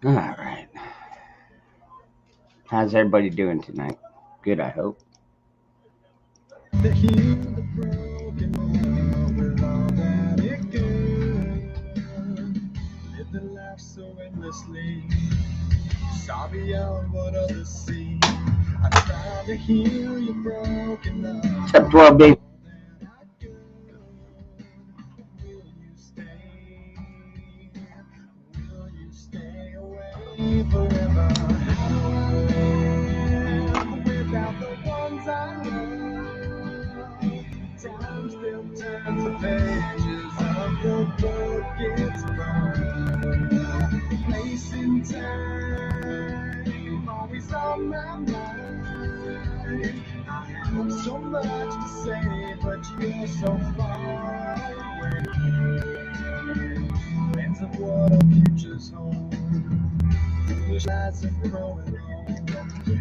All right. How's everybody doing tonight? Good, I hope. What's up, 12B? So much to say, but you're so far away. Ends of what our futures hold. Foolish lies are growing old.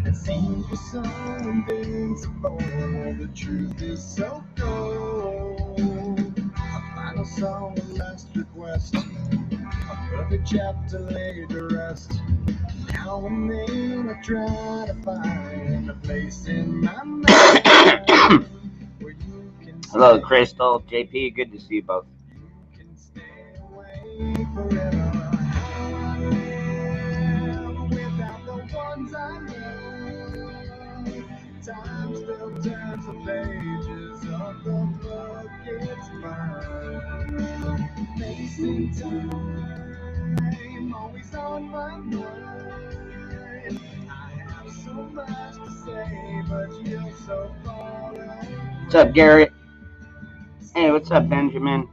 It seems we're so invincible. The truth is so cold. A final song, a last request. A perfect chapter laid to rest. Now and then I try to find a place in my mind. Hello, Crystal, JP. Good to see you both. You can stay away forever. Without the ones I love, time still turns the pages of the book it's burned. Facing time, always on my mind. I have so much to say, but you're so far away. What's up, Garrett? Hey, what's up, Benjamin?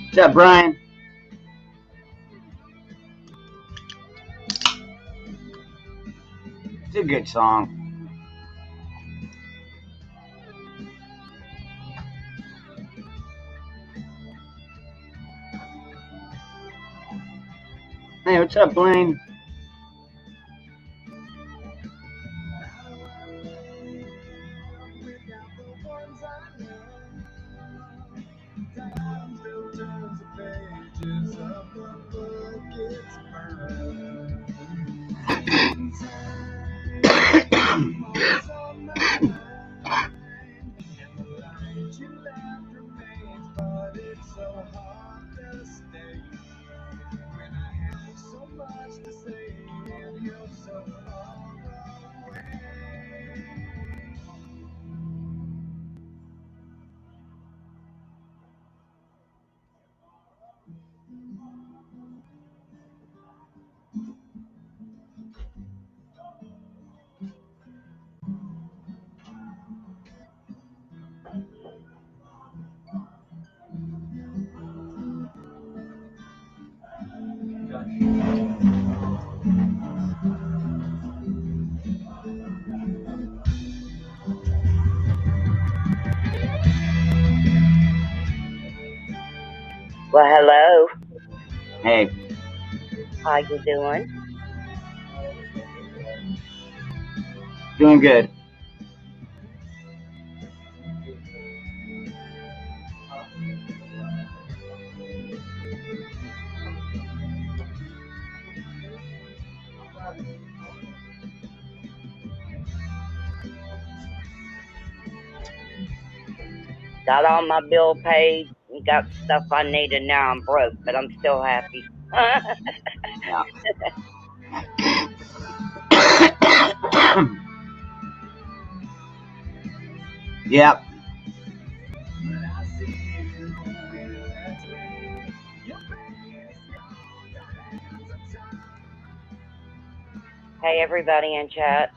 What's up, Brian? It's a good song. Hey, what's up, Blaine? Well, hello. Hey. How you doing? Doing good. Got all my bill paid and got stuff I need, and now I'm broke, but I'm still happy. Yeah. Yep. Hey, everybody in chat.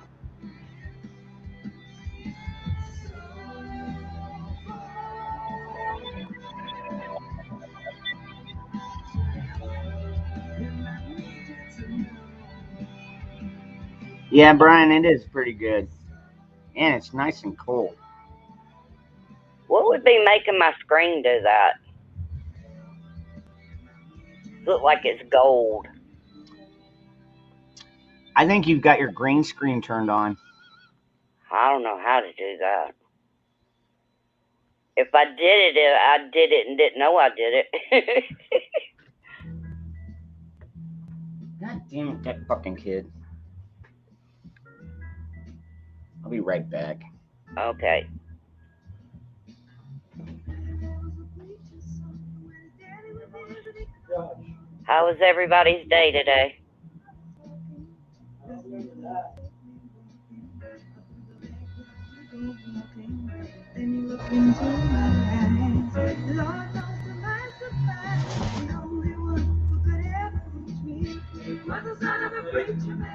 Yeah, Brian, it is pretty good. And it's nice and cold. What would be making my screen do that? Look like it's gold. I think you've got your green screen turned on. I don't know how to do that. If I did it, I did it and didn't know I did it. God damn it, that fucking kid. I'll be right back. Okay. How was everybody's day today?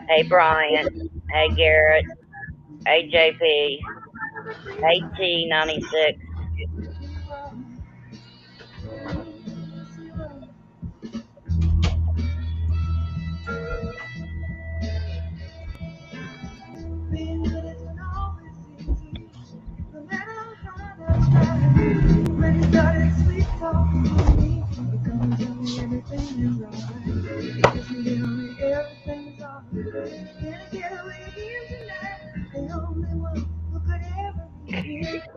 Hey, Brian. Hey, Garrett. Hey, JP. Hey, T96.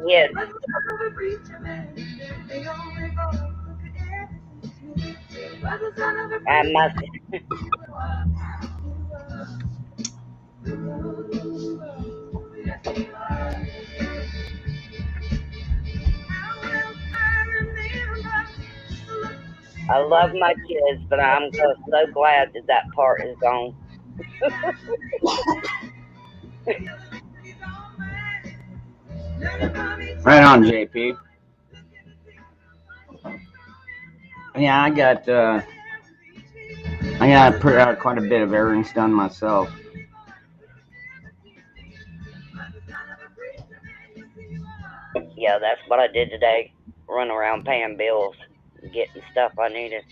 Yes. I must. I love my kids, but I'm so glad that part is gone. Right on, JP. Yeah, I got put out quite a bit of errands done myself. Yeah, that's what I did today. Run around paying bills, getting stuff I needed.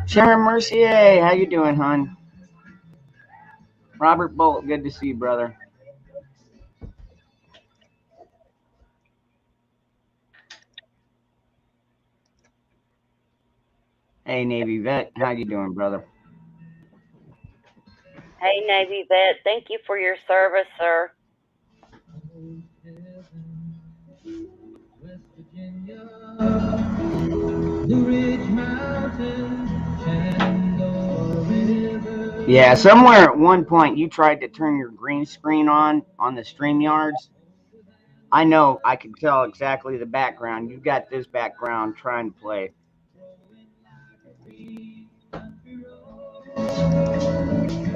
Sharon Mercier, how you doing, hon? Robert Bolt, good to see you, brother. Hey, Navy Vet, how you doing, brother? Hey, Navy Vet, thank you for your service, sir. Yeah, somewhere at one point you tried to turn your green screen on the StreamYards. I know, I can tell exactly the background. You've got this background trying to play.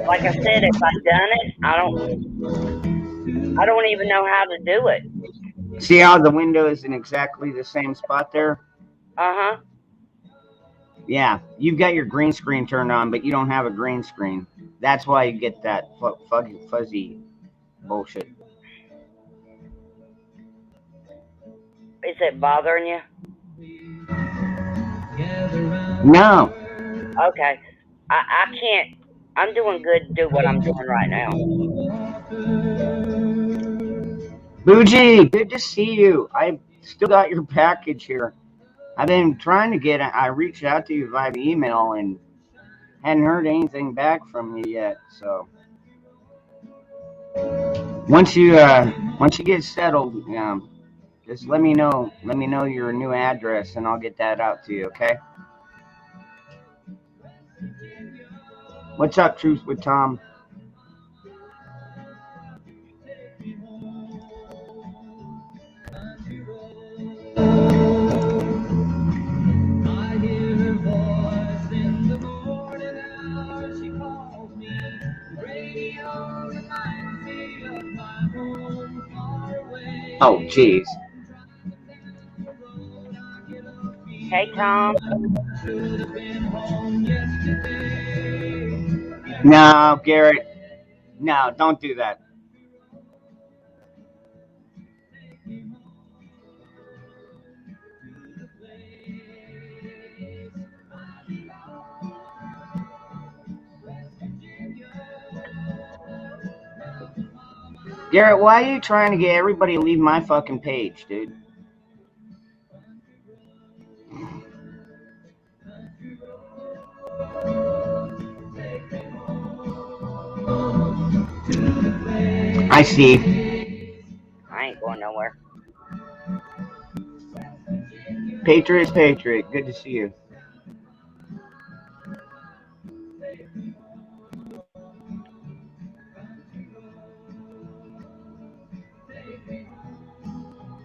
Like I said, if I'd done it, I don't even know how to do it. See how the window is in exactly the same spot there? Uh-huh. Yeah, you've got your green screen turned on, but you don't have a green screen. That's why you get that fuzzy bullshit. Is it bothering you? No. Okay. I can't. I'm doing good to do what I'm doing right now. Bougie, good to see you. I still got your package here. I've been trying to get it. I reached out to you via email and hadn't heard anything back from you yet. So once you get settled, just let me know. Let me know your new address, and I'll get that out to you. Okay. What's up, Truth with Tom? Oh, jeez. Hey, Tom. No, Garrett. No, don't do that. Garrett, why are you trying to get everybody to leave my fucking page, dude? I see. I ain't going nowhere. Patriots, Patriot. Good to see you.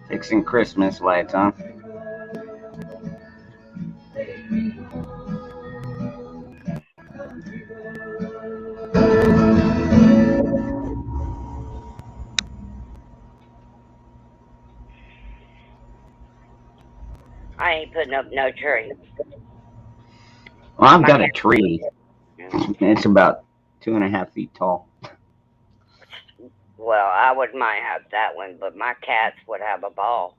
Fixing Christmas lights, huh? I ain't putting up no tree. Well, I've got a tree. It's about 2.5 feet tall. Well, I would might have that one, but my cats would have a ball.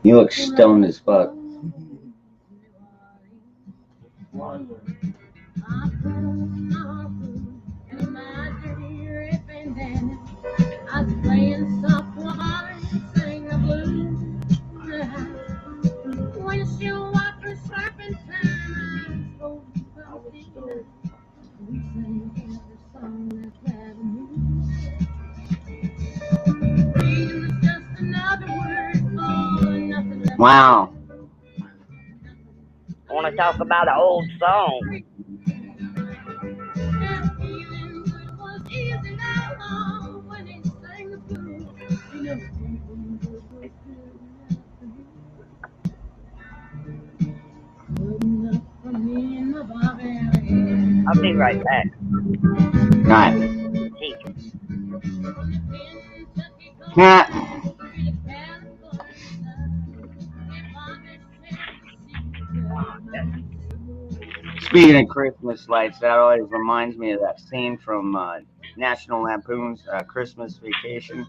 You look stoned as fuck. Wow. I want to talk about an old song. I'll be right back. Right. See. Cat. Speaking of Christmas lights, that always reminds me of that scene from National Lampoon's Christmas Vacation.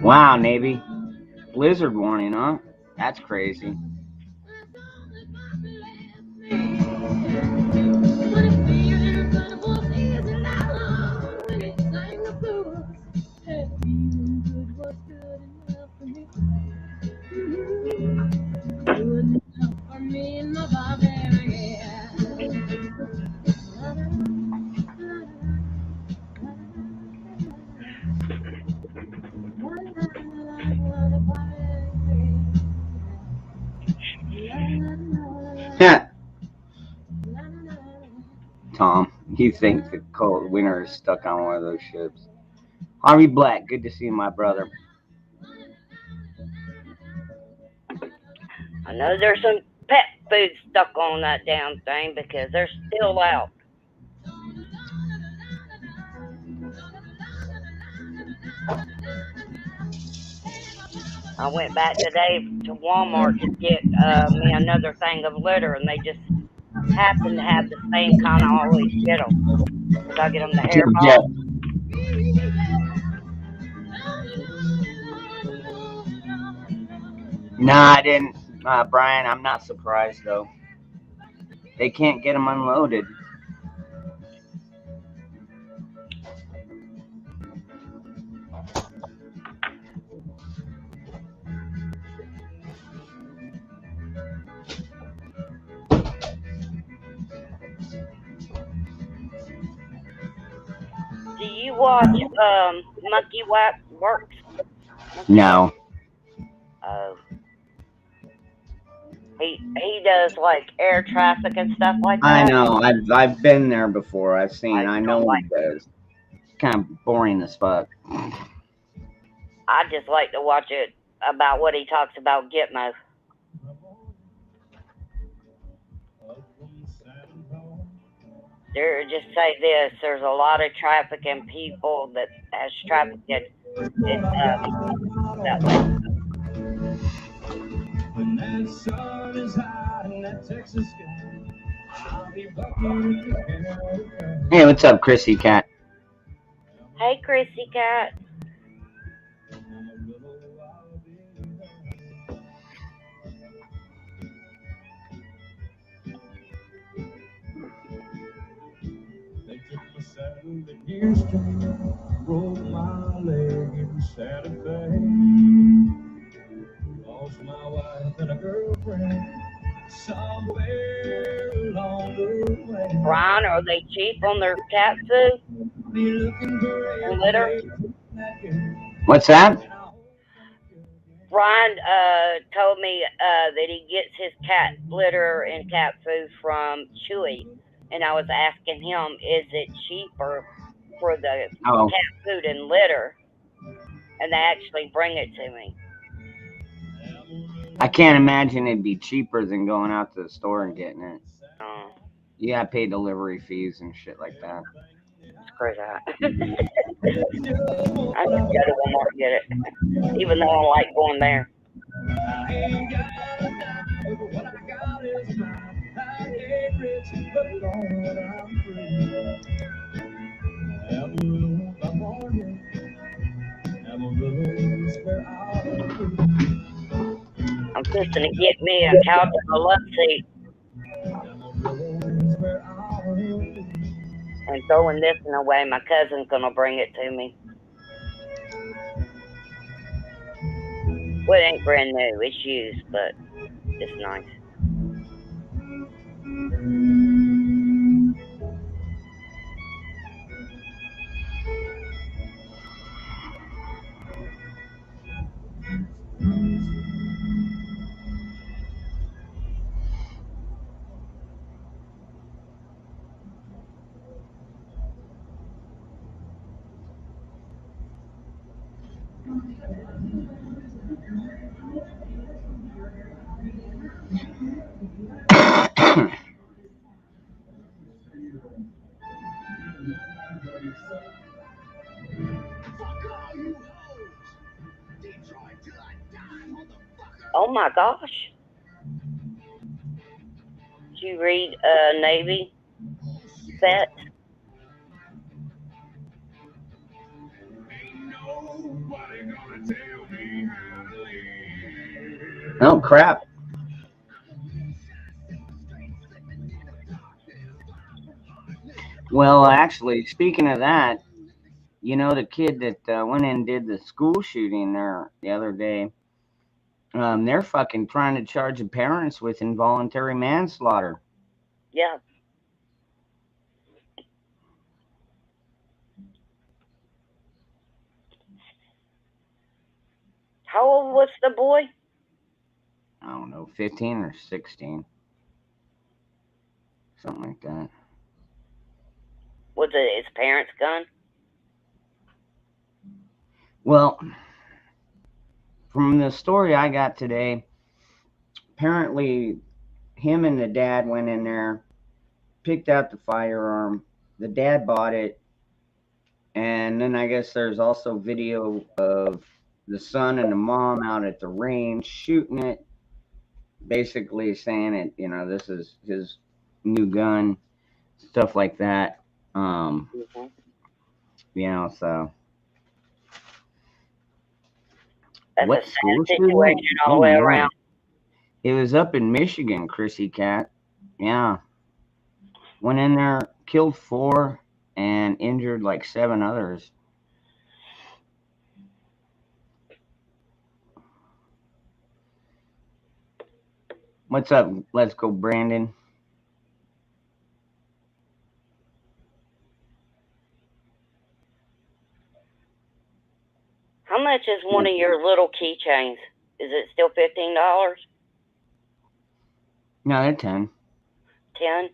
Wow, Navy. Blizzard warning, huh? That's crazy. Yeah. Tom, you think the cold winter is stuck on one of those ships. Harvey Black, good to see you, my brother. I know there's some pet food stuck on that damn thing because they're still out. I went back today to Walmart to get me another thing of litter, and they just happen to have the same kind I always get them. Because I get them the hairball. Nah, I didn't. Brian, I'm not surprised, though. They can't get them unloaded. Do you watch Monkey Works? No. Oh. He does like air traffic and stuff like that. I know. I've been there before. I've seen. I know what he does. It's kind of boring as fuck. I just like to watch it about what he talks about Gitmo. There, just say this: there's a lot of trafficking people that has trafficked in that way. When that sun is high in that Texas sky, I'll be bucking again. Hey, what's up, Chrissy Cat? Hey, Chrissy Cat. They took my saddle to Houston, broke my leg in Santa Fe. Lost my wife and a girlfriend somewhere along the way. Brian, are they cheap on their cat food Be looking for and litter? What's that? Brian told me that he gets his cat litter and cat food from Chewy, and I was asking him, is it cheaper for the Oh, cat food and litter? And they actually bring it to me. I can't imagine it'd be cheaper than going out to the store and getting it. Oh, You gotta pay delivery fees and shit like that. screw that. I just go to Walmart and get it, even though I don't like going there. I ain't got a dime, but what I got is mine. I ain't rich, but alone when I'm free. Amarillo, California. Amarillo's where I'll be. I'm fixing to get me a couch and a love seat Amarillo's where I'll be. and throwing this one away. My cousin's gonna bring it to me. Well, it ain't brand new, it's used, but it's nice. Oh my gosh. Did you read Navy set? oh crap. Well, actually, speaking of that, you know the kid that went and did the school shooting there the other day. They're fucking trying to charge the parents with involuntary manslaughter. Yeah. How old was the boy? I don't know, 15 or 16, something like that. Was it his parents' gun? Well, from the story I got today, apparently him and the dad went in there, picked out the firearm. The dad bought it, and then I guess there's also video of the son and the mom out at the range shooting it, basically saying it, this is his new gun, stuff like that. Mm-hmm. So That's a what sad school situation shooting? all Oh the way man, around. it was up in Michigan, Chrissy Cat. Yeah, went in there, killed 4, and injured like 7 others. What's up? Let's go, Brandon. How much is one of your little keychains? Is it still $15? No, they're 10. 10?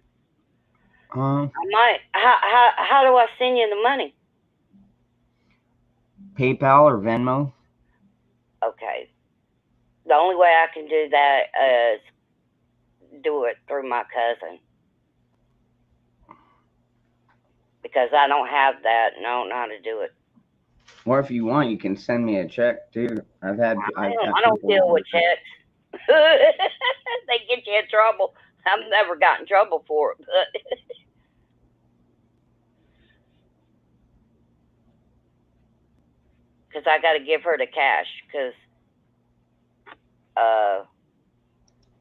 Uh, I might. How do I send you the money? PayPal or Venmo? Okay. The only way I can do that is do it through my cousin. Because I don't have that and I don't know how to do it. Or if you want, you can send me a check too. I've got I don't people. deal with checks. They get you in trouble. I've never gotten in trouble for it, but because I got to give her the cash because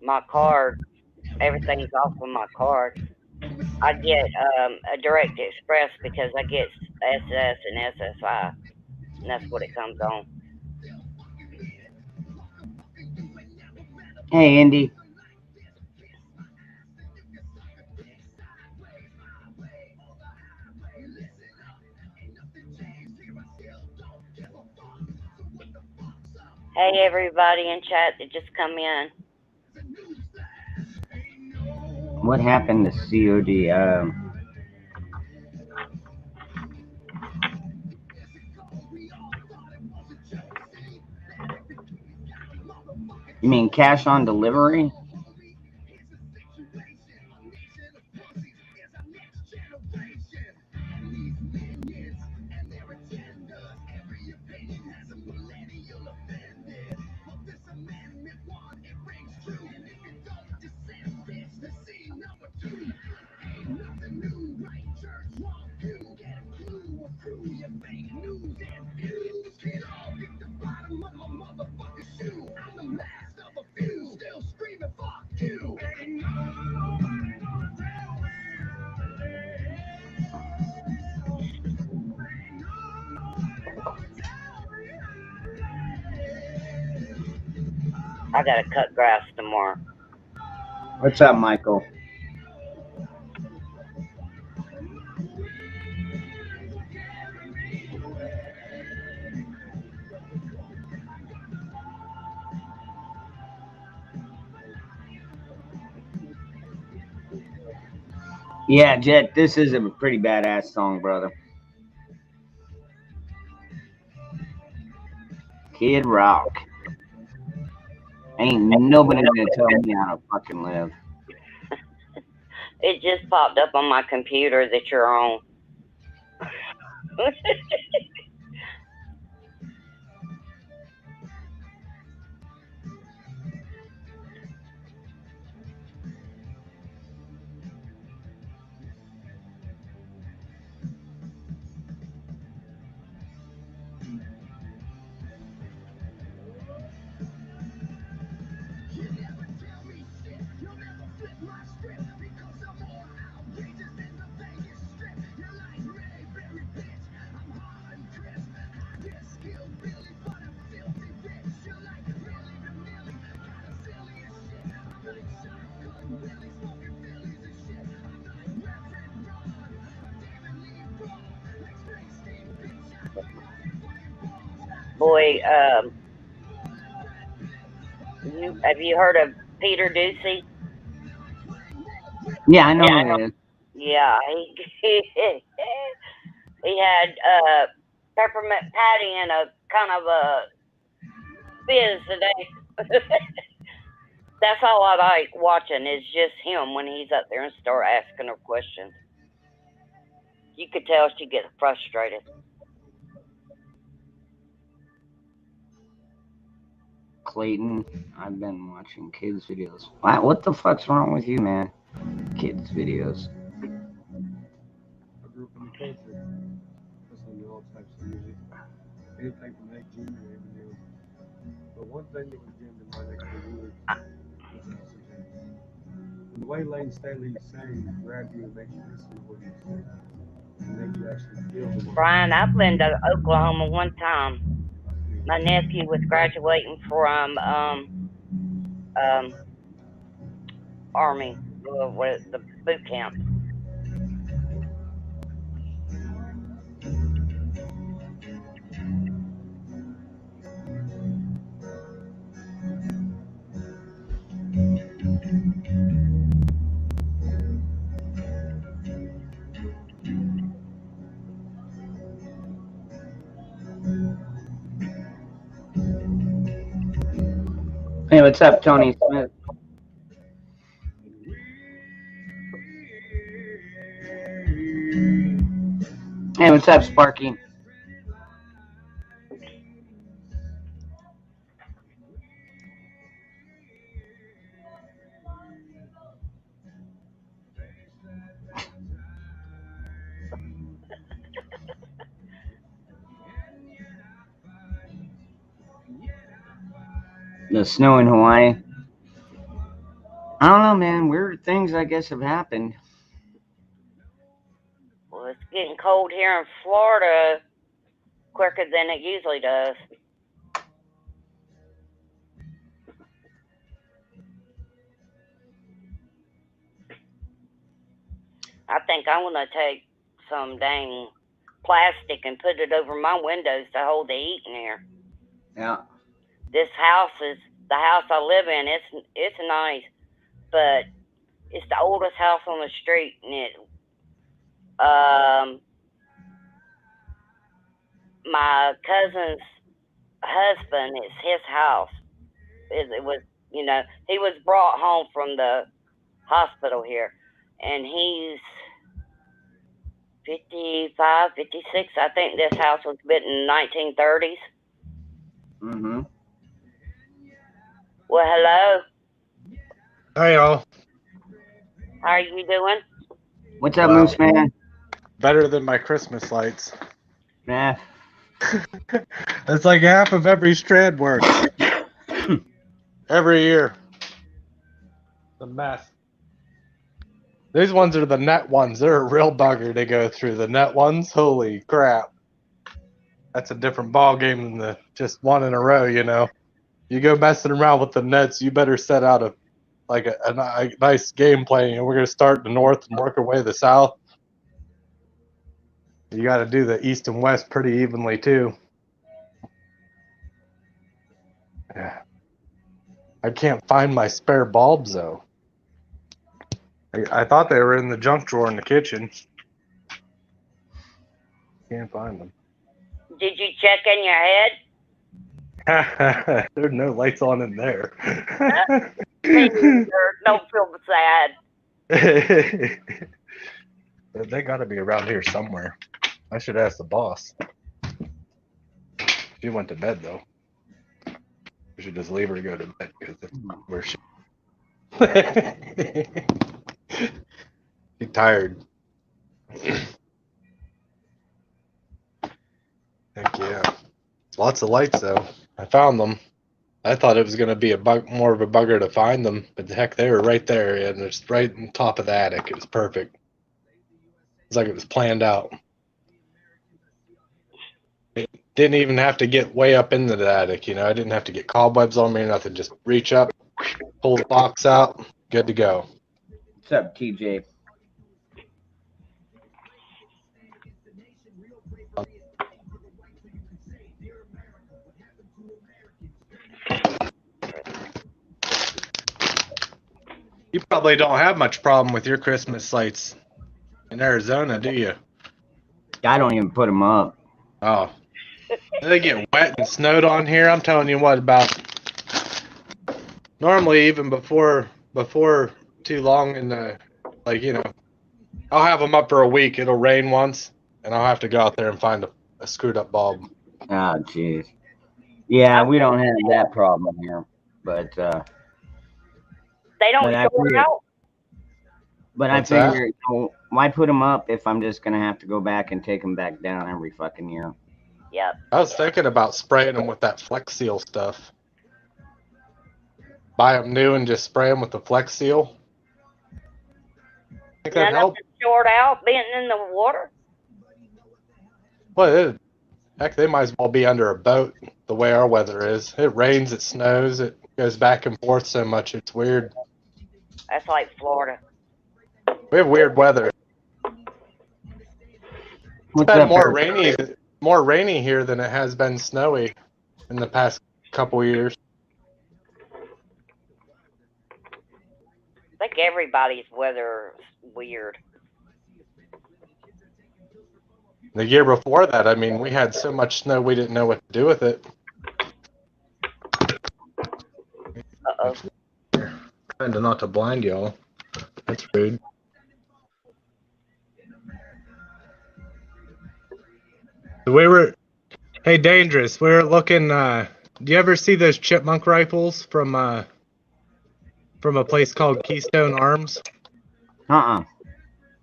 my card, everything's off of my card. I get a direct express because I get SS and SSI, and that's what it comes on. Hey, Indy. Hey, everybody in chat that just come in. What happened to COD? You mean cash on delivery? I gotta cut grass tomorrow. What's up, Michael? Yeah, Jet, this is a pretty badass song, brother. Kid Rock. Ain't nobody gonna tell me how to fucking live. It just popped up on my computer that you're on. Boy, have you heard of Peter Ducey? Yeah, I know who it is. Yeah, he had peppermint patty and a kind of a fizz today. That's all I like watching is just him when he's up there and start asking her questions. You could tell she gets frustrated. Clayton, I've been watching kids' videos. What the fuck's wrong with you, man? Kids' videos. I grew up in the country, listening to all types of music, anything from hygiene to Eminem. But one thing that was jammed in my neck of the woods was oxygen. And the way Lane Staley sang grabbed you and makes you listen to what he was saying, and made you actually feel the words. Brian, I've been to Oklahoma one time. My nephew was graduating from um, Army, the boot camp. Hey, what's up, Tony Smith? Hey, what's up, Sparky? The snow in Hawaii. I don't know, man. Weird things, I guess, have happened. Well, it's getting cold here in Florida quicker than it usually does. I think I'm gonna take some dang plastic and put it over my windows to hold the heat in here. Yeah. This house is the house I live in. It's nice, but it's the oldest house on the street, and my cousin's husband, it's his house. It was, he was brought home from the hospital here, and he's 55, 56. I think this house was built in the 1930s. Mm-hmm. Well, hello. Hi, y'all. How are you doing? What's up, Wow. Moose Man? Better than my Christmas lights. Nah. It's like half of every strand works. Every year. The mess. These ones are the net ones. They're a real bugger to go through. The net ones, holy crap. That's a different ball game than the just one in a row, you know. You go messing around with the nets, you better set out a nice game plan. And we're going to start the north and work our way to the south. You got to do the east and west pretty evenly, too. Yeah. I can't find my spare bulbs, though. I thought they were in the junk drawer in the kitchen. Can't find them. Did you check in your head? There's no lights on in there. Don't feel sad. They got to be around here somewhere. I should ask the boss. She went to bed, though. We should just leave her to go to bed because where she. She's tired. Heck yeah. Lots of lights, though. I found them. I thought it was going to be more of a bugger to find them, but heck, they were right there, and it's right on top of the attic. It was perfect. It's like it was planned out. It didn't even have to get way up into the attic, you know. I didn't have to get cobwebs on me or nothing. Just reach up, pull the box out, good to go. What's up, TJ? You probably don't have much problem with your Christmas lights in Arizona, do you? I don't even put them up. Oh. They get wet and snowed on here. I'm telling you what, about normally even before too long in the, like, you know, I'll have them up for a week. It'll rain once, and I'll have to go out there and find a screwed up bulb. Oh, jeez. Yeah, we don't have that problem here, but They don't short out. But What's I figure, why put them up if I'm just gonna have to go back and take them back down every fucking year? Yep. I was thinking about spraying them with that Flex Seal stuff. Buy them new and just spray them with the Flex Seal. Think that'd help? Short out being in the water? Well, heck, they might as well be under a boat the way our weather is. It rains, it snows, it goes back and forth so much, it's weird. That's like Florida. We have weird weather. It's been more rainy here than it has been snowy in the past couple years. I think everybody's weather is weird. The year before that, I mean, we had so much snow we didn't know what to do with it. trying to not to blind y'all. That's rude. Hey, Dangerous, we were looking, do you ever see those chipmunk rifles from a place called Keystone Arms?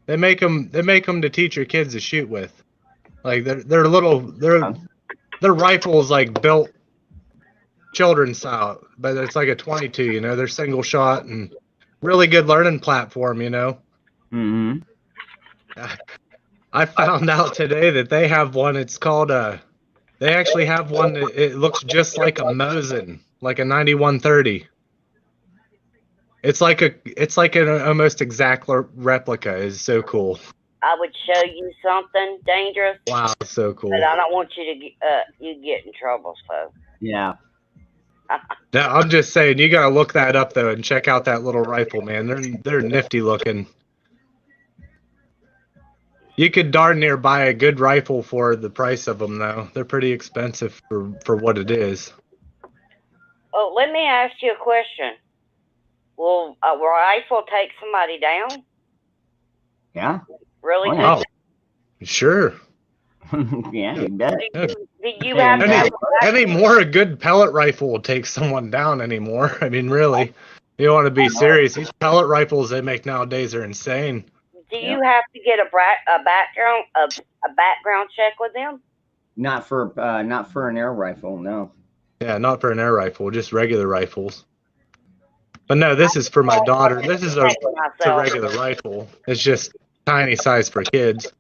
They make them to teach your kids to shoot with. Like they're rifles like built children's style, but it's like a 22, you know, they're single shot and really good learning platform, you know. Mm-hmm. I found out today that they have one. It's called they actually have one that it looks just like a Mosin, like a 9130. It's like an almost exact replica. It's so cool. I would show you something dangerous. Wow, it's so cool. But I don't want you to get in trouble. So yeah. Now, I'm just saying, you gotta look that up though and check out that little rifle, man. They're nifty looking. You could darn near buy a good rifle for the price of them, though. They're pretty expensive for what it is. Oh, let me ask you a question. Will a rifle take somebody down? Yeah. Really? Oh, sure. Yeah, you bet. Did you have anymore? A good pellet rifle will take someone down anymore. I mean, really, you want to be serious. These pellet rifles they make nowadays are insane. Do you have to get a background check with them? Not for an air rifle, no. Yeah, not for an air rifle, just regular rifles. But no, this is for my daughter. This is a regular rifle. It's just tiny size for kids.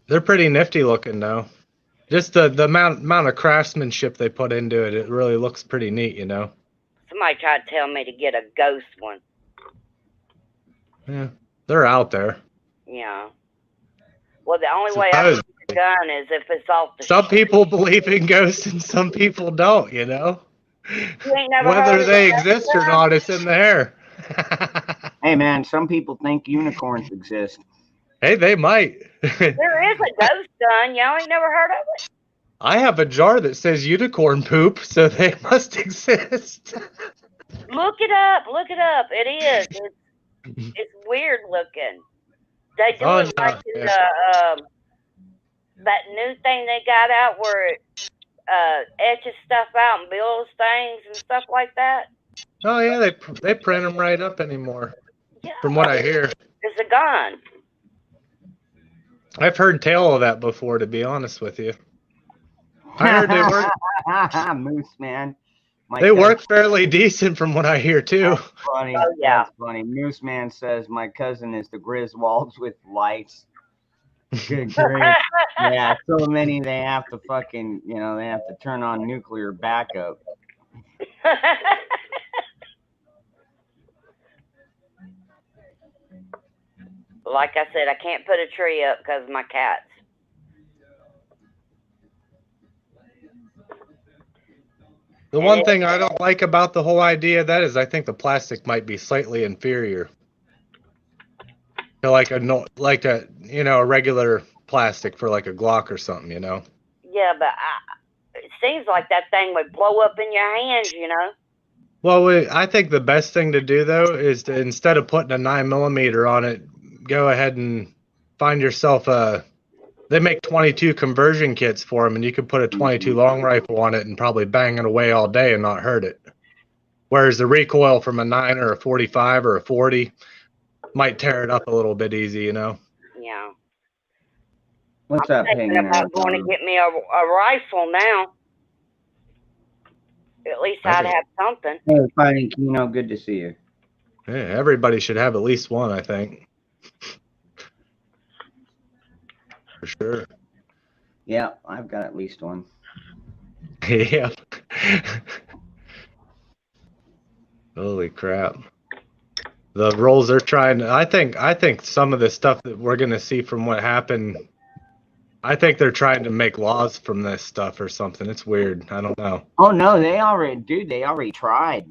They're pretty nifty looking though. Just the amount of craftsmanship they put into it, it really looks pretty neat, you know. Somebody tried to tell me to get a ghost one. Yeah, they're out there. Yeah. Well, the only way I can get a gun is if it's off the Some people believe in ghosts and some people don't, you know. You ain't never Whether they exist or not, it's in the air. Hey, man, some people think unicorns exist. Hey, they might. There is a ghost gun. Y'all ain't never heard of it? I have a jar that says unicorn poop, so they must exist. Look it up. Look it up. It is. It's weird looking. They do it like in that new thing they got out where it etches stuff out and builds things and stuff like that. Oh yeah, they print them right up anymore. Yeah. From what I hear. It's a gun. I've heard tell of that before, to be honest with you. I heard they work. Moose, man. They work fairly decent from what I hear too. That's funny. Oh, yeah. That's funny. Moose Man says my cousin is the Griswolds with lights. Good grief. Yeah, so many they have to fucking, they have to turn on nuclear backup. Like I said, I can't put a tree up because of my cats. The one thing I don't like about the whole idea of that is I think the plastic might be slightly inferior to like a regular plastic for like a Glock or something, you know. Yeah, but it seems like that thing would blow up in your hands, you know. Well, I think the best thing to do though is to, instead of putting a 9mm on it, go ahead and find yourself they make 22 conversion kits for them, and you can put a 22 long rifle on it and probably bang it away all day and not hurt it. Whereas the recoil from a 9 or a 45 or a 40 might tear it up a little bit easy, you know. Yeah. What's up, I'm going to get me a rifle now. At least I'd have something. Hey, Fighting Kino, good to see you. Yeah, everybody should have at least one, I think. For sure. Yeah, I've got at least one. Yeah. Holy crap. The roles they're trying to, I think some of the stuff that we're going to see from what happened, I think they're trying to make laws from this stuff or something. It's weird. I don't know. Oh no, they already tried.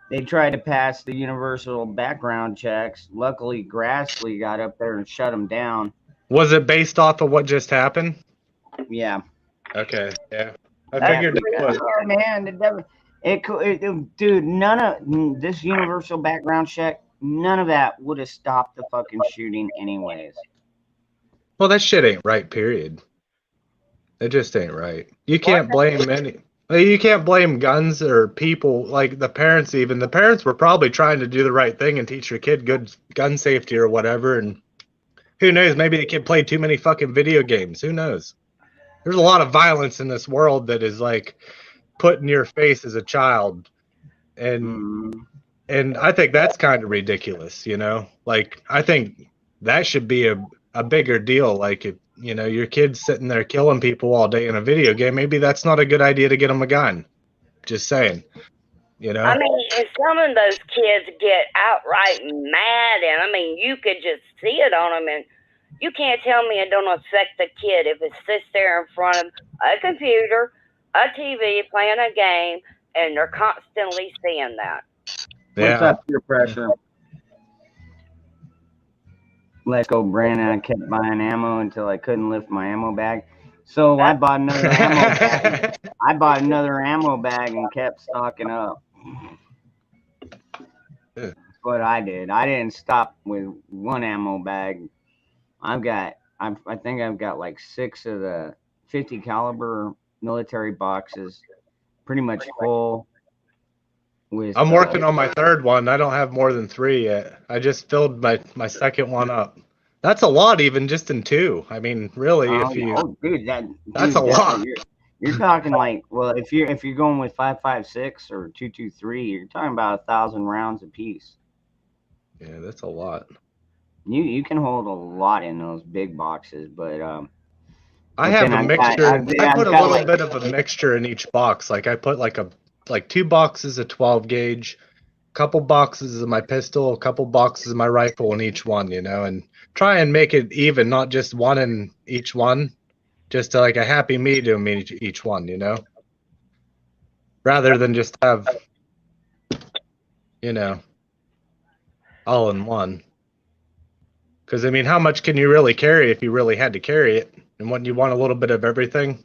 They tried to pass the universal background checks. Luckily, Grassley got up there and shut them down. Was it based off of what just happened? Yeah. Okay, yeah. I That's figured it pretty was. Yeah, man, dude, none of this universal background check, none of that would have stopped the fucking shooting anyways. Well, that shit ain't right, period. It just ain't right. You what? can't blame any. You can't blame guns or people like the parents. Even the parents were probably trying to do the right thing and teach your kid good gun safety or whatever. And who knows? Maybe the kid played too many fucking video games. Who knows? There's a lot of violence in this world that is like put in your face as a child, and Mm. and I think that's kind of ridiculous. Like I think that should be a bigger deal. Like if your kid's sitting there killing people all day in a video game, maybe that's not a good idea to get them a gun. Just saying. I mean, and some of those kids get outright mad, and I mean, you could just see it on them, and you can't tell me it don't affect the kid if it sits there in front of a computer, a TV, playing a game, and they're constantly seeing that. What's Yeah. up, peer pressure? Let's go, Brandon. I kept buying ammo until I couldn't lift my ammo bag. So I bought another ammo bag. I bought another ammo bag and kept stocking up. That's what I did. I didn't stop with one ammo bag. I think I've got like 6 of the 50 caliber military boxes, pretty much full. With I'm working on my third one. I don't have more than 3 yet. I just filled my second one up. That's a lot, even just in 2. I mean, really, if you dude, that's a lot. You're talking like, well, if you're going with 5.56 or 2.23, you're talking about 1,000 rounds apiece. Yeah, that's a lot. You can hold a lot in those big boxes, but I have a mixture. I put a little bit of a mixture in each box. Like I put like 2 boxes of 12 gauge, a couple boxes of my pistol, a couple boxes of my rifle in each one, and try and make it even, not just one in each one, just like a happy medium in each one, rather than just have, all in one. Because I mean, how much can you really carry if you really had to carry it? And wouldn't you want a little bit of everything?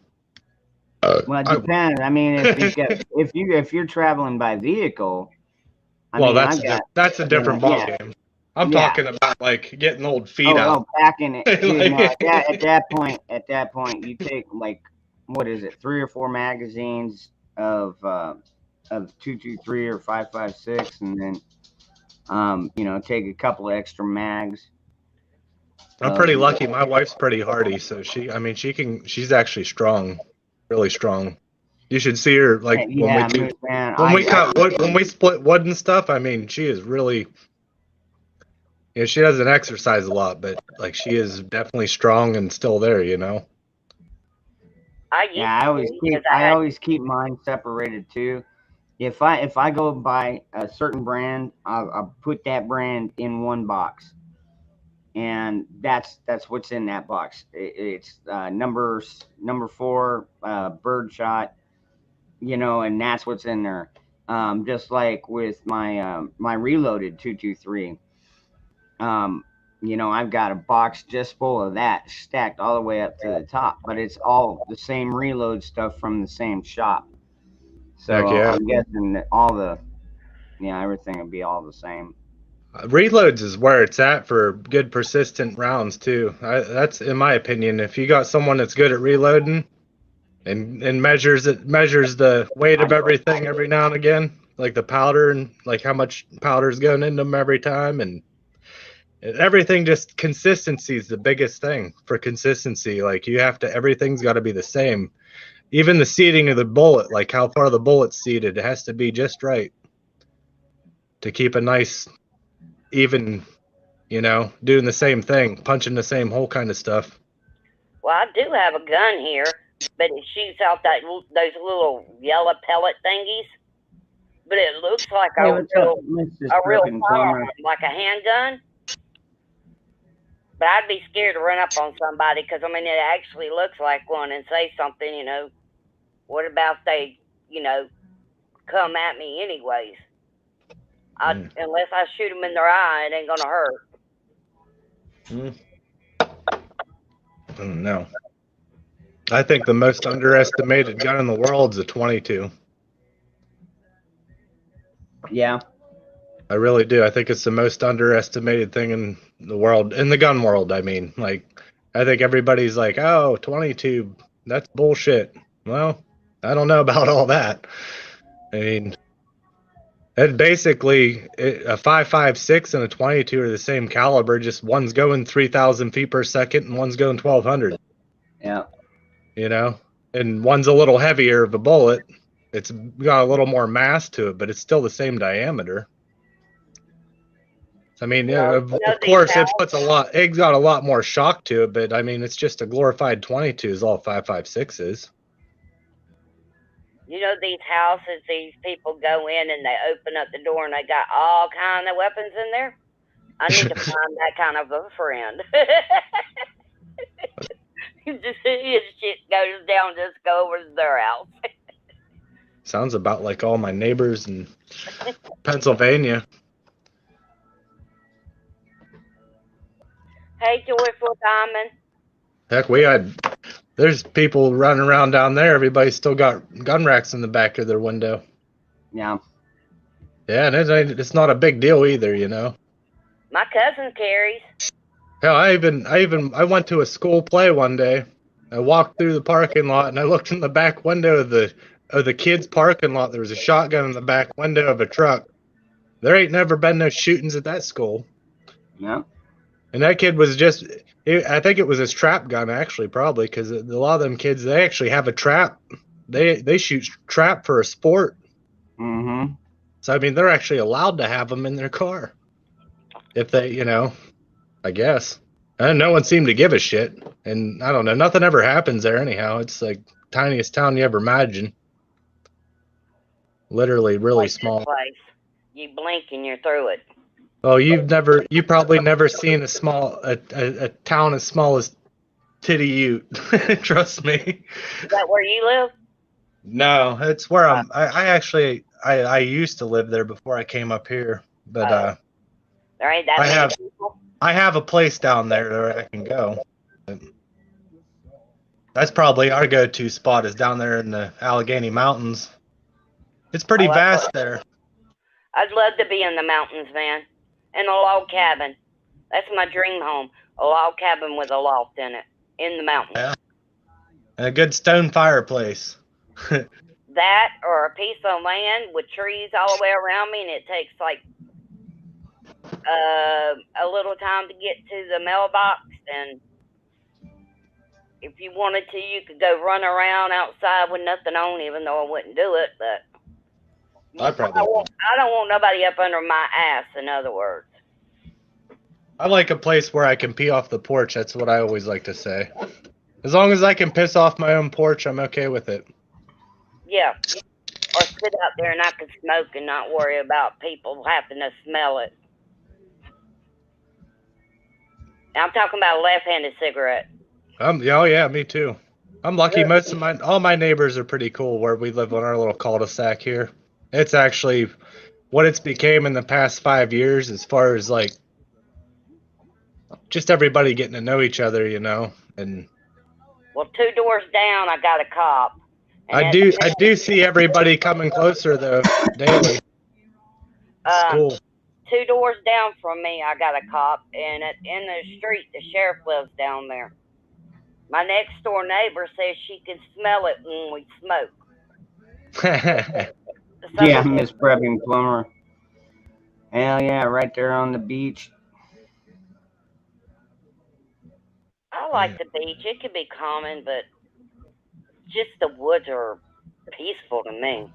Well, it depends. I mean, if you're traveling by vehicle, that's a different ballgame. I'm talking about like getting old feet out. Oh, packing it, dude. No, at that point, you take like, what is it, 3 or 4 magazines of 2.23 or 5.56, and then take a couple of extra mags. I'm pretty lucky. My wife's pretty hardy, so she's actually strong, really strong. You should see her like when we split wood and stuff. I mean, she is really. She doesn't exercise a lot, but like she is definitely strong and still there. I always keep mine separated too. If I go buy a certain brand, I'll put that brand in one box, and that's what's in that box. It's number 4 birdshot, and that's what's in there. Just like with my reloaded 223. I've got a box just full of that stacked all the way up to the top, but it's all the same reload stuff from the same shop. So I'm guessing that everything will be all the same. Reloads is where it's at for good persistent rounds too. That's in my opinion. If you got someone that's good at reloading and measures the weight of everything every now and again, like the powder and like how much powder's going into them every time, and everything, just consistency is the biggest thing for consistency. Like everything's got to be the same. Even the seating of the bullet, like how far the bullet's seated, it has to be just right to keep a nice, even, doing the same thing, punching the same hole kind of stuff. Well, I do have a gun here, but it shoots out those little yellow pellet thingies. But it looks like a real firearm, like a handgun. But I'd be scared to run up on somebody because, I mean, it actually looks like one and say something, What about they, come at me anyways? Unless I shoot them in their eye, it ain't going to hurt. No. I think the most underestimated gun in the world is a 22. Yeah. I really do. I think it's the most underestimated thing in the world, in the gun world. I mean, like, I think everybody's like, oh, 22, that's bullshit. Well, I don't know about all that. I mean, it basically, a 5.56 and a 22 are the same caliber, just one's going 3,000 feet per second and one's going 1,200. Yeah. You know, and one's a little heavier of a bullet. It's got a little more mass to it, but it's still the same diameter. I mean, Well, of course, it puts it's got a lot more shock to it, but I mean, it's just a glorified 22 is all 5.56 is. You know, these houses, these people go in and they open up the door and they got all kind of weapons in there. I need to find that kind of a friend. His shit goes down, just go over to their house. Sounds about like all my neighbors in Pennsylvania. Hey, Joyful Diamond. Heck, there's people running around down there. Everybody's still got gun racks in the back of their window. Yeah. Yeah, and it's not a big deal either, you know. My cousin carries. Hell, I went to a school play one day. I walked through the parking lot and I looked in the back window of the kids' parking lot. There was a shotgun in the back window of a truck. There ain't never been no shootings at that school. Yeah. And that kid was I think it was his trap gun actually, probably, because a lot of them kids, they actually have a trap. They shoot trap for a sport. Mm-hmm. So I mean, they're actually allowed to have them in their car if they, you know, I guess. And no one seemed to give a shit. And I don't know, nothing ever happens there anyhow. It's like tiniest town you ever imagine. Literally really Like small. this place. You blink and you're through it. Oh, you probably never seen a town as small as Titty Ute. Trust me. Is that where you live? No, it's where I used to live there before I came up here. But there ain't that many people. I have a place down there where I can go. That's probably our go-to spot is down there in the Allegheny Mountains. It's pretty vast there. I'd love to be in the mountains, man. In a log cabin. That's my dream home. A log cabin with a loft in it. In the mountains. Yeah. And a good stone fireplace. That or a piece of land with trees all the way around me, and it takes like a little time to get to the mailbox. And if you wanted to, you could go run around outside with nothing on, even though I wouldn't do it. But I don't want nobody up under my ass, in other words. I like a place where I can pee off the porch. That's what I always like to say. As long as I can piss off my own porch, I'm okay with it. Yeah. Or sit out there and I can smoke and not worry about people having to smell it. And I'm talking about a left-handed cigarette. Oh yeah, me too. I'm lucky. All my neighbors are pretty cool where we live on our little cul-de-sac here. It's actually what it's became in the past 5 years, as far as like just everybody getting to know each other, you know. And well, 2 doors down, I got a cop. I do see everybody coming closer though daily. It's cool. 2 doors down from me, I got a cop, and in the street, the sheriff lives down there. My next door neighbor says she can smell it when we smoke. Yeah, Miss Prepping Plumber. Hell yeah, right there on the beach. I like the beach. It can be common, but just the woods are peaceful to me.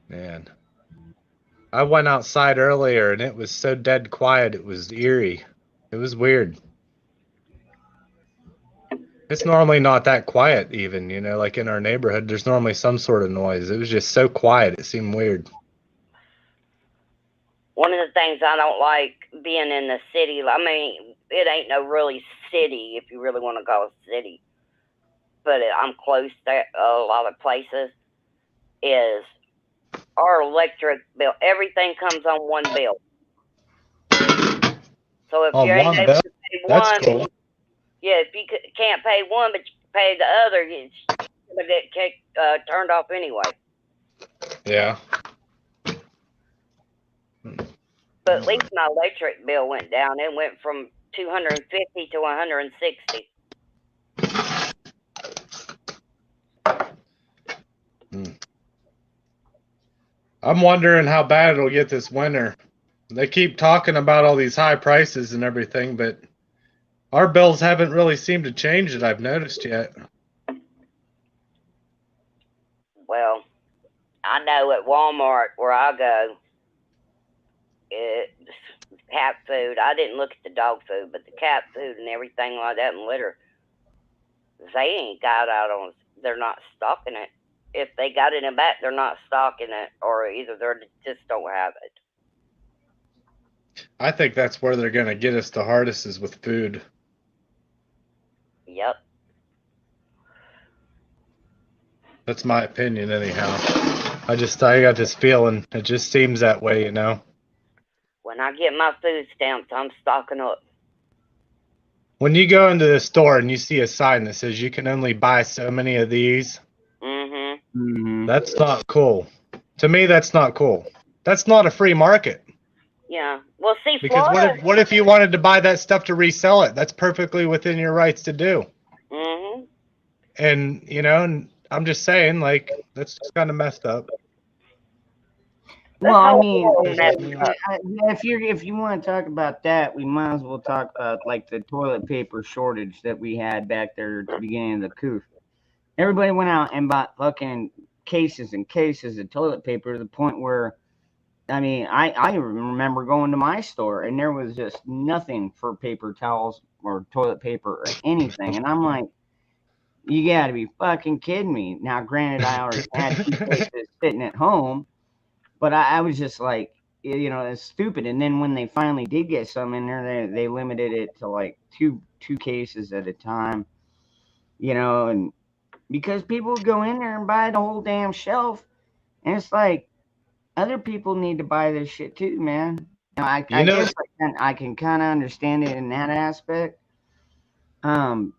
Man. I went outside earlier and it was so dead quiet, it was eerie. It was weird. It's normally not that quiet even, you know, like in our neighborhood, there's normally some sort of noise. It was just so quiet, it seemed weird. One of the things I don't like being in the city, I mean, it ain't no really city, if you really want to call it city, but I'm close to a lot of places, is our electric bill. Everything comes on one bill. So if you ain't able to pay one, cool. Yeah, if you can't pay one, but you pay the other, it's gonna get turned off anyway. Yeah. But at least my electric bill went down. It went from $250 to $160. I'm wondering how bad it'll get this winter. They keep talking about all these high prices and everything, but our bills haven't really seemed to change that I've noticed yet. Well, I know at Walmart where I go, it's cat food. I didn't look at the dog food, but the cat food and everything like that and litter, they ain't got out on. They're not stocking it. If they got it in back, they're not stocking it, or either they just don't have it. I think that's where they're going to get us the hardest is with food. Yep. That's my opinion, anyhow. I got this feeling. It just seems that way, you know. When I get my food stamps, I'm stocking up. When you go into the store and you see a sign that says you can only buy so many of these, that's not cool. To me, that's not cool. That's not a free market. Yeah. Well, see, because Florida, what if you wanted to buy that stuff to resell it? That's perfectly within your rights to do. And you know, and I'm just saying, like, that's just kind of messed up. Well, I mean, if you want to talk about that, we might as well talk about like the toilet paper shortage that we had back there at the beginning of the coup. Everybody went out and bought fucking cases and cases of toilet paper to the point where, I mean, I remember going to my store and there was just nothing for paper towels or toilet paper or anything, and I'm like, you got to be fucking kidding me. Now, granted, I already had 2 cases sitting at home. But I was just like, you know, it's stupid. And then when they finally did get some in there, they limited it to like two cases at a time, you know, and because people go in there and buy the whole damn shelf, and it's like other people need to buy this shit too, man. You know, I guess I can kind of understand it in that aspect. You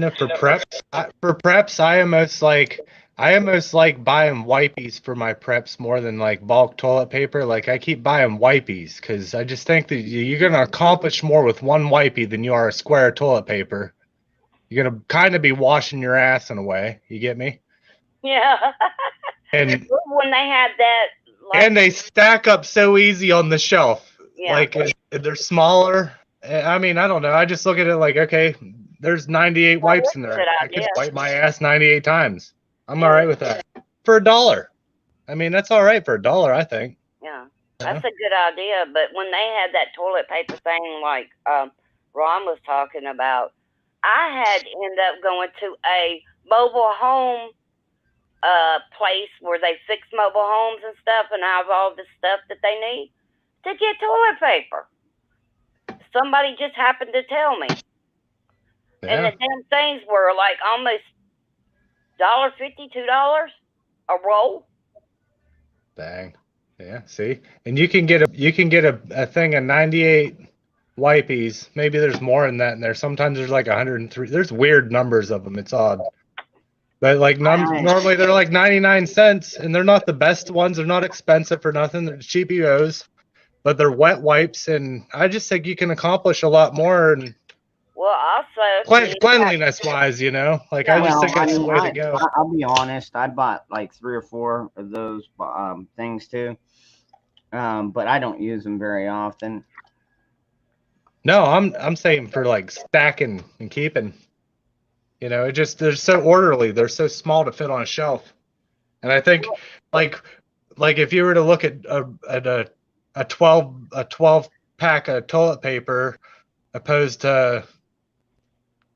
know, for preps, I almost like buying wipies for my preps more than like bulk toilet paper. Like I keep buying wipies because I just think that you're gonna accomplish more with one wipey than you are a square of toilet paper. You're gonna kind of be washing your ass in a way. You get me? Yeah. And when they had that, like, and they stack up so easy on the shelf. Yeah. Like they're smaller. I mean, I don't know. I just look at it like, okay, there's 98 wipes in there. I can wipe my ass 98 times. I'm all right with that. For $1. I mean, that's all right for $1, I think. Yeah, that's a good idea. But when they had that toilet paper thing, like Ron was talking about, I had to end up going to a mobile home place where they fix mobile homes and stuff and have all the stuff that they need to get toilet paper. Somebody just happened to tell me. Yeah. And the damn things were like almost $1.50, $2 a roll. Dang. Yeah, see? And you can get a thing of 98 wipies. Maybe there's more than that in there. Sometimes there's like 103. There's weird numbers of them. It's odd. But like normally they're like 99 cents, and they're not the best ones. They're not expensive for nothing. They're cheapios, but they're wet wipes, and I just think you can accomplish a lot more. And well, also cleanliness wise, you know, like I just think that's the way to go. I'll be honest. I bought like 3 or 4 of those things too, but I don't use them very often. No, I'm saying for like stacking and keeping. You know, they're so orderly. They're so small to fit on a shelf. And I think like if you were to look at a 12 pack of toilet paper opposed to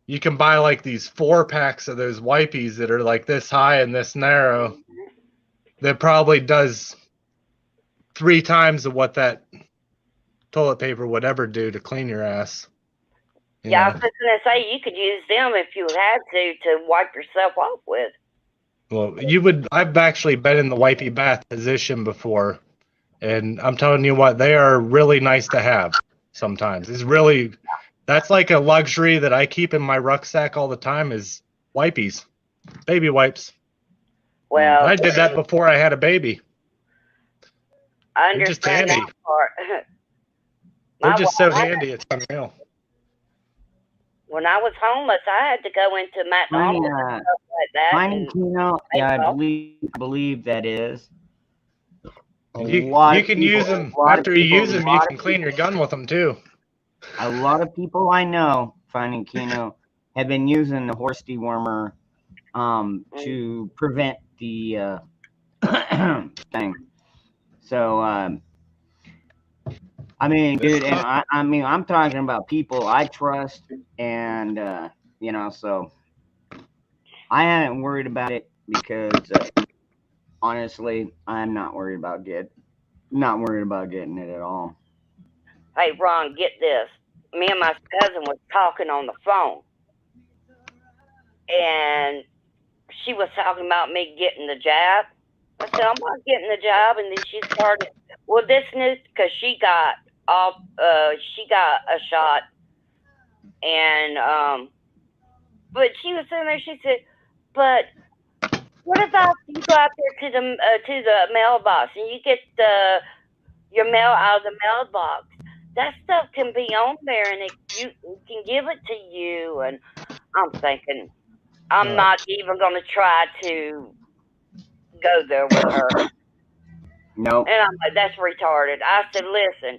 you can buy like these 4 packs of those wipies that are like this high and this narrow that probably does 3 times of what that toilet paper would ever do to clean your ass. Yeah, I was just going to say, you could use them if you had to wipe yourself off with. Well, I've actually been in the wipey bath position before, and I'm telling you what, they are really nice to have sometimes. That's like a luxury that I keep in my rucksack all the time is wipies, baby wipes. Well, I did that before I had a baby. I They're just understand handy. that part. They're My just so wife- handy. It's unreal. When I was homeless, I had to go into McDonald's and stuff like that. Finding And Keno, yeah, I believe that is. You can use them after you use them. You can clean your gun with them too. A lot of people I know, Finding Keno, have been using the horse dewormer to prevent the thing. So I mean, dude, and I mean, I'm talking about people I trust, and you know, so I haven't worried about it because honestly, I'm not worried about getting it at all. hey, Ron, get this. Me and my cousin was talking on the phone, and she was talking about me getting the jab. I said, I'm not getting the jab, and then she started. Well, this news because she got a shot, and but she was sitting there. She said, but what about you go out there to the mailbox and you get your mail out of the mailbox? That stuff can be on there, and you can give it to you. And I'm thinking, I'm not even going to try to go there with her. No. And I'm like, that's retarded. I said, listen,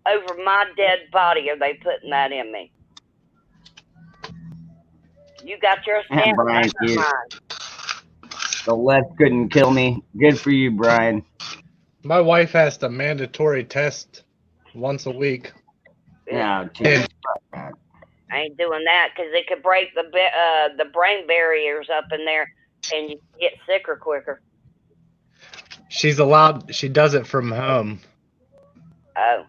over my dead body are they putting that in me? You got your stance, Brian, I got mine. The left couldn't kill me. Good for you, Brian. My wife has to mandatory test once a week. Yeah, I ain't doing that because it could break the brain barriers up in there, and you get sicker quicker. She's allowed. She does it from home. Oh.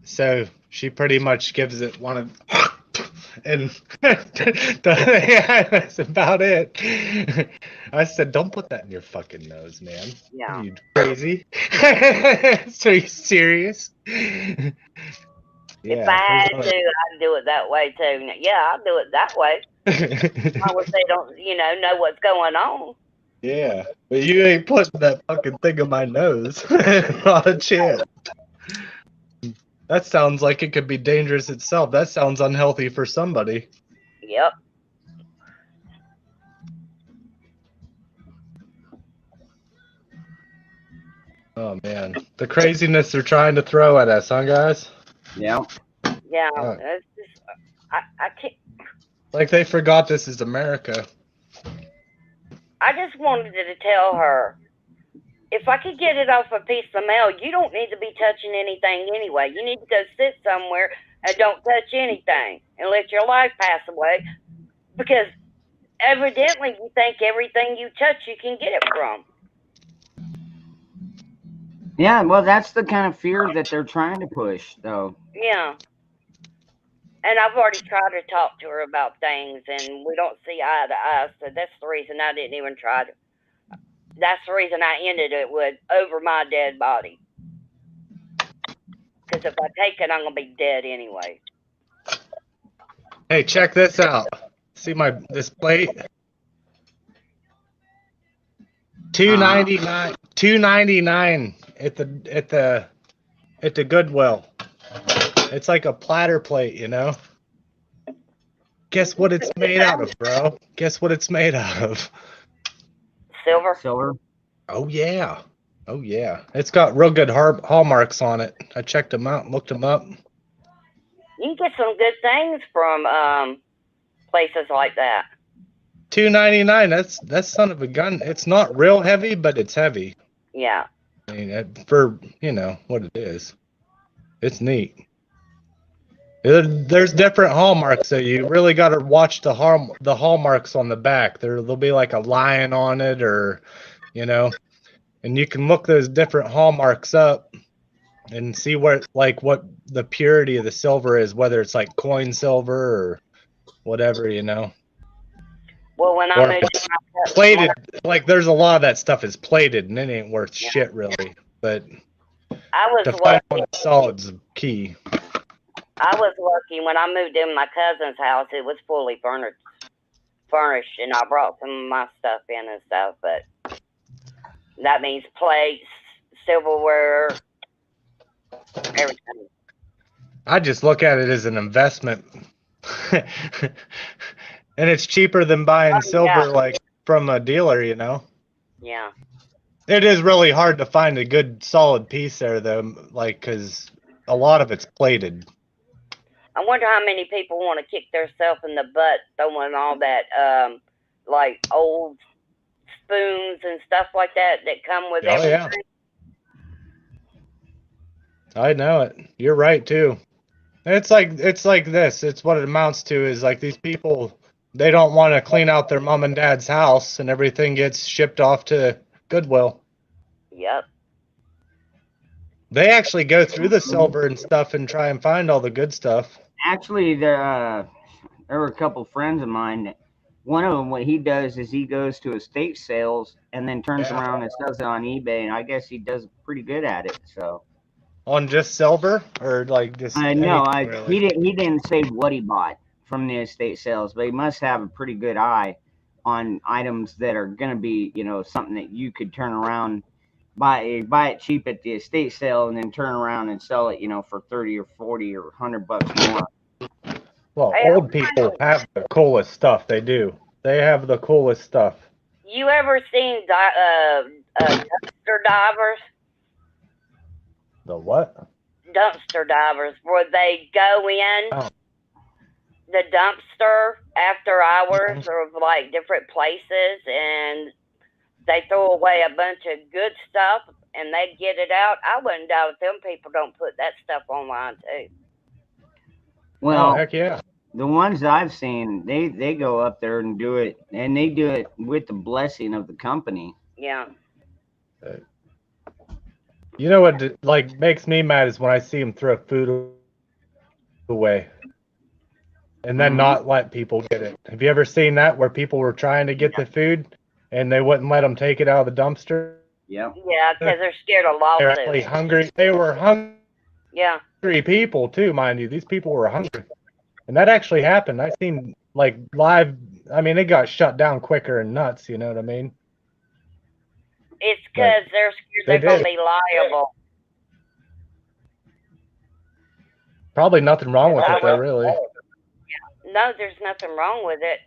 So she pretty much gives it one of, and that's about it. I said, "Don't put that in your fucking nose, man. Yeah. Are you crazy? So are you serious?" If I had to, I'd do it that way too. Yeah, I'll do it that way. I would say don't, know what's going on. Yeah, but you ain't putting that fucking thing in my nose. Not a chance. That sounds like it could be dangerous itself. That sounds unhealthy for somebody. Yep. Oh man, the craziness they're trying to throw at us, huh, guys? Yeah. Yeah. It's just, I can't. Like they forgot this is America. I just wanted to tell her, if I could get it off a piece of mail, you don't need to be touching anything anyway. You need to go sit somewhere and don't touch anything and let your life pass away, because evidently you think everything you touch you can get it from. Yeah, well, that's the kind of fear that they're trying to push, though. Yeah. And I've already tried to talk to her about things, and we don't see eye to eye, so that's the reason I didn't even try to. That's the reason I ended it with over my dead body. Because if I take it, I'm going to be dead anyway. Hey, check this out. See this plate? $2.99. $2.99 at the Goodwill. It's like a platter plate, you know. Guess what it's made out of, bro? Guess what it's made out of? Silver. Oh yeah. Oh yeah. It's got real good hallmarks on it. I checked them out and looked them up. You can get some good things from places like that. $2.99. That's son of a gun. It's not real heavy, but it's heavy. Yeah. I mean, for what it is, it's neat. There's different hallmarks, so you really got to watch the hallmarks on the back. There'll be like a lion on it, or and you can look those different hallmarks up and see what the purity of the silver is, whether it's like coin silver or whatever, Well, when I moved to my plated, like there's a lot of that stuff is plated and it ain't worth shit really. But I was to find one that's solid's key. I was lucky when I moved in my cousin's house. It was fully furnished, and I brought some of my stuff in and stuff. But that means plates, silverware, everything. I just look at it as an investment. And it's cheaper than buying silver like from a dealer, you know. Yeah. It is really hard to find a good solid piece there though, like cuz a lot of it's plated. I wonder how many people want to kick themselves in the butt throwing all that like old spoons and stuff like that come with everything. Yeah. I know it. You're right too. It's like this. It's what it amounts to is like these people, they don't want to clean out their mom and dad's house and everything gets shipped off to Goodwill. Yep. They actually go through the silver and stuff and try and find all the good stuff. Actually, there were a couple friends of mine. One of them, what he does is he goes to estate sales and then turns around and sells it on eBay, and I guess he does pretty good at it. So On just silver or like just no, anything really? he didn't say what he bought from the estate sales, but he must have a pretty good eye on items that are going to be, something that you could turn around, buy it cheap at the estate sale, and then turn around and sell it, for 30 or 40 or $100 more. Well, old people have the coolest stuff. They do. They have the coolest stuff. You ever seen dumpster divers? The what? Dumpster divers, where they go in the dumpster after hours of like different places, and they throw away a bunch of good stuff and they get it out. I wouldn't doubt if them people don't put that stuff online too. Well, heck yeah. The ones I've seen, they go up there and do it, and they do it with the blessing of the company. Yeah. You know what like makes me mad is when I see them throw food away and then not let people get it. Have you ever seen that where people were trying to get the food and they wouldn't let them take it out of the dumpster? Yeah. Yeah, because they're scared of lawsuits. They're actually hungry. They were hungry. Yeah. Hungry people too, mind you. These people were hungry, and that actually happened. I seen like live. I mean, it got shut down quicker and nuts. You know what I mean? It's because they're scared they're going to be liable. Probably nothing wrong with it, though, really. Yeah. No, there's nothing wrong with it.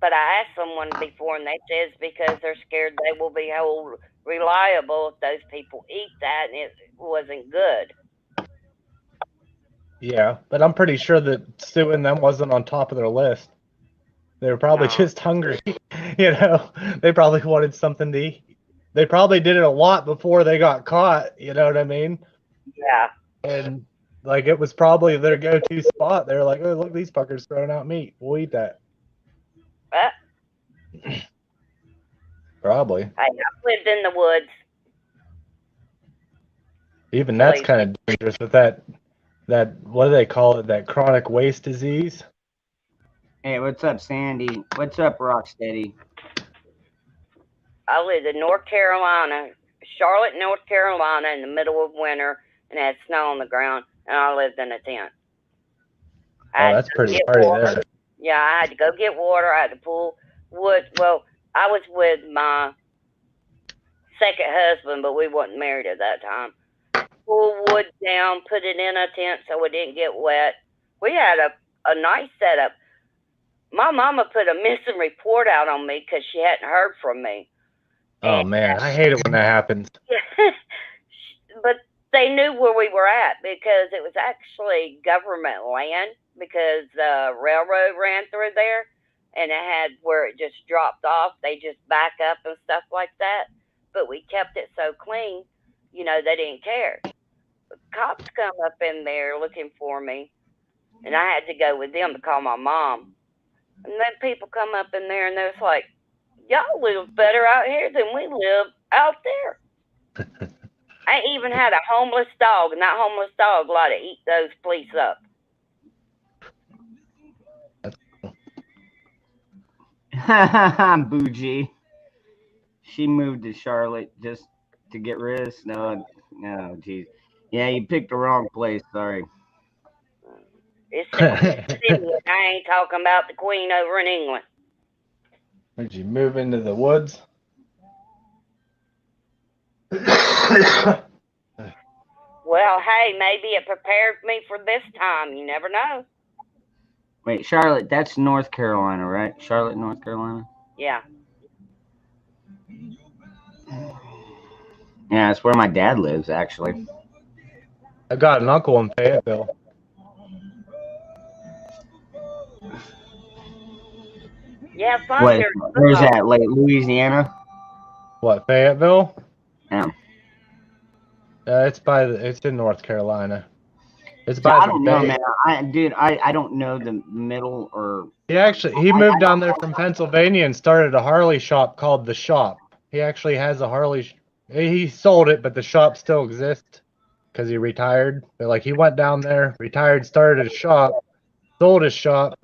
But I asked someone before, and they said it's because they're scared they will be held reliable if those people eat that and it wasn't good. Yeah, but I'm pretty sure that suing them wasn't on top of their list. They were probably just hungry. You know, they probably wanted something to eat. They probably did it a lot before they got caught. You know what I mean? Yeah. And like it was probably their go-to spot. They're like, "Oh, look, these fuckers throwing out meat. We'll eat that." Probably. I've lived in the woods. Even that's kind of dangerous with that what do they call it? That chronic waste disease. Hey, what's up, Sandy? What's up, Rocksteady? I lived in North Carolina, Charlotte, North Carolina, in the middle of winter, and had snow on the ground, and I lived in a tent. Oh, that's pretty hardy there. Yeah, I had to go get water. I had to pull wood. Well, I was with my second husband, but we wasn't married at that time. Pull wood down, put it in a tent so it didn't get wet. We had a nice setup. My mama put a missing report out on me because she hadn't heard from me. Oh, man, I hate it when that happens. But they knew where we were at because it was actually government land because the railroad ran through there and it had where it just dropped off. They just back up and stuff like that. But we kept it so clean, you know, they didn't care. The cops come up in there looking for me, and I had to go with them to call my mom. And then people come up in there and they're like, y'all live better out here than we live out there. I even had a homeless dog, and that homeless dog liked to eat those police up. Bougie. She moved to Charlotte just to get rid of snow. No, geez. Yeah, you picked the wrong place. Sorry. It's city. I ain't talking about the Queen over in England. Did you move into the woods? Well, hey, maybe it prepared me for this time. You never know. Wait, Charlotte, that's North Carolina, right? Charlotte, North Carolina? Yeah. Yeah, it's where my dad lives, actually. I got an uncle in Fayetteville. Yeah, fun. Where's that? Like Louisiana? What, Fayetteville? Yeah. It's in North Carolina. It's So by I the don't bay. know, man. I don't know the middle or. He moved down there from Pennsylvania and started a Harley shop called The Shop. He actually has a Harley. He sold it, but the shop still exists because he retired. But like he went down there, retired, started a shop, sold his shop,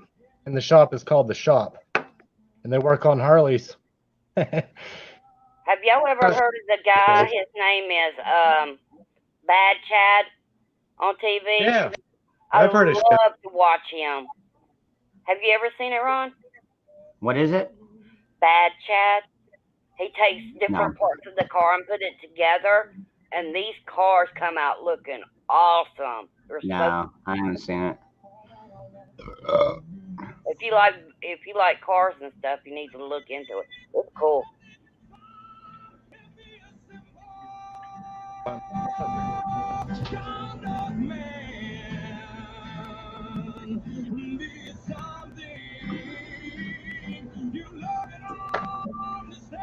and the shop is called The Shop. And they work on Harleys. Have y'all ever heard of the guy? His name is Bad Chad on TV. Yeah, I've heard of him. I love to watch him. Have you ever seen it, Ron? What is it? Bad Chad. He takes different parts of the car and put it together, and these cars come out looking awesome. No, I haven't seen it. If you like cars and stuff, you need to look into it. It's cool.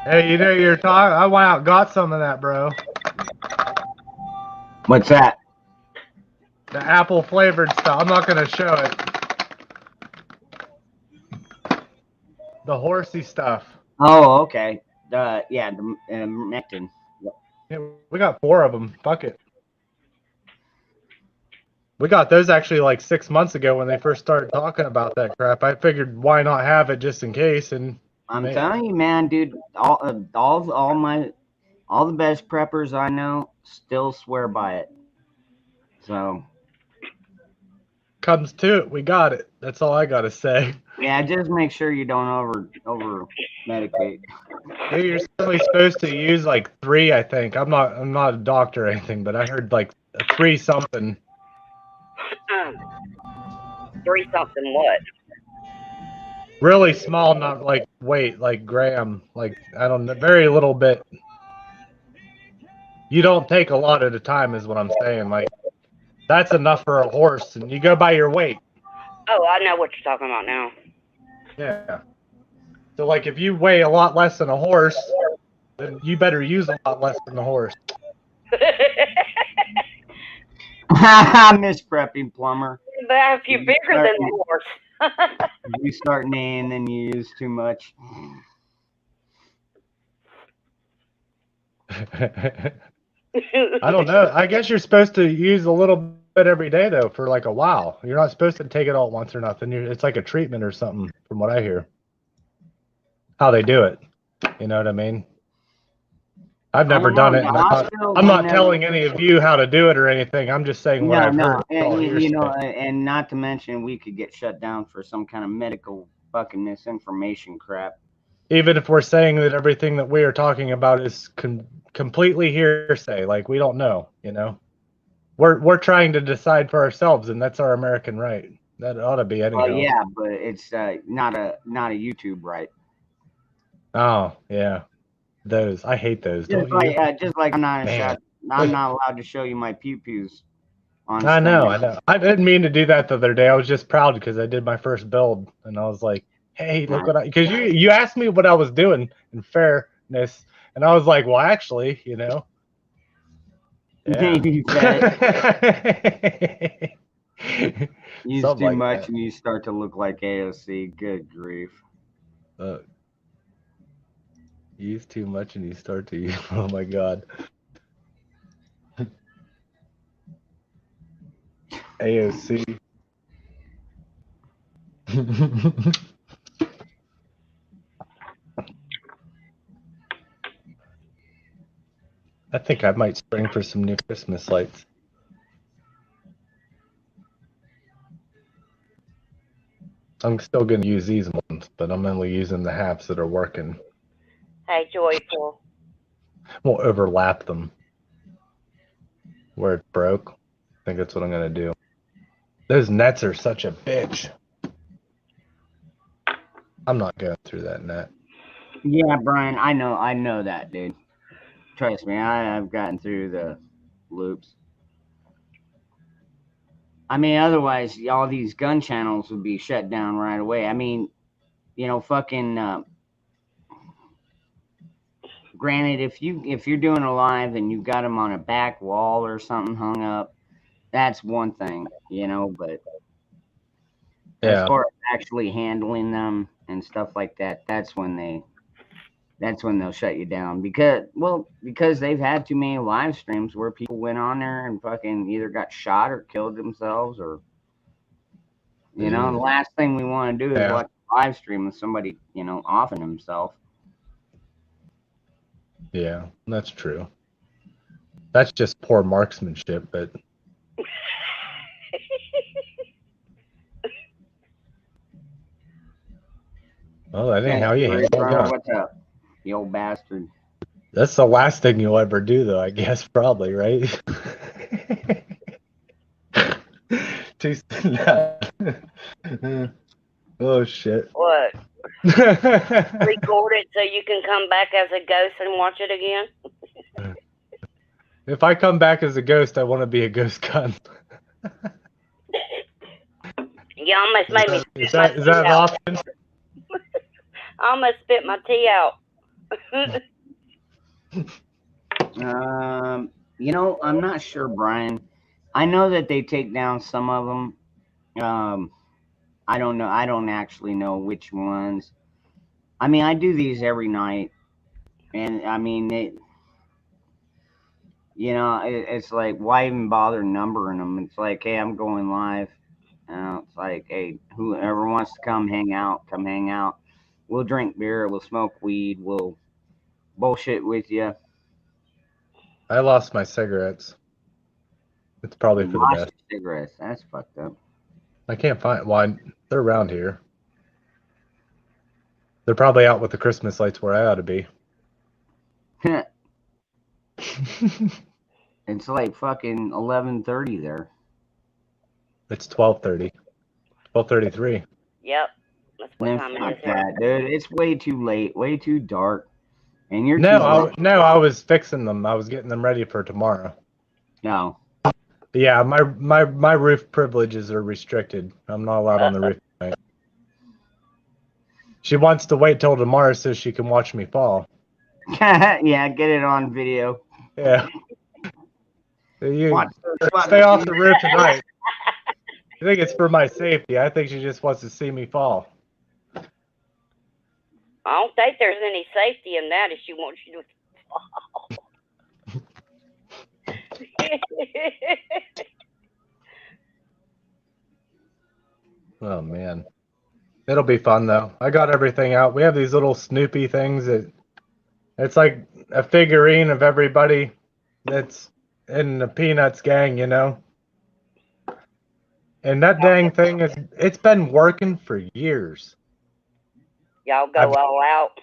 Hey, you know you're talking. I went out and got some of that, bro. What's that? The apple flavored stuff. I'm not gonna show it. The horsey stuff. Oh, okay. The Mectin. Yeah, we got 4 of them. Fuck it. We got those actually like 6 months ago when they first started talking about that crap. I figured why not have it just in case. And I'm telling you, man, dude, all the best preppers I know still swear by it. So comes to it, we got it. That's all I gotta say. Yeah, just make sure you don't over medicate. Yeah, you're certainly supposed to use like 3, I think. I'm not a doctor or anything, but I heard like 3 something. 3 something what? Really small, not like weight, like gram, like I don't know, very little bit. You don't take a lot at a time, is what I'm saying. Like that's enough for a horse, and you go by your weight. Oh, I know what you're talking about now. Yeah. So like if you weigh a lot less than a horse, then you better use a lot less than the horse. Miss Prepping Plumber. But if you're bigger than the horse. You start neighing, then you use too much. I don't know. I guess you're supposed to use a little bit every day though for like a while. You're not supposed to take it all at once or nothing. It's like a treatment or something, from what I hear. How they do it, you know what I mean? I've never done it. I'm not telling any of you how to do it or anything. I'm just saying what I've heard. And not to mention we could get shut down for some kind of medical fucking misinformation crap. Even if we're saying that everything that we are talking about is completely hearsay, like we don't know, you know, we're trying to decide for ourselves, and that's our American right. That ought to be anyhow. Yeah, but it's not a YouTube right. Oh yeah, those I hate those. Just like I'm not allowed to show you my pew-pews. I know. I didn't mean to do that the other day. I was just proud because I did my first build, and I was like, "Hey, look what I." Because you asked me what I was doing in fairness, and I was like, "Well, actually, you know." Yeah. Use too much and you start to look like AOC. Good grief. Use too much and you start to use. Oh my god. AOC. I think I might spring for some new Christmas lights. I'm still going to use these ones, but I'm only using the halves that are working. Hey, Joyful. Won't overlap them where it broke. I think that's what I'm going to do. Those nets are such a bitch. I'm not going through that net. Yeah, Brian, I know that, dude. Trust me, I've gotten through the loops. I mean, otherwise, all these gun channels would be shut down right away. I mean, fucking. Granted, if you're doing a live and you got them on a back wall or something hung up, that's one thing, But as Yeah. far as actually handling them and stuff like that, that's when they'll shut you down because they've had too many live streams where people went on there and fucking either got shot or killed themselves or the last thing we want to do is watch a live stream with somebody offing himself. Yeah, that's true. That's just poor marksmanship, but well, that ain't how you handle a gun. What's up, you old bastard? That's the last thing you'll ever do, though, I guess, probably, right? Oh, shit. What? Record it so you can come back as a ghost and watch it again? If I come back as a ghost, I want to be a ghost gun. You almost made me. Is that an option? I almost spit my tea out. I'm not sure, Brian. I know that they take down some of them. I don't know. I don't actually know which ones. I mean, I do these every night, and I mean, it's like, why even bother numbering them? It's like, hey, I'm going live. It's like, hey, whoever wants to come hang out, come hang out. We'll drink beer. We'll smoke weed. We'll bullshit with you. I lost my cigarettes. It's probably for the best. Cigarettes. That's fucked up. I can't find one. They're around here. They're probably out with the Christmas lights where I ought to be. It's like fucking 11:30 there. It's 12:30. 12:33. Yep. That's what time it is here. Dude. It's way too late. Way too dark. And you're I was fixing them. I was getting them ready for tomorrow. No. Yeah, my roof privileges are restricted. I'm not allowed on the roof tonight. She wants to wait till tomorrow so she can watch me fall. Yeah, get it on video. Yeah. You stay off the roof tonight. I think it's for my safety. I think she just wants to see me fall. I don't think there's any safety in that if she wants you to fall. Oh, man. It'll be fun, though. I got everything out. We have these little Snoopy things that it's like a figurine of everybody that's in the Peanuts gang, And that dang thing it's been working for years. Y'all go all out?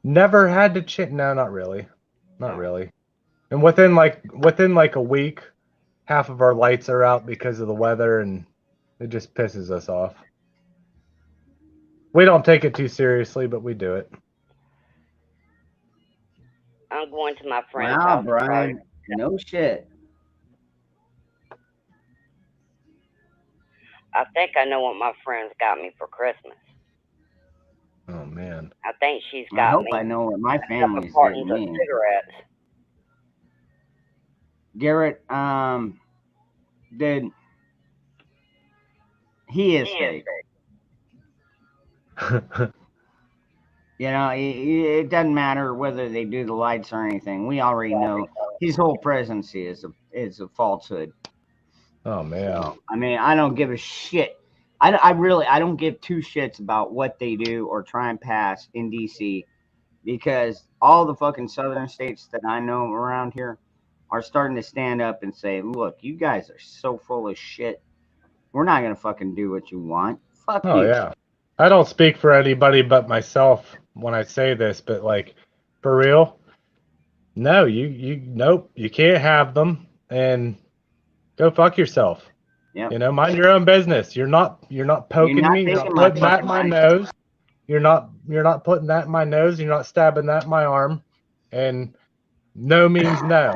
Never had to change. No, not really. Not really. And within like a week, half of our lights are out because of the weather, and it just pisses us off. We don't take it too seriously, but we do it. I'm going to my friend's house. Wow, Brian. No shit. I think I know what my friend's got me for Christmas. Oh, man. I think she's got me. I know what my family's cartons getting of me. cigarettes. Garrett, he is fake. It doesn't matter whether they do the lights or anything. We already know his whole presidency is a falsehood. Oh, man. So, I mean, I don't give a shit. I don't give two shits about what they do or try and pass in DC, because all the fucking southern states that I know around here are starting to stand up and say, look, you guys are so full of shit. We're not going to fucking do what you want. Fuck you. Yeah. I don't speak for anybody but myself when I say this, but like, for real, no, nope, you can't have them, and go fuck yourself. Yep. You know, mind your own business. You're not poking not me. You're not taking my putting that in fucking my life. nose. You're not putting that in my nose. You're not stabbing that in my arm. And no means no.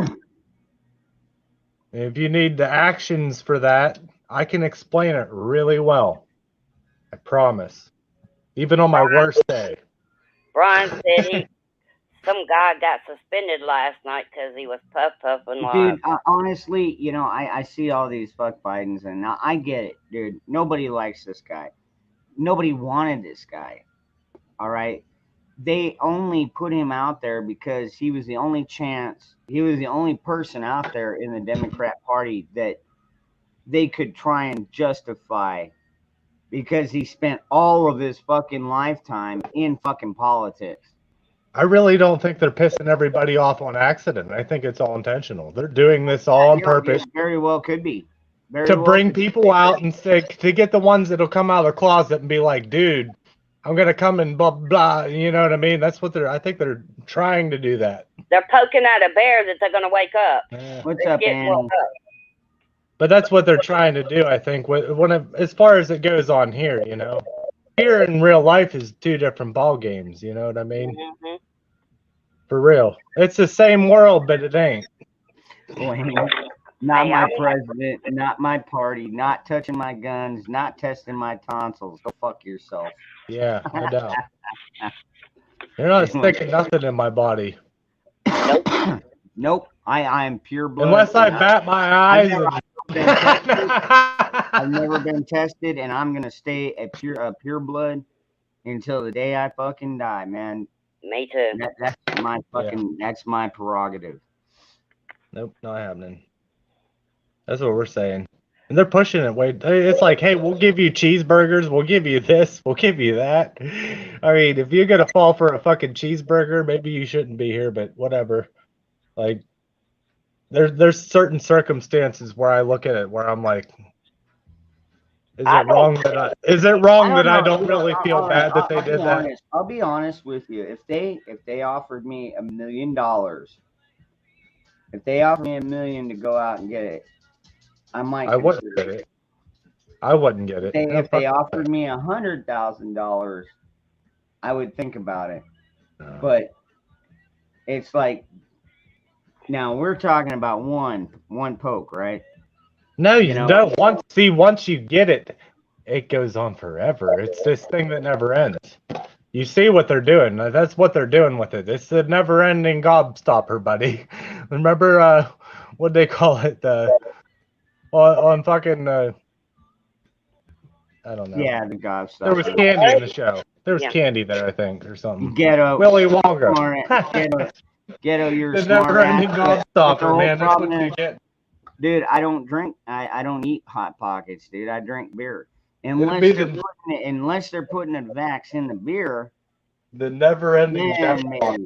If you need the actions for that, I can explain it really well. I promise. Even on my worst day. Brian said some guy got suspended last night because he was puffing Dude, live. honestly, you know, I see all these fuck Bidens, and I get it, dude. Nobody likes this guy. Nobody wanted this guy. All right. They only put him out there because he was the only person out there in the Democrat Party that they could try and justify, because he spent all of his fucking lifetime in fucking politics. I really don't think they're pissing everybody off on accident. I think it's all intentional. They're doing this all on purpose. It very well could be. To bring people out and say, to get the ones that'll come out of the closet and be like, dude, I'm gonna come and blah blah. You know what I mean? That's what I think they're trying to do that. They're poking at a bear that they're gonna wake up. What's up, Annie? But that's what they're trying to do, I think. As far as it goes on here, you know, here in real life is two different ball games. You know what I mean? Mm-hmm. For real, it's the same world, but it ain't. Not my president, not my party, not touching my guns, not testing my tonsils. Go fuck yourself. Yeah, no doubt. You're not sticking nothing in my body. Nope. I am pure blood. Unless I bat my eyes. I've never been tested, and I'm gonna stay a pure blood until the day I fucking die, man. Me too. That's my fucking. Yeah. That's my prerogative. Nope, not happening. That's what we're saying. And they're pushing it. It's like, hey, we'll give you cheeseburgers. We'll give you this. We'll give you that. I mean, if you're going to fall for a fucking cheeseburger, maybe you shouldn't be here, but whatever. Like, there's certain circumstances where I look at it where I'm like, is it wrong that I don't really feel bad that they did that? I'll be honest with you. If they offered me $1 million, if they offered me $1 million to go out and get it, I wouldn't get it. I wouldn't get it. If they offered me $100,000, I would think about it. No. But it's like, now we're talking about one poke, right? No, you don't. Once you get it, it goes on forever. It's this thing that never ends. You see what they're doing. That's what they're doing with it. It's a never-ending gobstopper, buddy. Remember what they call it? On fucking, I don't know. Yeah, the gobstopper. There was candy in the show. There was candy there, I think, or something. Ghetto. Willy Wonka. Ghetto, you're the smart. Never-ending gobstopper, man. That's what you get. Dude, I don't drink. I don't eat Hot Pockets, dude. I drink beer. Unless they're putting a Vax in the beer. The never-ending gobstopper.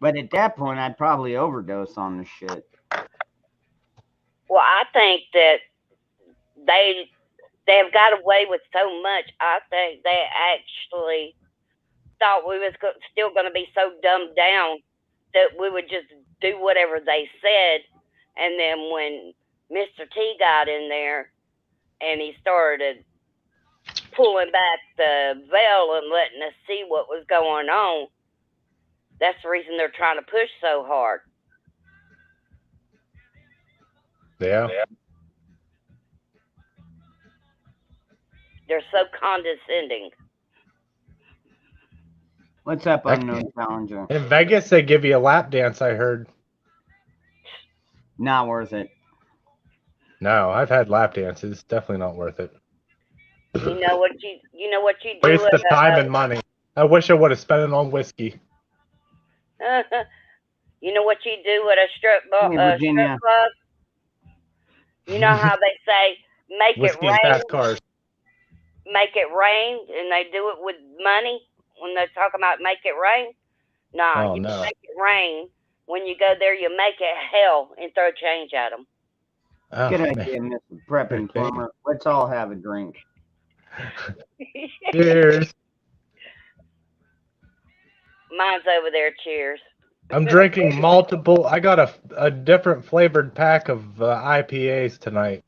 But at that point, I'd probably overdose on the shit. Well, I think that they've got away with so much. I think they actually thought we was still going to be so dumbed down that we would just do whatever they said. And then when Mr. T got in there and he started pulling back the veil and letting us see what was going on, that's the reason they're trying to push so hard. Yeah. They're so condescending. What's up, Unknown Challenger? In Vegas, they give you a lap dance, I heard. Not worth it. No, I've had lap dances. Definitely not worth it. You know what you do. Waste of time and money. I wish I would have spent it on whiskey. You know what you do at a strip club? You know how they say, make whiskey it rain? Fast cars. Make it rain, and they do it with money when they talk about make it rain? No. Make it rain. When you go there, you make it hell and throw change at them. Good idea, Mr. Prepping Plumber. Let's all have a drink. Cheers. Mine's over there. Cheers. I'm drinking multiple. I got a different flavored pack of IPAs tonight.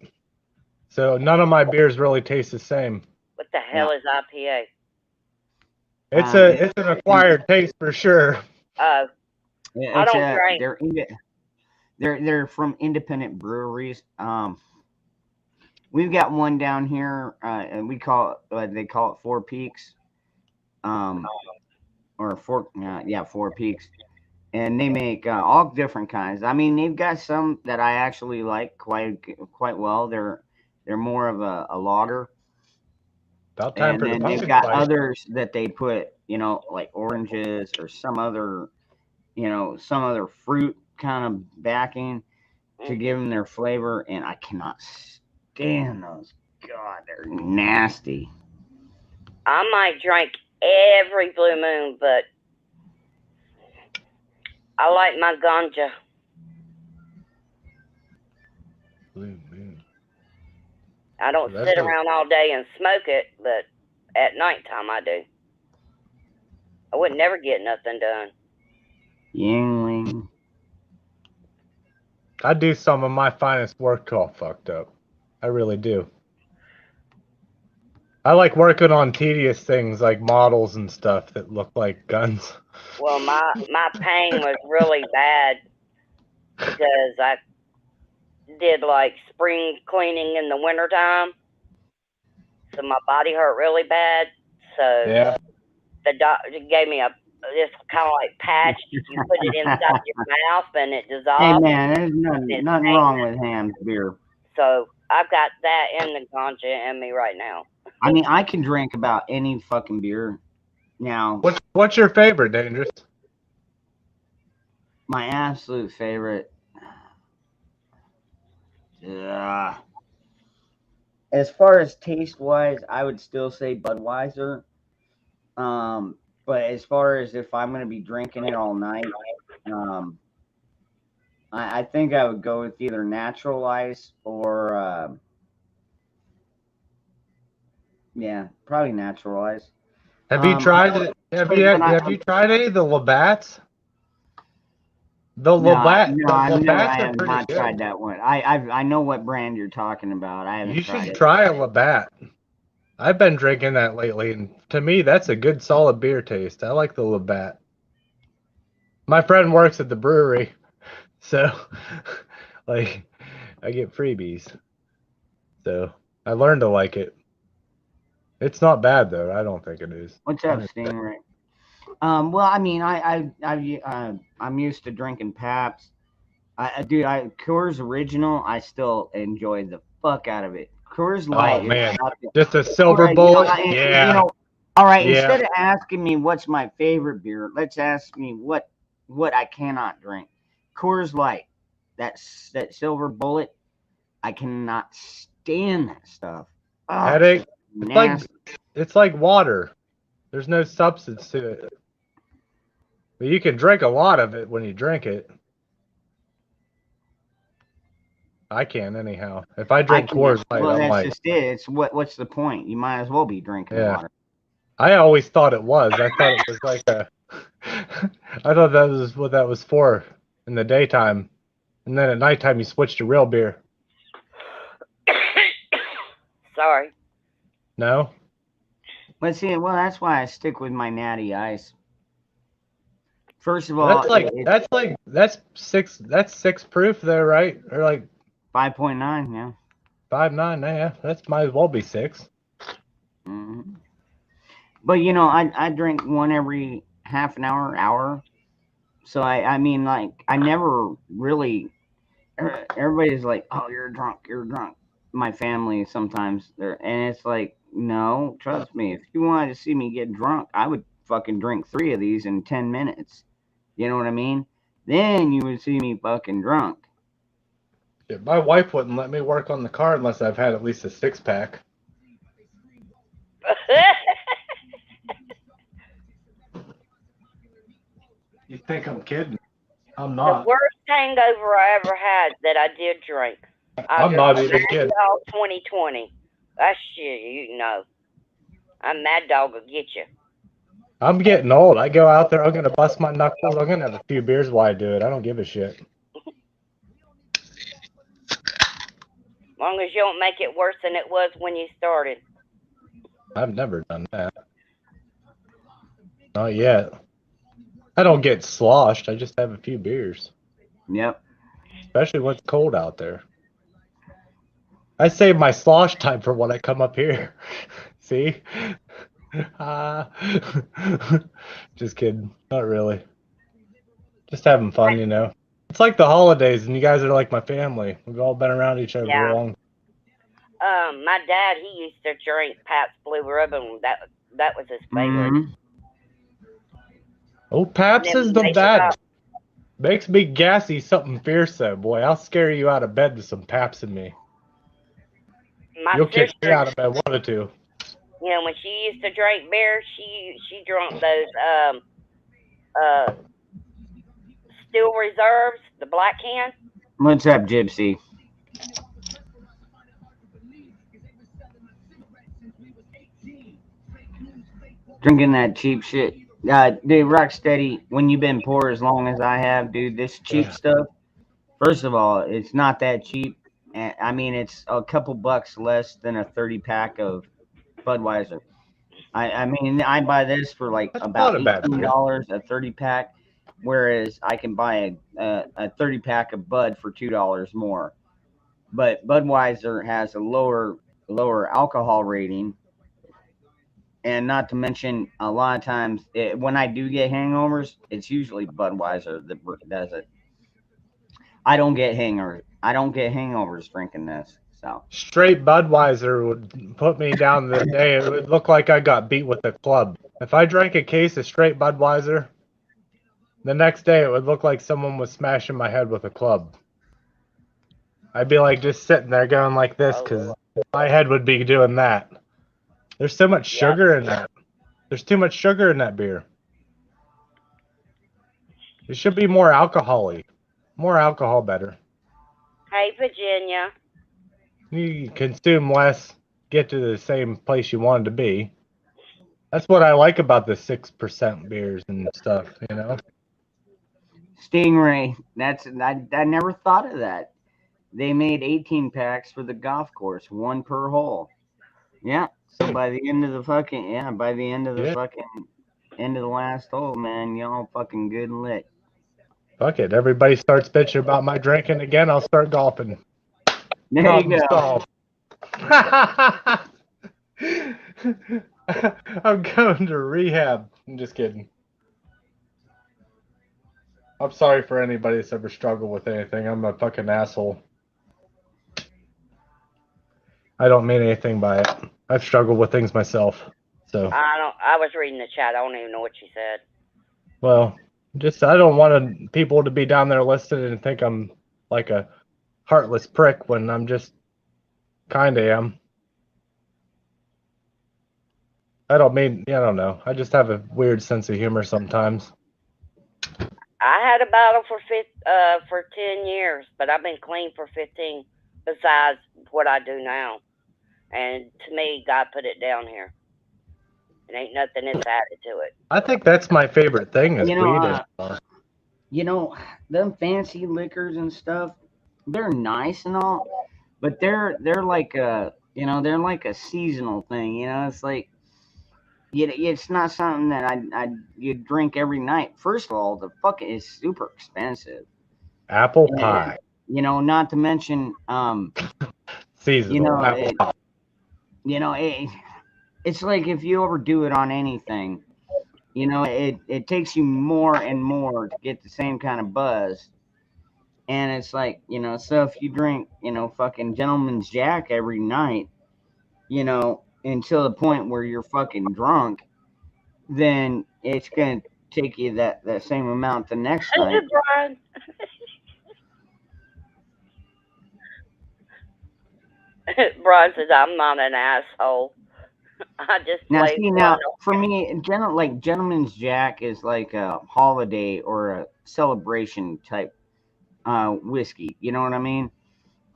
So none of my beers really taste the same. What the hell is IPA? It's an acquired taste for sure. Oh, I don't drink. They're from independent breweries. We've got one down here, and they call it Four Peaks, or Four Peaks, and they make all different kinds. I mean, they've got some that I actually like quite well. They're more of a lager. About time And for the then pumpkin they've got spice. others that they put, like oranges or some other fruit kind of backing to give them their flavor. And I cannot stand those. God, they're nasty. I might drink every blue moon, but I like my ganja. Blue moon. I don't sit around all day and smoke it, but at nighttime I do. I would never get nothing done. Yingling. I do some of my finest work all fucked up. I really do. I like working on tedious things like models and stuff that look like guns. Well, my pain was really bad because I did like spring cleaning in the wintertime. So my body hurt really bad. So Yeah. the doctor gave me this kind of like patch. You put it inside your mouth and it dissolves. Hey man, there's nothing wrong with Ham's beer. So I've got that in the ganja in me right now. I mean, I can drink about any fucking beer. Now, what's your favorite, Dangerous? my absolute favorite. As far as taste wise, I would still say Budweiser. But as far as if I'm gonna be drinking it all night, I think I would go with either natural ice or probably natural ice. Have you tried it? Have you tried any of the Labatts? I have Labatts not tried that one. I know what brand you're talking about. I haven't You tried should it. try a Labatt. I've been drinking that lately, and to me, that's a good, solid beer taste. I like the Labatt. My friend works at the brewery, so like I get freebies. So I learned to like it. It's not bad though. I don't think it is. What's up, Stingray? Well, I mean, I'm used to drinking Pabst. Coors Original, I still enjoy the fuck out of it. Coors Light. Oh man, just a silver bullet. All right. Yeah. Instead of asking me what's my favorite beer, let's ask me what I cannot drink. Coors Light. That silver bullet. I cannot stand that stuff. Oh, headache. It's like water. There's no substance to it. But you can drink a lot of it when you drink it. I can anyhow. If I drink Coors Light, well, I'm that's just it. It's what's the point? You might as well be drinking water. I always thought it was. I thought it was like I thought that was what that was for in the daytime, and then at nighttime you switch to real beer. Sorry. No. But see, well, that's why I stick with my Natty Ice. First of all, that's six proof though, right? Or like 5.9, yeah. 5.9, yeah. That's might as well be 6. Mm-hmm. But I drink one every half an hour. So I mean, like, I never really. Everybody's like, "Oh, you're drunk. My family sometimes, and it's like, no, trust me. If you wanted to see me get drunk, I would fucking drink 3 of these in 10 minutes. You know what I mean? Then you would see me fucking drunk. Yeah, my wife wouldn't let me work on the car unless I've had at least a 6-pack. You think I'm kidding? I'm not. The worst hangover I ever had that I did drink. I'm not even kidding. 2020. That shit, you know. I'm Mad Dog will get you. I'm getting old. I go out there, I'm gonna bust my knuckles. I'm gonna have a few beers while I do it. I don't give a shit. As long as you don't make it worse than it was when you started. I've never done that. Not yet. I don't get sloshed. I just have a few beers. Yep. Especially when it's cold out there. I save my slosh time for when I come up here. See? Just kidding. Not really. Just having fun, you know. It's like the holidays, and you guys are like my family. We've all been around each other for a long. My dad, he used to drink Pabst Blue Ribbon. That was his favorite. Mm-hmm. Oh, Pabst is the bad. Makes me gassy, something fierce though, boy. I'll scare you out of bed with some Pabst in me. You'll kick me out of bed, one or two. You know, when she used to drink beer, she drank those Steel Reserves, the black can. What's up, Gypsy? Drinking that cheap shit. Dude, Rocksteady, when you've been poor as long as I have, dude, this cheap stuff, first of all, it's not that cheap. I mean, it's a couple bucks less than a 30 pack of Budweiser. I mean, I buy this for like about $18 a 30 pack, whereas I can buy a 30 pack of Bud for $2 more. But Budweiser has a lower alcohol rating, and not to mention a lot of times when I do get hangovers, it's usually Budweiser that does it. I don't get hangovers drinking this. So straight Budweiser would put me down the day. It would look like I got beat with a club. If I drank a case of straight Budweiser, the next day it would look like someone was smashing my head with a club. I'd be like just sitting there going like this because my head would be doing that. There's so much sugar in that. There's too much sugar in that beer. It should be more alcohol-y. More alcohol better. Hey, Virginia. You consume less, get to the same place you wanted to be. That's what I like about the 6% beers and stuff, you know. Stingray, I never thought of that. They made 18 packs for the golf course, one per hole. Yeah. So by the end of the fucking end of the last hole, man, y'all fucking good and lit. Fuck it. Everybody starts bitching about my drinking again. I'll start golfing. There you go. I'm going to rehab. I'm just kidding. I'm sorry for anybody that's ever struggled with anything. I'm a fucking asshole. I don't mean anything by it. I've struggled with things myself. So I was reading the chat. I don't even know what she said. Well, just I don't want people to be down there listening and think I'm like a heartless prick when I'm just kind of am. I don't know. I just have a weird sense of humor sometimes. I had a battle for 10 years, but I've been clean for 15 besides what I do now. And to me, God put it down here. It ain't nothing that's added to it. I think that's my favorite thing is weed. You know, them fancy liquors and stuff, they're nice and all, but they're like they're like a seasonal thing. You know, it's like it's not something that you drink every night. First of all, the fucking is super expensive. Apple pie. You know, not to mention seasonal apple pie. You know, it's like if you overdo it on anything, you know, it takes you more and more to get the same kind of buzz. And it's like, you know, so if you drink, you know, fucking Gentleman's Jack every night, you know, until the point where you're fucking drunk, then it's going to take you that same amount the next night. Brian. Brian says, I'm not an asshole. I just now for me, Gentleman's Jack is like a holiday or a celebration type whiskey. You know what I mean?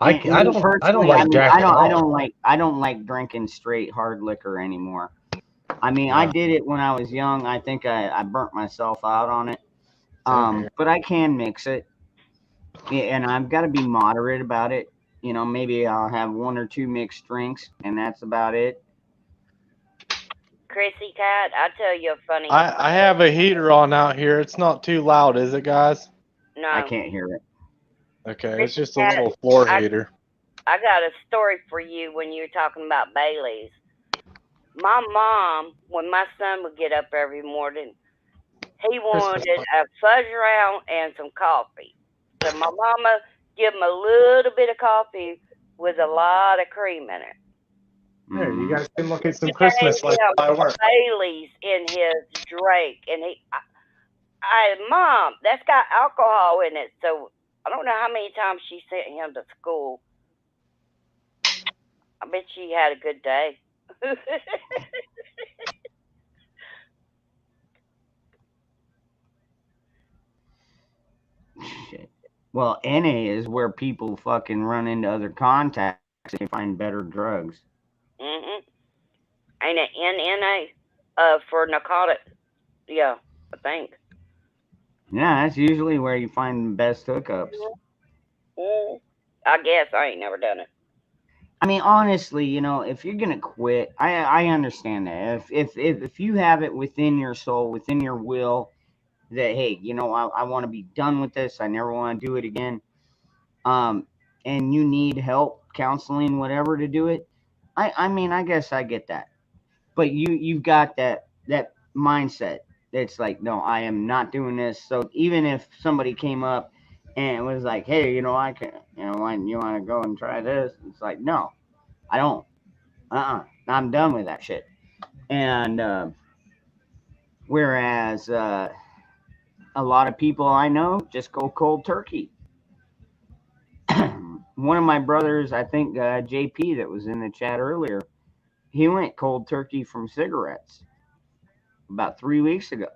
I don't like Jack. I don't like drinking straight hard liquor anymore. I mean, I Yeah. did it when I was young. I think I burnt myself out on it. Same here. But I can mix it, and I've got to be moderate about it. You know, maybe I'll have one or two mixed drinks, and that's about it. Chrissy Cat, I tell you a funny I have a heater on out here. It's not too loud, is it, guys? I no. can't hear it. Okay, it's Chrissy just a Cat, little floor I heater. I got a story for you when you were talking about Bailey's. My mom, when my son would get up every morning, he Christmas wanted light. a fudge round and some coffee. So my mama give him a little bit of coffee with a lot of cream in it. There, you Hmm. guys can look at some She gave Christmas lights him by a work. Bailey's in his drink, and Mom, that's got alcohol in it. So I don't know how many times she sent him to school. I bet she had a good day. Shit. Well, NA is where people fucking run into other contacts and find better drugs. Mhm. Ain't it NNA? For narcotic. Yeah, I think. Yeah, that's usually where you find the best hookups. Mm. I guess I ain't never done it. I mean, honestly, you know, if you're gonna quit, I understand that. If you have it within your soul, within your will, that hey, you know, I want to be done with this. I never want to do it again. Um, and you need help, counseling, whatever, to do it. I mean, I guess I get that. But you've got that mindset that's like, no, I am not doing this. So even if somebody came up and was like, hey, you know, I can, you know, why you want to go and try this? It's like, no, I don't. I'm done with that shit. And whereas a lot of people I know just go cold turkey. One of my brothers, I think JP, that was in the chat earlier, he went cold turkey from cigarettes about 3 weeks ago.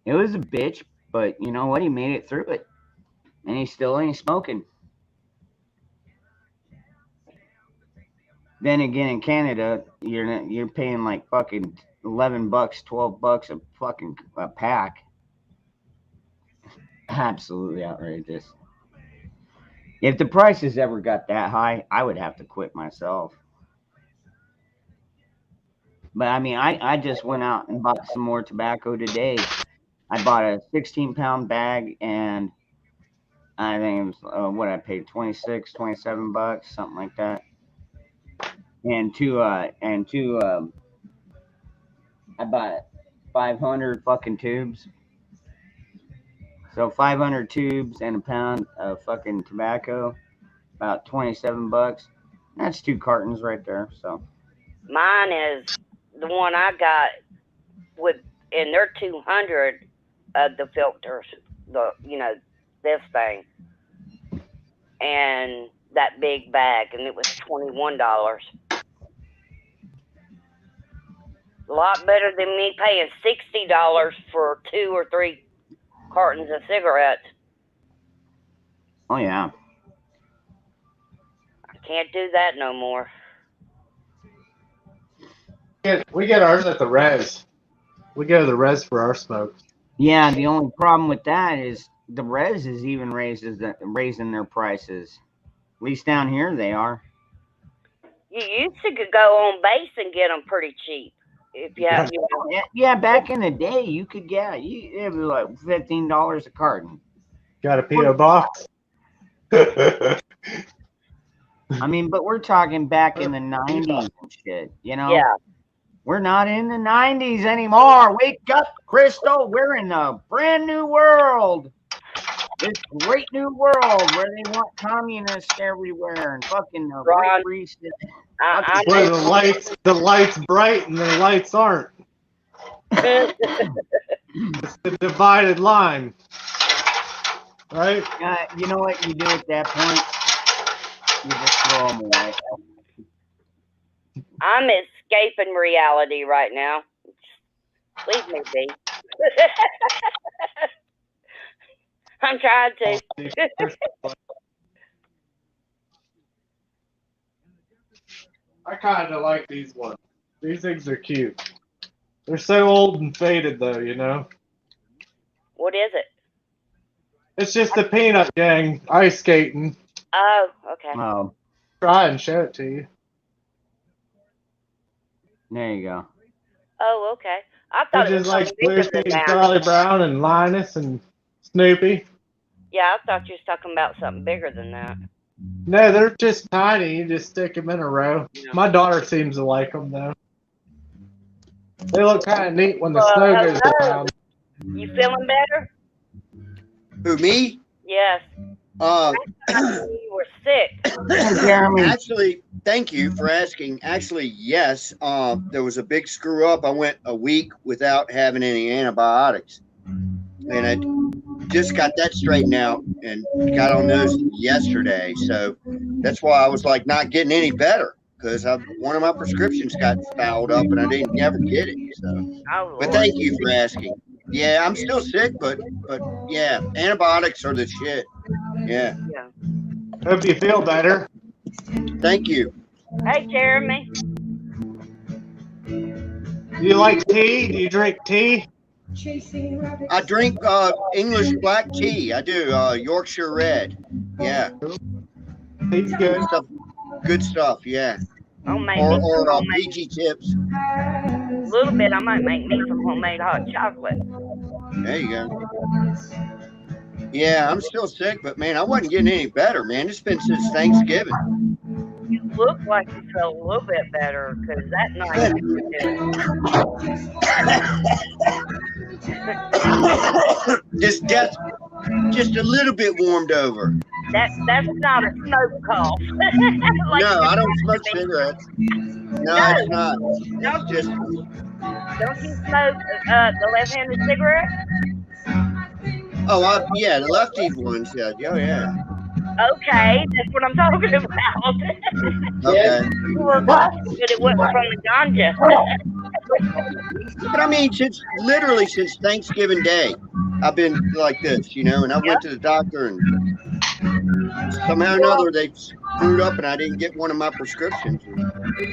It was a bitch, but you know what? He made it through it, and he still ain't smoking. Then again, in Canada, you're paying like fucking $11, $12 a fucking a pack. Absolutely outrageous. If the prices ever got that high, I would have to quit myself. But I mean, I just went out and bought some more tobacco today. I bought a 16-pound bag, and I think it was what I paid, 26, $27, something like that. And I bought 500 fucking tubes. So 500 tubes and a pound of fucking tobacco, about $27. That's two cartons right there. So Mine is the one I got with, and they're 200 of the filters. The this thing and that big bag, and it was $21. A lot better than me paying $60 for 2 or 3 cartons of cigarettes. oh yeah. I can't do that no more. We get ours at the res. We go to the res for our smokes. Yeah, the only problem with that is the res is even raising their prices. At least down here they are. You used to could go on base and get them pretty cheap. If you have, Yeah, Yeah, back in the day, you could get it was like $15 a carton. got a PO box. I mean, but we're talking back in the '90s and shit. You know, yeah. we're not in the '90s anymore. Wake up, Crystal. We're in a brand new world. This great new world where they want communists everywhere and fucking free Ron, free shit. I Where miss. the lights bright and the lights aren't. It's the divided line, right? You know what you do at that point? You just throw them away. I'm escaping reality right now. Leave me be. I'm trying to. I kind of like these ones. These things are cute. They're so old and faded, though, you know? What is it? It's just the Peanut Gang ice skating. Oh, okay. Oh, Try and show it to you. there you go. Oh, okay. I It's thought it was just like something bigger Lucy than and that. Charlie Brown and Linus and Snoopy. Yeah, I thought you was talking about something bigger than that. No, they're just tiny. You just stick them in a row. Yeah. My daughter seems to like them, though. They look kind of neat when the snow goes Hello. down. You feeling better? Who, me? Yes. Uh, You were sick. Jeremy. Actually, thank you for asking. Actually, yes. There was a big screw up. I went a week without having any antibiotics, and I just got that straightened out and got on those yesterday. So that's why I was like not getting any better, because one of my prescriptions got fouled up and I didn't never get it. So, Oh, but Lord. thank you for asking. Yeah, I'm still sick, but yeah, antibiotics are the shit. Yeah, Yeah. Hope you feel better. thank you. Hey, Jeremy. Do you like tea? Do you drink tea? I drink English black tea. I do Yorkshire Red. Yeah, Tea's good. good stuff. Yeah, I'll make me some or homemade. PG tips. A little bit. I might make me some homemade hot chocolate. There you go. Yeah, I'm still sick, but man, I wasn't getting any better, man. It's been since Thanksgiving. You look like you felt a little bit better because that night you were just a little bit warmed over. That's not a smoke cough. Like No, I don't smoke me. cigarettes. No, No. it's not. Don't It's just Don't you smoke the left-handed cigarette? yeah, the lefty ones. Yeah, oh yeah. Okay, that's what I'm talking about. Okay. You were talking, but it wasn't from the ganja. But I mean, literally since Thanksgiving Day, I've been like this, you know. And I went to the doctor, and somehow or another they screwed up, and I didn't get one of my prescriptions.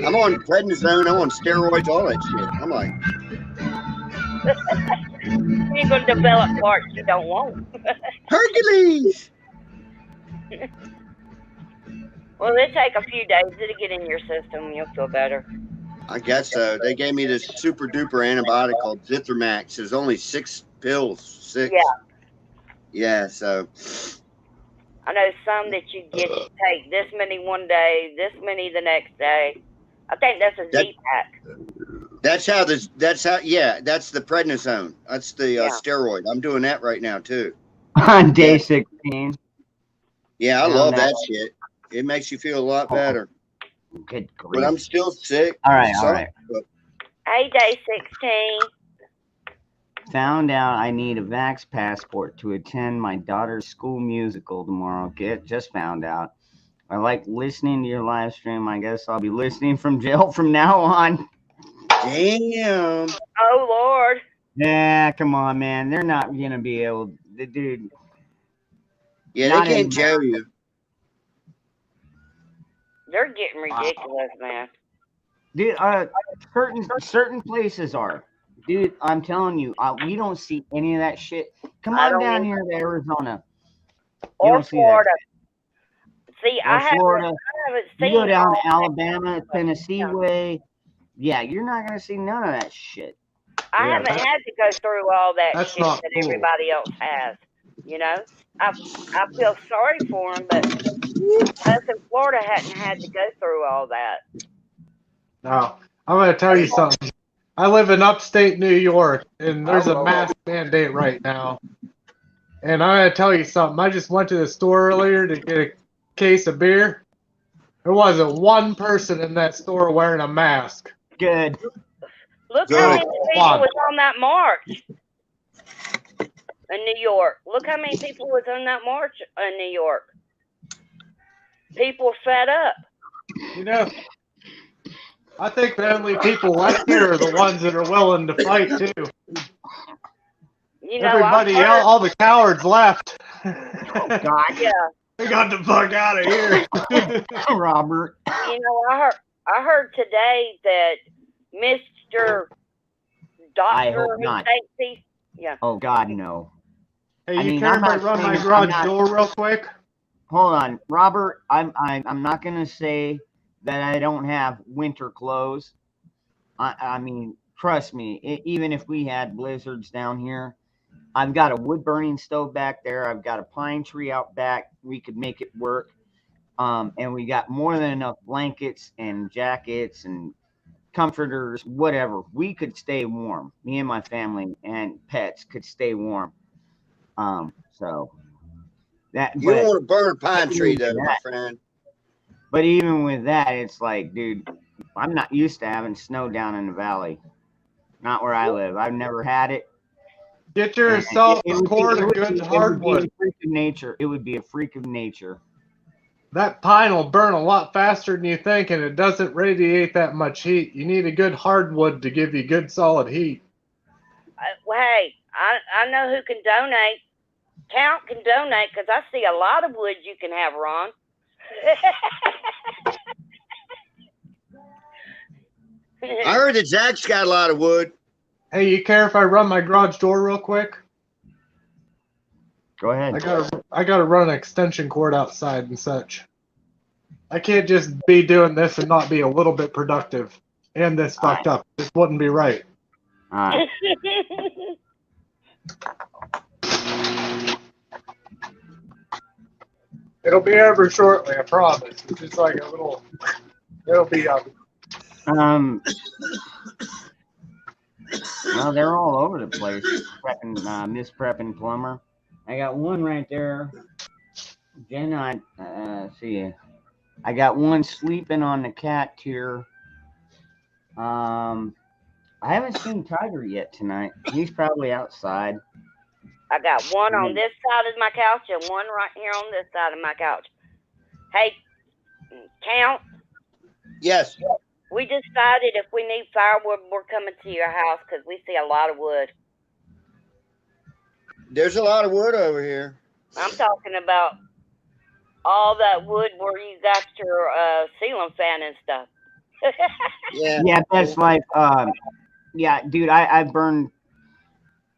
I'm on prednisone, I'm on steroids, all that shit. I'm like, You're gonna develop parts you don't want. Hercules. Well, it'll take a few days. It'll get in your system. You'll feel better. I guess so. They gave me this super duper antibiotic called Zithromax. There's only 6 pills. 6. Yeah. Yeah. So. I know some that you get to take this many one day, this many the next day. I think that's a Z-Pack. That's how. Yeah. That's the prednisone. That's the steroid. I'm doing that right now too. On day 16. Yeah, I love that shit. It makes you feel a lot better. Good grief. But I'm still sick. All right. Hey, day 16. Found out I need a Vax passport to attend my daughter's school musical tomorrow. Just found out. I like listening to your live stream. I guess I'll be listening from jail from now on. Damn. Oh, Lord. Yeah, come on, man. They're not going to be able to, dude. Yeah, they can't jail you. They're getting ridiculous, man. Dude, certain places are. Dude, I'm telling you, we don't see any of that shit. Come on down here to Arizona. Or Florida. See, I Florida. haven't seen You go down to Alabama, Tennessee way. Yeah, you're not going to see none of that shit. I haven't had to go through all that shit that cool. everybody else has. You know, I feel sorry for them, but us in Florida hadn't had to go through all that. No, I'm going to tell you something. I live in upstate New York, and there's a mask mandate right now. And I'm going to tell you something. I just went to the store earlier to get a case of beer. There wasn't one person in that store wearing a mask. Good. Look how many people was on that march in New York. Look how many people was on that march in New York. People fed up. You know, I think the only people left here are the ones that are willing to fight too. You know, everybody else, all the cowards left. Oh God, yeah. They got the fuck out of here. Robert. You know, I heard today that Mr. I Doctor hope who not. takes these? Yeah. Oh God, no. Hey, I you mean, care I'm if I not run my saying I'm garage not. door real quick? Hold on, Robert. I'm not gonna say that I don't have winter clothes. I mean, trust me. Even if we had blizzards down here, I've got a wood burning stove back there. I've got a pine tree out back. We could make it work. And we got more than enough blankets and jackets and comforters, whatever. We could stay warm. Me and my family and pets could stay warm. So that, You don't but want to burn a pine even tree, with though, my that, friend. but even with that, it's like, dude, I'm not used to having snow down in the valley. Not where I live. I've never had it. Get And yourself a cord of good it would be a hardwood. freak of nature. It would be a freak of nature. That pine will burn a lot faster than you think, and it doesn't radiate that much heat. You need a good hardwood to give you good solid heat. Hey, I know who can donate. Count can donate because I see a lot of wood you can have, Ron. I heard that Zach's got a lot of wood. Hey, you care if I run my garage door real quick? Go ahead. I gotta run an extension cord outside and such. I can't just be doing this and not be a little bit productive. And this fucked up. This wouldn't be right. All right. It'll be over shortly, I promise. It's just like a little. It'll be up. Well, they're all over the place. Prepping, misprepping plumber. I got one right there. Jen, see. I got one sleeping on the cat tier. I haven't seen Tiger yet tonight. He's probably outside. I got one on this side of my couch and one right here on this side of my couch. Hey, Count. Yes. We decided if we need firewood, we're coming to your house because we see a lot of wood. There's a lot of wood over here. I'm talking about all that wood where you got your ceiling fan and stuff. Yeah. That's like, yeah, dude, I burned.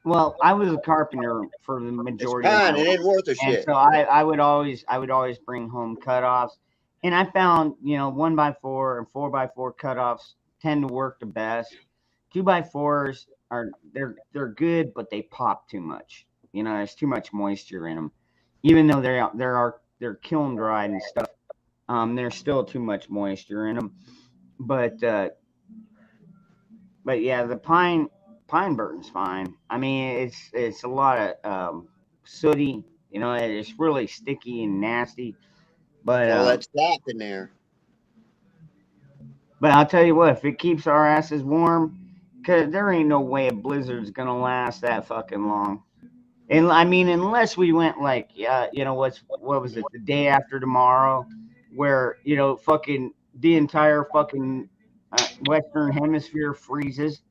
Well, I was a carpenter for the It's majority of pine. my It life, ain't worth a and shit. so I would always bring home cutoffs, and I found 1x4 and 4x4 cutoffs tend to work the best. 2x4s they're good, but they pop too much. There's too much moisture in them, even though they're kiln dried and stuff. There's still too much moisture in them, but yeah, the pine burton's fine. I mean, it's a lot of sooty. It's really sticky and nasty. But All that sap in there. But I'll tell you what, if it keeps our asses warm, cause there ain't no way a blizzard's gonna last that fucking long. And I mean, unless we went like, what was it, the day after tomorrow, where fucking the entire fucking Western Hemisphere freezes.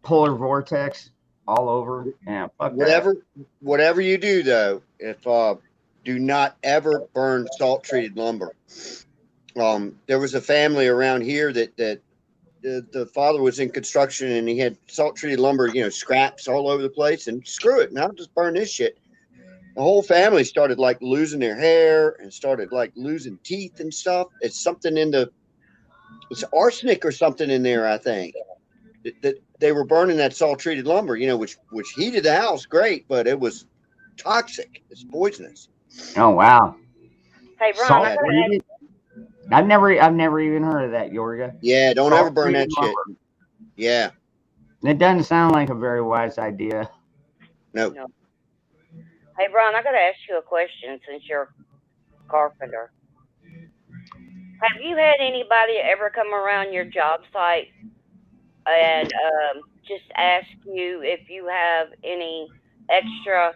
Polar vortex all over. Yeah, fuck that. Whatever you do, though, if do not ever burn salt treated lumber. There was a family around here that the father was in construction and he had salt treated lumber, scraps all over the place, and screw it, now just burn this shit. The whole family started like losing their hair and started like losing teeth and stuff. It's something it's arsenic or something in there, I think. That they were burning that salt treated lumber, which heated the house great, but it was toxic. It's poisonous. Oh wow. Hey Ron, Salt I gotta treated? I've never even heard of that, Yorga. Yeah, don't Salt ever burn that treated shit. lumber. Yeah. It doesn't sound like a very wise idea. No. Hey Ron, I gotta ask you a question since you're a carpenter. Have you had anybody ever come around your job site and just ask you if you have any extra,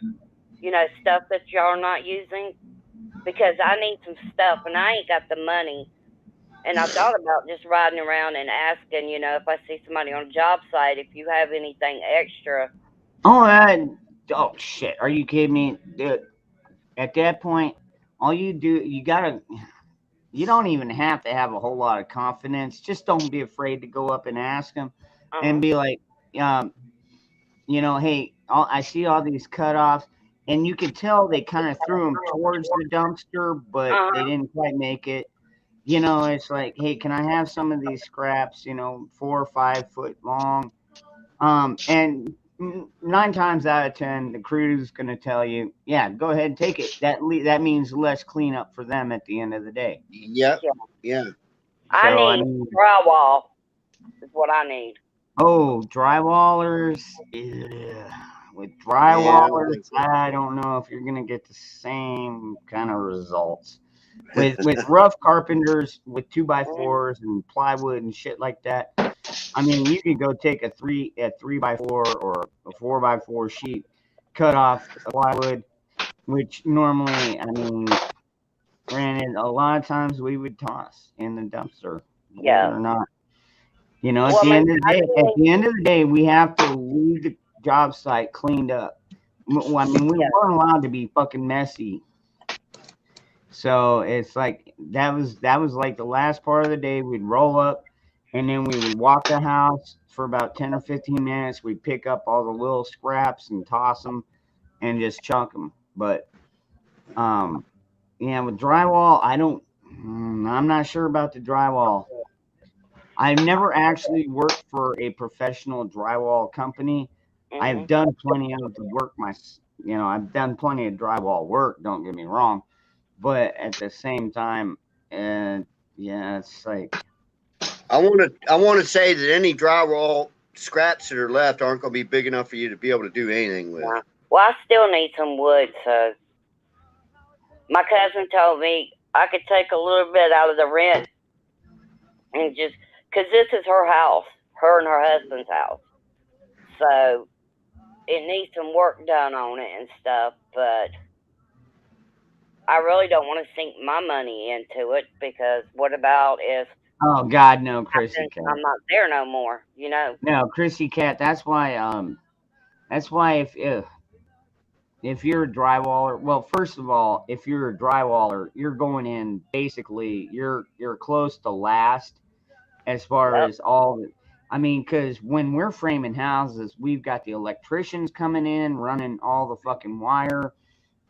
stuff that y'all not using? Because I need some stuff and I ain't got the money. And I thought about just riding around and asking, if I see somebody on a job site, if you have anything extra. Oh shit! Are you kidding me? Dude, at that point, all you do, you you don't even have to have a whole lot of confidence. Just don't be afraid to go up and ask them and be like, hey, I see all these cutoffs. And you could tell they kind of threw them towards the dumpster, but they didn't quite make it. It's like, hey, can I have some of these scraps, 4 or 5 foot long? And 9 times out of 10, the crew's going to tell you, yeah, go ahead and take it. That means less cleanup for them at the end of the day. Yep. Yeah. I So, need drywall. Is what I need. Oh, drywallers. Yeah. With drywallers, I don't know if you're gonna get the same kind of results. With rough carpenters with 2x4s and plywood and shit like that. I mean, you could go take a 3x4 or a 4x4 sheet, cut off the plywood, which normally, I mean, granted, a lot of times we would toss in the dumpster, believe it or not. At the end of the day, we have to leave the job site cleaned up. I mean, we weren't allowed to be fucking messy. So it's like that was like the last part of the day. We'd roll up, and then we would walk the house for about 10 or 15 minutes. We'd pick up all the little scraps and toss them, and just chunk them. But with drywall, I'm not sure about the drywall. I've never actually worked for a professional drywall company. I've done plenty of the work I've done plenty of drywall work, don't get me wrong. But at the same time, it's like I want to say that any drywall scraps that are left aren't going to be big enough for you to be able to do anything with. Yeah. Well, I still need some wood, so my cousin told me I could take a little bit out of the rent and just, because this is her house, her and her husband's house. So it needs some work done on it and stuff, but I really don't want to sink my money into it, because what about if oh God, no, Chrissy Cat. I'm not there no more, No, Chrissy Cat, that's why if you're a drywaller, well, first of all, if you're a drywaller, you're going in basically you're close to last as far as all the, I mean, because when we're framing houses, we've got the electricians coming in, running all the fucking wire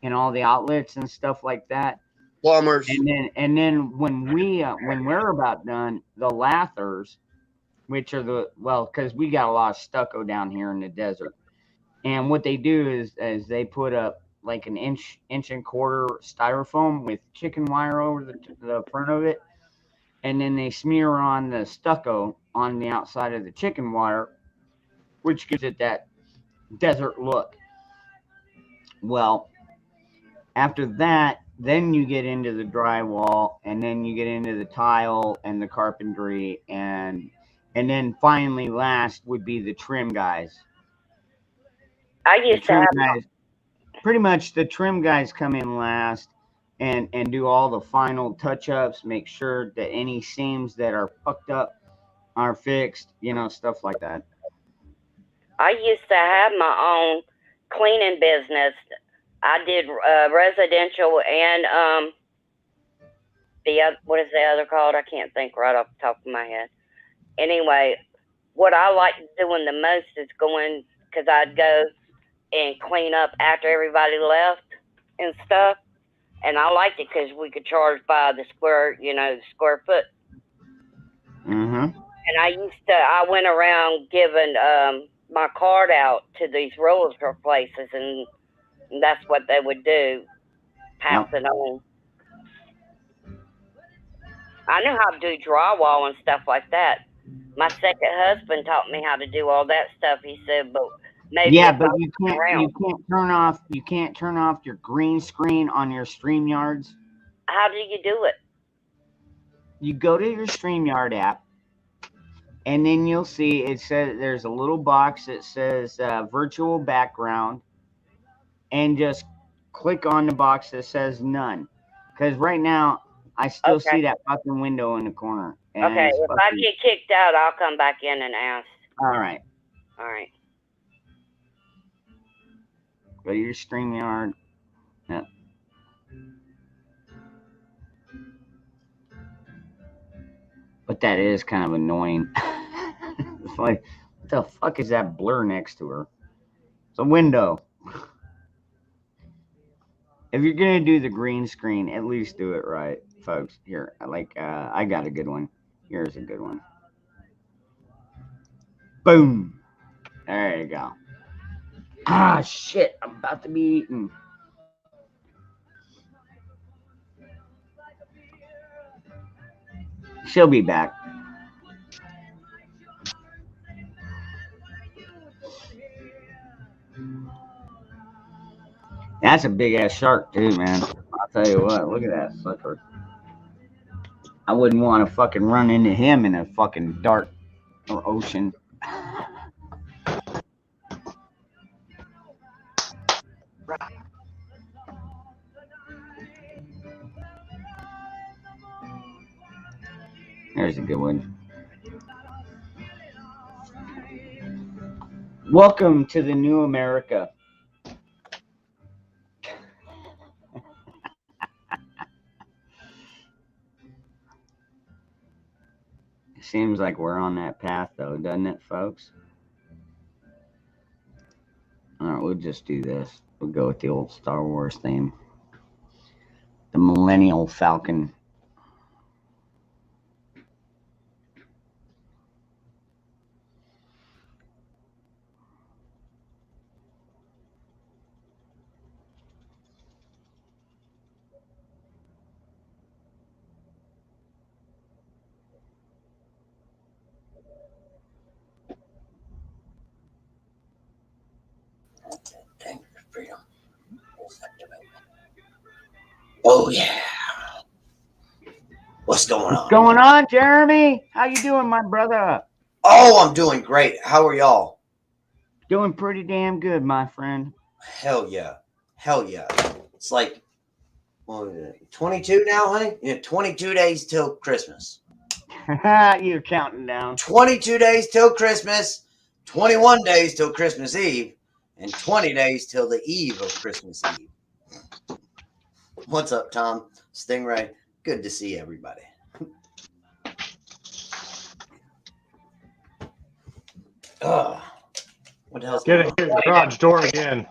and all the outlets and stuff like that. Plumbers. And then when we're about done, the lathers, which are because we got a lot of stucco down here in the desert. And what they do is they put up like an inch and quarter styrofoam with chicken wire over the front of it. And then they smear on the stucco on the outside of the chicken wire, which gives it that desert look. Well, after that, then you get into the drywall, and then you get into the tile and the carpentry, and then finally last would be the trim guys. I used to have pretty much the trim guys come in last and do all the final touch-ups, make sure that any seams that are fucked up are fixed, stuff like that. I used to have my own cleaning business. I did residential and what is the other called? I can't think right off the top of my head. Anyway, what I liked doing the most is going, because I'd go and clean up after everybody left and stuff. And I liked it because we could charge by the square foot. Mm-hmm. And I went around giving my card out to these realtor places, and that's what they would do, pass it on. I knew how to do drywall and stuff like that. My second husband taught me how to do all that stuff. He said, but maybe but you can't turn off your green screen on your StreamYards. How do you do it? You go to your StreamYard app, and then you'll see it says there's a little box that says virtual background, and just click on the box that says none. Because right now I still see that fucking window in the corner. Okay, if I get kicked out, I'll come back in and ask. All right. Go to your StreamYard. Yep. But that is kind of annoying. It's like, what the fuck is that blur next to her? It's a window. If you're gonna do the green screen, at least do it right, folks. Here, I got a good one. Here's a good one. Boom. There you go. Ah, shit! I'm about to be eaten. She'll be back. That's a big ass shark too, man. I'll tell you what. Look at that sucker. I wouldn't want to fucking run into him in a fucking dark or ocean. There's a good one. Welcome to the new America. It seems like we're on that path, though, doesn't it, folks? All right, we'll just do this. We'll go with the old Star Wars theme. The Millennial Falcon. Freedom. Oh yeah. What's going on? What's going on, Jeremy? How you doing, my brother? Oh, I'm doing great. How are y'all? Doing pretty damn good, my friend. Hell yeah. Hell yeah. It's like 22 now, honey? Yeah, 22 days till Christmas. You're counting down. 22 days till Christmas, 21 days till Christmas Eve, and 20 days till the eve of Christmas Eve. What's up, Tom? Stingray. Good to see everybody. What the hell's Get going it, hit the garage door again.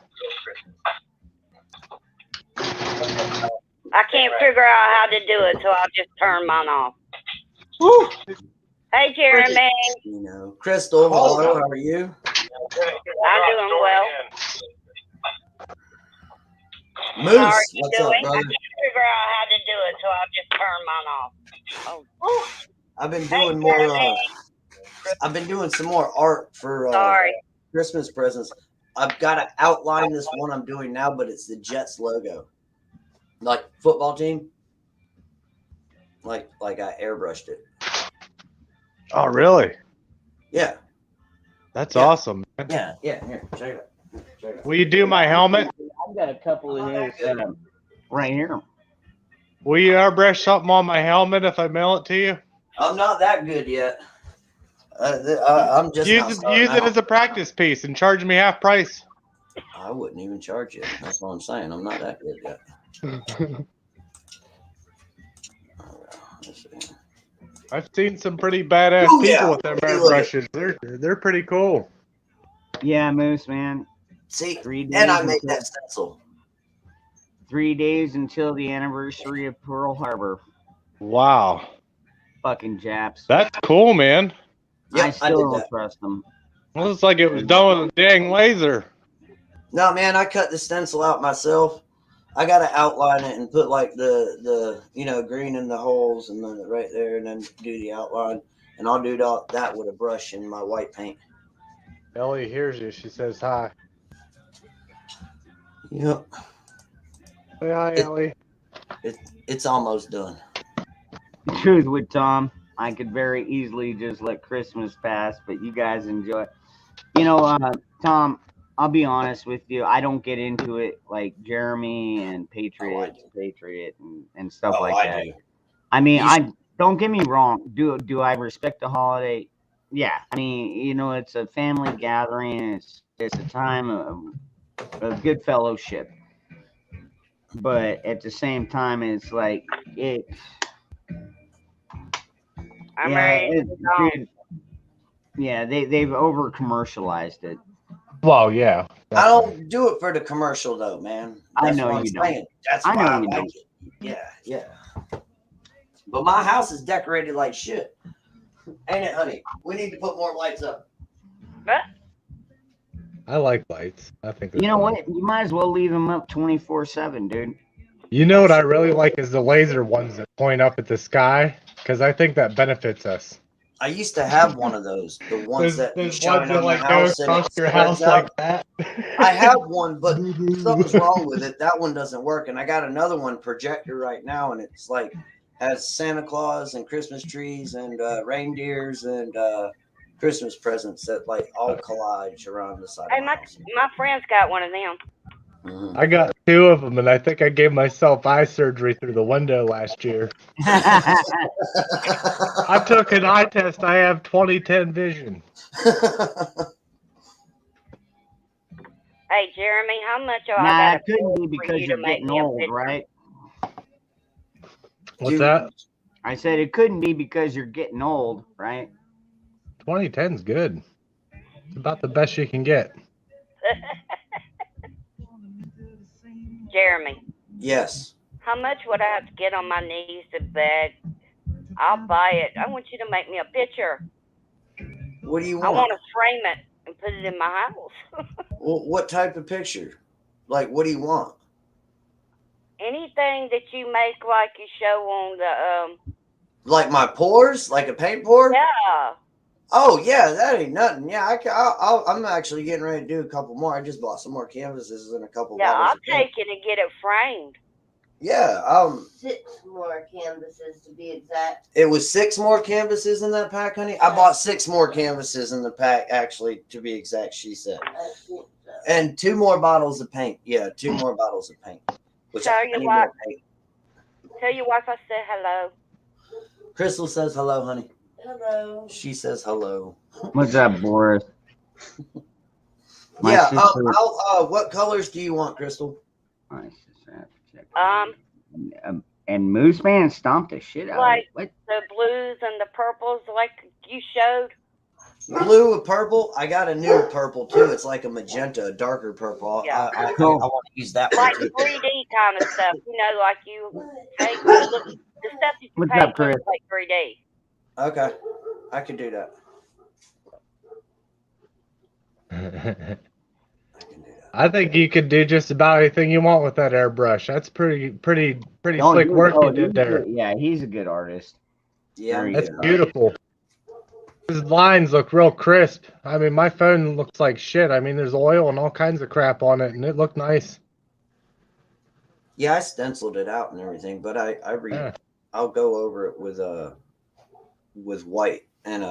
I can't figure out how to do it, so I'll just turn mine off. Woo. Hey, Jeremy. You know, Crystal, hello, how are you? I'm doing well. Moose, How are you what's doing? up, brother? I can't figure out how to do it, so I'll just turn mine off. Oh. I've been Hey, doing more. Jeremy. I've been doing some more art for Sorry. Christmas presents. I've got to outline this one I'm doing now, but it's the Jets logo, like football team. Like I airbrushed it. Oh, really? Yeah. That's Yeah. awesome, man. Yeah. Here, check it out. Will you do my helmet? I've got a couple of his right here. Will you airbrush something on my helmet if I mail it to you? I'm not that good yet. I'm just Use it as a practice piece and charge me half price. I wouldn't even charge you. That's what I'm saying. I'm not that good yet. Let's see. I've seen some pretty badass people with them airbrushes. They're pretty cool. Yeah, Moose, man. See, 3 days and I made until- that stencil. 3 days until the anniversary of Pearl Harbor. Wow. Fucking Japs. That's cool, man. Yep, I I still did don't that. trust them. Well, it's like it was done with a dang laser. No, man, I cut the stencil out myself. I got to outline it and put like the green in the holes and then right there, and then do the outline. And I'll do that with a brush and my white paint. Ellie hears you. She says hi. Yep. Say hi, Ellie. It's almost done. The truth with Tom, I could very easily just let Christmas pass, but you guys enjoy. Tom, I'll be honest with you. I don't get into it like Jeremy and Patriot and stuff like that. do. I mean, You don't get me wrong. Do I respect the holiday? Yeah. I mean, it's a family gathering. It's a time of good fellowship. But at the same time, it's like I'm Yeah, ready to go. dude, yeah, they've over commercialized it. Well, yeah. I don't do it for the commercial though, man. I That's know what I'm you don't. saying. That's I why know I you like don't. it. Yeah, yeah. But my house is decorated like shit. Ain't it, honey? We need to put more lights up. But I like lights. I think You they're know fun. what? You might as well leave them up 24/7, dude. You know what I really like is the laser ones that point up at the sky, because I think that benefits us. I used to have one of those, the ones that There's shine ones that on the like go house and across it your spreads house like out. that. I have one, but something's wrong with it. That one doesn't work. And I got another one projector right now, and it's like has Santa Claus and Christmas trees and reindeers and Christmas presents that like all collage around the side hey, of my house. my friend's got one of them. Mhm. I got 2 of them, and I think I gave myself eye surgery through the window last year. I took an eye test. I have 20/10 vision. Hey, Jeremy, how much I Nah, got it to couldn't pay be for because you you're to make getting me a old, picture? right? What's Dude, that? I said it couldn't be because you're getting old, right? 20/10's good. It's about the best you can get. Jeremy, Yes. how much would I have to get on my knees to beg? I'll buy it. I want you to make me a picture. What do you I want? want to frame it and put it in my house. Well, what type of picture? Like, what do you want? Anything that you make like you show on the Like my pores? Like a paint pour? yeah. Oh yeah, that ain't nothing. Yeah, I'm actually getting ready to do a couple more. I just bought some more canvases and a couple Yeah, bottles I'll of paint. take it and get it framed. Yeah, 6 more canvases to be exact. it was 6 more canvases in that pack, honey. I bought 6 more canvases in the pack, actually, to be exact. She said, I think so. and 2 more bottles of paint. Yeah, 2 more bottles of paint. Which Tell I you need what. more paint. Tell your wife I said hello. Crystal says hello, honey. Hello. She says hello. What's up, Boris? My Yeah. sister. What colors do you want, Crystal? My sister has to check. Um, Moose Man stomped the shit out like of it. What? the blues and the purples, like you showed. Blue or purple? I got a new purple too. It's like a magenta, a darker purple. Yeah. I want to use that one Like too. 3D kind of stuff, you know, like you paint the stuff that you What's paint up, Chris? looks like 3D. Okay, I can do that. I think you could do just about anything you want with that airbrush. That's pretty Oh, slick dude, work you he's did there. good. Yeah, he's a good artist. Yeah, I'm Very That's good. beautiful. His lines look real crisp. I mean, my phone looks like shit. I mean, there's oil and all kinds of crap on it, and it looked nice. Yeah, I stenciled it out and everything, but Yeah. I'll go over it with white and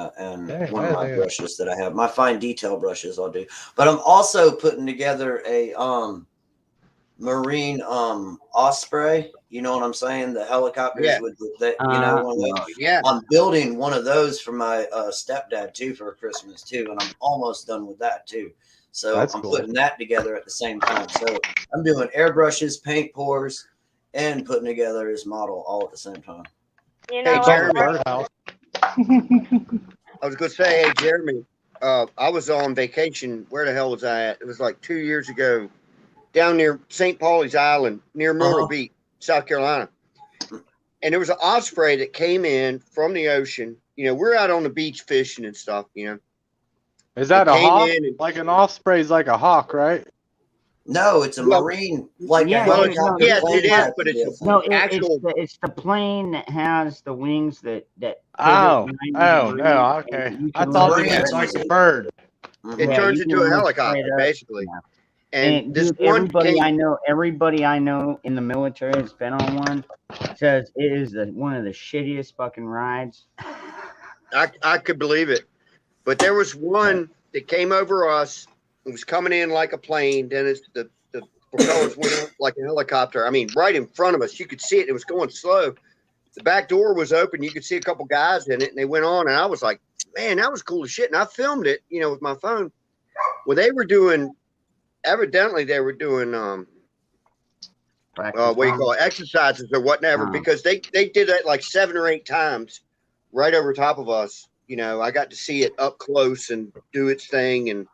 one of my brushes that I have. My fine detail brushes I'll do. But I'm also putting together a marine osprey. You know what I'm saying? The helicopters Yeah. with the one of those. Yeah. I'm building one of those for my stepdad too for Christmas too, and I'm almost done with that too. So That's I'm cool. putting that together at the same time. So I'm doing airbrushes, paint pours, and putting together his model all at the same time. You know, Jeremy. Birdhouse. I was going to say, hey, Jeremy, I was on vacation. Where the hell was I at? It was like 2 years ago down near St. Pauli's Island, near Myrtle Beach, South Carolina. And there was an osprey that came in from the ocean. You know, we're out on the beach fishing and stuff, you know. Is that It a came hawk? in and- Like an osprey is like a hawk, right? No, it's a marine, like Yeah, a well, helicopter. yes, plane it is, type but of it's deal. No, actual. it's the plane that has the wings that Oh, pivot 90 no, degrees, okay. and you I can thought you Marines meant look like use a it. bird. It Yeah, turns you into can a look helicopter, straight up. basically. Yeah. And this dude, one came. everybody I know in the military that's been on one says it is one of the shittiest fucking rides. I could believe it. But there was one that came over us. It was coming in like a plane. Then the propellers went up like a helicopter. I mean, right in front of us. You could see it. It was going slow. The back door was open. You could see a couple guys in it, and they went on. And I was like, man, that was cool as shit. And I filmed it, with my phone. Well, they were doing, evidently, what do you call it, exercises or whatever, because they did that like 7 or 8 times right over top of us. I got to see it up close and do its thing, and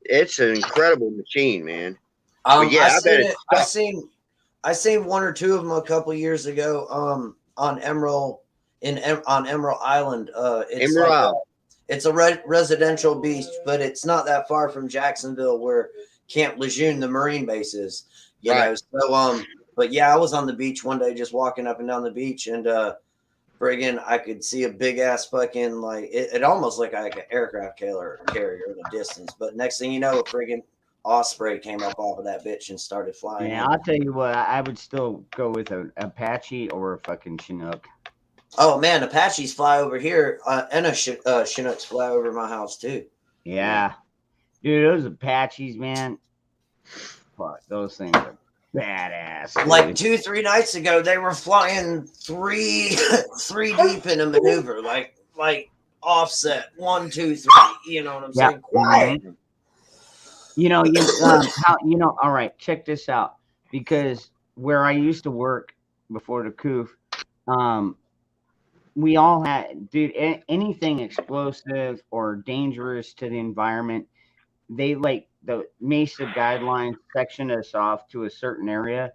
it's an incredible machine, man. But yeah, I bet it's tough. I seen one or two of them a couple years ago. On Emerald on Emerald Island. It's like it's a residential beach, but it's not that far from Jacksonville, where Camp Lejeune, the Marine base, is. You know, so but yeah, I was on the beach one day, just walking up and down the beach, and friggin', I could see a big ass fucking like it almost looked like an aircraft carrier in the distance. But next thing you know, a friggin' osprey came up off of that bitch and started flying. Yeah, I'll tell you what, I would still go with an Apache or a fucking Chinook. Oh man, Apaches fly over here, and Chinooks fly over my house too. Yeah, dude, those Apaches, man. Fuck, those things are badass. Dude. Like 2-3 nights ago, they were flying three deep in a maneuver, like offset 1, 2, 3. You know what I'm saying? Quiet. All right, check this out. Because where I used to work before the coup, we all had, dude, anything explosive or dangerous to the environment, they like the Mesa guidelines section us off to a certain area.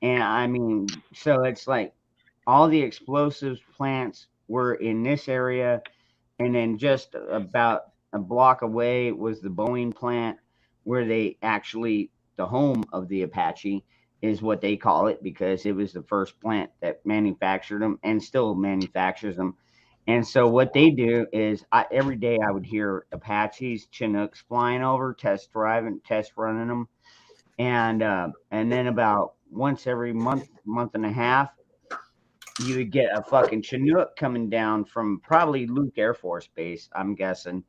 And I mean, so it's like all the explosives plants were in this area. And then just about a block away was the Boeing plant, where they actually, the home of the Apache is what they call it, because it was the first plant that manufactured them and still manufactures them. And so what they do is every day I would hear Apaches, Chinooks flying over, test running them. And then about once every month and a half, you would get a fucking Chinook coming down from probably Luke Air Force Base, I'm guessing,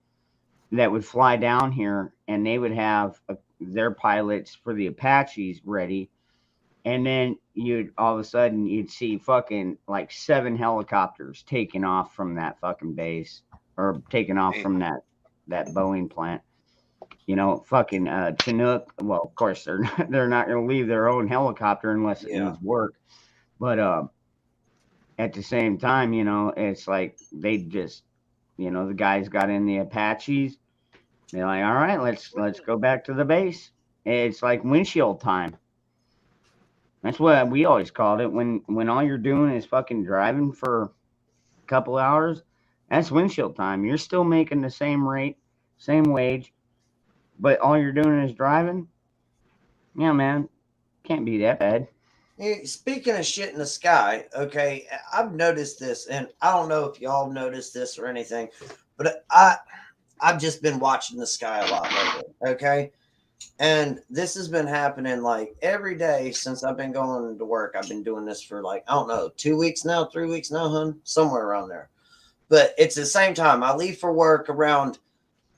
that would fly down here, and they would have their pilots for the Apaches ready. And then all of a sudden you'd see fucking like 7 helicopters taking off from that fucking base, or taking off from that Boeing plant. Fucking Chinook. Well, of course they're not going to leave their own helicopter unless it needs work. But at the same time, it's like they just, the guys got in the Apaches. They're like, all right, let's go back to the base. It's like windshield time. That's what we always called it. When all you're doing is fucking driving for a couple hours, that's windshield time. You're still making the same rate, same wage, but all you're doing is driving. Yeah, man, can't be that bad. Hey, speaking of shit in the sky, okay, I've noticed this, and I don't know if y'all noticed this or anything, but I've just been watching the sky a lot lately, okay? And this has been happening like every day since I've been going to work. I've been doing this for like, I don't know, 2 weeks now, 3 weeks now, hun, somewhere around there. But it's the same time. I leave for work around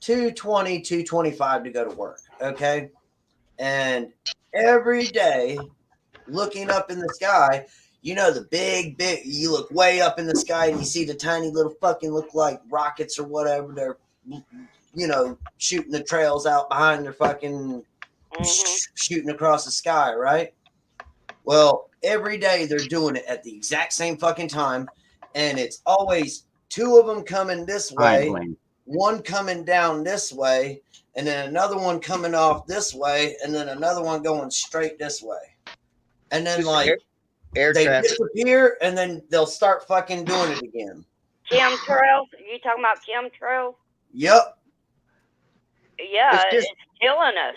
2:20, 2:25 to go to work, okay? And every day, looking up in the sky, the big, you look way up in the sky and you see the tiny little fucking look like rockets or whatever. They're, shooting the trails out behind their fucking shooting across the sky, right? Well, every day they're doing it at the exact same fucking time. And it's always 2 of them coming this way, one coming down this way, and then another one coming off this way, and then another one going straight this way. And then like air they traffic disappear, and then they'll start fucking doing it again. Chemtrails? Are you talking about chemtrails? Yep. Yeah, it's killing us.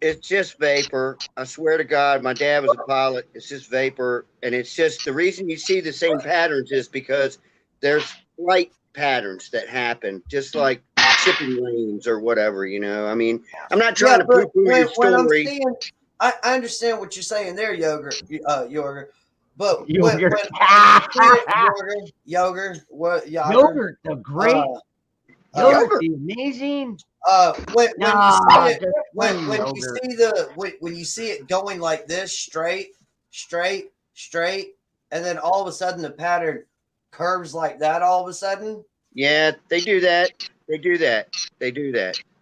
It's just vapor. I swear to God, my dad was a pilot. It's just vapor. And it's just the reason you see the same patterns is because there's flight patterns that happen, just like shipping lanes or whatever, I mean, I'm not trying to poo-poo your story. I understand what you're saying there, Yogurt. But Yogurt, Yogurt, the great. Yogurt is amazing. When you see it going like this, straight, and then all of a sudden the pattern curves like that. All of a sudden, yeah, they do that.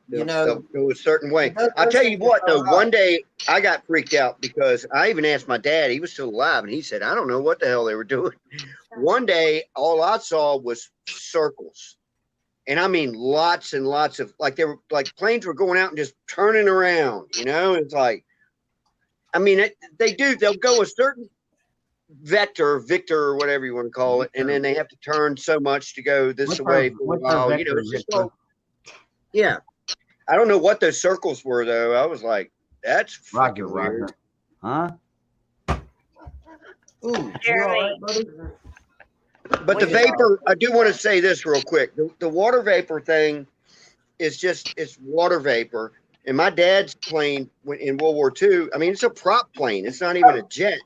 They'll go a certain way. I'll tell you what, though, one day I got freaked out because I even asked my dad. He was still alive, and he said, I don't know what the hell they were doing. one day all I saw was circles. And I mean lots and lots of, like, they were like planes were going out and just turning around, you know. It's like, I mean, they'll go a certain victor or whatever you want to call it, and then they have to turn so much to go this way for a while. You know, it's just all, yeah. I don't know what those circles were though. I was like, that's fucking weird. Huh? Ooh, Jeremy. But the vapor, I do want to say this real quick. The water vapor thing is just, it's water vapor. And my dad's plane in World War II, I mean, it's a prop plane. It's not even a jet.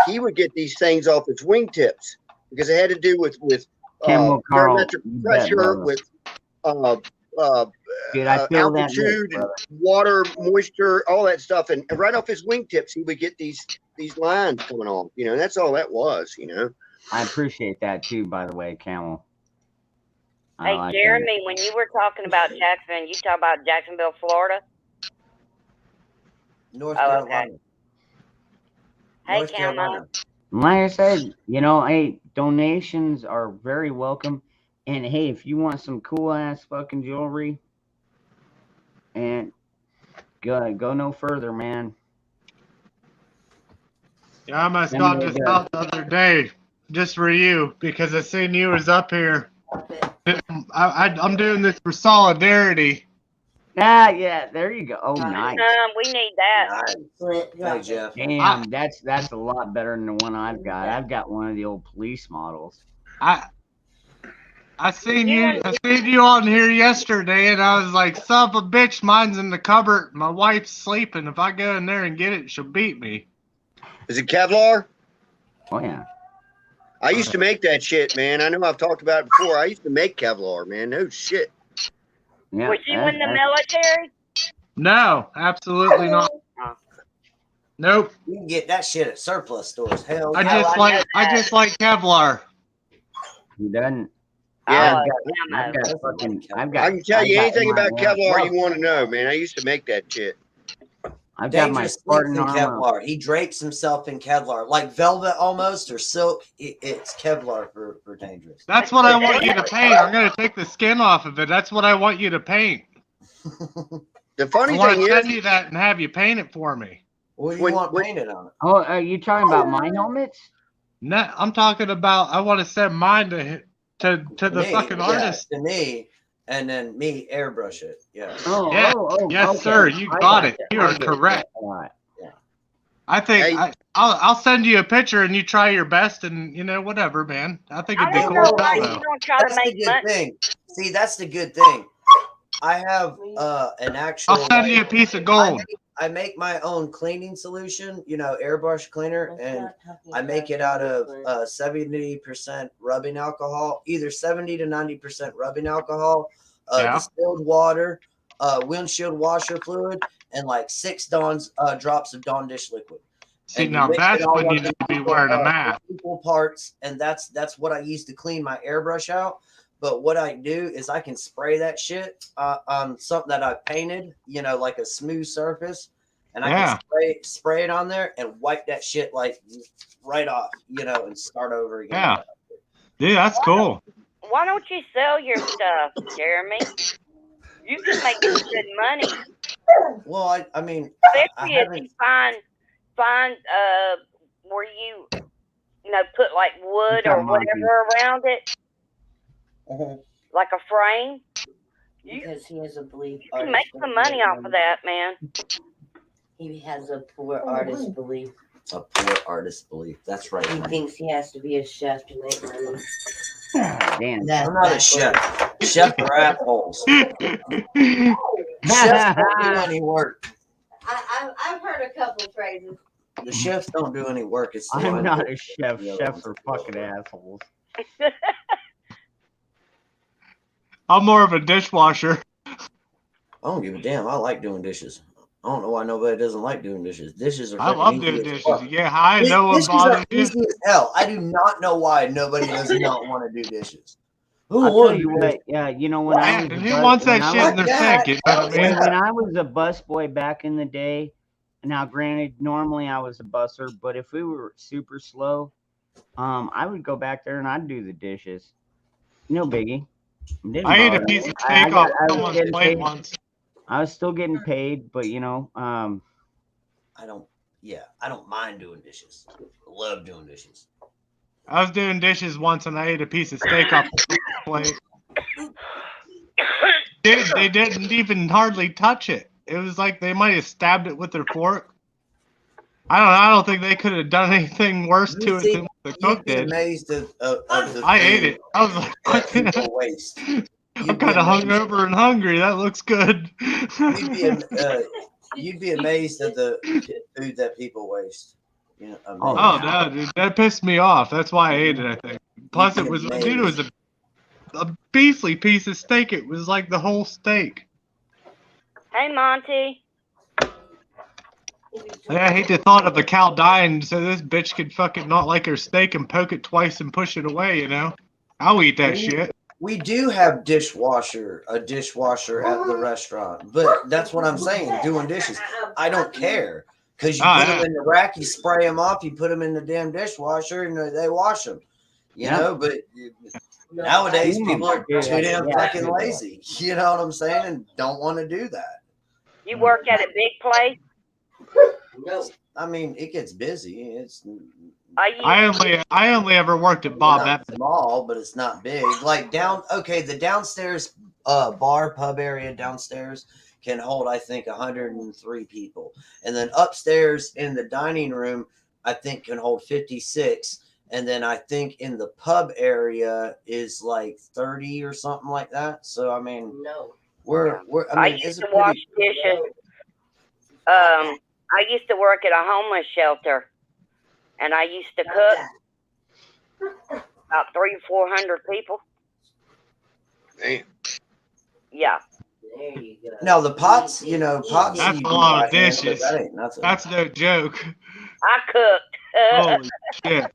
He would get these things off its wingtips because it had to do with barometric pressure, with Dude, I feel altitude and water, moisture, all that stuff. And right off his wingtips, he would get these lines coming off. You know, that's all that was, you know. I appreciate that too, by the way, Camel. Hey, Jeremy, when you were talking about Jackson, you talk about Jacksonville, Florida? North Carolina. Hey, North Camel. Carolina. Like I said, you know, hey, donations are very welcome. And hey, if you want some cool ass fucking jewelry, and go no further, man. Yeah, I almost got this out the other day just for you because I seen you was up here. I'm doing this for solidarity. Yeah, there you go. Oh, nice. We need that. Hey, Jeff. Damn, that's a lot better than the one I've got. I've got one of the old police models. I seen you on here yesterday, and I was like, son of a bitch, mine's in the cupboard. My wife's sleeping. If I go in there and get it, she'll beat me. Is it Kevlar? Oh, yeah. I used to make that shit, man. I know I've talked about it before. I used to make Kevlar, man. No shit. Yeah, was you in the military? No, absolutely not. Nope. You can get that shit at surplus stores. Hell, I just like Kevlar. He doesn't. Yeah, I've got I can tell you anything about Kevlar you want to know, man. I used to make that shit. I've got my Spartan in armor. Kevlar. He drapes himself in Kevlar, like velvet almost or silk. It's Kevlar for dangerous. That's what I want you to paint. I'm gonna take the skin off of it. That's what I want you to paint. The funny I thing is, send you that and have you paint it for me. What do you want painted on it? Oh, are you talking about my helmets? No, I'm talking about. I want to send mine to the fucking artist. To me, and then me airbrush it. Yeah. Yes, okay. sir. You got it. You are correct. Yeah. I think I'll send you a picture and you try your best and whatever, man. I think it'd be cool. That's the good thing. See, that's the good thing. I have an actual. I'll send you a piece of gold. I make my own cleaning solution, airbrush cleaner, and I make it out of 70% rubbing alcohol, either 70 to 90% rubbing alcohol, distilled water, windshield washer fluid, and like 6 drops of Dawn dish liquid. See, now that's when you need to be wearing a mask. Equal parts, and that's what I use to clean my airbrush out. But what I do is I can spray that shit on something that I painted, like a smooth surface, and I can spray it on there and wipe that shit like right off, and start over again. Yeah, dude, that's cool. Why don't you sell your stuff, Jeremy? You can make some good money. Well, I mean, especially if you find where you put like wood or whatever around it. Like a frame, because he has a belief. You can make some money off of that, man. He has a poor artist belief. A poor artist belief. That's right. He thinks he has to be a chef to make money. Damn, I'm not a chef. Chefs are assholes. Chefs don't do any work. I've heard a couple phrases. The chefs don't do any work. I'm not a chef. Chefs are fucking assholes. I'm more of a dishwasher. I don't give a damn. I like doing dishes. I don't know why nobody doesn't like doing dishes. Dishes are. I love doing dishes. Yeah, I know what bothers you. Easy as hell. I do not know why nobody does not want to do dishes. I'll tell you what. Yeah, when I was who wants that shit in their sink? You know what I mean? When I was a busboy back in the day, now granted, normally I was a busser, but if we were super slow, I would go back there and I'd do the dishes. No biggie. It didn't I ate a bother piece me. of steak off I was someone's getting plate paid. once. I was still getting paid, but I don't mind doing dishes. I love doing dishes. I was doing dishes once and I ate a piece of steak off the plate. Dude, they didn't even hardly touch it. It was like they might have stabbed it with their fork. I don't think they could have done anything worse to it than what the cook You'd be did. amazed of the I food ate it. I was like, that what the people hell? waste. I'm kind of hungover and hungry. That looks good. You'd be amazed at the food that people waste. You know, Oh, Oh amazed. no, dude, that pissed me off. That's why I ate it. I think. Plus, You'd it be was, amazed. dude, it was a beastly piece of steak. It was like the whole steak. Hey, Monty. Yeah, I hate the thought of a cow dying, so this bitch could fucking not like her steak and poke it twice and push it away. You know, I'll eat that shit. We do have a dishwasher at the restaurant, but that's what I'm saying. Doing dishes, I don't care because you put them in the rack, you spray them off, you put them in the damn dishwasher, and they wash them. You know, but nowadays people are too damn fucking lazy. You know what I'm saying, and don't want to do that. You work at a big place? I mean, it gets busy. It's I only ever worked at Bob Evans. Small, but it's not big. Like the downstairs pub area downstairs can hold, I think, 103 people, and then upstairs in the dining room, I think can hold 56, and then I think in the pub area is like 30 or something like that. So I mean, I used to wash dishes. I used to work at a homeless shelter, and I used to cook about 300 or 400 people. Damn. Yeah. There you go. Now the pots, pots. That's a lot of dishes. That's no joke. I cooked. Holy shit.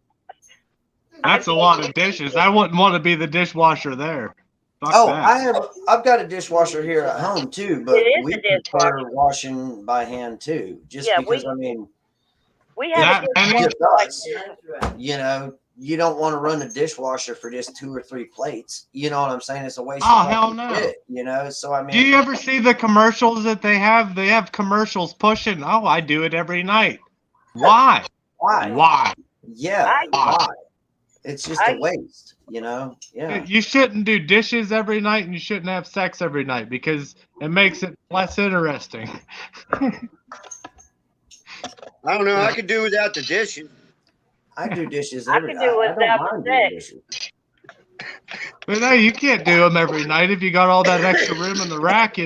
That's a lot of dishes. I wouldn't want to be the dishwasher there. Fuck that. I've got a dishwasher here at home too, but we prefer washing by hand too. Just because we have a dishwasher. You don't want to run a dishwasher for just 2 or 3 plates. You know what I'm saying? It's a waste of hell no. shit, so I mean, do you ever see the commercials that they have? They have commercials pushing, oh, I do it every night. Why? Why? Yeah. Why? It's just a waste, Yeah. You shouldn't do dishes every night and you shouldn't have sex every night because it makes it less interesting. I don't know. I could do without the dishes. I do dishes every night. I could do without the sex. But no, you can't do them every night if you got all that extra room in the rack,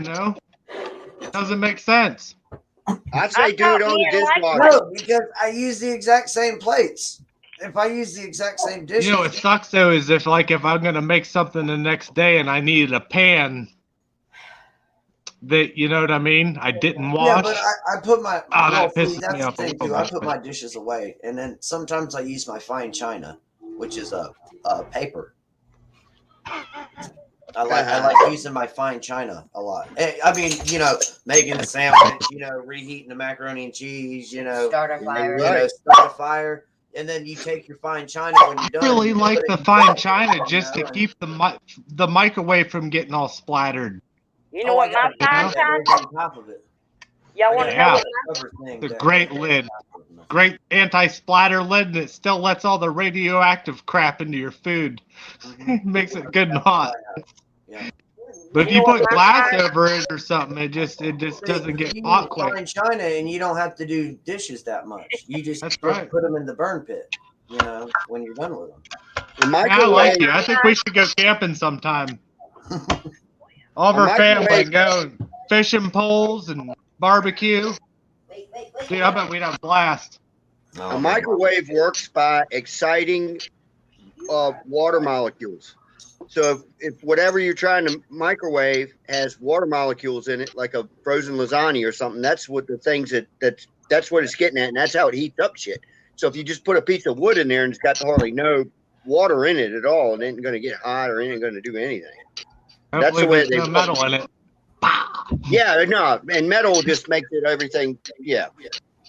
Doesn't make sense. I'd say do it on the dishwasher. No, because I use the exact same plates. If I use the exact same dishes. What sucks though is if I'm gonna make something the next day and I needed a pan that, you know what I mean, I didn't wash. Yeah, but I put my that pisses me off. I put my dishes away, and then sometimes I use my fine china, which is a paper. I like using my fine china a lot. I mean, making a sandwich, reheating the macaroni and cheese, Start a fire. Start a fire. And then you take your fine china when you're done. I really like the fine china just to keep the microwave from getting all splattered. You know what my fine china? On top of it. Y'all want to know what the great lid. Great anti-splatter lid, and it still lets all the radioactive crap into your food. Makes it good and hot. Yeah. But if you put glass over it or something, it just doesn't get hot quick. Fine china, and you don't have to do dishes that much. You just put them in the burn pit, when you're done with them. I like you. I think we should go camping sometime. All of our family go fishing poles and barbecue. Dude, I bet we'd have a blast. A microwave works by exciting water molecules. So if whatever you're trying to microwave has water molecules in it, like a frozen lasagna or something, that's what the things that's what it's getting at, and that's how it heats up shit. So if you just put a piece of wood in there and it's got hardly no water in it at all, it ain't going to get hot or ain't going to do anything. That's the way they put metal in it. Yeah, no, and metal just makes it everything. Yeah.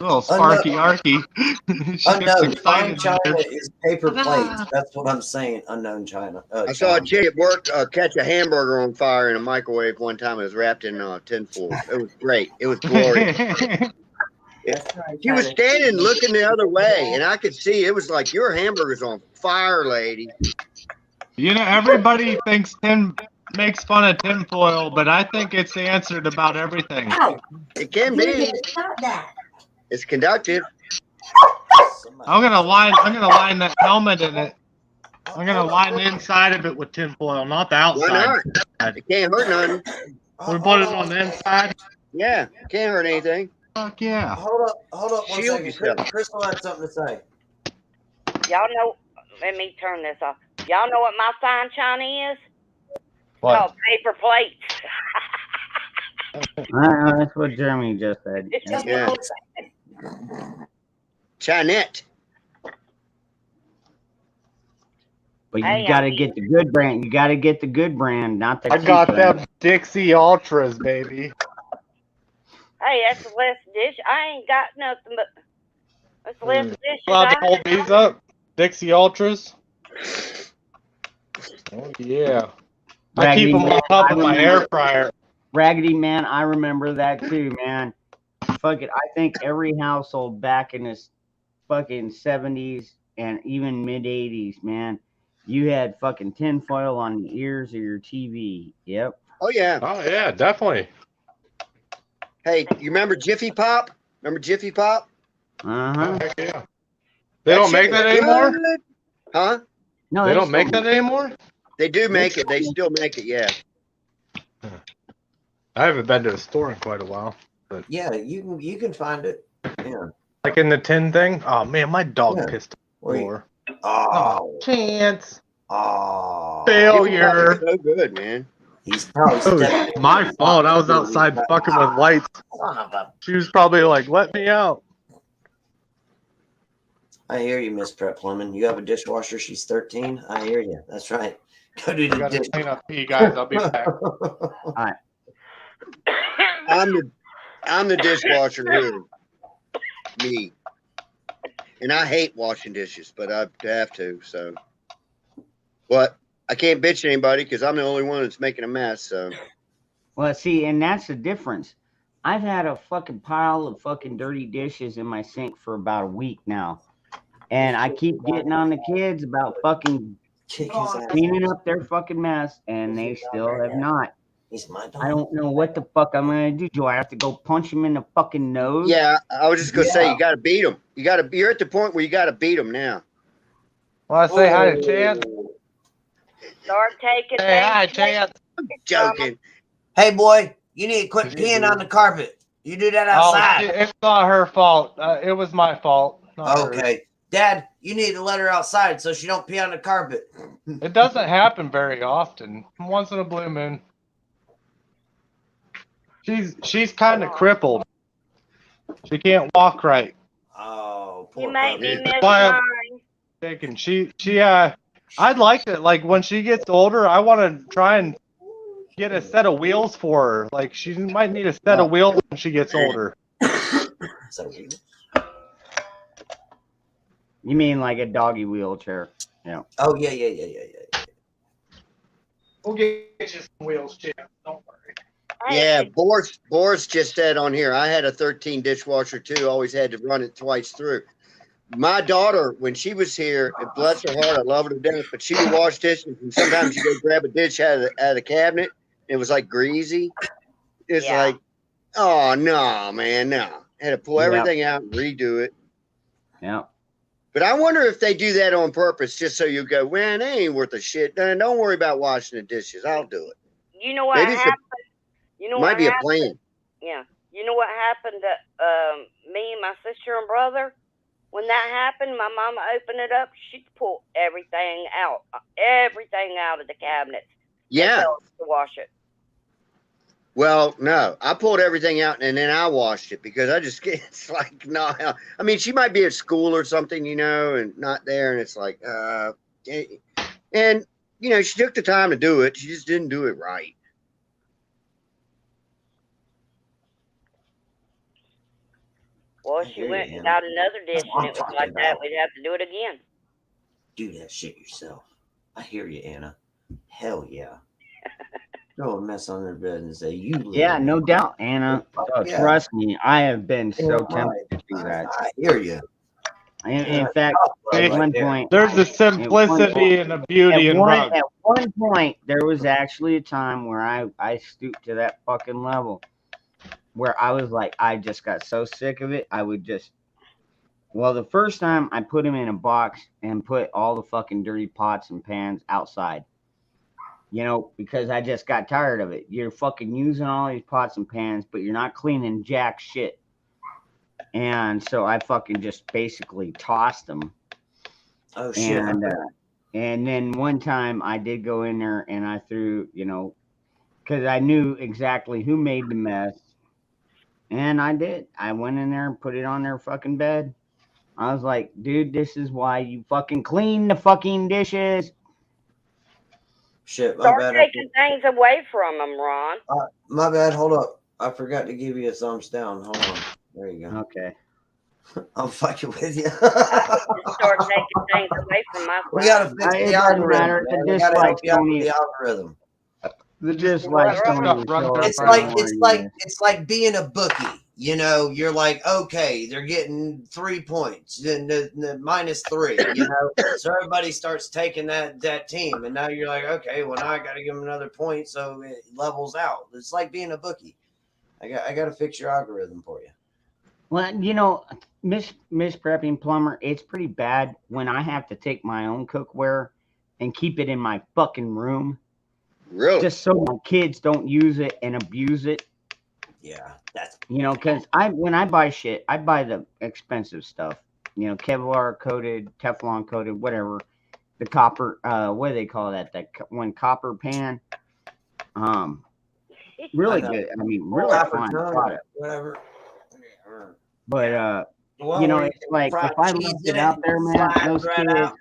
little sparky arky. She gets Unknown. Fine excited. China there. is paper plates. That's what I'm saying. Unknown China. I saw a China. chick at work catch a hamburger on fire in a microwave one time. It was wrapped in tinfoil. It was great. It was glorious. That's right, She was China. standing looking the other way, and I could see it was like, your hamburger's on fire, lady. You know, everybody makes fun of tinfoil, but I think it's the answer to about everything. Ow! It can You be. did stop that. It's conductive. I'm gonna line that helmet in it. I'm gonna line the inside of it with tinfoil, not the outside. Why not? It can't hurt nothing. We put it on the inside. Yeah, can't hurt anything. Fuck yeah. Hold up one Shield second. yourself. Crystal had something to say. Y'all know, let me turn this off. Y'all know what my fine China is? What? Called paper plates. That's what Jeremy just said. It's just Yeah. what I'm saying. Chinette. But you Hey, gotta get the good brand. You gotta get the good brand, not the I cheap got brand. them Dixie Ultras, baby. Hey, that's less dish. I ain't got nothing but that's less dishes. Allowed to I hold these up? Dixie Ultras? Oh, yeah. I keep Raggedy them Man, up I in my remember- air fryer. Raggedy Man, I remember that too, man. Fuck it. I think every household back in this fucking 70s and even mid 80s, man, you had fucking tinfoil on the ears of your TV. Yep. Oh, yeah. Oh, yeah, definitely. Hey, you remember Jiffy Pop? Remember Jiffy Pop? Uh-huh. Heck yeah. They don't shit make was that anymore? good. Huh? No, They don't still make that anymore? They do make it. They still make it, yeah. I haven't been to a store in quite a while. But Yeah, you can find it. Yeah. like in the tin thing? Oh, man, my dog Yeah. pissed on Where the you- floor. Oh. Chance. Oh. Failure. So good, man. He's probably It was stepping in my the fault. I box. was outside fucking with lights. Son of a- She was probably like, let me out. I hear you, Miss Prep Lemon. You have a dishwasher. She's 13. I hear you. That's right. Go do I the gotta dish. clean up pee, guys. I'll be back. I'm the dishwasher here. Me. And I hate washing dishes, but I have to, so. But I can't bitch at anybody because I'm the only one that's making a mess, so. Well, see, and that's the difference. I've had a fucking pile of fucking dirty dishes in my sink for about a week now. And I keep getting on the kids about fucking Kick his ass. cleaning up their fucking mess, and they still have not. He's my dog. I don't know what the fuck I'm gonna do. Do I have to go punch him in the fucking nose? Yeah, I was just going to say, you got to beat them. You're at the point where you got to beat them now. Want to say hi to Chance? Start taking Hey, hi, things. Chance. Joking. Hey, boy, you need to quit peeing on the carpet. You do that Oh, outside. it's not her fault. It was my fault. Not hers. Okay. Dad, you need to let her outside so she don't pee on the carpet. It doesn't happen very often. Once in a blue moon. She's kind of crippled. She can't walk right. Oh, poor You make me puppy. miss Why- mine. Thinking I'd like to, like, when she gets older, I want to try and get a set of wheels for her. Like, she might need a set of wheels when she gets older. Is that weird? You mean like a doggy wheelchair? Yeah. Oh, yeah. We'll get you some wheels, Chance. Don't worry. Yeah, Boris just said on here, I had a 13 dishwasher too, always had to run it twice through. My daughter, when she was here, and bless her heart, I love her to death, but she would wash dishes, and sometimes you go grab a dish out of the cabinet, and it was like greasy. It's Yeah. like, oh, no, man, no. Had to pull everything out and redo it. Yeah. But I wonder if they do that on purpose, just so you go, man, they ain't worth a shit. Don't worry about washing the dishes. I'll do it. You know what Maybe it's happened? You know might what be a happened? plan. Yeah. You know what happened to me and my sister and brother? When that happened, my mama opened it up. She'd pull everything out of the cabinets. Yeah. And tell us to wash it. Well, no, I pulled everything out and then I washed it because I just, it's like, no, I mean, she might be at school or something, you know, and not there. And it's like, and, you know, she took the time to do it. She just didn't do it right. Well, I she hear went you, and Anna. got another dish, That's what and I'm it was talking like that. about. We'd have to do it again. Do that shit yourself. I hear you, Anna. Hell yeah. Throw a mess on their bed and say, "You live Yeah, in no it." doubt, Anna. Fuck Oh, yeah. trust me, I have been so Damn tempted right. to do that. I hear you. In fact, Right at one there. point, There's a at one simplicity and a beauty in rugs. at one point, there was actually a time where I stooped to that fucking level, where I was like, I just got so sick of it, I would just. Well, the first time I put him in a box and put all the fucking dirty pots and pans outside. Because I just got tired of it. You're fucking using all these pots and pans, but you're not cleaning jack shit. And so I fucking just basically tossed them. Oh shit. And then one time I did go in there and I threw, because I knew exactly who made the mess. And I did. I went in there and put it on their fucking bed. I was like, dude, this is why you fucking clean the fucking dishes. Shit, my Start bad. taking things away from them, Ron. My bad. Hold up. I forgot to give you a thumbs down. Hold on. There you go. Okay. I'm fucking with you. Just start taking things away from my We side. gotta fix It the doesn't algorithm, matter. man. The We gotta help dislikes you out don't with the even. algorithm. The dislikes Right, don't right. even show up. It's I like don't it's wanna like use. it's like being a bookie. You're like, okay, they're getting 3 points, then the -3. So everybody starts taking that team, and now you're like, okay, well now I got to give them another point, so it levels out. It's like being a bookie. I got to fix your algorithm for you. Well, Miss Prepping Plumber, it's pretty bad when I have to take my own cookware and keep it in my fucking room Really? just so my kids don't use it and abuse it. Yeah, that's Because when I buy shit, I buy the expensive stuff. Kevlar coated, Teflon coated, whatever. The copper, what do they call that? That one copper pan. Really good. I mean, really fine product. whatever. But Well, it's like fried if I cheese left in it out there, man, slides those right kids, out.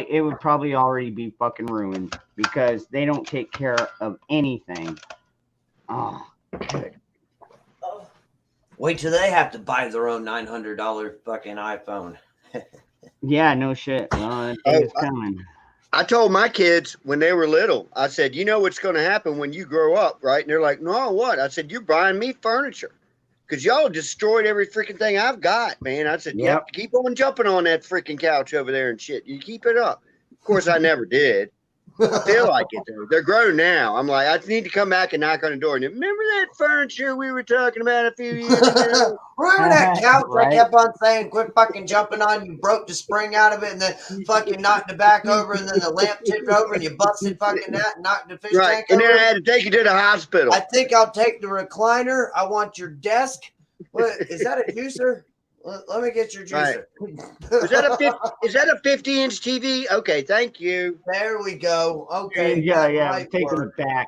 it would probably already be fucking ruined because they don't take care of anything. Oh, good. Wait till they have to buy their own $900 fucking iPhone. Yeah, no shit. Well, that thing is coming. I told my kids when they were little, I said, you know what's going to happen when you grow up, right? And they're like, no, what? I said, you're buying me furniture because y'all destroyed every freaking thing I've got, man. I said, yep, keep on jumping on that freaking couch over there and shit. You keep it up. Of course, I never did. I feel like it, though. They're grown now. I'm like, I need to come back and knock on the door. And remember that furniture we were talking about a few years ago? Remember that couch Right. I kept on saying, quit fucking jumping on, you broke the spring out of it, and then fucking knocked the back over, and then the lamp tipped over, and you busted fucking that and knocked the fish tank And over? then I had to take you to the hospital. I think I'll take the recliner. I want your desk. What, is that a juicer? Let me get your juicer. Is that a 50-inch TV? Okay, thank you. There we go. Okay. Yeah. Take them back.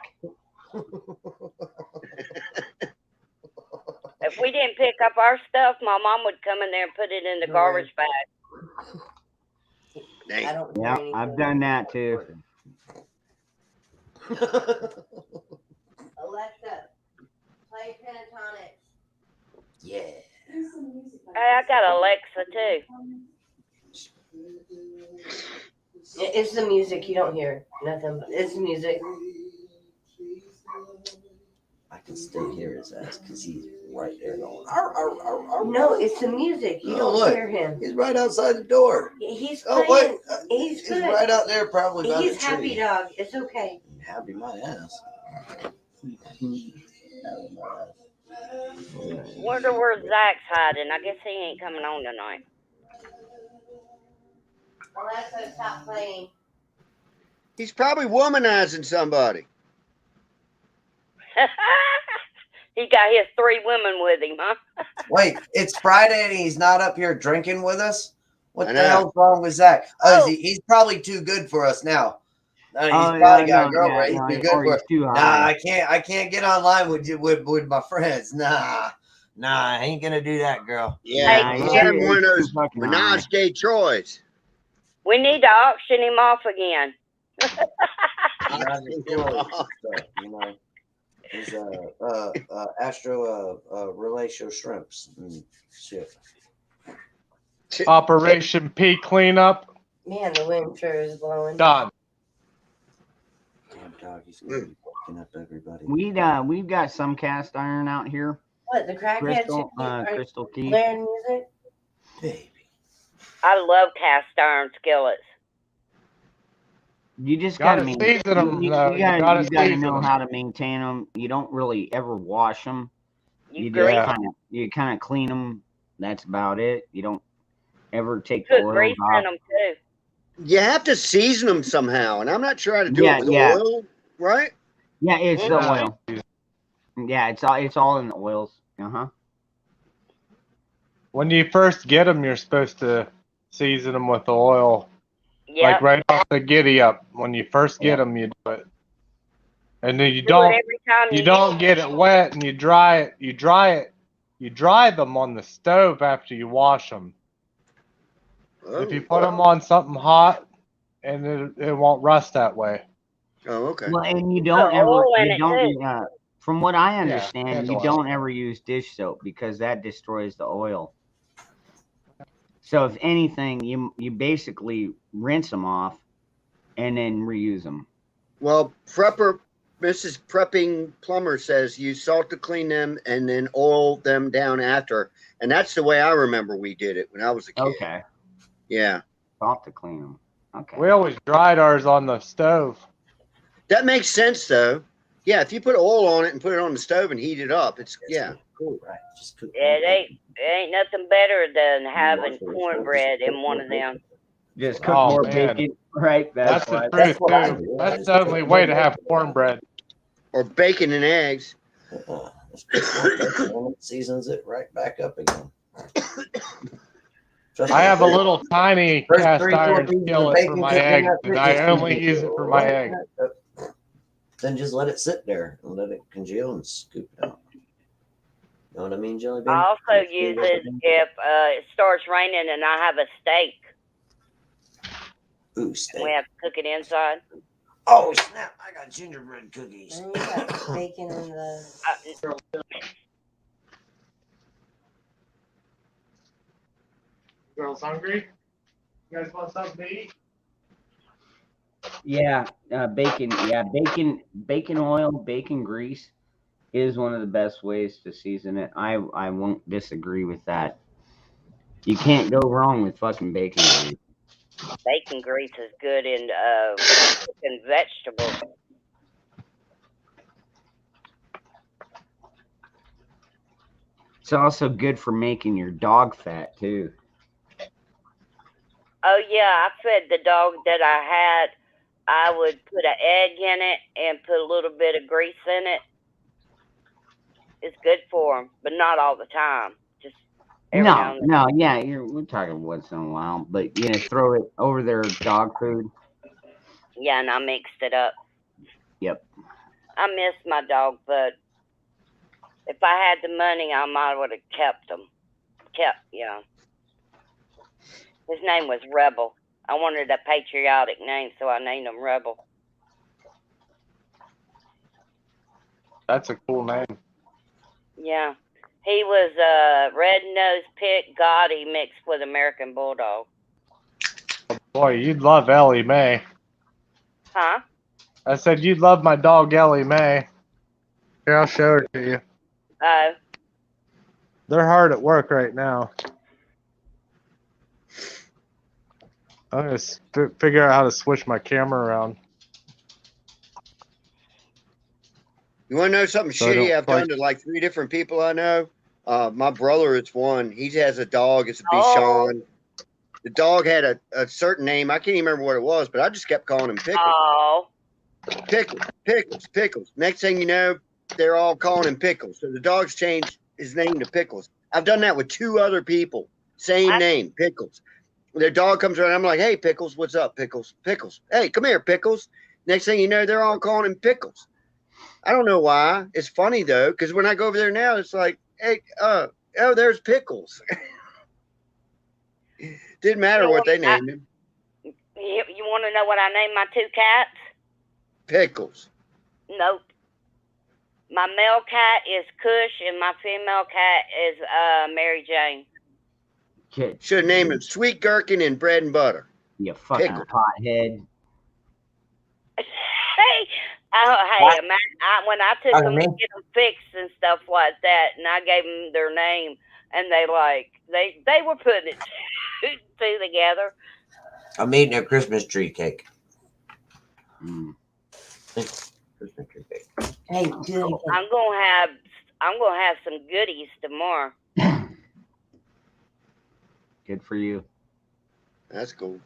If we didn't pick up our stuff, my mom would come in there and put it in the garbage bag. Dang. Yeah, I've done that too. Alexa, play Pentatonics. Yeah. Hey, I got Alexa too. It's the music. You don't hear nothing. It's the music. I can still hear his ass because he's right there going, arr, arr, arr, arr. No, it's the music. You don't hear him. He's right outside the door. He's Oh, playing. wait. He's good. right out there, probably by He's the tree. happy dog. It's okay. Happy my ass. Wonder where Zach's hiding. I guess he ain't coming on tonight. Alexa, stop playing. He's probably womanizing somebody. He got his 3 women with him, huh? Wait, it's Friday and he's not up here drinking with us? What I the know. hell's wrong with Zach? He's probably too good for us now. He's probably got a girlfriend. He's too good for us. Nah, I can't get online with my friends. Nah, I ain't gonna do that, girl. Yeah, Hey, he's having one of those Menage a Troyes. We need to auction him off again. Is Astro Relatio shrimps and shit. Operation P cleanup. Man, the wind sure is blowing. Done. Damn doggy's gonna be waking up everybody. We've got some cast iron out here. What, the crackheads are Crystal Key. blaring music? Baby. I love cast iron skillets. You just Gotta gotta season them, though. You gotta season know them. how to maintain them. You don't really ever wash them. You just grease kind of clean them. That's about it. You don't ever take put the oil grease off. in them too. You have to season them somehow, and I'm not sure how to do it with oil, right? Yeah, it's the Yeah. oil. Yeah, it's all in the oils. When you first get them, you're supposed to season them with the oil. Yeah. Like right off the giddy up. When you first get them, you do it. And then you Do don't it every time you don't get it wet, and you dry it. You dry them on the stove after you wash them. Oh. If you put them on something hot, and it won't rust that way. Oh, okay. Well, and you don't ever oil in you it, don't too. from what I Yeah, understand, hand you oil. don't ever use dish soap because that destroys the oil. So if anything, you basically rinse them off and then reuse them. Well, Mrs. Prepping Plumber says use salt to clean them and then oil them down after. And that's the way I remember we did it when I was a kid. Okay. Yeah. Salt to clean them. Okay. We always dried ours on the stove. That makes sense, though. Yeah, if you put oil on it and put it on the stove and heat it up, it's cool, right? Just cook. It ain't nothing better than having cornbread in one of them. Just cook Oh, more man. bacon, right? That's the That's truth, what I too. do. That's the only way to have cornbread. or bacon and eggs. It seasons it right back up again. I have a little tiny First cast 3-4 iron pieces of skillet for bacon my cooked in eggs, that and I fridge, only use it for my eggs. Then just let it sit there and let it congeal and scoop it out. You know what I mean, Jelly Bean? I also use it if it starts raining and I have a steak. Ooh, steak. We have to cook it inside. Oh, snap. I got gingerbread cookies. And you got bacon in the... Girls hungry? You guys want something to eat? Yeah, bacon. Yeah, bacon oil, bacon grease is one of the best ways to season it. I won't disagree with that. You can't go wrong with fucking bacon grease. Bacon grease is good in cooking vegetables. It's also good for making your dog fat too. Oh yeah, I fed the dog that I had. I would put an egg in it and put a little bit of grease in it. It's good for them, but not all the time. Just every now and then. No, yeah, we're talking once in a while, but throw it over their dog food. Yeah, and I mixed it up. Yep. I miss my dog, but if I had the money, I might would have kept him. His name was Rebel. I wanted a patriotic name, so I named him Rebel. That's a cool name. Yeah. He was a red-nosed pit Gotti mixed with American Bulldog. Boy, you'd love Ellie Mae. Huh? I said you'd love my dog Ellie Mae. Here, I'll show her to you. Oh. They're hard at work right now. I'm going to figure out how to switch my camera around. You want to know something shitty I've done to like 3 different people I know? My brother is one. He has a dog. It's a Bichon. The dog had a certain name. I can't even remember what it was, but I just kept calling him Pickles. Oh. Pickles. Next thing you know, they're all calling him Pickles. So the dog's changed his name to Pickles. I've done that with 2 other people. Same name, Pickles. Their dog comes around. I'm like, hey, Pickles, what's up, Pickles? Pickles. Hey, come here, Pickles. Next thing you know, they're all calling him Pickles. I don't know why. It's funny, though, because when I go over there now, it's like, hey, oh, there's Pickles. Didn't matter what they named him. You want to know what I named my 2 cats? Pickles. Nope. My male cat is Kush, and my female cat is Mary Jane. Kid, Should have named him Sweet Gherkin and Bread and Butter. you fucking Pickle. pothead. Hey, when I took them to get them fixed and stuff like that, and I gave them their name, and they were putting it two together. I'm eating a Christmas tree cake. Mm. Christmas tree cake. Hey, do I'm gonna have some goodies tomorrow. Good for you. That's cool.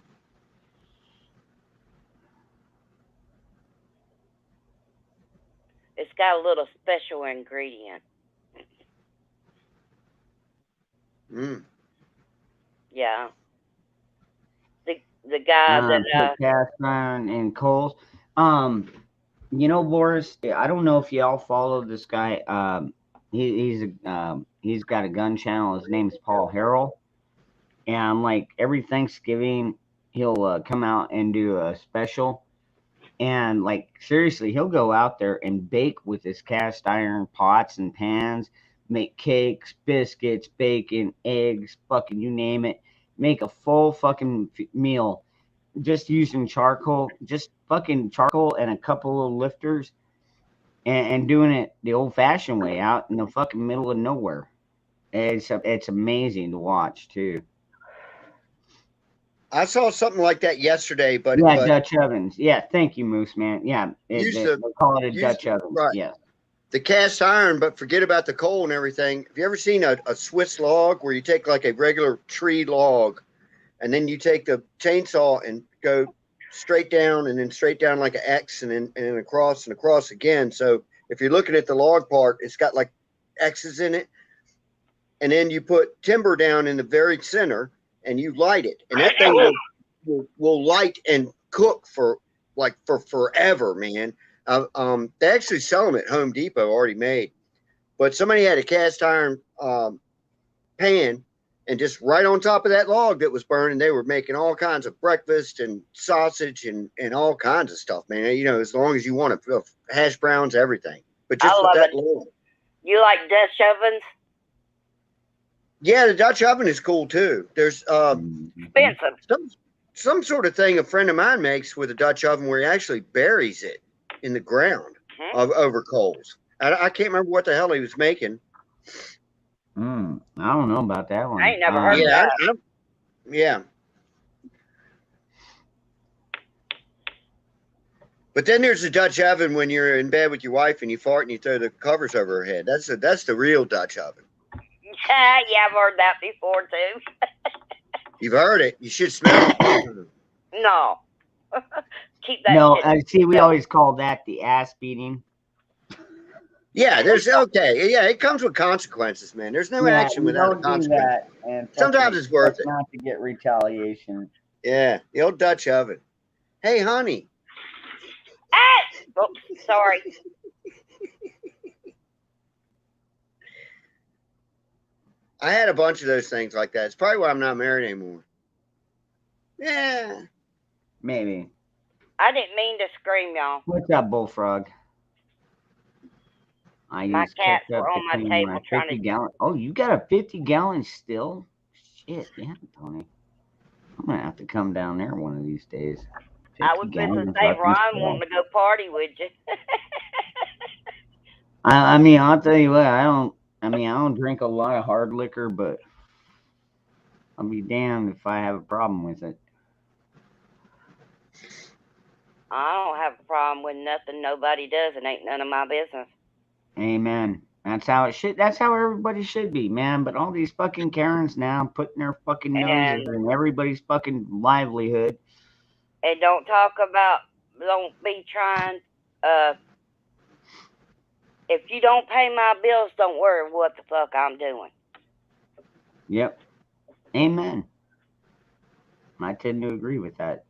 It's got a little special ingredient. Mm. Yeah. The guy that Put cast iron and coals. You know, Boris, I don't know if y'all follow this guy. He's got a gun channel. His name's Paul Harrell, and like every Thanksgiving, he'll come out and do a special. And like seriously, he'll go out there and bake with his cast iron pots and pans, make cakes, biscuits, bacon, eggs, fucking you name it. Make a full fucking meal just using charcoal, just fucking charcoal and a couple of lifters, and doing it the old-fashioned way out in the fucking middle of nowhere. It's amazing to watch too. I saw something like that yesterday, but Yeah, Dutch ovens. Yeah, thank you, Moose Man. Yeah, they call it a Dutch oven. right. Yeah. The cast iron, but forget about the coal and everything. Have you ever seen a Swiss log where you take like a regular tree log and then you take the chainsaw and go straight down and then straight down like an X and then across and across again. So if you're looking at the log part, it's got like X's in it. And then you put timber down in the very center and you light it. And that thing will light and cook for forever, man. They actually sell them at Home Depot already made. But somebody had a cast iron pan, and just right on top of that log that was burning, they were making all kinds of breakfast and sausage and all kinds of stuff, man. You know, as long as you want to, hash browns, everything. But just with that log. You like Dutch ovens? Yeah, the Dutch oven is cool too. There's Expensive. some sort of thing a friend of mine makes with a Dutch oven where he actually buries it in the ground over coals. I can't remember what the hell he was making. I don't know about that one. I ain't never heard of that. Yeah. But then there's the Dutch oven when you're in bed with your wife and you fart and you throw the covers over her head. That's the real Dutch oven. Yeah, I've heard that before too. You've heard it. You should smell it. No. Keep that. No, see, we always call that the ass beating. Yeah, it comes with consequences, man. There's no action without a consequence. And sometimes it's worth it. Not to get retaliation. Yeah, the old Dutch oven. Hey, honey. Oh, sorry. I had a bunch of those things like that. It's probably why I'm not married anymore. Yeah. Maybe. I didn't mean to scream, y'all. What's up, Bullfrog? My cats were on my table trying to. Gallon. Oh, you got a 50-gallon still? Shit, yeah, Tony. I'm gonna have to come down there one of these days. I was supposed to say, Ron, wanting to go party with you. I mean, I'll tell you what. I don't drink a lot of hard liquor, but I'll be damned if I have a problem with it. I don't have a problem with nothing nobody does. It ain't none of my business. Amen. That's how it should. That's how everybody should be, man. But all these fucking Karens now putting their fucking noses in everybody's fucking livelihood. And don't be trying. If you don't pay my bills, don't worry what the fuck I'm doing. Yep. Amen. I tend to agree with that.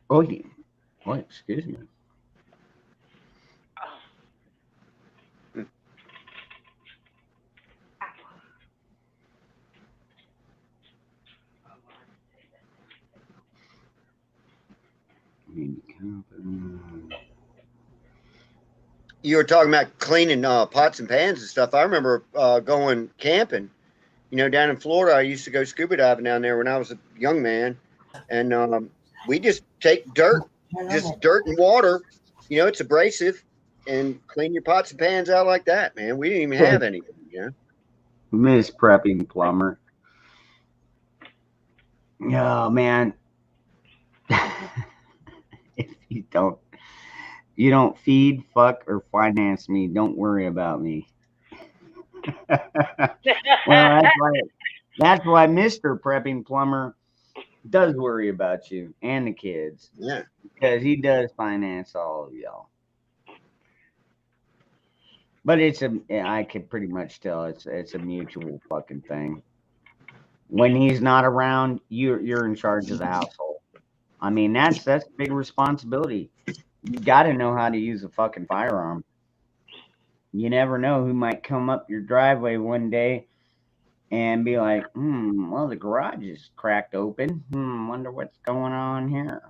Oh, excuse me. you were talking about cleaning pots and pans and stuff. I remember going camping. Down in Florida, I used to go scuba diving down there when I was a young man, and we just take dirt, just dirt and water. It's abrasive, and clean your pots and pans out like that, man. We didn't even have anything. Miss Prepping Plumber. Oh man. If you don't feed, fuck, or finance me, don't worry about me. Well, that's why Mr. Prepping Plumber does worry about you and the kids. Yeah. Because he does finance all of y'all. But I can pretty much tell it's a mutual fucking thing. When he's not around, you're in charge of the household. I mean, that's a big responsibility. You got to know how to use a fucking firearm. You never know who might come up your driveway one day and be like, well, the garage is cracked open. Wonder what's going on here.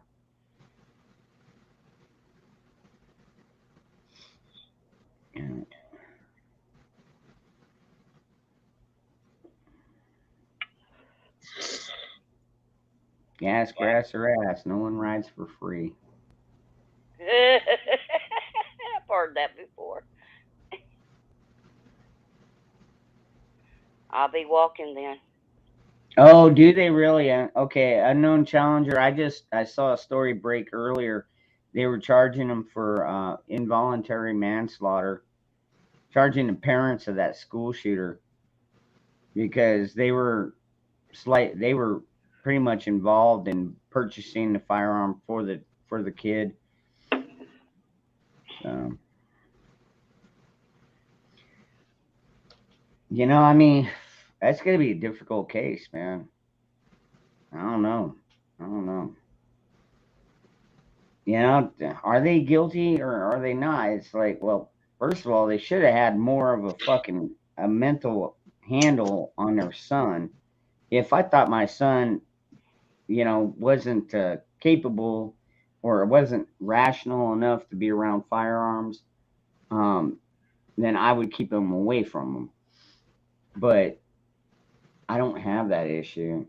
And gas, grass, or ass. No one rides for free. I've heard that before. I'll be walking then. Oh, do they really? Okay, unknown challenger. I saw a story break earlier. They were charging him for involuntary manslaughter, charging the parents of that school shooter because they were pretty much involved in purchasing the firearm for the kid. So, I mean, that's gonna be a difficult case, man. I don't know. Are they guilty or are they not? It's like, well, first of all, they should have had more of a mental handle on their son. If I thought my son, wasn't capable or wasn't rational enough to be around firearms, then I would keep him away from them. But I don't have that issue.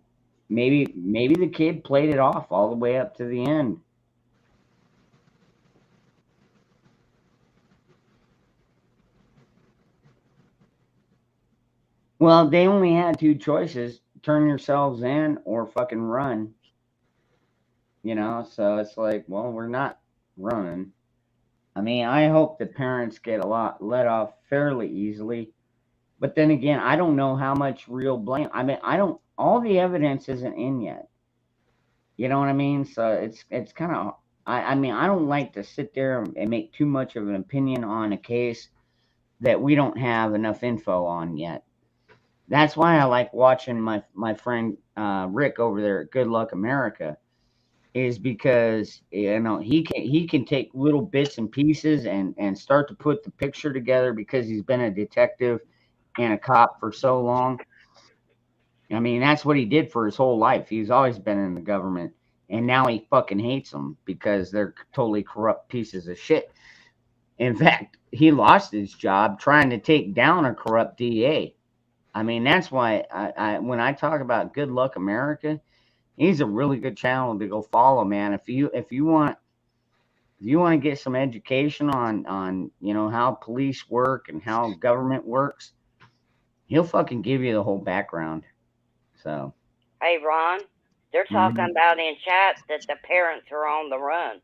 Maybe the kid played it off all the way up to the end. Well, they only had two choices: turn yourselves in or fucking run. So it's like, well, we're not running. I mean, I hope the parents get a lot let off fairly easily. But then again, I don't know how much real blame. I mean, all the evidence isn't in yet. You know what I mean? So it's kind of, I mean, I don't like to sit there and make too much of an opinion on a case that we don't have enough info on yet. That's why I like watching my friend Rick over there at Good Luck America, is because he can take little bits and pieces and start to put the picture together because he's been a detective and a cop for so long. I mean, that's what he did for his whole life. He's always been in the government, and now he fucking hates them because they're totally corrupt pieces of shit. In fact, he lost his job trying to take down a corrupt DA. I mean, that's why when I talk about Good Luck America, he's a really good channel to go follow, man. If you want to get some education on how police work and how government works, he'll fucking give you the whole background. So, Hey, Ron, they're talking about in chat that the parents are on the run.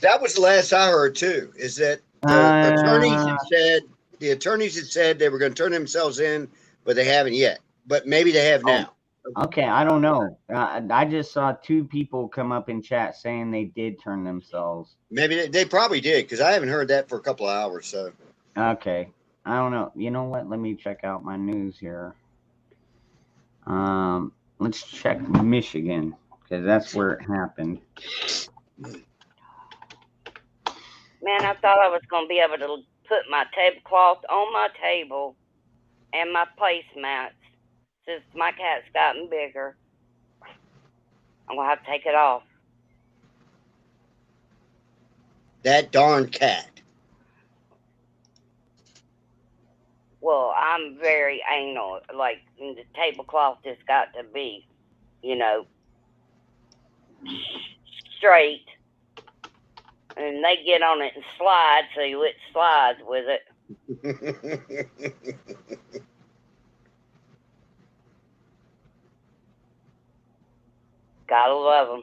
That was the last I heard too. Is that the attorneys had said they were going to turn themselves in, but they haven't yet. But maybe they have now. Okay, I don't know. I just saw two people come up in chat saying they did turn themselves. Maybe they probably did, because I haven't heard that for a couple of hours. So okay, I don't know. You know what? Let me check out my news here. Let's check Michigan because that's where it happened. Man, I thought I was going to be able to put my tablecloth on my table and my placemats. Since my cat's gotten bigger, I'm going to have to take it off. That darn cat. Well, I'm very anal. Like, the tablecloth has got to be, you know, straight. And they get on it and slide, so it slides with it. Gotta love them.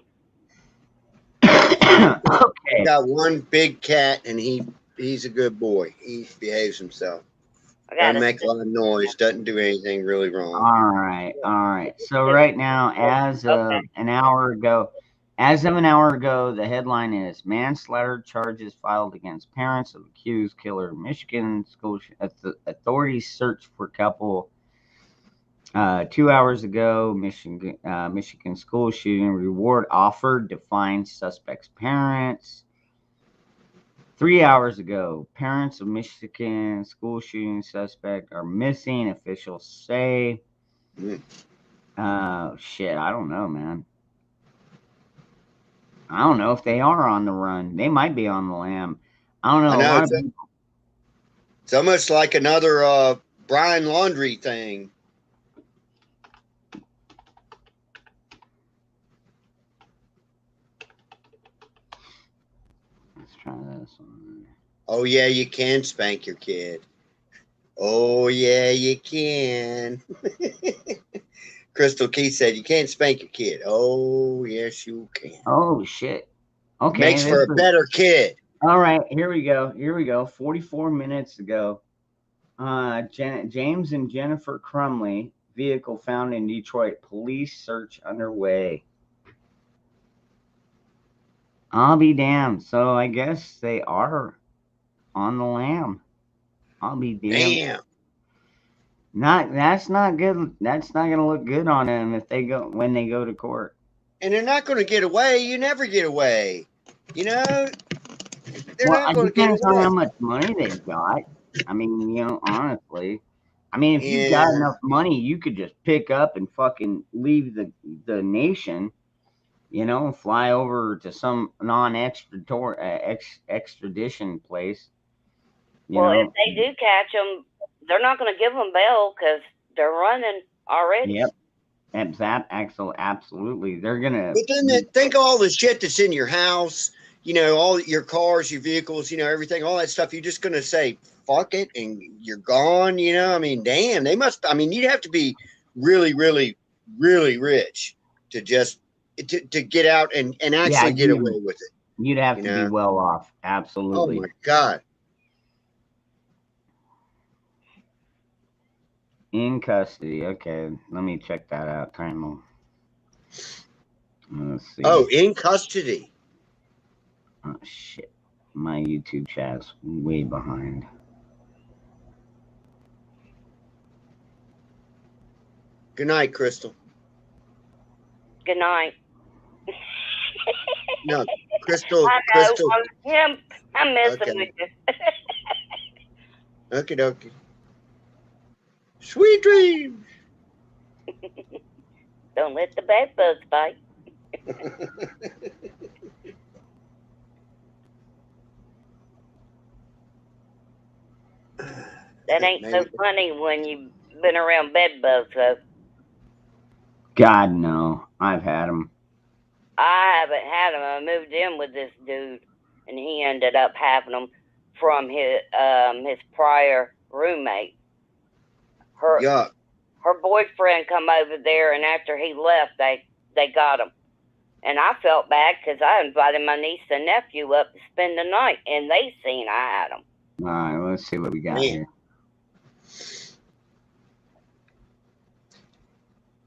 I got one big cat, and he's a good boy. He behaves himself. Doesn't make a lot of noise. Doesn't do anything really wrong. All right. So right now, as of an hour ago, the headline is manslaughter charges filed against parents of accused killer. Michigan school authorities search for couple. 2 hours ago, Michigan school shooting reward offered to find suspect's parents. 3 hours ago, parents of Michigan school shooting suspect are missing, officials say. Shit, I don't know, man. I don't know if they are on the run. They might be on the lam. I don't know. I know, A lot of people. It's almost like another Brian Laundrie thing. Let's try this one. Oh yeah, you can spank your kid. Oh yeah, you can. Crystal Key said you can't spank your kid. Oh yes, you can. Oh shit. Okay. Makes for a better kid. All right, here we go. 44 minutes ago, James and Jennifer Crumley vehicle found in Detroit. Police search underway. I'll be damned. So I guess they are on the lam. I'll be damned. Damn. That's not good. That's not gonna look good on them if they go when they go to court. And they're not going to get away. You never get away. You know, they're Well, not it going to get depends on away. how much money they've got. I mean, honestly. I mean, if you've Yeah. got enough money, you could just pick up and fucking leave the nation, and fly over to some extradition place. Well, if they do catch them, they're not going to give them bail because they're running already. Yep. Absolutely. They're gonna. But then think of all the shit that's in your house. All your cars, your vehicles, everything, all that stuff. You're just going to say, fuck it, and you're gone. I mean, damn, they must. I mean, you'd have to be really, really, really rich to just to get out and actually get away with it. You'd have to be well off. Absolutely. Oh my God. In custody. Okay, let me check that out. Let's see. Oh, in custody. Oh shit! My YouTube chat's way behind. Good night, Crystal. Good night. No, Crystal. I know. Crystal. I'm messing with you. Okie dokie. Sweet dreams. Don't let the bad bugs bite. That ain't so funny when you've been around bed bugs, though. God, no. I've had them. I haven't had them. I moved in with this dude, and he ended up having them from his prior roommate. Her boyfriend come over there, and after he left, they got him. And I felt bad because I invited my niece and nephew up to spend the night, and they seen I had them. All right, let's see what we got here.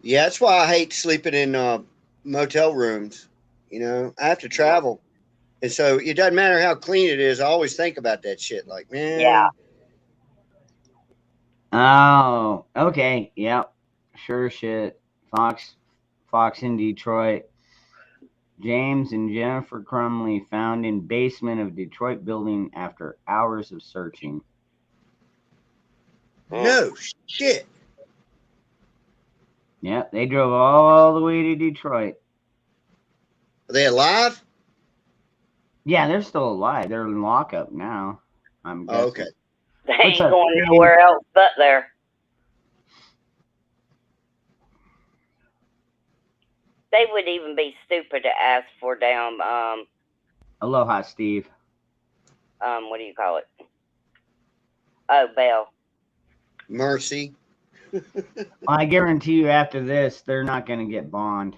Yeah, that's why I hate sleeping in motel rooms. I have to travel. And so it doesn't matter how clean it is. I always think about that shit. Like, man. Yeah. Oh, okay. Yep. Sure shit. Fox in Detroit. James and Jennifer Crumley found in basement of Detroit building after hours of searching. No shit. Yep, they drove all the way to Detroit. Are they alive? Yeah, they're still alive. They're in lockup now. I'm guessing. Okay. They What's ain't up, going Steve? nowhere else but there. They would even be stupid to ask for damn Aloha, Steve. what do you call it? Oh, bail. Mercy. I guarantee you, after this, they're not going to get bond.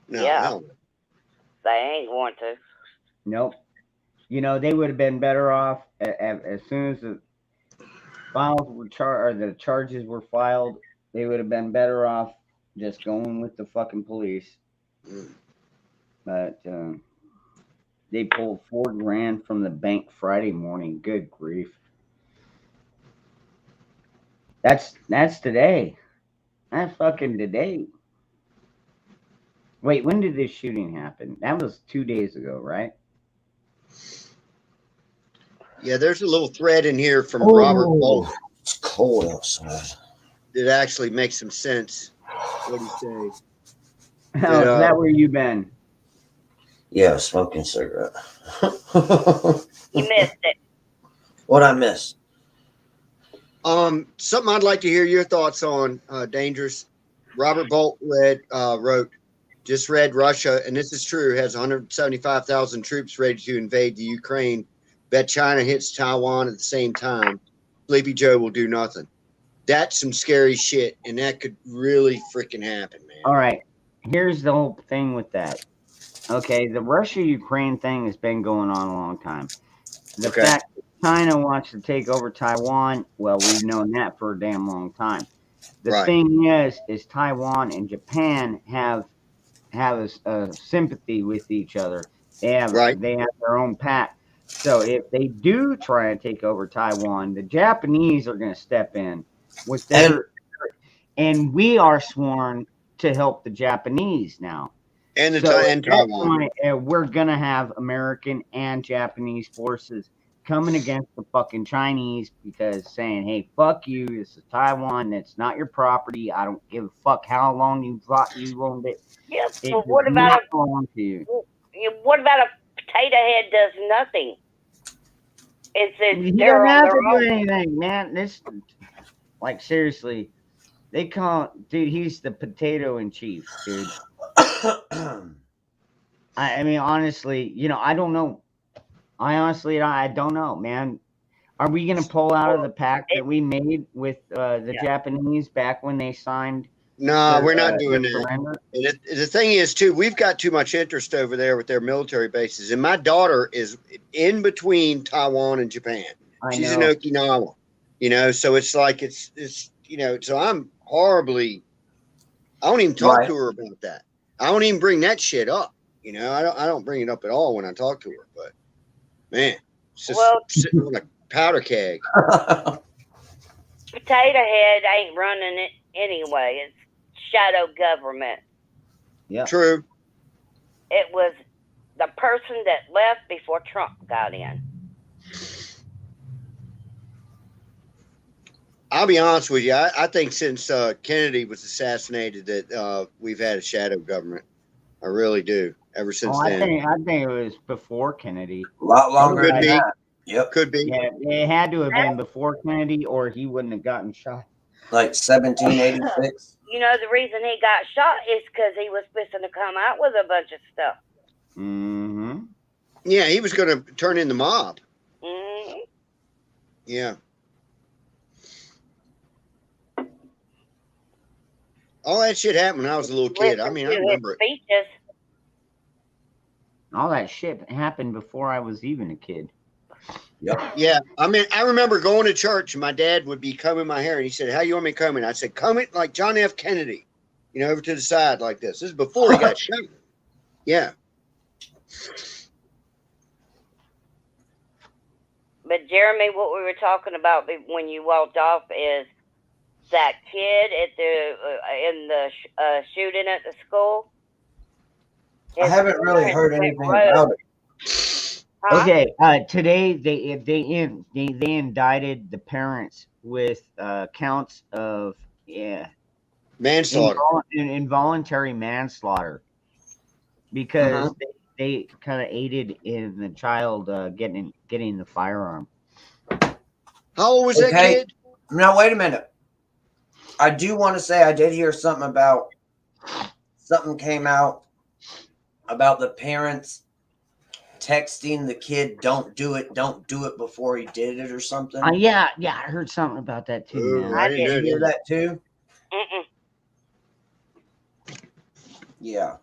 No, Yeah. hell no. They ain't going to. Nope. You know, they would have been better off as soon as the files were or the charges were filed. They would have been better off just going with the fucking police. Mm. But they pulled $4,000 from the bank Friday morning. Good grief. That's today. That's fucking today. Wait, when did this shooting happen? That was 2 days ago, right? Yeah, there's a little thread in here from Robert Bolt It's cold outside. that actually makes some sense. What do you say? Oh, is that where you been? Yeah, smoking cigarette. You missed it. What I missed? Something I'd like to hear your thoughts on, Dangerous. Robert Bolt wrote, just read Russia, and this is true, has 175,000 troops ready to invade the Ukraine. Bet China hits Taiwan at the same time. Sleepy Joe will do nothing. That's some scary shit, and that could really freaking happen, man. All right. Here's the whole thing with that. Okay, the Russia-Ukraine thing has been going on a long time. The fact that China wants to take over Taiwan, well, we've known that for a damn long time. The thing is Taiwan and Japan have a sympathy with each other. They have their own pact. So if they do try and take over Taiwan, the Japanese are going to step in with and we are sworn to help the Japanese now. And Taiwan. We're going to have American and Japanese forces coming against the fucking Chinese because saying, hey, fuck you, this is Taiwan, that's not your property. I don't give a fuck how long you thought you owned it. Yeah, It but what does about not belong to you. what about a potato head does nothing? You they're don't on have their to do own. anything, man. This, like, seriously, they call, dude, he's the potato in chief, dude. I mean, honestly, you know, I don't know. I don't know, man. Are we going to pull out of the pact that we made with the Japanese back when they signed? No, we're not doing that. And the thing is, too, we've got too much interest over there with their military bases. And my daughter is in between Taiwan and Japan. She's in Okinawa, you know, so it's like it's you know, so I'm horribly, I don't even talk to her about that. I don't even bring that shit up. You know, I don't bring it up at all when I talk to her. But man, it's just sitting on a powder keg. Potato Head ain't running it anyway. It's shadow government. Yeah. True. It was the person that left before Trump got in. I'll be honest with you. I think since Kennedy was assassinated that we've had a shadow government. I really do. Ever since then. I think it was before Kennedy. A lot longer Could than be. that. Yep. Could be. Yeah, it had to have been before Kennedy or he wouldn't have gotten shot. Like 1786. You know, the reason he got shot is because he was supposed to come out with a bunch of stuff. Mm-hmm. Yeah, he was going to turn in the mob. Mm-hmm. Yeah. All that shit happened when I was a little kid. I mean, I remember it. Speeches. All that shit happened before I was even a kid. Yep. Yeah, I mean, I remember going to church and my dad would be combing my hair and he said, how you want me combing? I said, comb it like John F. Kennedy, you know, over to the side like this. This is before he got shot. Yeah. But Jeremy, what we were talking about when you walked off is that kid at in the shooting at the school. I haven't really heard anything about it. Huh? Okay, today they indicted the parents with counts of manslaughter, involuntary manslaughter, because they kind of aided in the child getting the firearm. How old was that Okay. kid? Now, wait a minute. I do want to say I did hear something came out about the parents texting the kid, don't do it before he did it or something. Yeah, I heard something about that too, man. I didn't Did you know hear that too? Mm-mm. Yeah.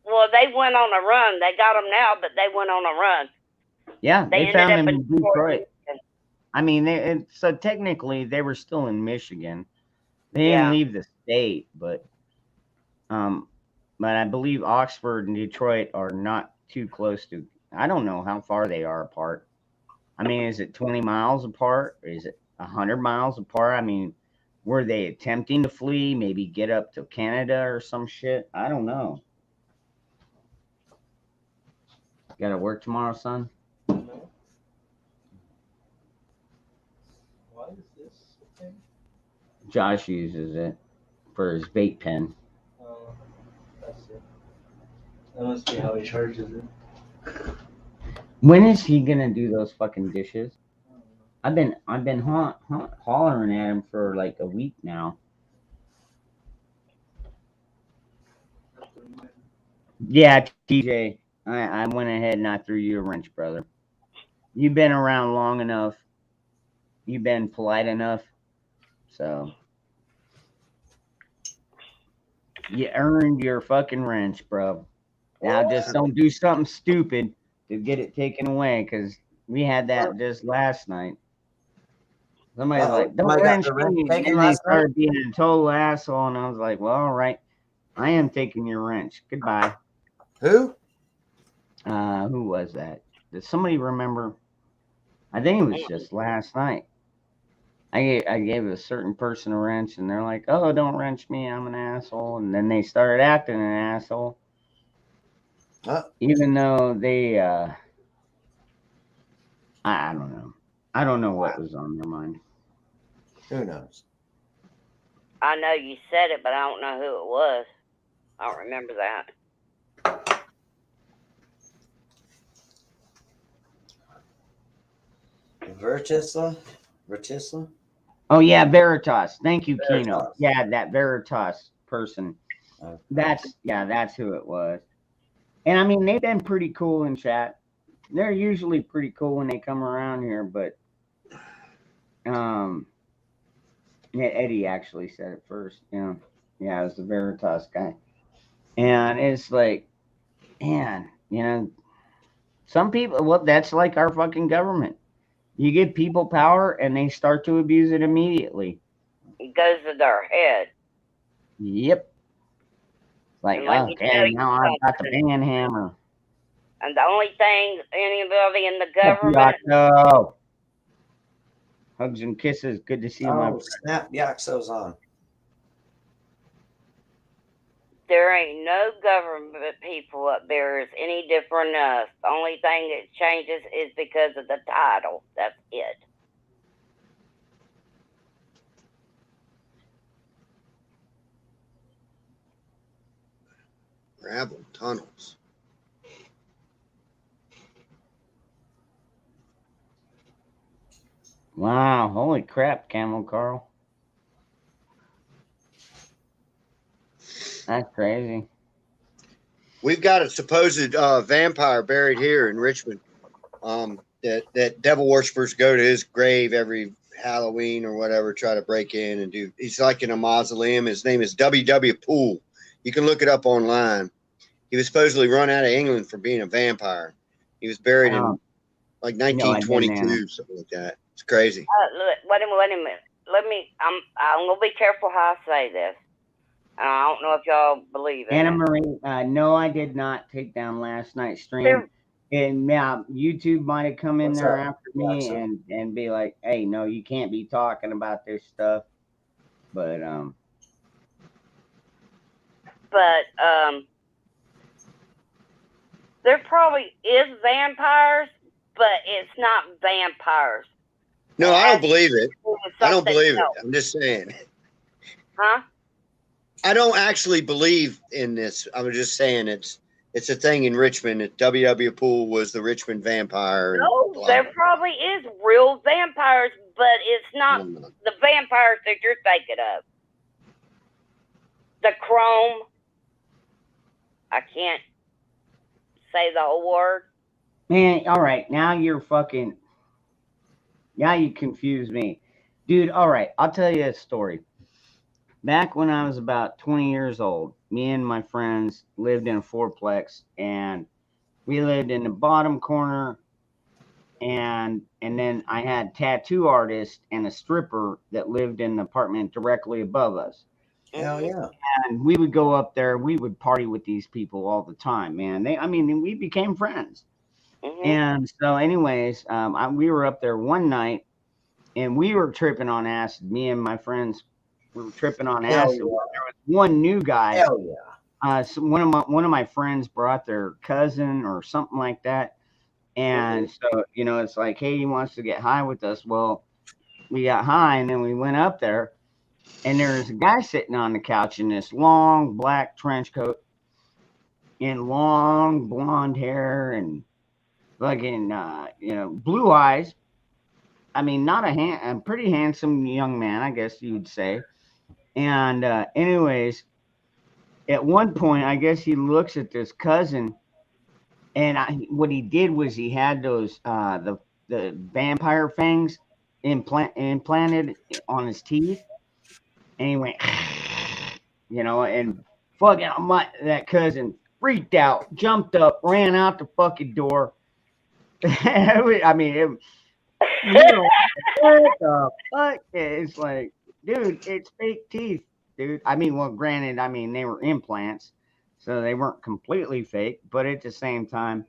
Well, they went on a run. They got them now, but they went on a run. Yeah, they ended found up him in in Detroit. Michigan. I mean, so technically they were still in Michigan. They didn't Yeah. leave the state, but I believe Oxford and Detroit are not too close to. I don't know how far they are apart. I mean, is it 20 miles apart? Or is it 100 miles apart? I mean, were they attempting to flee? Maybe get up to Canada or some shit? I don't know. Got to work tomorrow, son? No. What is this thing? Josh uses it for his vape pen. Oh, that's it. That must be how he charges it. When is he gonna do those fucking dishes? I've been hollering at him for like a week now. Yeah, TJ, I went ahead and I threw you a wrench, brother. You've been around long enough. You've been polite enough. So you earned your fucking wrench, bro. Now just don't do something stupid to get it taken away, because we had that just last night. Somebody's like, don't Somebody got wrench their wrench me. taken And they last night? started being a total asshole, and I was like, well, all right. I am taking your wrench. Goodbye. Who? Who was that? Does somebody remember? I think it was just last night. I gave a certain person a wrench, and they're like, "Oh, don't wrench me. I'm an asshole." And then they started acting an asshole, even though they. I don't know. I don't know what was on their mind. Who knows? I know you said it, but I don't know who it was. I don't remember that. Vertisla? Oh yeah, Veritas. Thank you, Veritas. Kino. Yeah, that Veritas person. Okay. That's who it was. And I mean, they've been pretty cool in chat. They're usually pretty cool when they come around here, but yeah, Eddie actually said it first. Yeah, it was the Veritas guy, and it's like, man, some people. Well, that's like our fucking government. You give people power, and they start to abuse it immediately. It goes to their head. Yep. Like, okay, now I've got the panhammer. And the only thing anybody in the government. Hugs and kisses. Good to see you, my friend. Snap Yaxo's on. There ain't no government people up there is any different than us. The only thing that changes is because of the title. That's it. Gravel tunnels. Wow, holy crap, Camel Carl. That's crazy. We've got a supposed vampire buried here in Richmond. That devil worshippers go to his grave every Halloween or whatever, try to break in and do. He's like in a mausoleum. His name is W.W. Poole. You can look it up online. He was supposedly run out of England for being a vampire. He was buried in like 1922, something like that. It's crazy. Wait a minute. I'm gonna be careful how I say this. I don't know if y'all believe in Anna it. Marie, no, I did not take down last night's stream. And YouTube might have come in there after me and be like, "Hey, no, you can't be talking about this stuff." But there probably is vampires, but it's not vampires. No, I don't believe it. I don't believe it. I'm just saying. Huh? I don't actually believe in this. I'm just saying it's It's a thing in Richmond. W.W. Poole was the Richmond vampire. And No, blah, there blah. probably is real vampires, but it's not No. the vampires that you're thinking of. The Chrome. I can't say the whole word. Man, all right, now you confuse me. Dude, all right, I'll tell you a story. Back when I was about 20 years old, me and my friends lived in a fourplex, and we lived in the bottom corner, and then I had tattoo artist and a stripper that lived in the apartment directly above us. Hell yeah. And we would go up there, we would party with these people all the time, man. We became friends. Mm-hmm. And so, anyways, we were up there one night, and we were tripping on acid. Me and my friends, we were tripping on Hell acid. yeah. There was one new guy. Hell yeah. So one of my friends brought their cousin or something like that, and so it's like, hey, he wants to get high with us. Well, we got high, and then we went up there, and there's a guy sitting on the couch in this long black trench coat and long blonde hair and fucking blue eyes. I mean, not a pretty handsome young man, I guess you'd say. And anyways, at one point, I guess he looks at this cousin, and what he did was he had those the vampire fangs implanted on his teeth, and he went, and fucking that cousin freaked out, jumped up, ran out the fucking door. I mean, what the fuck? It's like, dude, it's fake teeth, dude. I mean, well, granted, they were implants, so they weren't completely fake, but at the same time,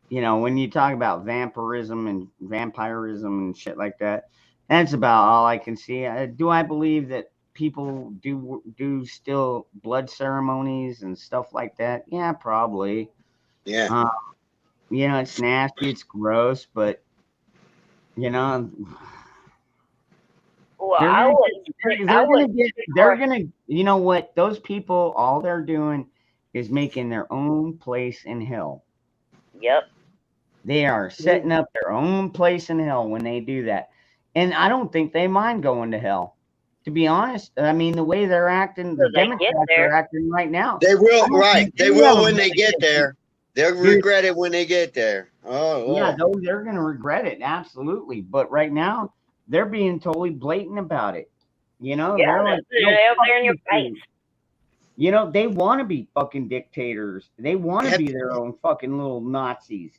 when you talk about vampirism and shit like that, that's about all I can see. Do I believe that people do still blood ceremonies and stuff like that? Yeah, probably. Yeah. It's nasty, it's gross, but Well, they're I gonna wouldn't. I wouldn't. they're gonna you know what, those people, all they're doing is making their own place in hell. Yep. They are setting up their own place in hell when they do that, and I don't think they mind going to hell, to be honest. I mean, the way they're acting, So the they get Democrats there. are acting right now. They will, I don't right. think They any of will them when they really get get there. They'll Dude. regret it when they get there. Oh, Yeah, Lord. they're gonna regret it, absolutely. But right now, they're being totally blatant about it. Yeah, They're like, they're no, out fuck there in your you. face. They want to be fucking dictators. They want to Have- be their own fucking little Nazis.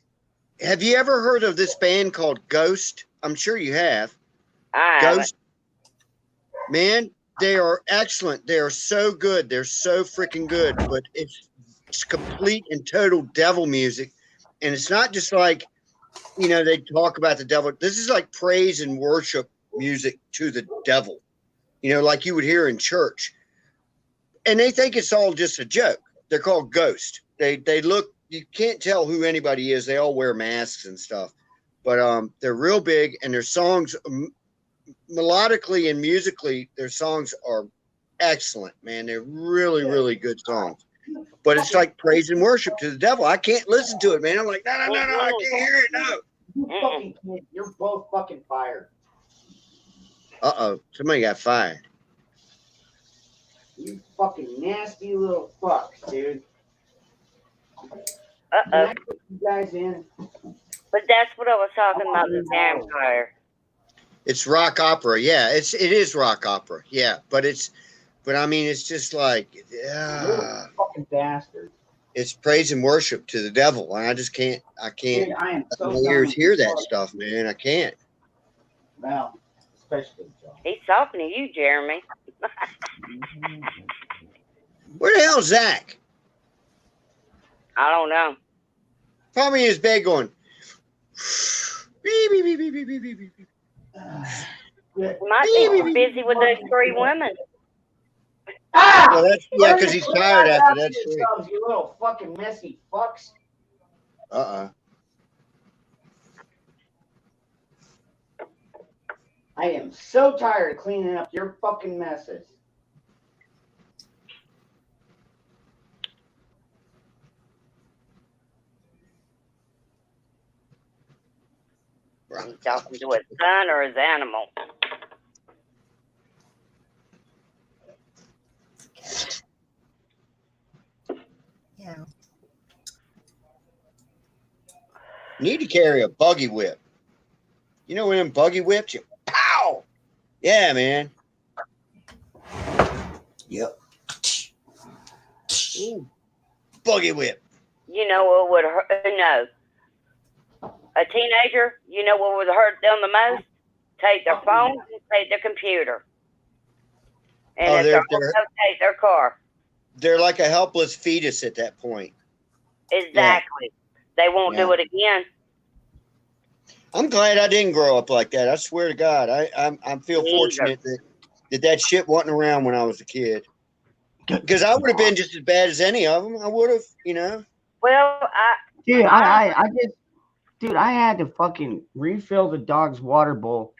Have you ever heard of this band called Ghost? I'm sure you have. I haven't. Ghost. Man, they are excellent. They are so good. They're so freaking good. But it's complete and total devil music. And it's not just like, they talk about the devil. This is like praise and worship music to the devil, like you would hear in church. And they think it's all just a joke. They're called Ghost. They look, you can't tell who anybody is. They all wear masks and stuff. But they're real big, and their songs, melodically and musically, their songs are excellent, man. They're really, really good songs. But it's like praise and worship to the devil. I can't listen to it, man. I'm like, no, I can't hear it. No. You fucking kid, you're both fucking fired. Uh-oh. Somebody got fired. You fucking nasty little fucks, dude. Can Uh-oh. I put you guys in? But that's what I was talking about, the vampire. It's rock opera. Yeah, it is rock opera. Yeah, but it's just like, Fucking bastard. it's praise and worship to the devil. And I can't Dude, I am so my ears done. hear that stuff, man. I can't. Well, especially John. He's talking to you, Jeremy. Where the hell's Zach? I don't know. Probably in his bed going. Beep, beep, beep, beep, beep, beep, beep, beep. He might be busy with those 3 women. Well, because he's tired after that shit. You little fucking messy fucks. I am so tired of cleaning up your fucking messes. He's talking to his son or his animal. Yeah. Need to carry a buggy whip. You know when them buggy whips, you pow. Yeah, man. Yep. Ooh, buggy whip. You know what would hurt? No. A teenager, you know what would hurt them the most? Take their phone and take their computer. And if they're take their car. They're like a helpless fetus at that point. Exactly. Yeah. They won't do it again. I'm glad I didn't grow up like that. I swear to God, I feel fortunate that shit wasn't around when I was a kid. Because I would have been just as bad as any of them. I would have, you know. Well, I had to fucking refill the dog's water bowl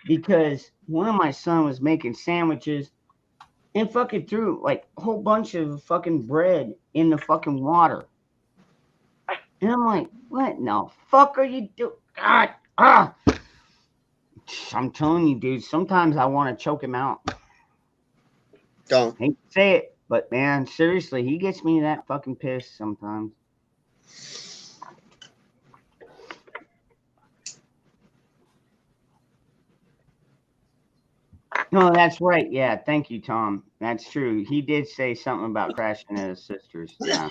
because one of my sons was making sandwiches and fucking threw like a whole bunch of fucking bread in the fucking water. And I'm like, what in the fuck are you doing? God, I'm telling you, dude, sometimes I want to choke him out. Don't. Hate to say it, but man, seriously, he gets me that fucking pissed sometimes. No, that's right. Yeah, thank you, Tom. That's true. He did say something about crashing at his sister's. Yeah.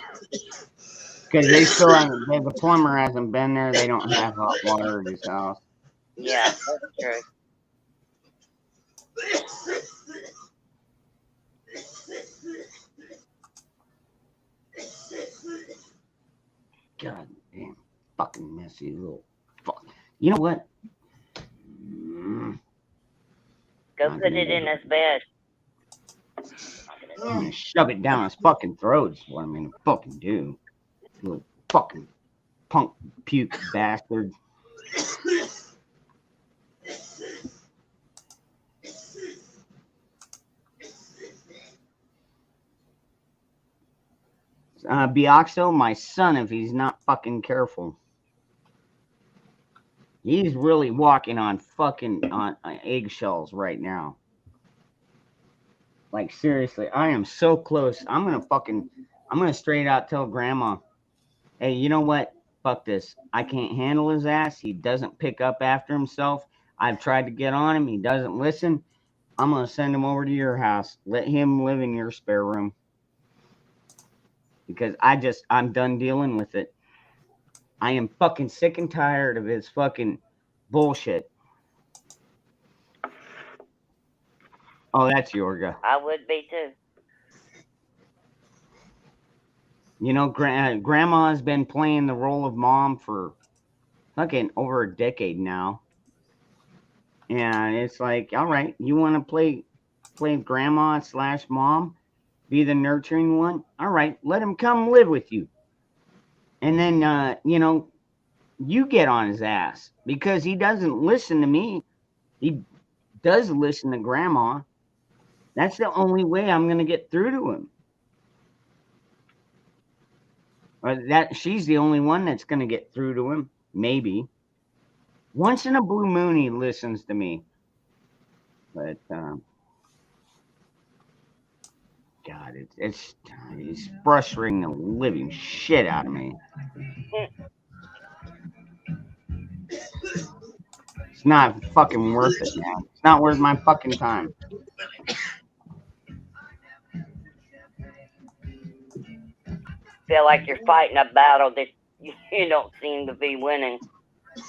Because they still haven't, the plumber hasn't been there. They don't have hot water at his house. Yeah, that's true. God damn, fucking messy little fuck. You know what? Go put it in his bed. I'm gonna shove it down his fucking throat. Is what I'm gonna fucking do. Little fucking punk puke bastard. Bioxo, my son, if he's not fucking careful. He's really walking on fucking on eggshells right now. Like seriously, I am so close. I'm gonna straight out tell grandma, hey, you know what? Fuck this. I can't handle his ass. He doesn't pick up after himself. I've tried to get on him. He doesn't listen. I'm gonna send him over to your house. Let him live in your spare room. Because I'm done dealing with it. I am fucking sick and tired of his fucking bullshit. Oh, that's Yorga. I would be too. You know, Grandma's been playing the role of mom for fucking over a decade now. And it's like, all right, you want to play grandma / mom, be the nurturing one? All right, let him come live with you. And then, you know, you get on his ass because he doesn't listen to me. He does listen to grandma. That's the only way I'm going to get through to him. Or that she's the only one that's going to get through to him. Maybe. Once in a blue moon, he listens to me. But, God, it's frustrating the living shit out of me. It's not fucking worth it, man. It's not worth my fucking time. Feel like you're fighting a battle that you don't seem to be winning.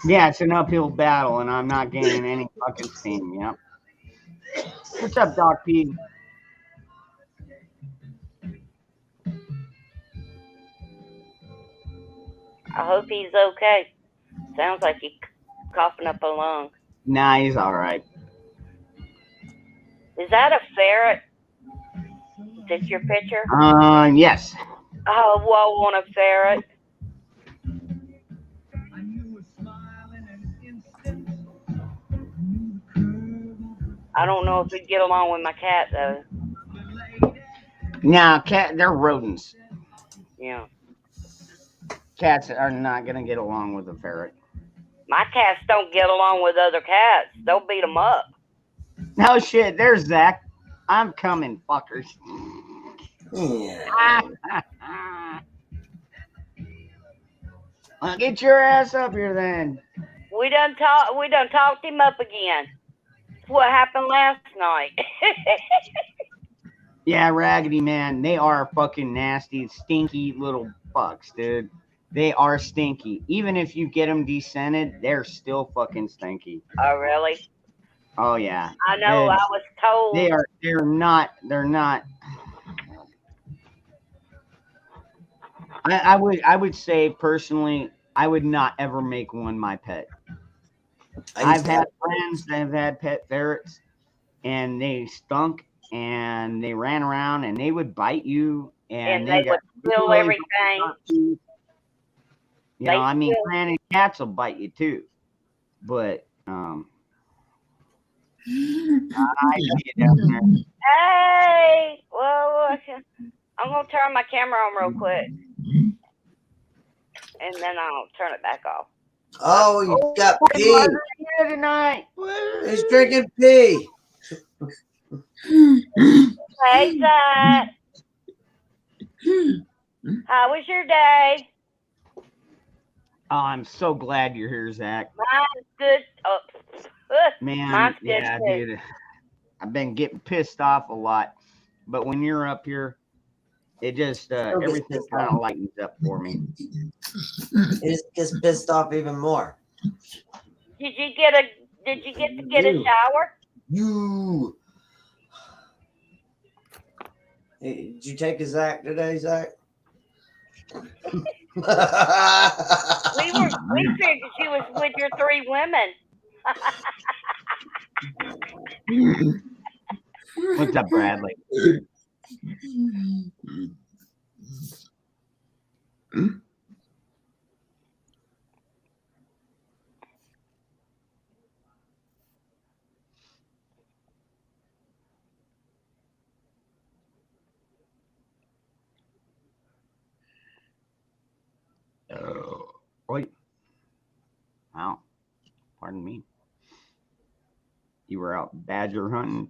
Yeah, it's an uphill battle, and I'm not gaining any fucking steam. Yep. What's up, Doc P? I hope he's okay. Sounds like he's coughing up a lung. Nah, he's all right. Is that a ferret? Is this your picture? Yes. Oh, well, I want a ferret. I don't know if he'd get along with my cat, though. Nah, they're rodents. Yeah. Cats are not going to get along with a ferret. My cats don't get along with other cats. They'll beat them up. No shit. There's Zach. I'm coming, fuckers. Yeah. Well, get your ass up here then. We done talked him up again. That's what happened last night. Yeah, Raggedy Man. They are fucking nasty, stinky little fucks, dude. They are stinky. Even if you get them descented, they're still fucking stinky. Oh, really? Oh yeah. I know. I was told. They're not. I would say personally, I would not ever make one my pet. I've had friends that have had pet ferrets, and they stunk, and they ran around, and they would bite you, and they got would spill really everything. You know, I mean, granted, cats will bite you too, but I see it down there. Hey, well, I'm gonna turn my camera on real quick, and then I'll turn it back off. Oh, you got pee tonight. He's drinking pee. Hey, Zach. How was your day? Oh, I'm so glad you're here, Zach. Mine's good. Oh, man, mine's good yeah, too. dude. I've been getting pissed off a lot, but when you're up here, it just everything kind of lightens up for me. It gets pissed off even more. Did you get to get a shower? You. Hey, did you take a Zach today, Zach? we figured she was with your 3 women. What's up, Bradley? Wait. Wow. Pardon me. You were out badger hunting.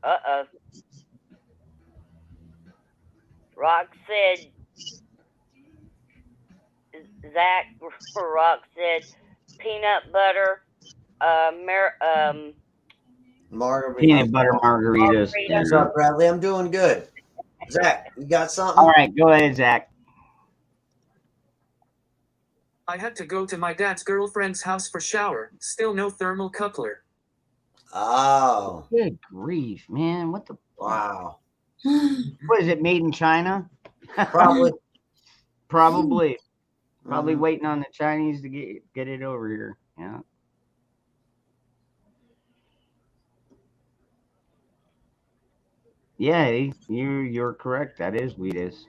Uh-oh. Rock said, Rock said, peanut butter, margarita. Peanut butter margaritas. What's up, Bradley? I'm doing good. Zach, you got something? All right, go ahead, Zach. I had to go to my dad's girlfriend's house for shower. Still no thermal coupler. Oh. Good grief, man. What the? Wow. What is it, made in China? Probably. Probably waiting on the Chinese to get it over here. Yeah. Yeah, you're correct. That is Wheatus.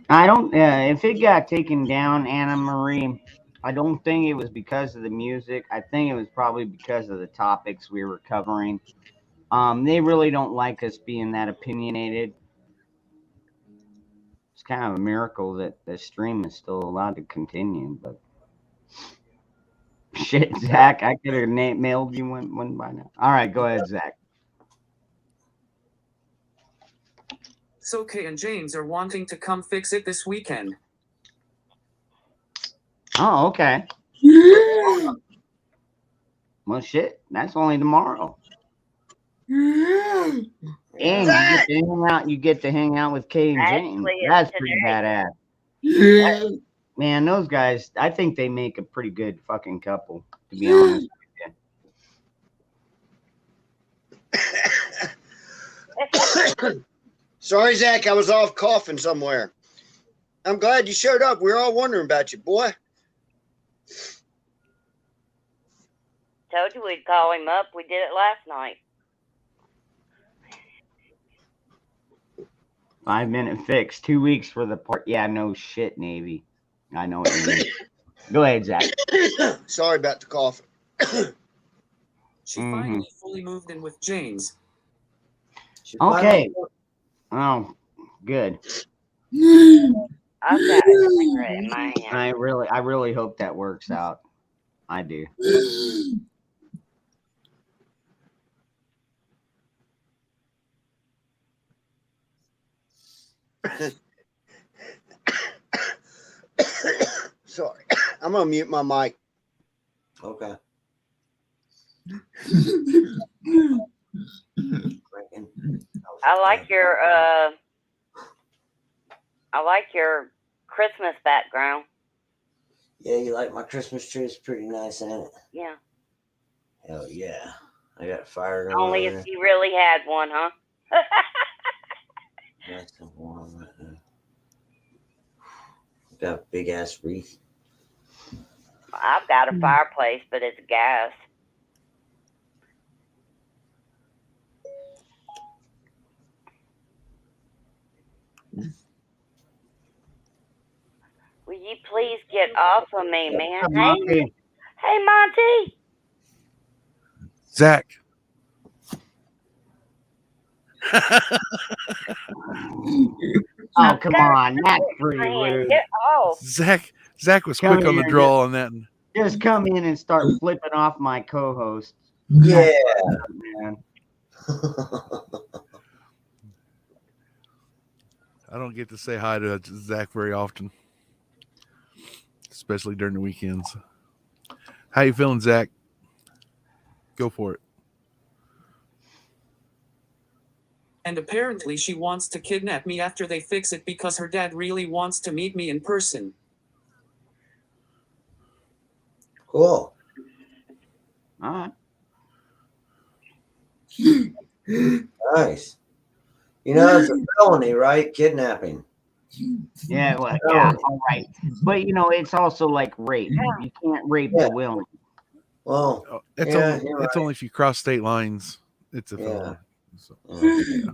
I don't. If it got taken down, Anna Marie, I don't think it was because of the music. I think it was probably because of the topics we were covering. They really don't like us being that opinionated. It's kind of a miracle that the stream is still allowed to continue. But shit, Zach, I could have mailed you one by now. All right, go ahead, Zach. So Kay and James are wanting to come fix it this weekend. Oh, okay. Well, shit, that's only tomorrow. And you get to hang out with Kay and James. That's pretty badass. Man, those guys, I think they make a pretty good fucking couple, to be honest with you. Sorry, Zach, I was off coughing somewhere. I'm glad you showed up. We were all wondering about you, boy. Told you we'd call him up. We did it last night. 5-minute fix. 2 weeks for the part. Yeah, no shit, Navy. I know what you mean. Go ahead, Zach. Sorry about the cough. She finally fully moved in with James. Okay. Oh, good. I've got a cigarette in my hand. I really hope that works out. I do. Sorry. I'm gonna mute my mic. Okay. I like your Christmas background. Yeah, you like my Christmas tree? It's pretty nice, ain't it? Yeah. Hell yeah. I got fire going Only on if you really had one, huh? Nice and warm right now. Got a big ass wreath. I've got a fireplace, but it's gas. Will you please get off of me, man? Hey, Monty. Zach. Oh, come on. That's pretty rude. Get off. Zach was quick on the draw on that. Just come in and start flipping off my co-host. Yeah. Man. I don't get to say hi to Zach very often, especially during the weekends. How you feeling, Zach? Go for it. And apparently she wants to kidnap me after they fix it because her dad really wants to meet me in person. Cool. All right. Nice. You know, it's a felony, right? Kidnapping. Yeah, well, yeah, all right. But, it's also like rape. You can't rape the willing. Well, it's only if you cross state lines. It's a felony. So, yeah.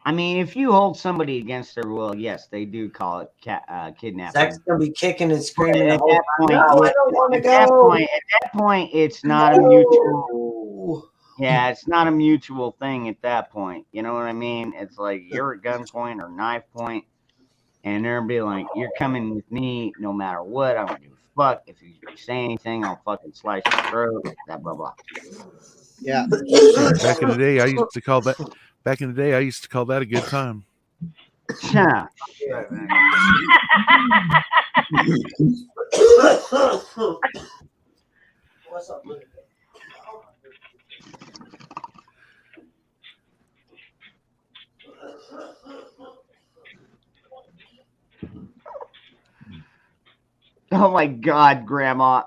I mean, if you hold somebody against their will, yes, they do call it kidnapping. Zach's gonna be kicking and screaming. At that point, I don't want to go. At that point, it's not a mutual. Yeah, it's not a mutual thing at that point. You know what I mean? It's like you're at gunpoint or knife point, and they'll be like, "You're coming with me, no matter what. I don't give a fuck. If you say anything, I'll fucking slice your throat." That blah blah. Yeah. Back in the day, I used to call that. Back in the day, I used to call that a good time. Yeah. What's up, Luke? Oh my God, Grandma.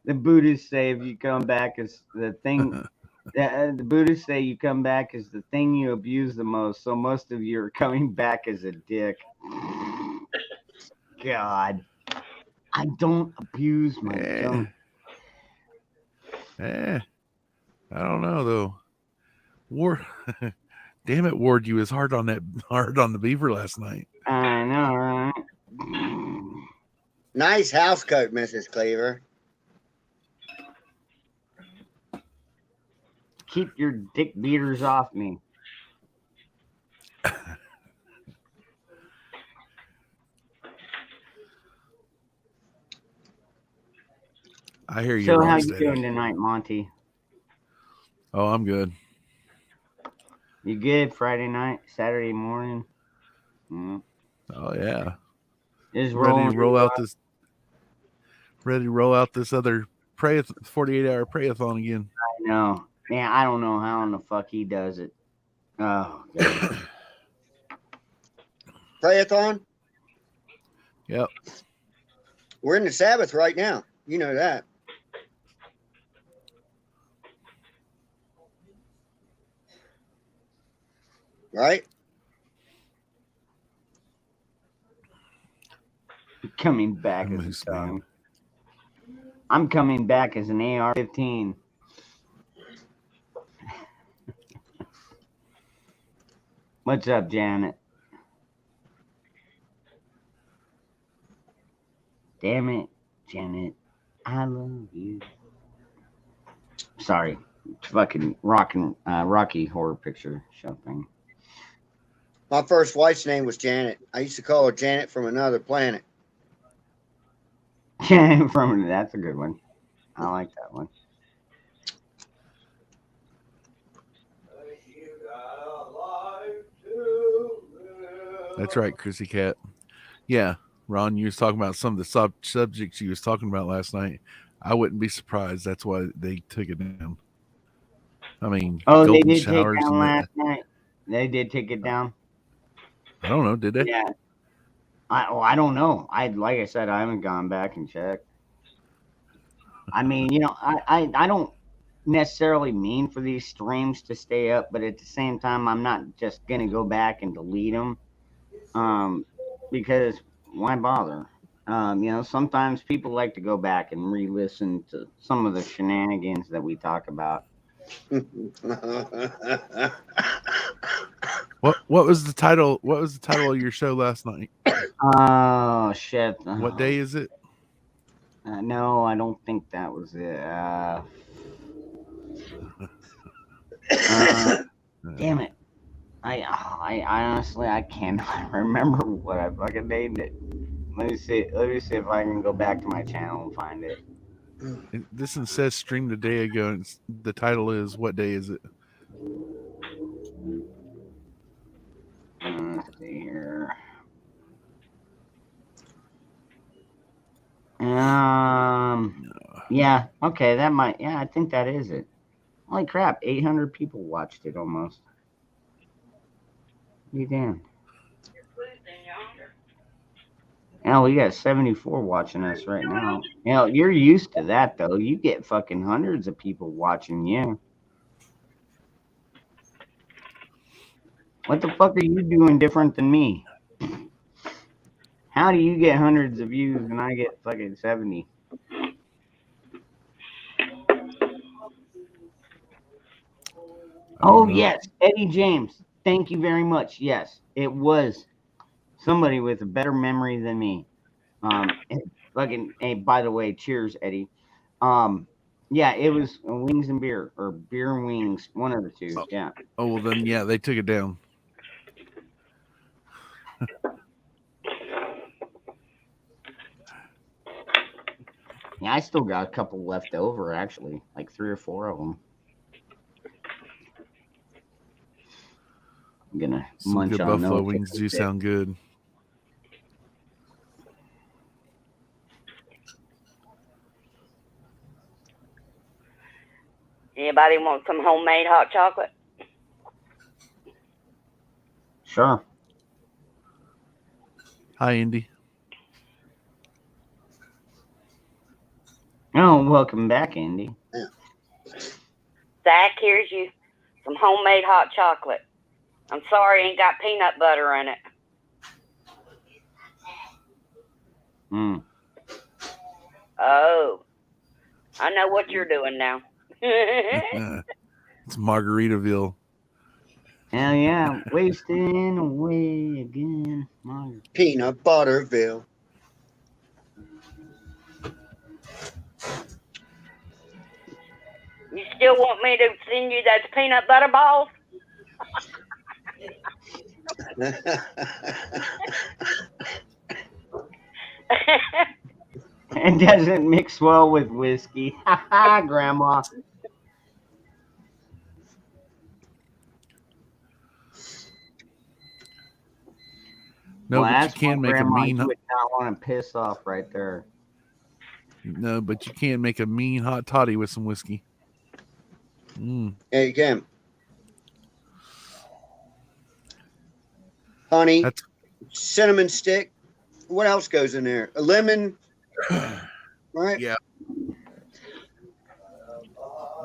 The Buddhists say if you come back as the thing, the Buddhists say you come back as the thing you abuse the most. So most of you are coming back as a dick. God, I don't abuse my junk. I don't know though. Ward, damn it, Ward, you was hard on the beaver last night. I know, right? Nice house coat, Mrs. Cleaver. Keep your dick beaters off me. I hear you. So how you doing tonight, Monty? Oh, I'm good. You good? Friday night, Saturday morning? Oh yeah. Is ready to roll out this other 48-hour prayathon again. I know. Yeah, I don't know how in the fuck he does it. Oh, God. Prayathon? Yep. We're in the Sabbath right now. You know that. Right? Coming back as Moose a man. tongue. I'm coming back as an AR-15. What's up, Janet? Damn it, Janet. I love you. Sorry. Fucking Rocky Horror Picture Show thing. My first wife's name was Janet. I used to call her Janet from another planet. That's a good one. I like that one. That's right, Chrissy Cat. Yeah, Ron, you was talking about some of the subjects you was talking about last night. I wouldn't be surprised. That's why they took it down. I mean, Oh, they golden did take showers down and last night. They did take it down. I don't know, did they? Yeah. I don't know. Like I said, I haven't gone back and checked. I mean, I don't necessarily mean for these streams to stay up, but at the same time, I'm not just gonna go back and delete them. Because why bother? Sometimes people like to go back and re-listen to some of the shenanigans that we talk about. What was the title? What was the title of your show last night? Oh shit! What day is it? No, I don't think that was it. Damn it! I honestly I cannot remember what I fucking named it. Let me see if I can go back to my channel and find it. This one says streamed a day ago, and the title is "What day is it?" Let's see here. Yeah, okay, that might. Yeah, I think that is it. Holy crap! 800 people watched it almost. Be damned. Hell, we got 74 watching us right now. Hell, you're used to that though. You get fucking hundreds of people watching you. What the fuck are you doing different than me? How do you get hundreds of views and I get fucking 70? Oh yes, Eddie James. Thank you very much. Yes, it was somebody with a better memory than me. Fucking. Hey, by the way, cheers, Eddie. Yeah, it was wings and beer or beer and wings, one of the two. Yeah. Oh well, then yeah, they took it down. Yeah, I still got a couple left over, actually, like 3 or 4 of them. I'm gonna Some munch good on buffalo those. wings do sound good. Anybody want some homemade hot chocolate? Sure. Hi, Indy. Oh, welcome back, Andy. Zach, here's you some homemade hot chocolate. I'm sorry, ain't got peanut butter in it. Oh, I know what you're doing now. It's Margaritaville. Hell yeah, wasting away again. Peanut Butterville. You still want me to send you those peanut butter balls? It doesn't mix well with whiskey. Ha ha, Grandma. No, well, but you can make Grandma, a mean. You would not want to piss off right there. No, but you can make a mean hot toddy with some whiskey. Yeah, you can. Honey, cinnamon stick. What else goes in there? A lemon, right? Yeah.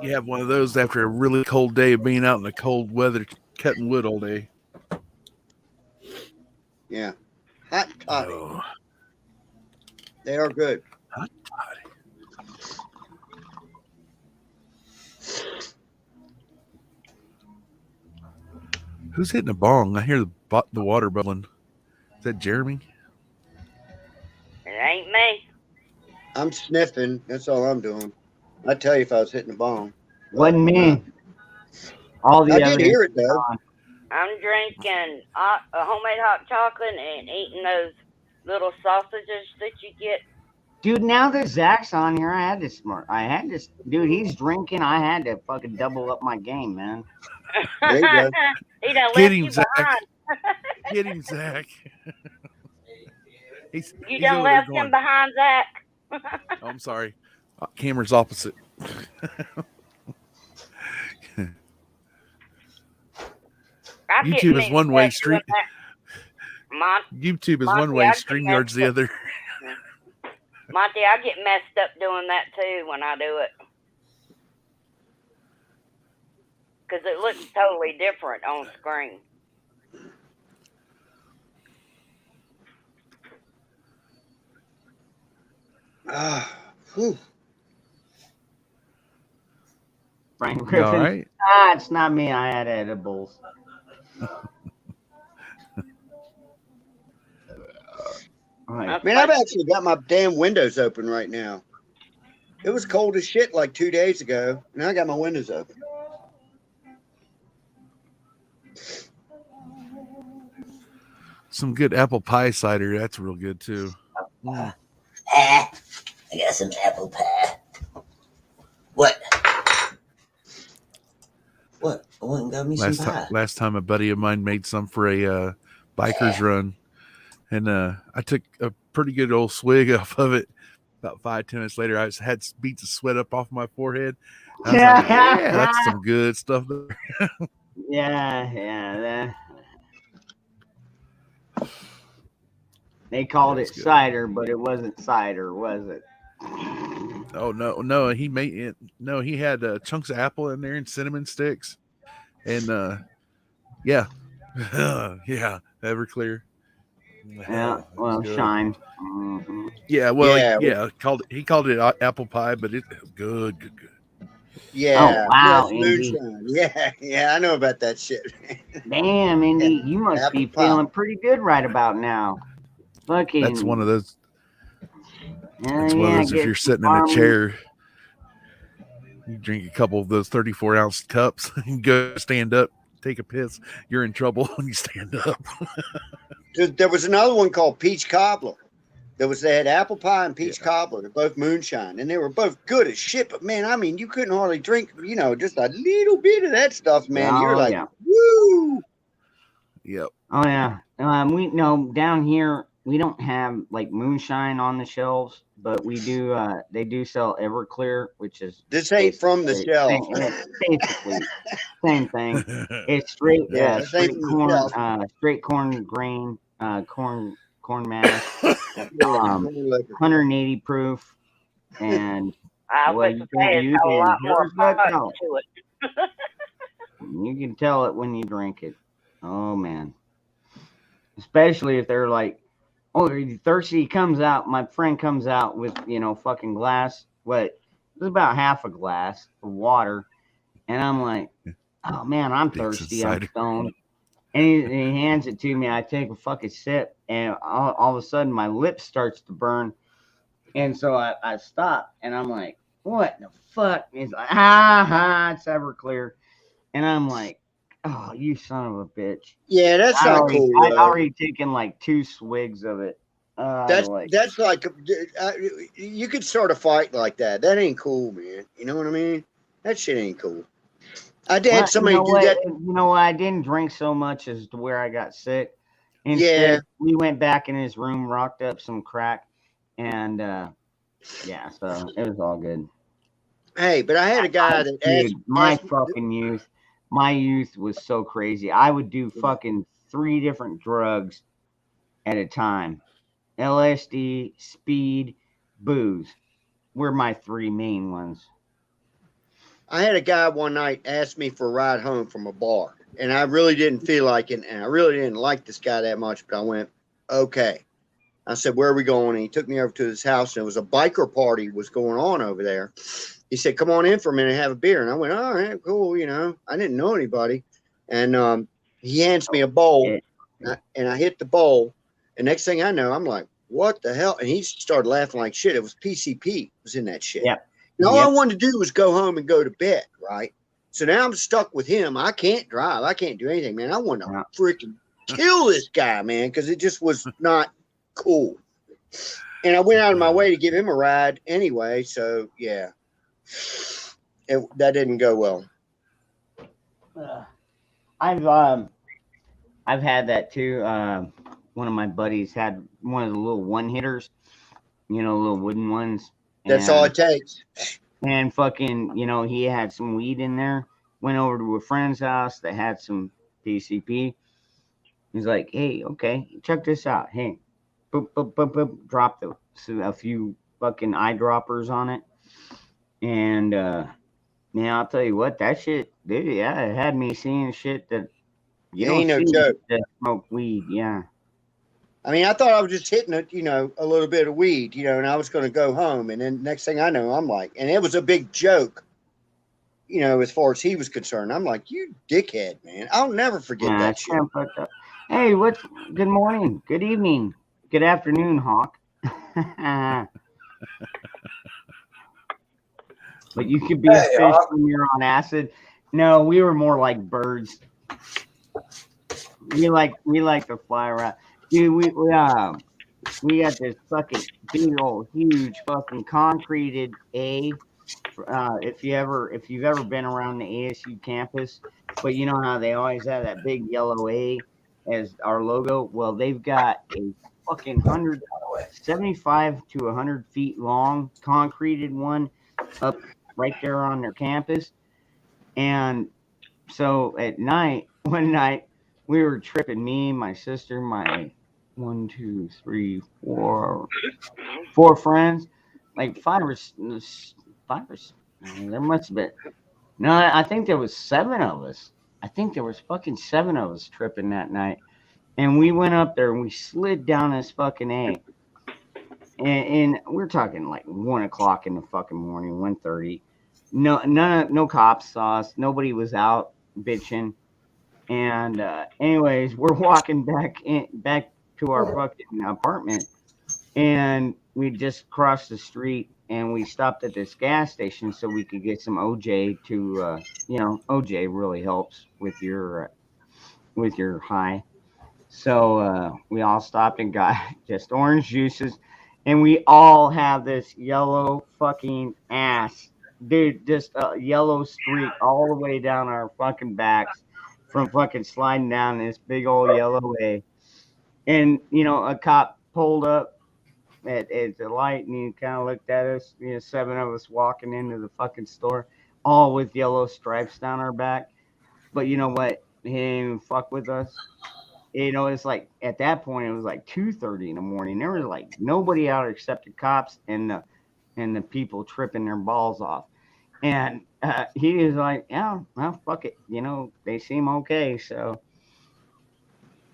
You have one of those after a really cold day of being out in the cold weather cutting wood all day. Yeah. Hot toddy. Oh. They are good. Hot toddy. Who's hitting a bong? I hear the water bubbling. Is that Jeremy? It ain't me. I'm sniffing. That's all I'm doing. I'd tell you if I was hitting the bong. Wasn't me. All the I did evidence hear it is though. gone. I'm drinking homemade hot chocolate and eating those little sausages that you get. Dude, now that Zach's on here, I had to, dude, he's drinking. I had to fucking double up my game, man. There you go. He done Get left him, you Zach. behind. Get him, Zach. he's You he's done over there left going. him behind, Zach. Oh, I'm sorry. Camera's opposite. YouTube is one way, street. YouTube is one way, StreamYard's the other. Monty, I get messed up doing that too when I do it. Because it looks totally different on screen. Whew. Frank You Griffin. all right? It's not me. I had edibles. Right. Man, I've actually got my damn windows open right now. It was cold as shit like 2 days ago. Now I got my windows open. Some good apple pie cider. That's real good too. I got some apple pie. What? What? I went and got me some pie. Last time a buddy of mine made some for a biker's run. And I took a pretty good old swig off of it. About 5-10 minutes later, I had beads of sweat up off my forehead. I was like, yeah, that's some good stuff there. Yeah. They called it cider, but it wasn't cider, was it? Oh no! He made it. No, he had chunks of apple in there and cinnamon sticks, and yeah, Everclear. Yeah, well, shine. Mm-hmm. Yeah, well, he called it apple pie, but it's good. Yeah. Oh, wow, yes, Indy. Yeah, I know about that shit. Damn, Indy, you must apple be pie. feeling pretty good right about now. Fucking. That's one of those. That's one of those. If you're sitting in a chair, you drink a couple of those 34-ounce cups and go stand up, take a piss. You're in trouble when you stand up. There was another one called Peach Cobbler. They had apple pie and peach cobbler. They're both moonshine, and they were both good as shit. But man, I mean, you couldn't hardly drink, just a little bit of that stuff, man. You're like, woo. Yep. Oh yeah. We know down here we don't have like moonshine on the shelves, but we do. They do sell Everclear, which is this ain't from the shelf. Basically, same thing. It's straight, straight corn grain, corn mash, 180 proof, and I was going to say it's a lot more product to it. You can tell it when you drink it. Oh man, especially if they're like, oh, are you thirsty? My friend comes out with fucking glass. It was about half a glass of water, and I'm like, oh man, I'm thirsty. I'm stoned. And he hands it to me. I take a fucking sip, and all of a sudden my lip starts to burn. And so I stop, and I'm like, what the fuck? And he's like, it's Everclear. And I'm like, oh, you son of a bitch. Yeah, that's not cool. I'd already taken like 2 swigs of it. That's like, you could start a fight like that. That ain't cool, man. You know what I mean? That shit ain't cool. I had somebody do that. You know what? I didn't drink so much as to where I got sick. Instead, we went back in his room, rocked up some crack, and so it was all good. Hey, but I had a guy that asked my youth was so crazy. I would do fucking 3 different drugs at a time. LSD, speed, booze were my 3 main ones. I had a guy one night ask me for a ride home from a bar, and I really didn't feel like it, and I really didn't like this guy that much, but I went, okay. I said, where are we going? And he took me over to his house, and it was a biker party was going on over there. He said, come on in for a minute and have a beer. And I went, all right, cool. You know, I didn't know anybody. And he hands me a bowl, and I hit the bowl. And next thing I know, I'm like, what the hell? And he started laughing like shit. It was PCP was in that shit. Yep. And all I wanted to do was go home and go to bed, right? So now I'm stuck with him. I can't drive. I can't do anything, man. I want to freaking kill this guy, man, because it just was not cool. And I went out of my way to give him a ride anyway. So, yeah, that didn't go well. I've had that too. One of my buddies had one of the little one hitters, you know, little wooden ones. That's all it takes. And fucking, you know, he had some weed in there. Went over to a friend's house that had some PCP. He's like, hey, okay, check this out. Hey, boop, boop, boop, boop. Dropped a few fucking eyedroppers on it. And, man, I'll tell you what, that shit, dude, yeah, it had me seeing shit that you don't ain't no see joke. that smoke weed, yeah. I mean, I thought I was just hitting it, you know, a little bit of weed, you know, and I was going to go home. And then next thing I know, I'm like, and it was a big joke, you know, as far as he was concerned. I'm like, you dickhead, man. I'll never forget that shit. Hey, good morning, good evening, good afternoon, Hawk. But you could be a fish when you're on acid. No, we were more like birds. We like to fly around. Dude, we got this fucking big old huge fucking concreted A. If you've ever been around the ASU campus, but you know how they always have that big yellow A as our logo. Well, they've got a fucking 75 to 100 feet long concreted one up right there on their campus. And so at night, one night, we were tripping, me, my sister, my 1, 2, 3, 4 friends, like five or there must have been. No, I think there was 7 of us. I think there was fucking 7 of us tripping that night. And we went up there and we slid down this fucking A. And we're talking like 1 o'clock in the fucking morning, 1:30. No cops saw us. Nobody was out bitching. And anyways, we're walking back to our fucking apartment, and we just crossed the street, and we stopped at this gas station so we could get some OJ to, you know, OJ really helps with your high. So we all stopped and got just orange juices, and we all have this yellow fucking ass, dude, just a yellow streak all the way down our fucking backs from fucking sliding down this big old yellow way. And, you know, a cop pulled up at the light, and he kind of looked at us, you know, 7 of us walking into the fucking store, all with yellow stripes down our back. But you know what? He didn't even fuck with us. You know, it's like at that point it was like 2:30 in the morning. There was like nobody out except the cops and the people tripping their balls off. And he was like, "Yeah, well, fuck it. You know, they seem okay, so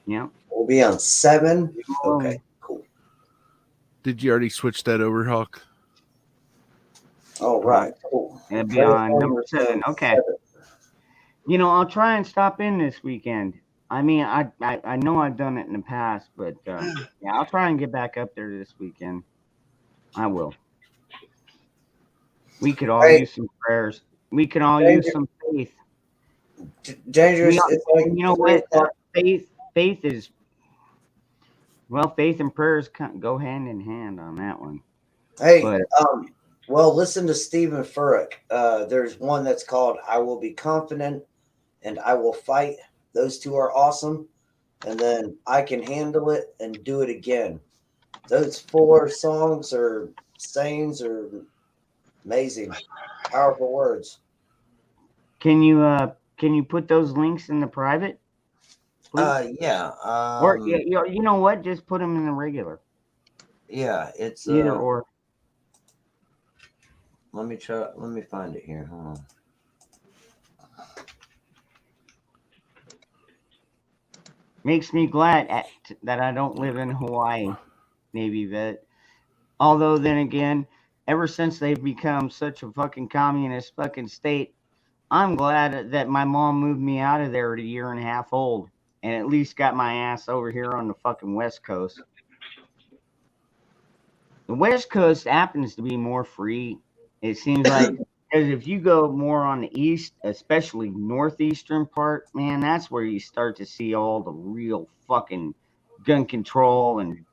yeah." We'll be on 7. Okay, cool. Did you already switch that over, Hawk? All right, cool. It'll be on number 7. Okay. You know, I'll try and stop in this weekend. I mean, I know I've done it in the past, but yeah, I'll try and get back up there this weekend. I will. We could all use some prayers. We could all use some faith. Dangerous. You know what? Faith is, well, faith and prayers go hand in hand on that one. Hey, well, listen to Stephen Furtick. There's one that's called "I Will Be Confident" and "I Will Fight." Those 2 are awesome. And then "I Can Handle It" and "Do It Again." Those 4 songs or sayings are amazing, powerful words. Can you put those links in the private? Please? Yeah. Or you know what? Just put them in the regular. Yeah, it's either or. Let me try. Let me find it here. Hold on. Makes me glad that I don't live in Hawaii. Navy vet. Although then again, ever since they've become such a fucking communist fucking state, I'm glad that my mom moved me out of there at a year and a half old and at least got my ass over here on the fucking West Coast. The West Coast happens to be more free. It seems like because if you go more on the east, especially northeastern part, man, that's where you start to see all the real fucking gun control and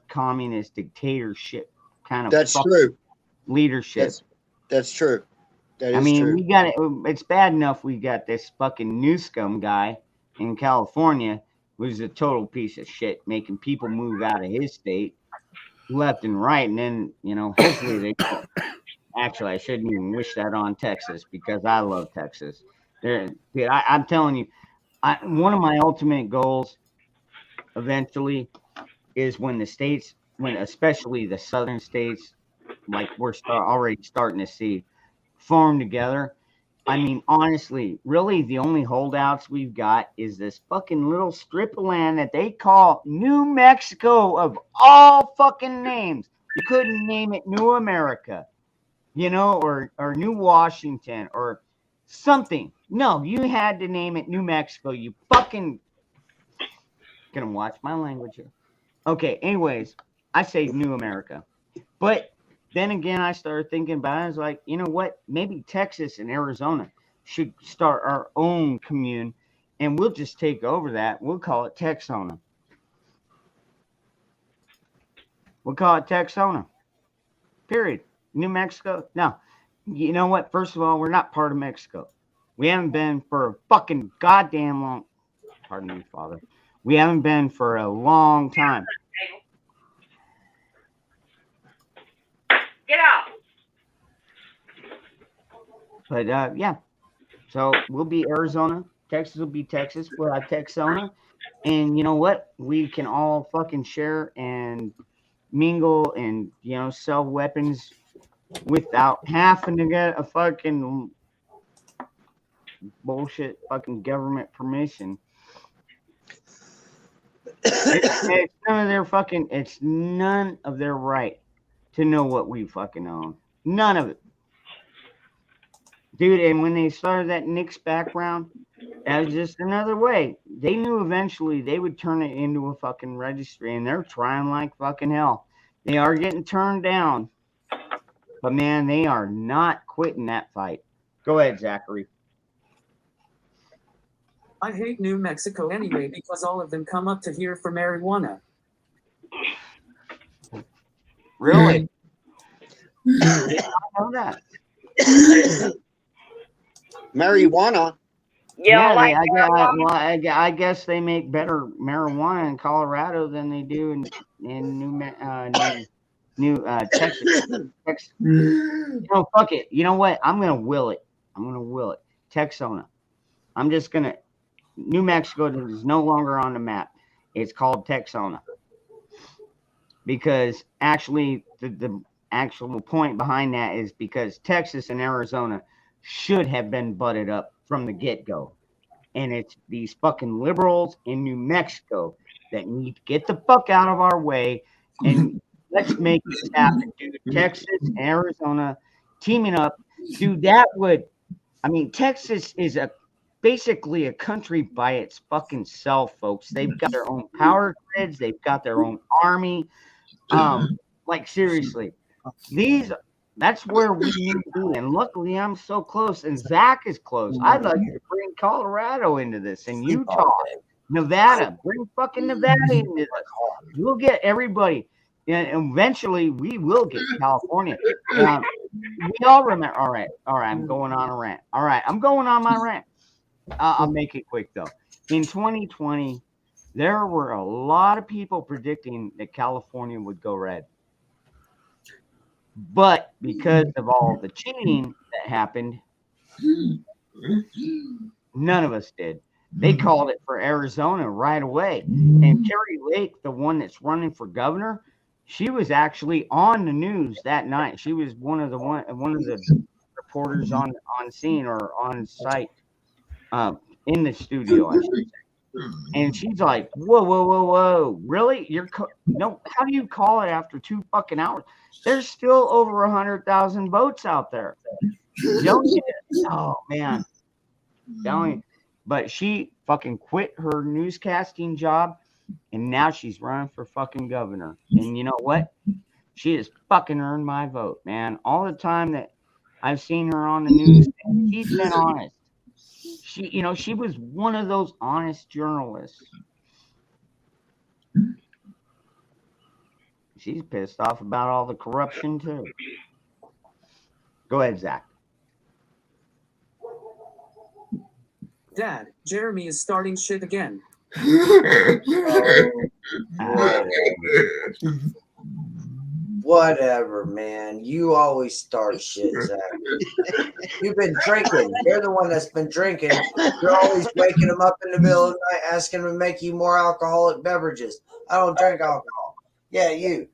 communist dictatorship kind of That's true. leadership. That's true. That I is mean, true. we got it. It's bad enough we got this fucking Newscomb guy in California who's a total piece of shit, making people move out of his state left and right, and then hopefully they don't. Actually, I shouldn't even wish that on Texas because I love Texas. Dude, I'm telling you, one of my ultimate goals eventually is when especially the southern states, like we're already starting to see, form together. I mean, honestly, really the only holdouts we've got is this fucking little strip of land that they call New Mexico of all fucking names. You couldn't name it New America, or New Washington or something. No, you had to name it New Mexico. You fucking gonna watch my language here. Okay, anyways, I say New America. But then again, I started thinking about it. I was like, you know what? Maybe Texas and Arizona should start our own commune, and we'll just take over that. We'll call it Texona. We'll call it Texona. Period. New Mexico. Now, you know what? First of all, we're not part of Mexico. We haven't been for a fucking goddamn long. Pardon me, Father. We haven't been for a long time. Get out. But yeah, so we'll be Arizona. Texas will be Texas. We'll have Texona. And you know what? We can all fucking share and mingle and, sell weapons without having to get a fucking bullshit fucking government permission. It's none of their right to know what we fucking own. None of it. Dude, and when they started that Nix background, that was just another way. They knew eventually they would turn it into a fucking registry, and they're trying like fucking hell. They are getting turned down, but man, they are not quitting that fight. Go ahead, Zachary. I hate New Mexico anyway because all of them come up to here for marijuana. Really? I did not know that. Marijuana. Yeah, like I guess they make better marijuana in Colorado than they do in Texas. Fuck it. You know what? I'm gonna will it. Texona. I'm just gonna. New Mexico is no longer on the map. It's called Texona because actually the actual point behind that is because Texas and Arizona should have been butted up from the get-go. And it's these fucking liberals in New Mexico that need to get the fuck out of our way and let's make this happen, dude. Texas and Arizona teaming up. Dude, Texas is basically a country by its fucking self, folks. They've got their own power grids. They've got their own army. Like seriously, that's where we need to be. And luckily, I'm so close, and Zach is close. I'd like to bring Colorado into this, and Utah, Nevada. Bring fucking Nevada into this. We'll get everybody, and eventually we will get California. We all remember. All right. I'm going on a rant. All right, I'm going on my rant. I'll make it quick though. In 2020, there were a lot of people predicting that California would go red. But because of all the cheating that happened, none of us did. They called it for Arizona right away. And Carrie Lake, the one that's running for governor, she was actually on the news that night. She was one of the reporters on scene or on site in the studio, I should say. And she's like, whoa, really? No, how do you call it after 2 fucking hours? There's still over 100,000 votes out there. Don't you? Oh man, don't you? But she fucking quit her newscasting job, and now she's running for fucking governor. And you know what? She has fucking earned my vote, man. All the time that I've seen her on the news, she's been honest. She was one of those honest journalists. She's pissed off about all the corruption too. Go ahead, Zach. Dad, Jeremy is starting shit again. Whatever, man. You always start shit, Zach. You've been drinking. You're the one that's been drinking. You're always waking him up in the middle of the night, asking him to make you more alcoholic beverages. I don't drink alcohol. Yeah, you.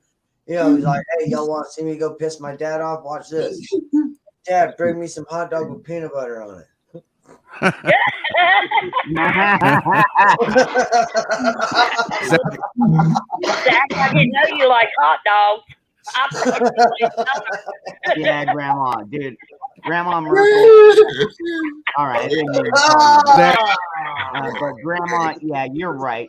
You know, he's like, hey, y'all want to see me go piss my dad off? Watch this. Dad, bring me some hot dog with peanut butter on it. Zach, I didn't know you like hot dogs. Yeah, Grandma, dude. Grandma Merkel. All right, I didn't mean to call you that. But Grandma, yeah, you're right.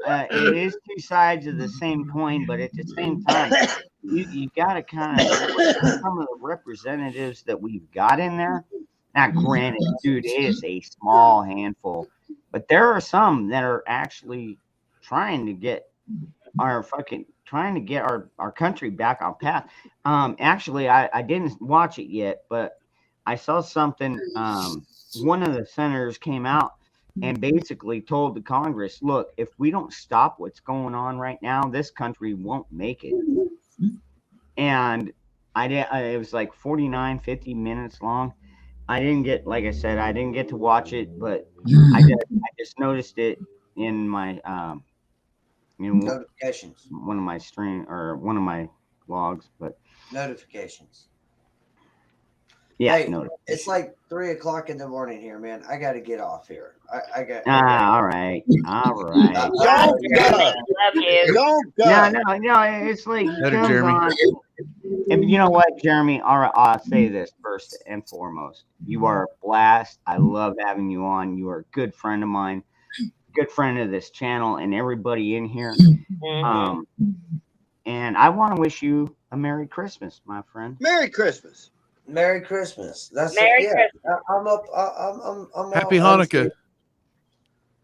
It is 2 sides of the same coin, but at the same time, you got to kind of some of the representatives that we've got in there. Now, granted, dude, it is a small handful, but there are some that are actually trying to get our country back on path. Actually, I didn't watch it yet, but I saw something. One of the senators came out and basically told the Congress, look, if we don't stop what's going on right now, this country won't make it. And it was like 49, 50 minutes long. I didn't get, like I said, I didn't get to watch it, but I just noticed it in my, notifications. One of my logs, but notifications. Yeah, hey, it's like 3:00 in the morning here, man. I got to get off here. I got. All right. Don't go. No. It's like it comes on. And you know what, Jeremy? I'll say this first and foremost. You are a blast. I love having you on. You are a good friend of mine, good friend of this channel, and everybody in here. And I want to wish you a Merry Christmas, my friend. Merry Christmas. Merry Christmas. That's Merry Christmas. I'm up. I'm Happy Hanukkah.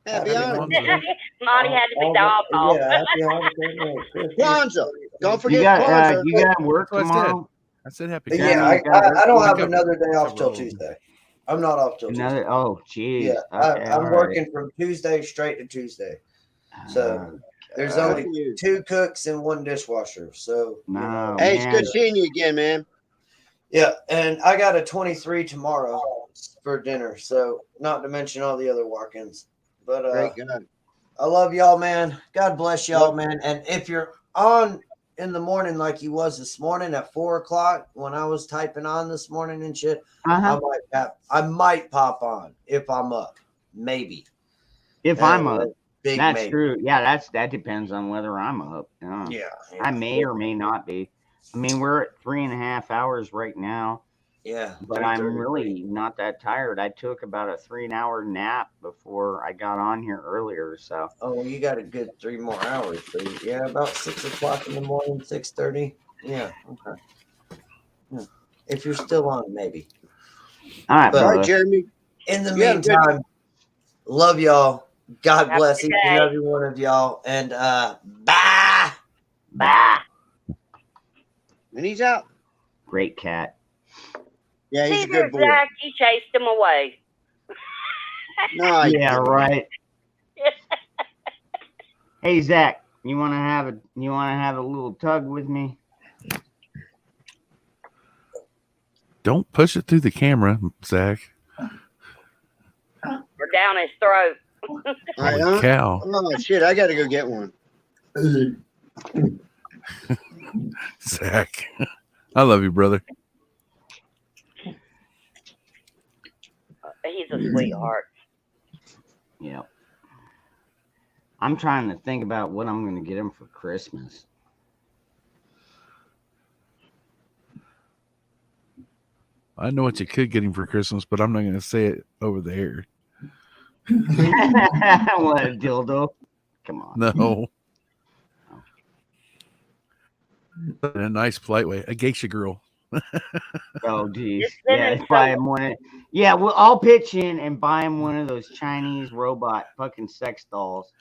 Happy Hanukkah. Monty had to be dog. Yeah, happy Hanukkah. Kwanzaa. Don't forget Kwanzaa. You got work tomorrow? I said happy. Yeah, I don't have another day off till Tuesday. I'm not off till Tuesday. Oh, geez. Yeah, okay, I'm working from Tuesday straight to Tuesday. So there's only 2 cooks and 1 dishwasher. So hey, it's good seeing you again, man. Yeah, and I got a 23 tomorrow for dinner. So not to mention all the other walk-ins. But Great God. I love y'all, man. God bless y'all, man. And if you're on in the morning like you was this morning at 4:00 when I was typing on this morning and shit, I might pop on if I'm up. Maybe. If I'm up. That's maybe. true. Yeah, that depends on whether I'm up. Yeah. I may or may not be. I mean, we're at 3.5 hours right now. Yeah. But I'm really not that tired. I took about a 3-hour nap before I got on here earlier. So. Oh, well, you got a good 3 more hours. So yeah, about 6:00 in the morning, 6:30. Yeah. Okay. Yeah. If you're still on, maybe. All right, all right, Jeremy. In the meantime, love y'all. God bless each and every one of y'all. And bye. Bye. And he's out. Great cat. Yeah, he's a good boy. Zach, you chased him away. No, yeah, right. Hey, Zach, you want to have a little tug with me? Don't push it through the camera, Zach. We're down his throat. Holy cow. Oh, shit, I got to go get one. Zach, I love you, brother. He's a sweetheart. Yeah. I'm trying to think about what I'm going to get him for Christmas. I know what you could get him for Christmas, but I'm not going to say it over the air. What, a dildo? Come on. No. In a nice, polite way. A geisha girl. Oh, geez. Just send Yeah, him let's buy some. him one. Yeah, well, I'll pitch in and buy him one of those Chinese robot fucking sex dolls.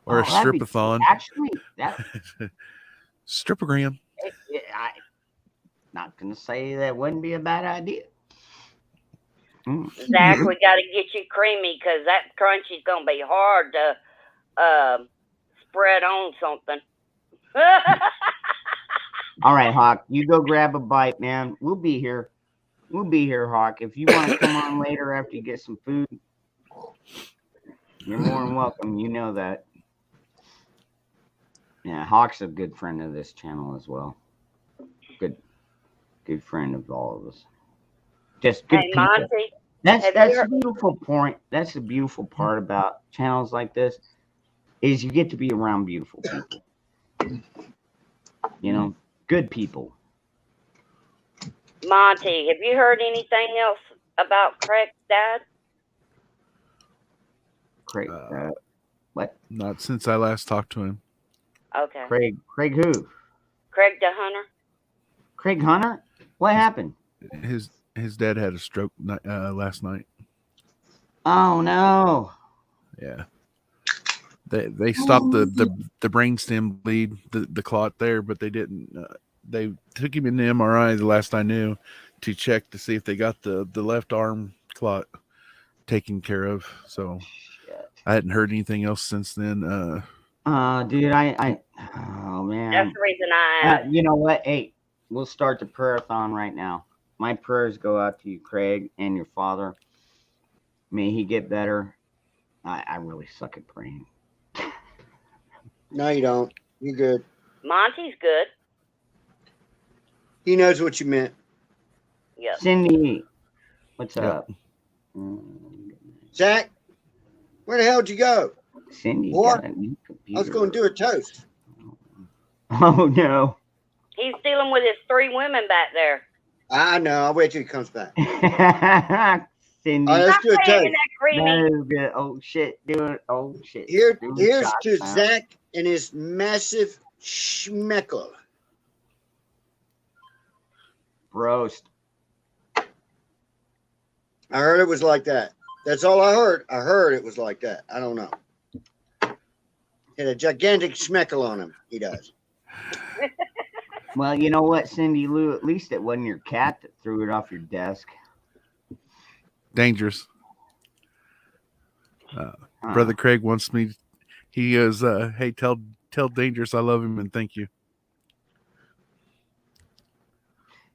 Or a that'd be stripathon. actually, that Stripogram. I not gonna say that wouldn't be a bad idea. Zach, we got to get you creamy because that crunchy's gonna be hard to spread on something. All right, Hawk, you go grab a bite, man. We'll be here. We'll be here, Hawk. If you want to come on later after you get some food, you're more than welcome. You know that. Yeah, Hawk's a good friend of this channel as well. Good friend of all of us. Just good Hey, people. Monty, That's have that's you the heard- beautiful point. That's the beautiful part about channels like this is you get to be around beautiful people. You know, good people. Monty, have you heard anything else about Craig's dad? Craig, what? Not since I last talked to him. Okay. Craig who? Craig the Hunter? Craig Hunter? What happened? His dad had a stroke last night. Oh no. Yeah. They stopped the brainstem bleed, the clot there, but they didn't. They took him in the MRI the last I knew to check to see if they got the left arm clot taken care of. So I hadn't heard anything else since then. Dude, oh man. That's the reason I asked. You know what? Hey, we'll start the prayer-a-thon right now. My prayers go out to you, Craig, and your father. May he get better. I really suck at praying. No, you don't. You're good. Monty's good. He knows what you meant. Yep. Cindy, what's Yep. up? Zach, where the hell did you go? Cindy What? got a new computer. I was going to do a toast. Oh no. He's dealing with his 3 women back there. I know. I'll wait till he comes back. Cindy. All right, let's Stop do a saying toast. that creamy. That is good. Oh shit, dude. Oh shit. Here's Shot to now. Zach and his massive schmeckle. Roast. I heard it was like that. That's all I heard. I heard it was like that. I don't know. Had a gigantic schmeckle on him. He does. Well, you know what, Cindy Lou? At least it wasn't your cat that threw it off your desk. Dangerous. Brother Craig wants me. He goes, "Hey, tell Dangerous I love him and thank you."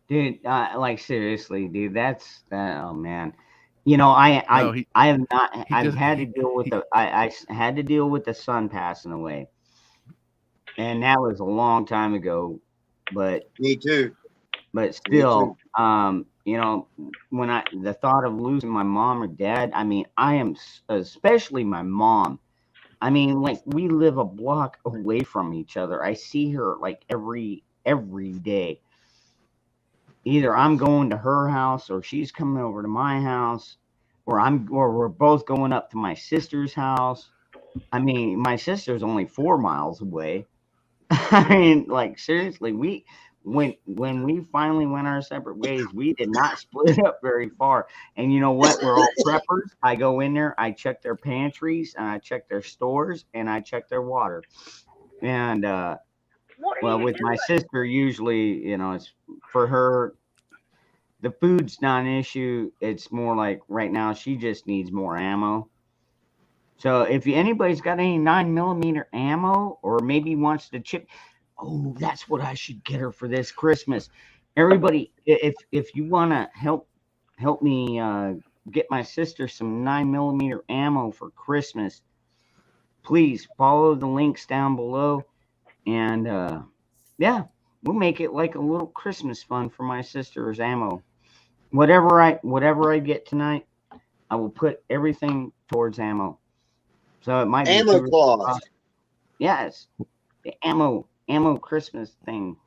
Dude, like seriously, dude, that's oh man. You know, I have not. I've had to deal with I had to deal with the son passing away, and that was a long time ago. But Me too. but still, you know, when the thought of losing my mom or dad, I mean, I am especially my mom. I mean, like we live a block away from each other. I see her like every day. Either I'm going to her house or she's coming over to my house, or we're both going up to my sister's house. I mean, my sister's only 4 miles away. I mean, like seriously, when we finally went our separate ways, we did not split up very far. And you know what? We're all preppers. I go in there, I check their pantries, and I check their stores, and I check their water. And well, with my sister, usually, you know, it's for her. The food's not an issue. It's more like right now she just needs more ammo. So if anybody's got any 9mm ammo, or maybe wants to chip, oh, that's what I should get her for this Christmas. Everybody, if you want to help me get my sister some 9mm ammo for Christmas, please follow the links down below, and yeah, we'll make it like a little Christmas fund for my sister's ammo. Whatever I get tonight, I will put everything towards ammo. So it might be Ammo claws. Yes, the ammo Christmas thing.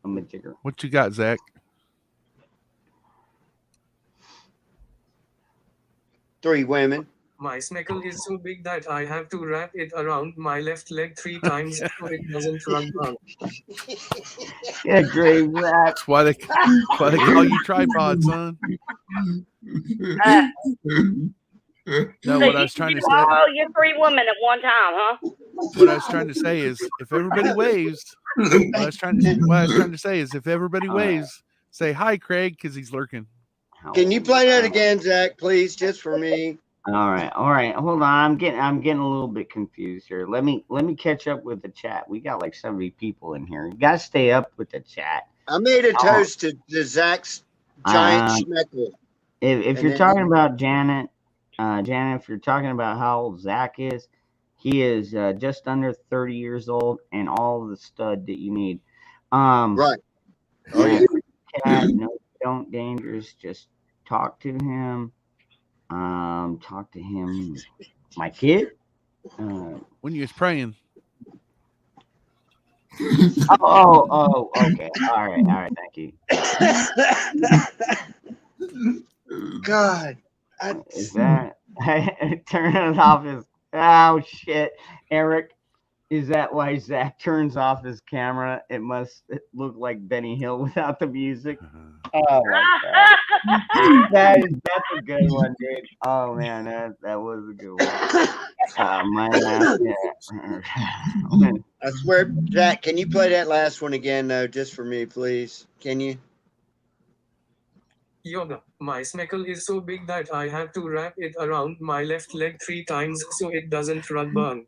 I'm a jigger. What you got, Zach? 3 women. My smeckle is so big that I have to wrap it around my left leg 3 times so it doesn't run down. Yeah, great rap. That's why they call you tripod, son. No, what I was trying to say. All you 3 women at one time, huh? What I was trying to say is, if everybody waves, what I was trying to say is, if everybody waves, say hi, Craig, because he's lurking. Can you play that again, Zach, please, just for me? All right. Hold on. I'm getting a little bit confused here. Let me catch up with the chat. We got like 70 people in here. You gotta stay up with the chat. I made a toast to Zach's giant schmeckle. If you're talking about Janet, if you're talking about how old Zach is, he is just under 30 years old and all the stud that you need. Right. Oh yeah. Cat, no, don't dangerous. Just talk to him. Talk to him. My kid. When you was praying. Oh, okay. All right. Thank you. God. Is that turn it off his? Oh shit, Eric. Is that why Zach turns off his camera? It must look like Benny Hill without the music. Oh my god, that's a good one, dude. Oh man, that was a good one. I swear, Zach, can you play that last one again, though, just for me, please? Can you? Yoga. My smeckle is so big that I have to wrap it around my left leg 3 times so it doesn't run burn.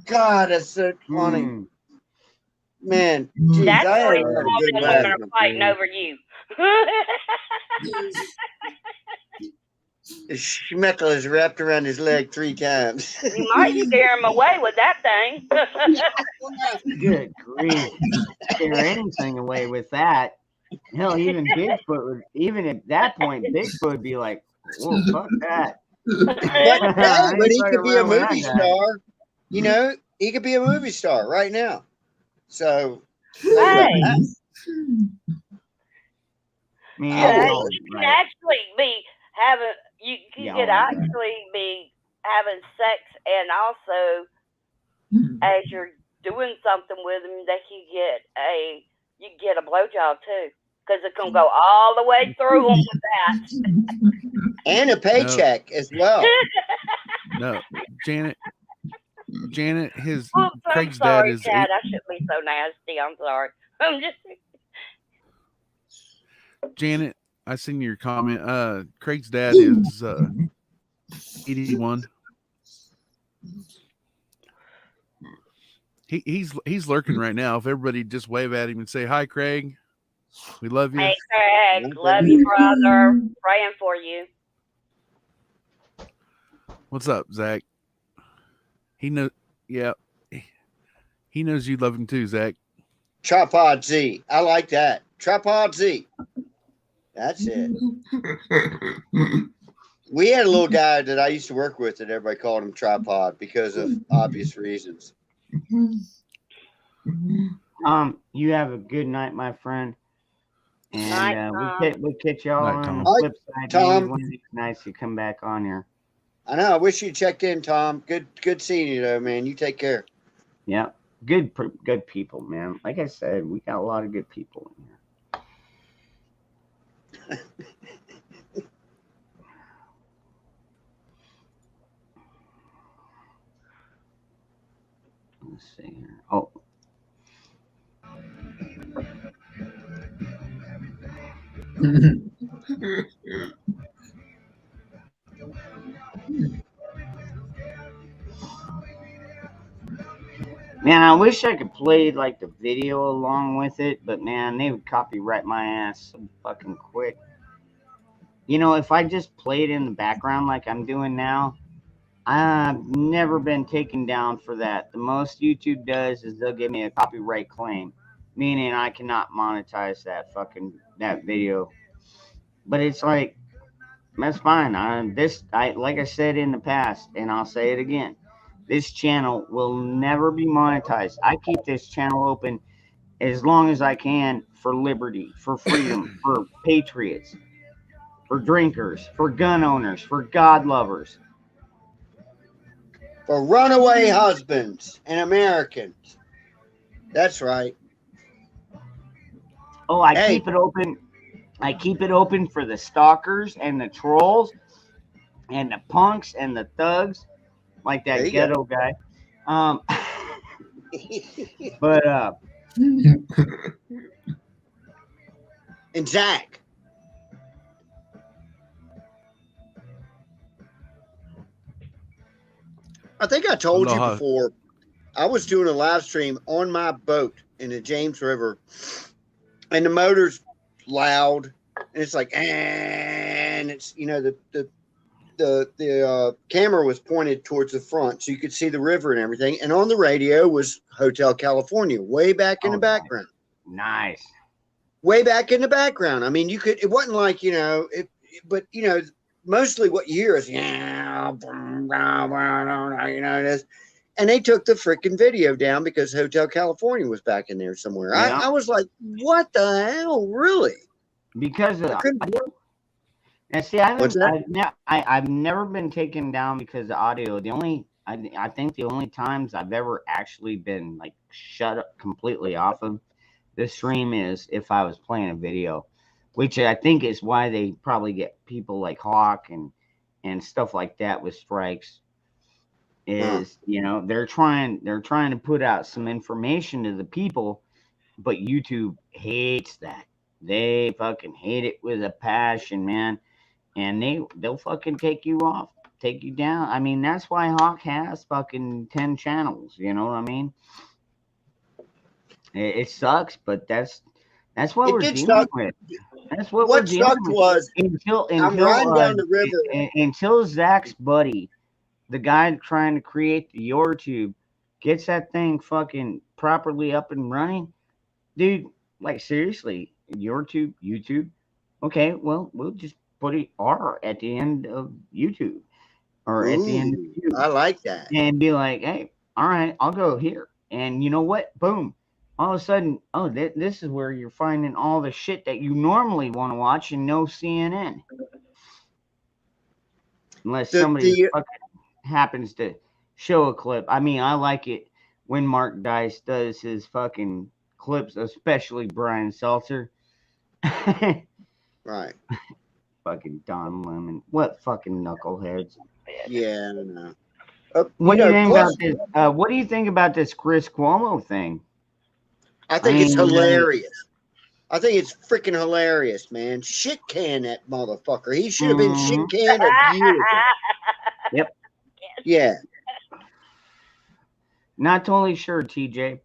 God, that's so funny. Man, geez, That's I the had reason a all good them women laugh. are fighting over you. His schmeckle is wrapped around his leg 3 times. You might scare him away with that thing. Good grief. Scare anything away with that. Hell, even Bigfoot would, even at that point, Bigfoot would be like, whoa, fuck that. But he could be a movie star. You know, he could be a movie star right now. So, Hey. Man, you can actually be having, you could actually be having sex and also, as you're doing something with them, that you get a blowjob too. Because it's going to go all the way through them with that. And a paycheck as well. No, Janet, Craig's sorry, dad is. Chad, I shouldn't be so nasty. I'm sorry. I'm just. Janet, I seen your comment. Craig's dad is 81. He's lurking right now. If everybody just wave at him and say hi, Craig. We love you. Hey, Craig. Love you, brother. Praying for you. What's up, Zach? He knows. Yeah, he knows you love him too, Zach. Tripod Z. I like that. Tripod Z. That's it. We had a little guy that I used to work with that everybody called him Tripod because of obvious reasons. You have a good night, my friend. And we'll catch y'all on the flip side. Tom. It's nice you come back on here. I know. I wish you checked in, Tom. Good seeing you, though, man. You take care. Yeah, good people, man. Like I said, we got a lot of good people in here. Let's see here. Oh. Man, I wish I could play like the video along with it, but man, they would copyright my ass so fucking quick. You know, if I just played in the background like I'm doing now, I've never been taken down for that. The most YouTube does is they'll give me a copyright claim. meaning I cannot monetize that video. But it's like that's fine. I like I said in the past, and I'll say it again. This channel will never be monetized. I keep this channel open as long as I can for liberty, for freedom, for patriots, for drinkers, for gun owners, for God lovers. For runaway husbands and Americans. That's right. Oh, I Hey. keep it open. I keep it open for the stalkers and the trolls and the punks and the thugs, like There that you ghetto guy. But and Zach. I think I told you before. I was doing a live stream on my boat in the James River, and the motor's loud, and it's like, and it's the camera was pointed towards the front, so you could see the river and everything. And on the radio was Hotel California, way back in the background. Nice. Way back in the background. I mean, you could. It wasn't like but mostly what you hear is this. And they took the freaking video down because Hotel California was back in there somewhere. Yeah. I was like, what the hell? Really? Because of the audio. And see, I've never been taken down because of audio. I think the only times I've ever actually been like shut up completely off of the stream is if I was playing a video, which I think is why they probably get people like Hawk and stuff like that with strikes. Is they're trying to put out some information to the people, but YouTube hates that. They fucking hate it with a passion, man, and they'll fucking take you off, take you down. I mean, that's why Hawk has fucking 10 channels. You know what I mean? It sucks, but that's what we're dealing with. That's what we're dealing with. Was until I'm riding down the river until Zach's buddy, the guy trying to create the YouTube, gets that thing fucking properly up and running, dude. Like seriously, YouTube. Okay, well, we'll just put it R at the end of YouTube, or at the end of YouTube. I like that. And be like, hey, all right, I'll go here. And you know what? Boom. All of a sudden, this is where you're finding all the shit that you normally want to watch and no CNN. Unless somebody fucking happens to show a clip. I mean, I like it when Mark Dice does his fucking clips, especially Brian Seltzer. Right. Fucking Don Lemon. What fucking knuckleheads. Yeah, I know. What do you think about this? What do you think about this Chris Cuomo thing? I think it's hilarious. I think it's freaking hilarious, man. Shit can that motherfucker. He should have been shit canned a year ago. Yep. Yeah. Not totally sure, TJ.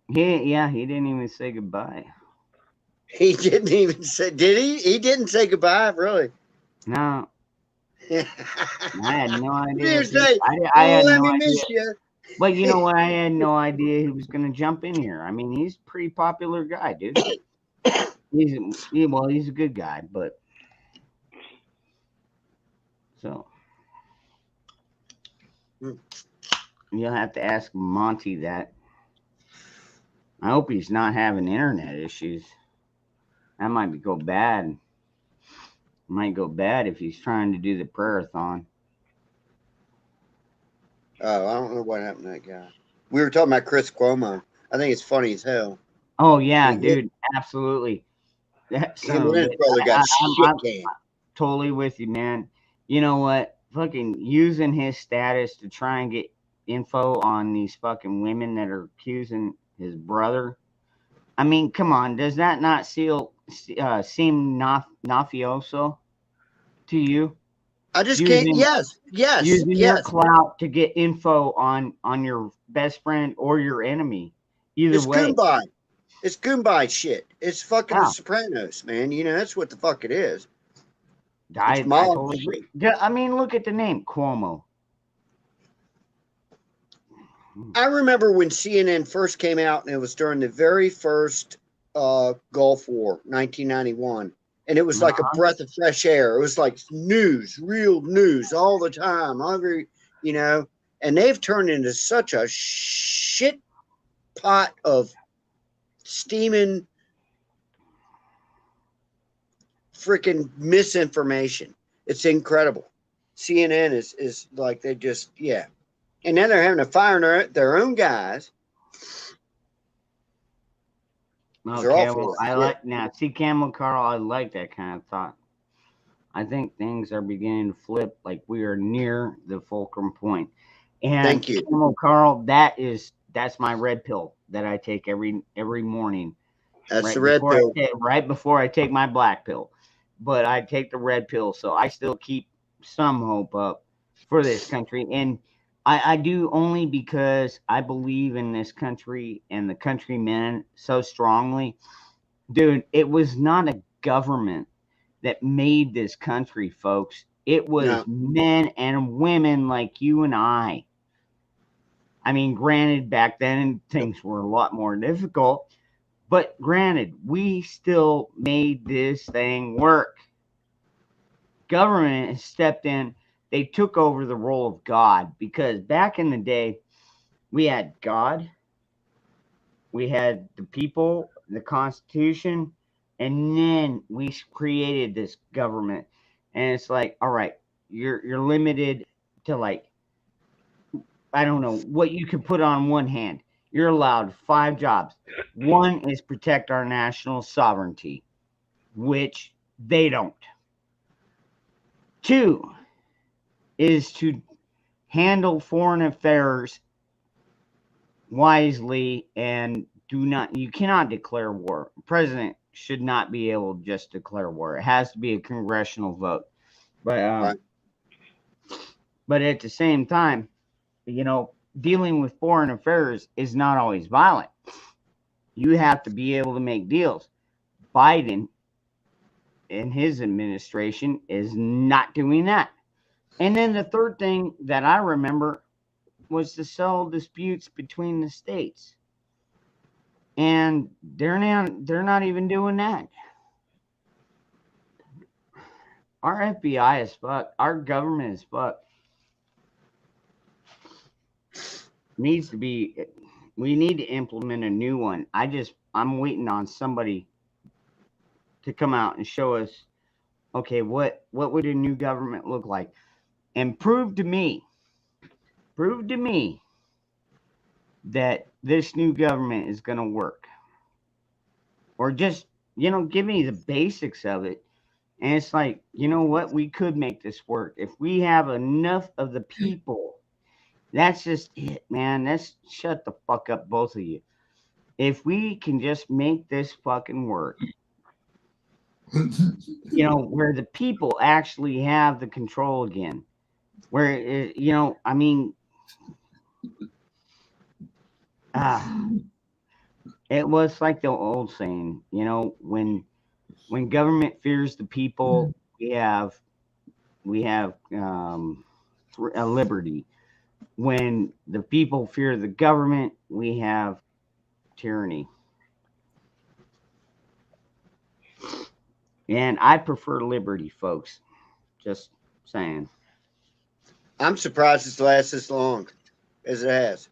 He didn't even say goodbye. He didn't even say, did he? He didn't say goodbye, really. No. I had no idea. I had no idea. You. But you know what? I had no idea he was going to jump in here. I mean, he's a pretty popular guy, dude. He's a good guy, but so you'll have to ask Monty that. I hope he's not having internet issues. That might go bad. Might go bad if he's trying to do the prayer-a-thon. Oh, I don't know what happened to that guy. We were talking about Chris Cuomo. I think it's funny as hell. Oh yeah, dude, absolutely. Brother got shit canned. Totally with you, man. You know what? Fucking using his status to try and get info on these fucking women that are accusing his brother. I mean, come on, does that not seem mafioso to you? I just can't. Yes. Using your clout to get info on your best friend or your enemy. Either way. Goombai. It's Goombai shit. It's fucking The Sopranos, man. You know, that's what the fuck it is. I totally agree. I mean, look at the name, Cuomo. I remember when CNN first came out, and it was during the very first Gulf War, 1991. And it was like a breath of fresh air. It was like news, real news all the time. And they've turned into such a shit pot of steaming freaking misinformation. It's incredible. CNN is like, they just, yeah. And then they're having to fire their own guys. Okay, well, I like now. See, Camel Carl, I like that kind of thought. I think things are beginning to flip. Like we are near the fulcrum point. And thank you, Camel Carl. That's my red pill that I take every morning. That's the red pill. Right before I take my black pill, but I take the red pill, so I still keep some hope up for this country, and I do only because I believe in this country and the countrymen so strongly. Dude, it was not a government that made this country, folks. It was men and women like you and I. I mean, granted, back then things were a lot more difficult, but granted, we still made this thing work. Government has stepped in. They took over the role of God, because back in the day, we had God, we had the people, the Constitution, and then we created this government. And it's like, all right, you're limited to, like, I don't know what you can put on one hand. You're allowed 5 jobs. One is protect our national sovereignty, which they don't. 2 is to handle foreign affairs wisely, and you cannot declare war. The president should not be able to just declare war. It has to be a congressional vote. But at the same time, dealing with foreign affairs is not always violent. You have to be able to make deals. Biden and his administration is not doing that. And then the third thing that I remember was to settle disputes between the states. And they're not even doing that. Our FBI is fucked. Our government is fucked. We need to implement a new one. I'm waiting on somebody to come out and show us, okay, what would a new government look like? And prove to me that this new government is going to work. Or just, give me the basics of it. And it's like, you know what? We could make this work. If we have enough of the people, that's just it, man. Let's shut the fuck up, both of you. If we can just make this fucking work, where the people actually have the control again. Where, I mean, it was like the old saying, when government fears the people, we have a liberty. When the people fear the government, we have tyranny. And I prefer liberty, folks. Just saying. I'm surprised it's lasted as long as it has.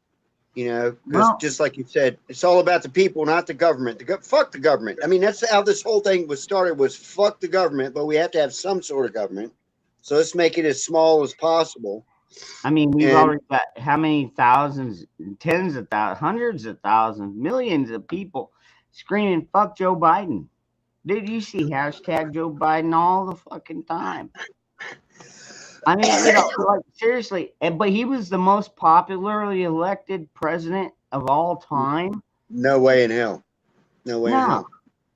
Because just like you said, it's all about the people, not the government. Fuck the government. I mean, that's how this whole thing was started, was fuck the government, but we have to have some sort of government. So let's make it as small as possible. I mean, we've already got how many thousands, tens of thousands, hundreds of thousands, millions of people screaming, fuck Joe Biden. Dude, you see hashtag Joe Biden all the fucking time. I mean, like, seriously. But he was the most popularly elected president of all time. No way in hell. No way in hell.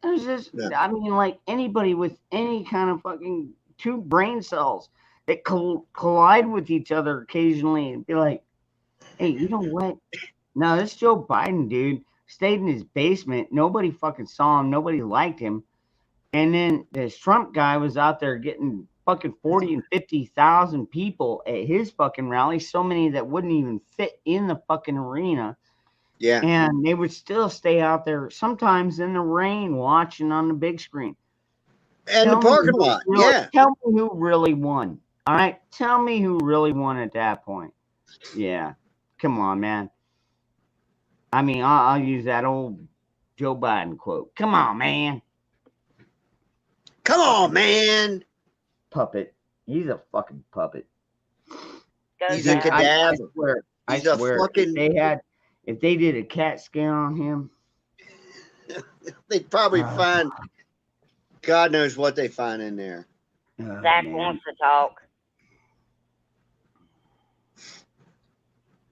There's just, I mean, like, anybody with any kind of fucking 2 brain cells that collide with each other occasionally and be like, hey, you know what? No, this Joe Biden dude stayed in his basement. Nobody fucking saw him. Nobody liked him. And then this Trump guy was out there getting fucking 40 and 50,000 people at his fucking rally, so many that wouldn't even fit in the fucking arena. Yeah. And they would still stay out there, sometimes in the rain, watching on the big screen. And the parking lot. Yeah. Tell me who really won. All right? Tell me who really won at that point. Yeah. Come on, man. I mean, I'll use that old Joe Biden quote. Come on, man. Come on, man. Puppet. He's a fucking puppet. He's a cadaver. I swear. If they did a CAT scan on him, they'd probably find God knows what they find in there. Zach wants to talk.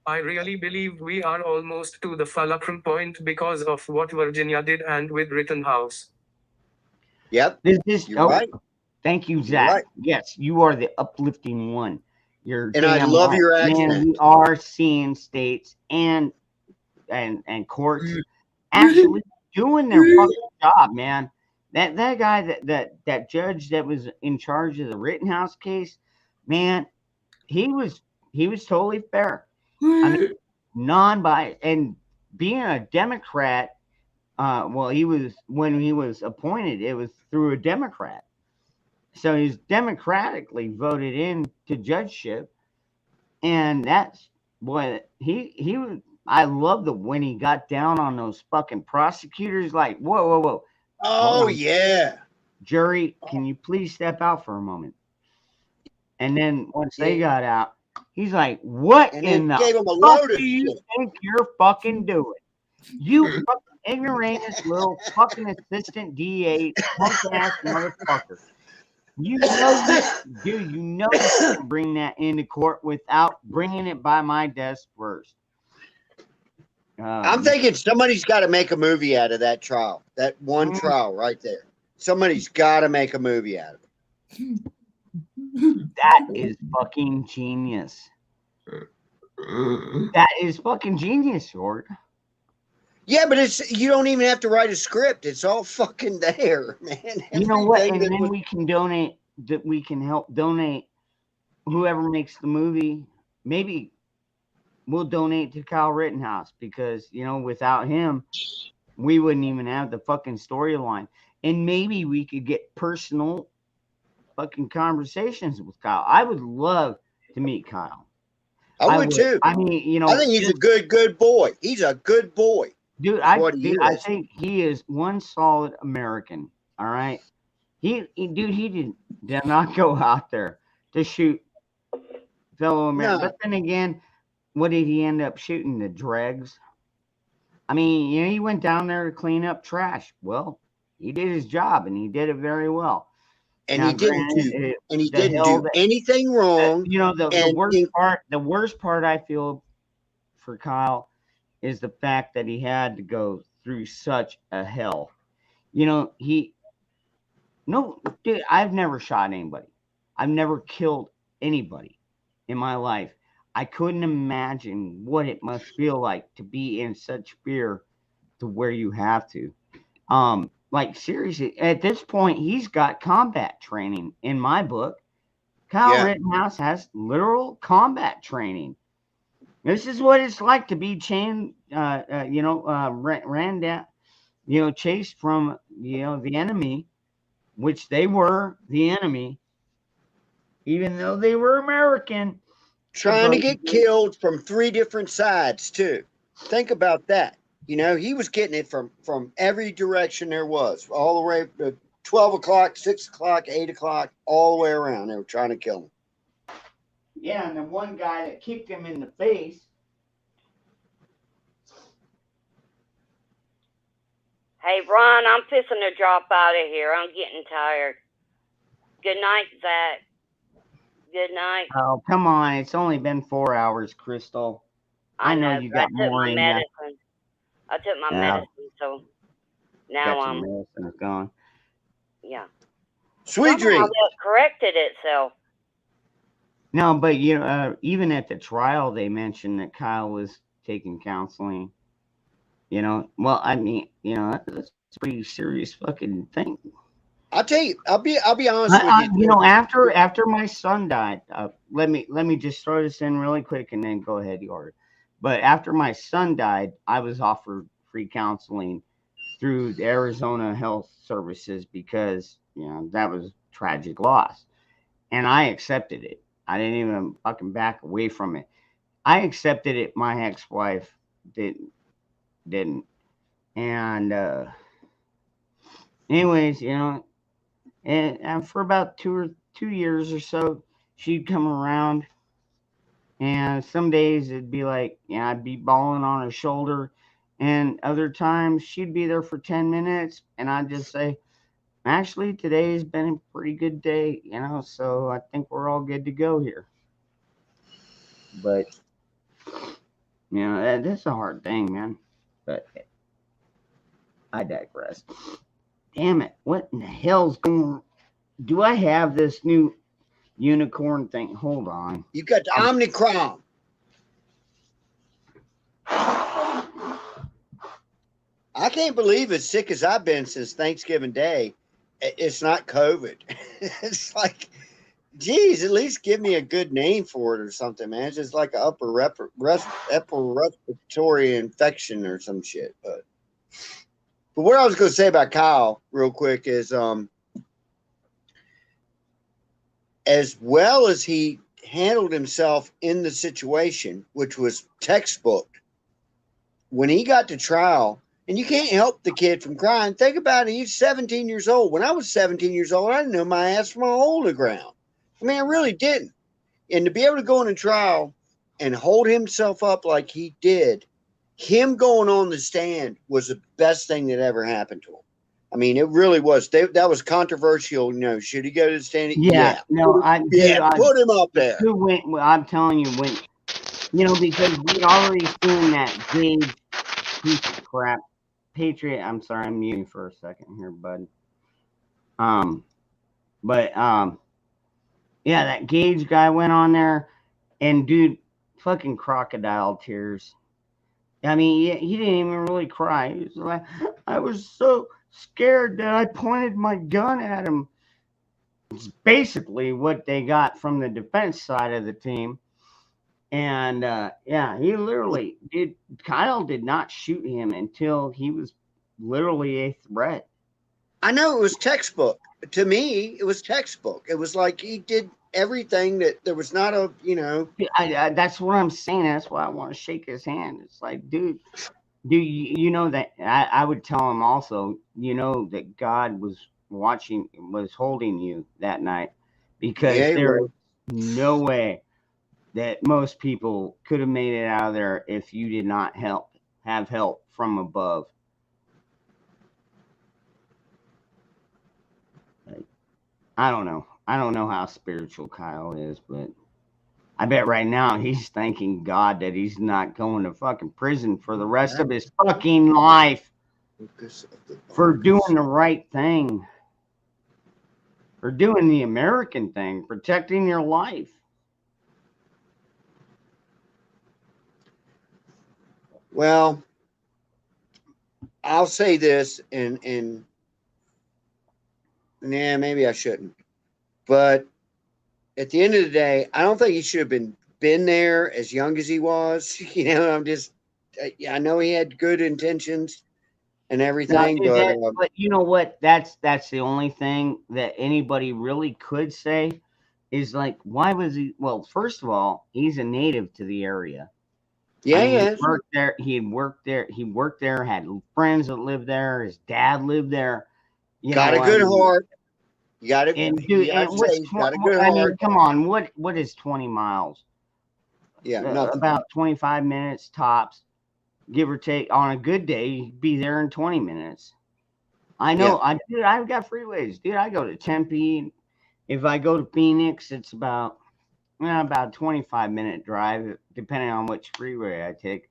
I really believe we are almost to the fulcrum point because of what Virginia did and with Rittenhouse. Yep. You're right. Thank you, Zach. Right. Yes, you are the uplifting one. And I love your accent. Man, we are seeing states and courts actually doing their fucking job, man. That guy, that judge that was in charge of the Rittenhouse case, man, he was totally fair. I mean, non-biased, and being a Democrat. Well, when he was appointed, it was through a Democrat, so he's democratically voted into judgeship, and that's what he was. I love when he got down on those fucking prosecutors, like, whoa. Oh, yeah. Jury, can you please step out for a moment? And then once they got out, he's like, what in the fuck do you think you're fucking doing? You fucking ignoramus little fucking assistant DA punk ass motherfucker. You know you can't bring that into court without bringing it by my desk first. I'm thinking somebody's got to make a movie out of that trial. That one trial right there. Somebody's got to make a movie out of it. That is fucking genius. That is fucking genius, Short. Yeah, but you don't even have to write a script. It's all fucking there, man. You know what? And then we can donate. That we can help donate. Whoever makes the movie, maybe we'll donate to Kyle Rittenhouse, because without him, we wouldn't even have the fucking storyline. And maybe we could get personal fucking conversations with Kyle. I would love to meet Kyle. I would too. I mean, I think he's a good boy. He's a good boy. Dude, I think he is one solid American. All right. He did not go out there to shoot fellow Americans. No. But then again, what did he end up shooting? The dregs? I mean, he went down there to clean up trash. Well, he did his job, and he did it very well. And now, he didn't do anything wrong. The worst part I feel for Kyle is the fact that he had to go through such a hell. Dude, I've never shot anybody. I've never killed anybody in my life. I couldn't imagine what it must feel like to be in such fear to where you have to. Like, seriously, at this point, he's got combat training in my book. Kyle Rittenhouse has literal combat training. This is what it's like to be ran down, chased from, the enemy, which they were the enemy, even though they were American. Trying to get killed from 3 different sides, too. Think about that. He was getting it from every direction there was, all the way to 12 o'clock, 6 o'clock, 8 o'clock, all the way around. They were trying to kill him. Yeah, and the one guy that kicked him in the face. Hey, Ron, I'm fixing to drop out of here. I'm getting tired. Good night, Zach. Good night. Oh, come on. It's only been 4 hours, Crystal. I know you got more in you. I took my medicine, so now I'm... medicine is gone. Yeah. Sweet dream. It corrected itself. No, but even at the trial, they mentioned that Kyle was taking counseling. Well, I mean, that's a pretty serious fucking thing. I'll tell you. I'll be honest with you. You know, after my son died, let me just throw this in really quick and then go ahead, York. But after my son died, I was offered free counseling through the Arizona Health Services because that was tragic loss, and I accepted it. I didn't even fucking back away from it. I accepted it. My ex-wife didn't, and anyways, and for about 2 years or so, she'd come around, and some days it'd be like, I'd be bawling on her shoulder, and other times she'd be there for 10 minutes, and I'd just say, actually, today's been a pretty good day, so I think we're all good to go here. But that's a hard thing, man. But I digress. Damn it! What in the hell's going? Do I have this new unicorn thing? Hold on. You got the Omnicron. I can't believe as sick as I've been since Thanksgiving Day, it's not COVID. It's like, geez, at least give me a good name for it or something, man. It's just like an upper respiratory infection or some shit. But what I was going to say about Kyle real quick is, as well as he handled himself in the situation, which was textbook, when he got to trial, and you can't help the kid from crying. Think about it. He's 17 years old. When I was 17 years old, I didn't know my ass from a hole in the ground. I mean, I really didn't. And to be able to go in a trial and hold himself up like he did, him going on the stand was the best thing that ever happened to him. I mean, it really was. That was controversial. Should he go to the stand? Yeah. No, put him up there. I'm telling you, because we already seen that Gage piece of crap. Patriot. I'm sorry, I'm muting for a second here, bud. Yeah, that Gage guy went on there, and dude, fucking crocodile tears. I mean, he didn't even really cry. He was like, I was so scared that I pointed my gun at him. It's basically what they got from the defense side of the team. And he literally did. Kyle did not shoot him until he was literally a threat. I know it was textbook. To me, it was textbook. It was like he did everything that there was not a, that's what I'm saying. That's why I want to shake his hand. It's like, dude, you know that I would tell him also, that God was holding you that night, because there was no way that most people could have made it out of there if you did not have help from above. I don't know how spiritual Kyle is, but I bet right now he's thanking God that he's not going to fucking prison for the rest of his fucking life for doing the right thing, for doing the American thing, protecting your life. Well, I'll say this, and maybe I shouldn't, but at the end of the day, I don't think he should have been there as young as he was. I know he had good intentions and everything, but you know what? That's the only thing that anybody really could say is like, why was he? Well, first of all, he's a native to the area. Yeah, he worked there. He worked there. Had friends that lived there. His dad lived there. Got a good heart. You got it. And dude, got a good heart. I mean, come on. What is 20 miles? Yeah, about 25 minutes tops, give or take. On a good day, you'd be there in 20 minutes. I know. Yeah. I've got freeways, dude. I go to Tempe. If I go to Phoenix, it's about 25-minute drive, depending on which freeway I take.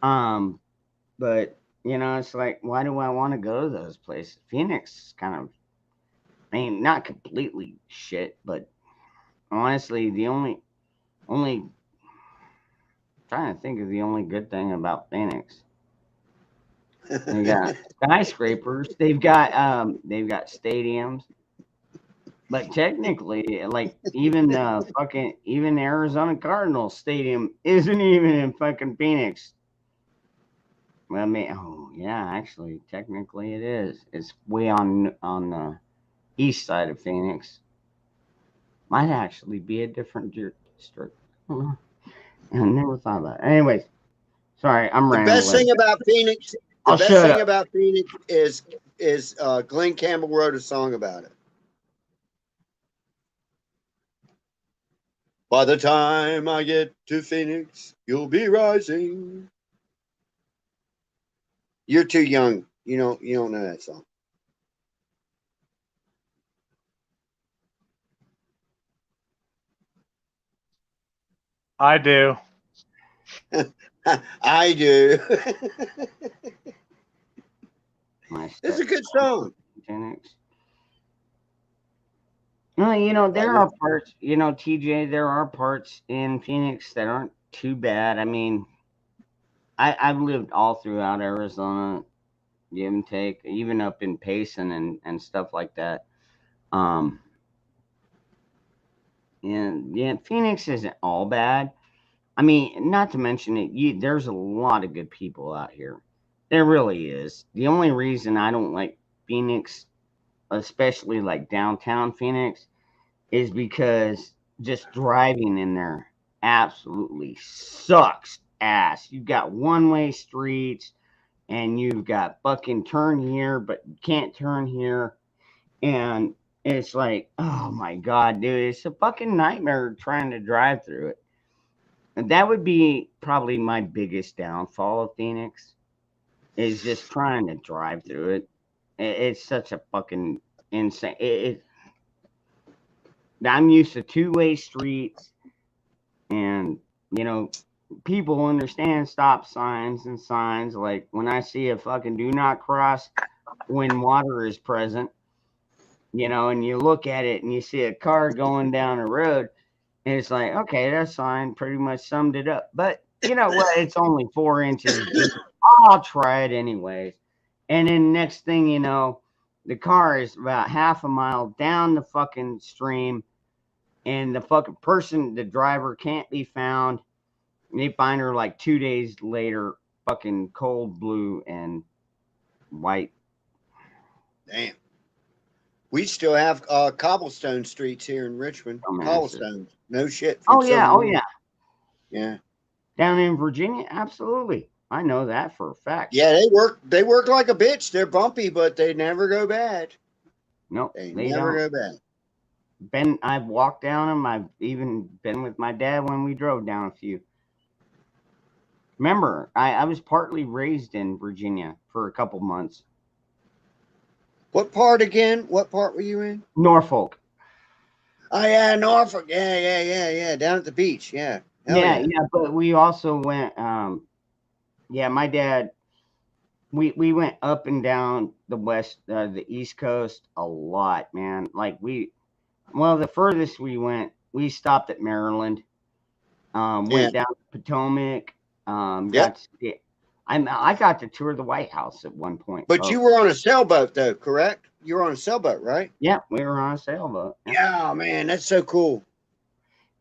But it's like, why do I want to go to those places? Phoenix is kind of, I mean, not completely shit, but honestly, the only trying to think of the only good thing about Phoenix. They got skyscrapers. They've got stadiums. But technically, like even even Arizona Cardinals Stadium isn't even in fucking Phoenix. Well, I mean, oh yeah, actually, technically it is. It's way on the east side of Phoenix. Might actually be a different district. I never thought about it. Anyways, sorry, I'm The best rambling. thing about Phoenix, the I'll best shut thing up. about Phoenix is Glenn Campbell wrote a song about it. By the time I get to Phoenix, you'll be rising. You're too young. You don't know that song. I do. I do. My It's a good song. Phoenix. No, there are parts, TJ, there are parts in Phoenix that aren't too bad. I mean, I've lived all throughout Arizona, give and take, even up in Payson and stuff like that. Um, and yeah, Phoenix isn't all bad. I mean, not to mention it, there's a lot of good people out here. There really is. The only reason I don't like Phoenix, especially like downtown Phoenix, is because just driving in there absolutely sucks ass. You've got one-way streets and you've got fucking turn here, but you can't turn here. And it's like, oh my God, dude, it's a fucking nightmare trying to drive through it. And that would be probably my biggest downfall of Phoenix is just trying to drive through it. It's such a fucking insane. I'm used to two-way streets, and people understand stop signs and signs. Like when I see a fucking do not cross when water is present, and you look at it and you see a car going down the road, and it's like, okay, that sign pretty much summed it up. But you know what? It's only 4 inches deep. I'll try it anyways. And then next thing you know, the car is about half a mile down the fucking stream, and the fucking the driver can't be found. And they find her like 2 days later, fucking cold blue and white. Damn. We still have cobblestone streets here in Richmond. Cobblestones. No shit. Oh yeah, oh yeah. Yeah. Down in Virginia, absolutely. I know that for a fact. Yeah, they work like a bitch. They're bumpy, but they never go bad. Nope, they don't. never go bad. I've walked down them. I've even been with my dad when we drove down a few. Remember, I was partly raised in Virginia for a couple months. What part again? What part were you in? Norfolk. Oh yeah, Norfolk. Yeah. Down at the beach. Yeah. Yeah. But we also went. My dad. We went up and down the East Coast a lot, man. Like the furthest we went, we stopped at Maryland. Went down to Potomac. I got to tour the White House at one point. But you were on a sailboat, though, correct? You were on a sailboat, right? Yeah, we were on a sailboat. Yeah, man, that's so cool.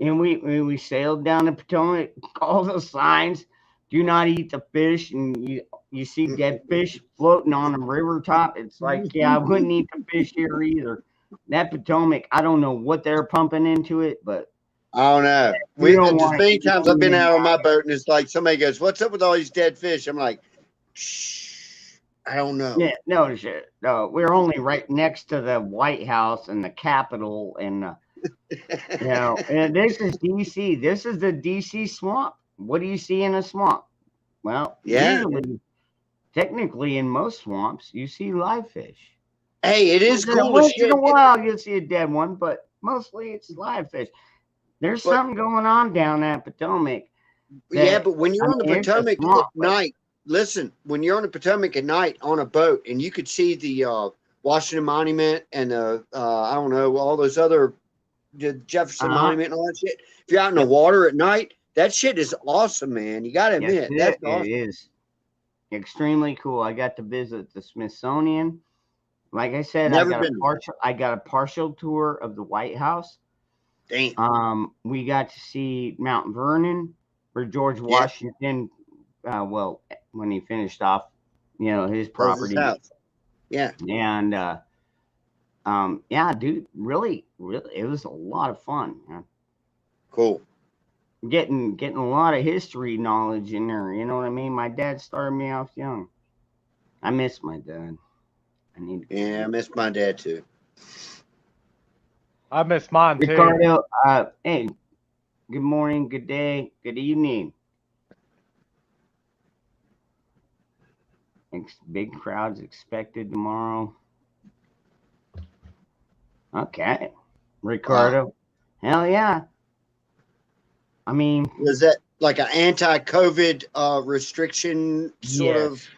And we sailed down the Potomac. All those signs: "Do not eat the fish," and you see dead fish floating on the river top. It's like, yeah, I wouldn't eat the fish here either. That Potomac, I don't know what they're pumping into it, but I don't know. There's many times I've been out on my boat and it's like somebody goes, "What's up with all these dead fish?" I'm like, "Shh, I don't know." Yeah, no shit. No, we're only right next to the White House and the Capitol, and and this is DC. This is the DC swamp. What do you see in a swamp? Well, usually, technically, in most swamps, you see live fish. Hey, it is cool. Once in a while, you'll see a dead one, but mostly it's live fish. There's something going on down that Potomac. But when you're on the Potomac at night, listen, when you're on the Potomac at night on a boat and you could see the Washington Monument and I don't know, all those other Jefferson Monument and all that shit. If you're out in the water at night, that shit is awesome, man. You got to admit, that's awesome. It is. extremely cool. I got to visit the Smithsonian. Like I said, Never been there. I got a partial tour of the White House. Damn. We got to see Mount Vernon, where George Yep. Washington, well, when he finished off, his That was his property, house. Yeah. and yeah, dude, really, it was a lot of fun, man. Cool. Getting a lot of history knowledge in there. You know what I mean? My dad started me off young. I miss my dad. I need. Yeah, I miss my dad too. I miss mine too. Ricardo, hey, good morning, good day, good evening. Big crowds expected tomorrow. Okay, Ricardo. Wow. Hell yeah. I mean, Was that like an anti-COVID restriction sort yes. of?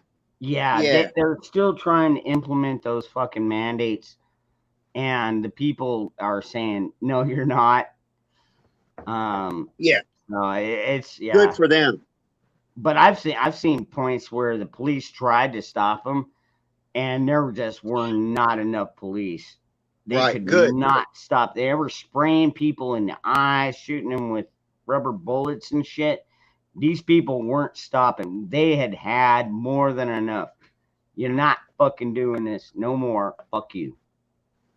Yeah, Yeah. they're still trying to implement those fucking mandates, and the people are saying, "No, you're not." Yeah. No, it's yeah. Good for them. But I've seen points where the police tried to stop them, and there just were not enough police. They Right, could good. not stop. They were spraying people in the eyes, shooting them with rubber bullets and shit. These people weren't stopping. They had more than enough. You're not fucking doing this no more. Fuck you.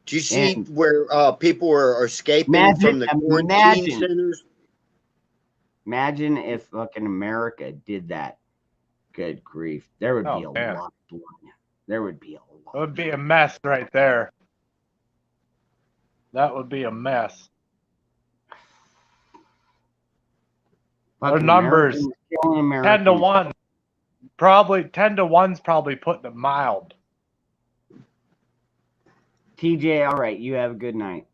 Do you see And where people are escaping from the quarantine centers? Imagine if fucking America did that. Good grief. There would be a man. lot of blood. There would be a lot. It would be a mess right there. That would be a mess. Our numbers, 10 to 1. Probably 10 to 1's probably putting it mild. TJ, all right, you have a good night.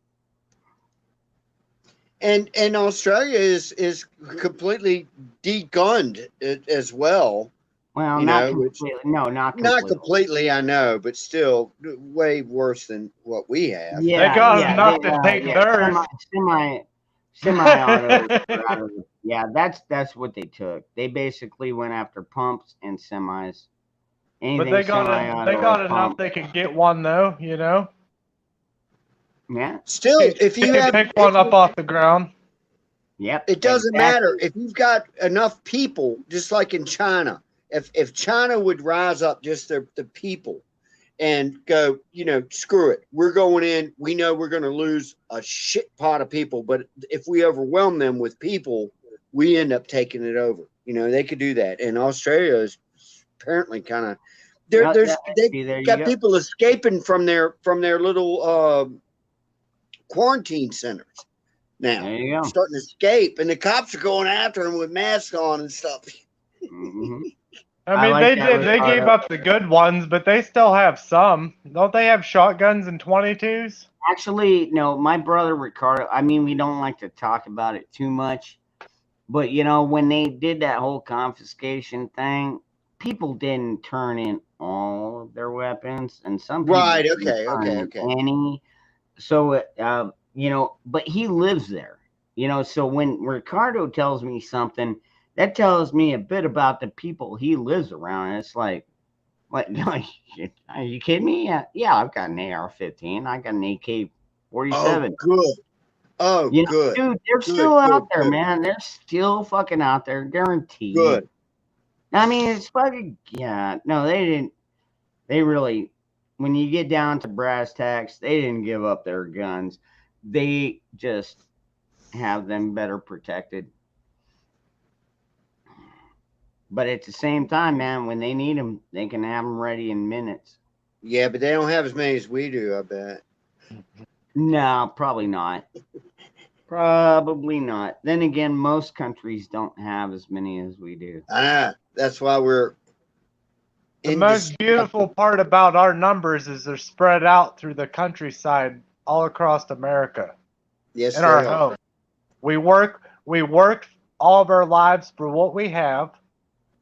And Australia is completely degunned as well. Well, not completely. No, not completely. Not completely, I know, but still way worse than what we have. Yeah, they got enough to take theirs. Semi-autos. Yeah, that's what they took. They basically went after pumps and semis. But they got enough they could get one though, you know. Yeah. Still, if you have pick one up off the ground. Yep. It doesn't matter if you've got enough people, just like in China. If China would rise up, just the people, and go, screw it, we're going in. We know we're going to lose a shit pot of people, but if we overwhelm them with people, we end up taking it over. They could do that. And Australia is apparently kind of they've got people escaping from their little quarantine centers now. There you go. Starting to escape, and the cops are going after them with masks on and stuff. Mm-hmm. I mean, they gave up the good ones, but they still have some. Don't they have shotguns and 22s? Actually, no, my brother Ricardo, I mean, we don't like to talk about it too much, but when they did that whole confiscation thing, people didn't turn in all of their weapons, and some people right, okay. Any. So, but he lives there, so when Ricardo tells me something, that tells me a bit about the people he lives around. And it's like, what? Are you kidding me? Yeah, I've got an AR-15. I got an AK-47. Oh, good. Oh, good. Dude, they're still out there, man. They're still fucking out there, guaranteed. Good. I mean, it's fucking, yeah. No, they didn't. They really, when you get down to brass tacks, they didn't give up their guns. They just have them better protected. But at the same time, man, when they need them, they can have them ready in minutes. Yeah, but they don't have as many as we do, I bet. No, probably not. Probably not. Then again, most countries don't have as many as we do. That's why we're... The most beautiful part about our numbers is they're spread out through the countryside all across America. Yes, in our home. We work all of our lives for what we have,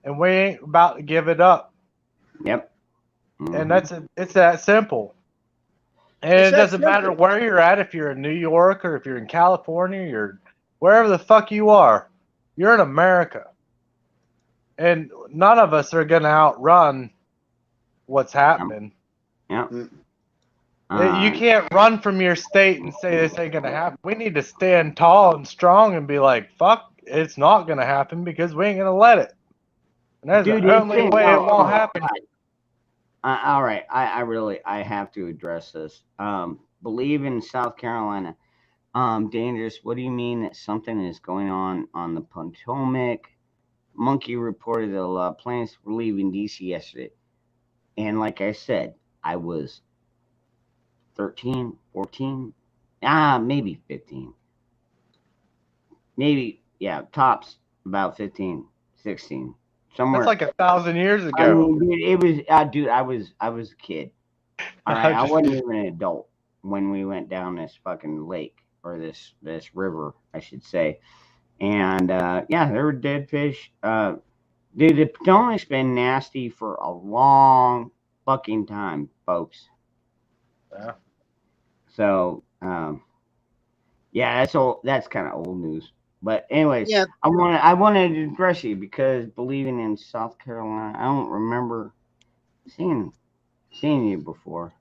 and we ain't about to give it up. Yep. Mm-hmm. And it's that simple. And it doesn't matter where you're at, if you're in New York or if you're in California or wherever the fuck you are. You're in America. and none of us are gonna outrun what's happening. Yeah. You can't run from your state and say this ain't gonna happen. We need to stand tall and strong and be like, fuck, it's not gonna happen because we ain't gonna let it. And that's Dude, the only way it won't happen. All right, I have to address this. Believe in South Carolina. Dangerous. What do you mean that something is going on the Potomac? Monkey reported that planes were leaving DC yesterday. And like I said, I was 13, 14, maybe 15. Maybe, yeah, tops about 15, 16. Somewhere. That's like 1,000 years ago. I mean, dude, it was, dude, I was a kid. All right, I wasn't even an adult when we went down this fucking lake, or this river, I should say. And yeah, there were dead fish. Dude, the Potomac's been nasty for a long fucking time, folks. Yeah. So, yeah, that's all. That's kind of old news. But anyways, Yeah. I wanted to address you because believing in South Carolina, I don't remember seeing you before.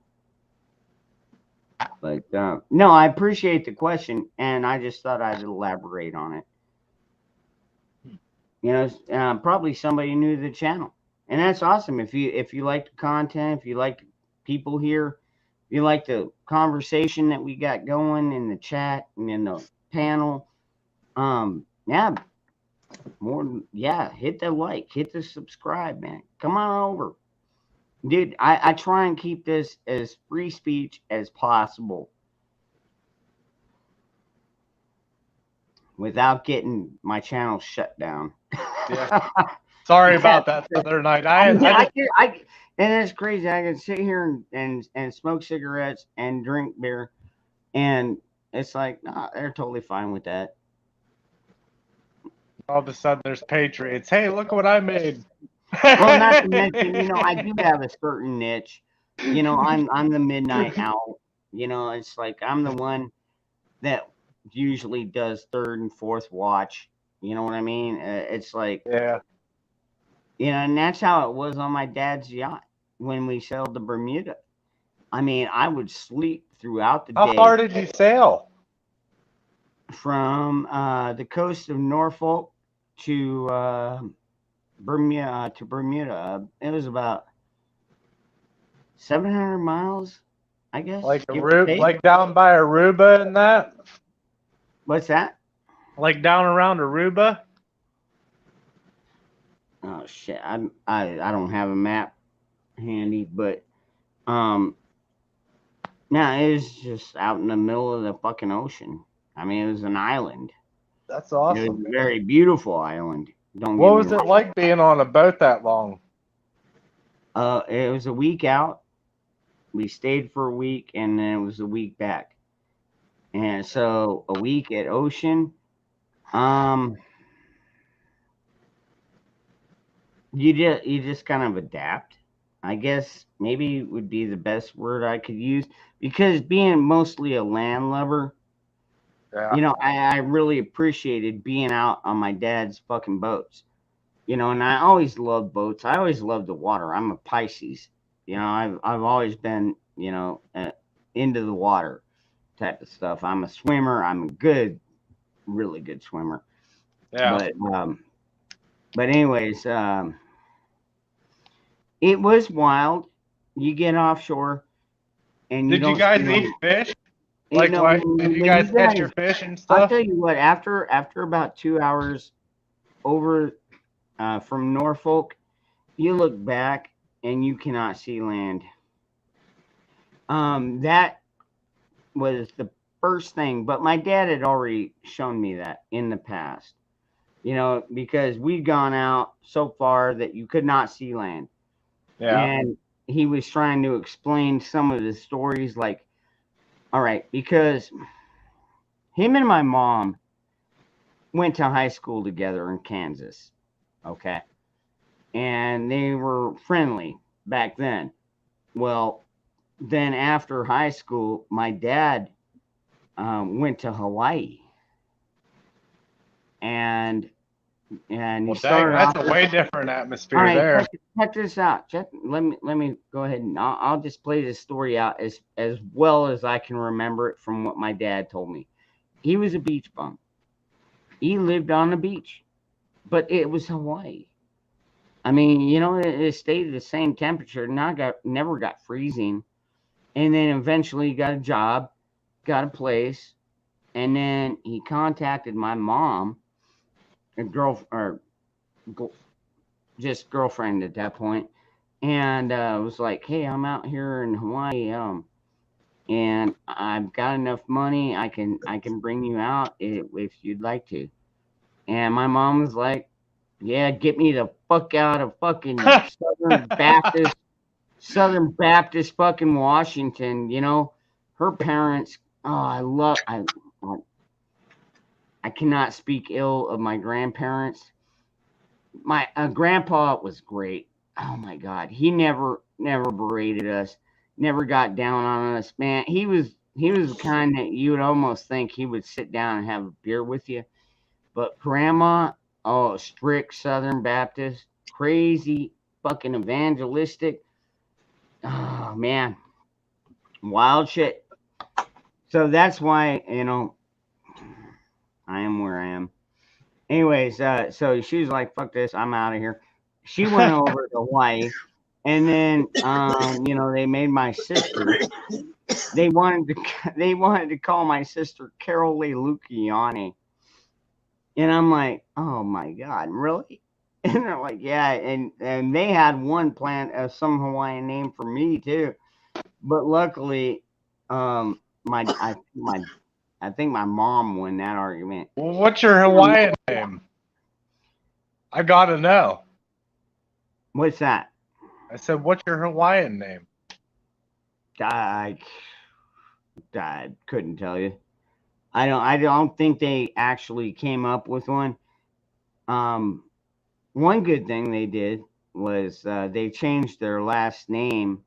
But no, I appreciate the question, and I just thought I'd elaborate on it. You know, probably somebody new to the channel, and that's awesome. If you like the content, if you like the people here, if you like the conversation that we got going in the chat and in the panel, yeah, hit the like, hit the subscribe, man. Come on over, dude. I try and keep this as free speech as possible without getting my channel shut down. Yeah. Sorry about that the other night. And it's crazy. I can sit here and smoke cigarettes and drink beer, and it's like, nah, they're totally fine with that. All of a sudden, there's Patriots. Hey, look what I made. Well, not to mention, you know, I do have a certain niche. You know, I'm the midnight owl. You know, it's like I'm the one that usually does third and fourth watch. You know what I mean? It's like, yeah. you know, and that's how it was on my dad's yacht when we sailed to Bermuda. I mean, I would sleep throughout the day. How far did you sail? From the coast of Norfolk to Bermuda. It was about 700 miles, I guess. Like down by Aruba and that? What's that? Like down around Aruba? Oh shit! I don't have a map handy, but no, it was just out in the middle of the fucking ocean. I mean, it was an island. That's awesome. It was a very beautiful island. What was it like being on a boat that long? It was a week out. We stayed for a week, and then it was a week back. And so a week at Ocean, you just kind of adapt. I guess maybe would be the best word I could use, because being mostly a landlubber, yeah. You know, I really appreciated being out on my dad's fucking boats. You know, and I always loved boats. I always loved the water. I'm a Pisces. You know, I've always been, you know, into the water type of stuff. I'm a swimmer. I'm a really good swimmer. Yeah. But anyways, it was wild. You get offshore, and did you guys eat fish? Like, did you guys catch your fish and stuff? I'll tell you what. After about 2 hours over from Norfolk, you look back and you cannot see land. That was the first thing, but my dad had already shown me that in the past. You know, because we'd gone out so far that you could not see land. Yeah. And he was trying to explain some of the stories, like, all right, because him and my mom went to high school together in Kansas. Okay. And they were friendly back then. Well, then after high school, my dad went to Hawaii. And And he Well, dang, started that's off. a way different All atmosphere right, there. check this out. Let me go ahead and I'll just play this story out as well as I can remember it from what my dad told me. He was a beach bum. He lived on the beach, but it was Hawaii. I mean, it stayed the same temperature. Never got freezing, and then eventually he got a job, got a place, and then he contacted my mom, a just girlfriend at that point, and was like, "Hey, I'm out here in Hawaii, and I've got enough money. I can bring you out if you'd like to." And my mom was like, "Yeah, get me the fuck out of fucking Southern Baptist fucking Washington." Her parents. Oh, I cannot speak ill of my grandparents. My grandpa was great. Oh my god, he never berated us, never got down on us, man. He was the kind that you would almost think he would sit down and have a beer with you. But grandma, oh, strict Southern Baptist, crazy, fucking evangelistic. Oh man, wild shit. So that's why I am where I am. Anyways, so she was like, "Fuck this, I'm out of here." She went over to Hawaii, and then they made my sister. They wanted to they wanted to call my sister Carol Lee Luciani, and I'm like, "Oh my god, really?" And they're like, "Yeah," and they had one plan, some Hawaiian name for me too, but luckily, I think my mom won that argument. Well, what's your Hawaiian name? I gotta know. What's that? I said, what's your Hawaiian name? I couldn't tell you. I don't think they actually came up with one. One good thing they did was they changed their last name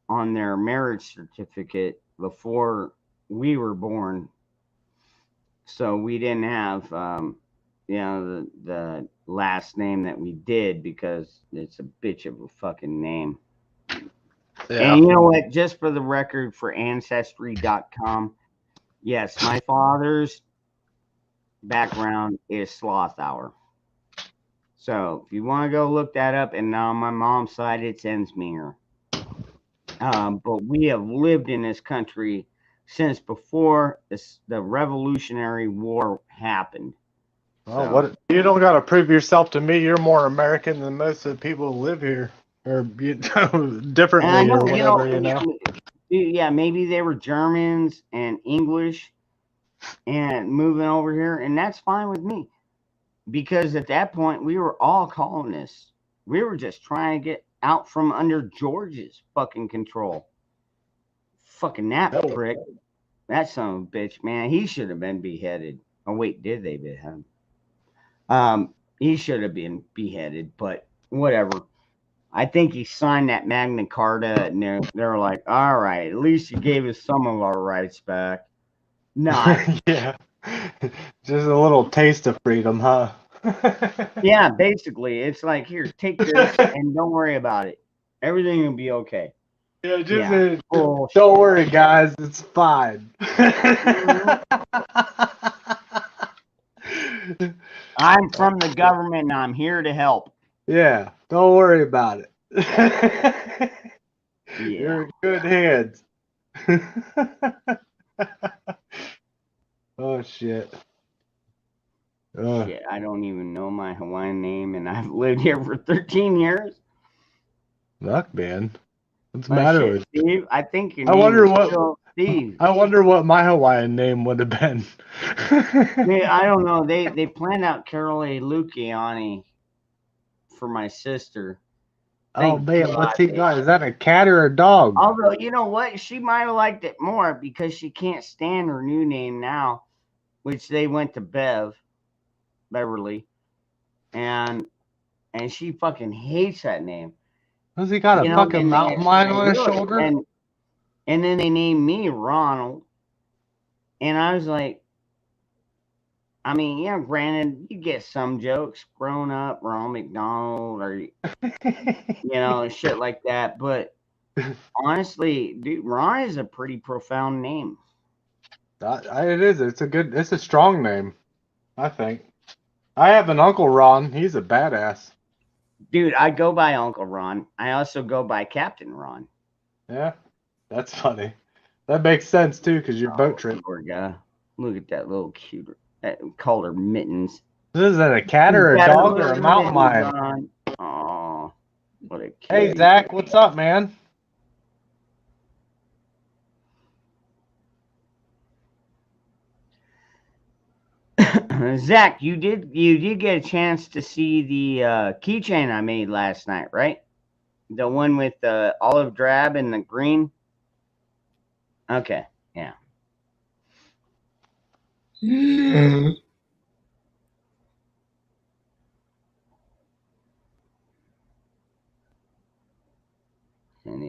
on their marriage certificate before we were born, so we didn't have the last name that we did because it's a bitch of a fucking name. Yeah. And you know what? Just for the record, for Ancestry.com, yes, my father's background is Sloth Hour. So if you want to go look that up, and on my mom's side, it's Ensminger. But we have lived in this country since before the Revolutionary War happened. Well, So, you don't gotta prove yourself to me. You're more American than most of the people who live here, or differently, or whatever. Yeah, maybe they were Germans and English and moving over here, and that's fine with me. Because at that point, we were all colonists. We were just trying to get out from under George's fucking control. Fucking that prick. That son of a bitch, man. He should have been beheaded. Oh, wait, did they behead him? He should have been beheaded, but whatever. I think he signed that Magna Carta, and they're like, all right, at least you gave us some of our rights back. Not. Yeah. Just a little taste of freedom, huh? Yeah, basically, it's like, here, take this and don't worry about it. Everything will be okay. Yeah, Yeah, don't worry, guys. It's fine. I'm from the government and I'm here to help. Yeah, don't worry about it. Yeah. You're in good hands. Oh, shit. Shit, I don't even know my Hawaiian name, and I've lived here for 13 years. Luck, man. What's the matter with you? Steve? I think your I name wonder is what still Steve. I wonder what my Hawaiian name would have been. I don't know. They planned out Carol A. Luciani for my sister. Oh man, what's he got? Is that a cat or a dog? Although, you know what? She might have liked it more because she can't stand her new name now, which they went to Beverly, and she fucking hates that name. Has he got a fucking mountain lion on his shoulder? And then they named me Ronald, and I was like, I mean, yeah, granted, you get some jokes growing up, Ronald McDonald, or shit like that. But honestly, dude, Ron is a pretty profound name. It is. It's a strong name, I think. I have an Uncle Ron. He's a badass. Dude, I go by Uncle Ron. I also go by Captain Ron. Yeah, that's funny. That makes sense too, because your boat trip. Poor guy. Look at that little cute. Called her Mittens. Is that a cat or a dog or a mountain lion? Oh, what a cute. Hey, Zach, what's up, man? Zach, you did get a chance to see the keychain I made last night, right? The one with the olive drab and the green. Okay, yeah. Any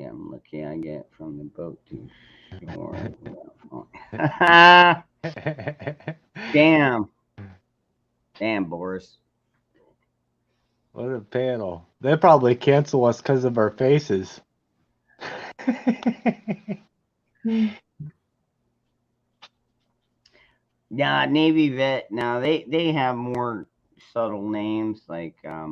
I'm lucky I get from the boat to shore. Damn, Boris. What a panel. They probably cancel us because of our faces. Yeah, Navy vet. Now they have more subtle names like I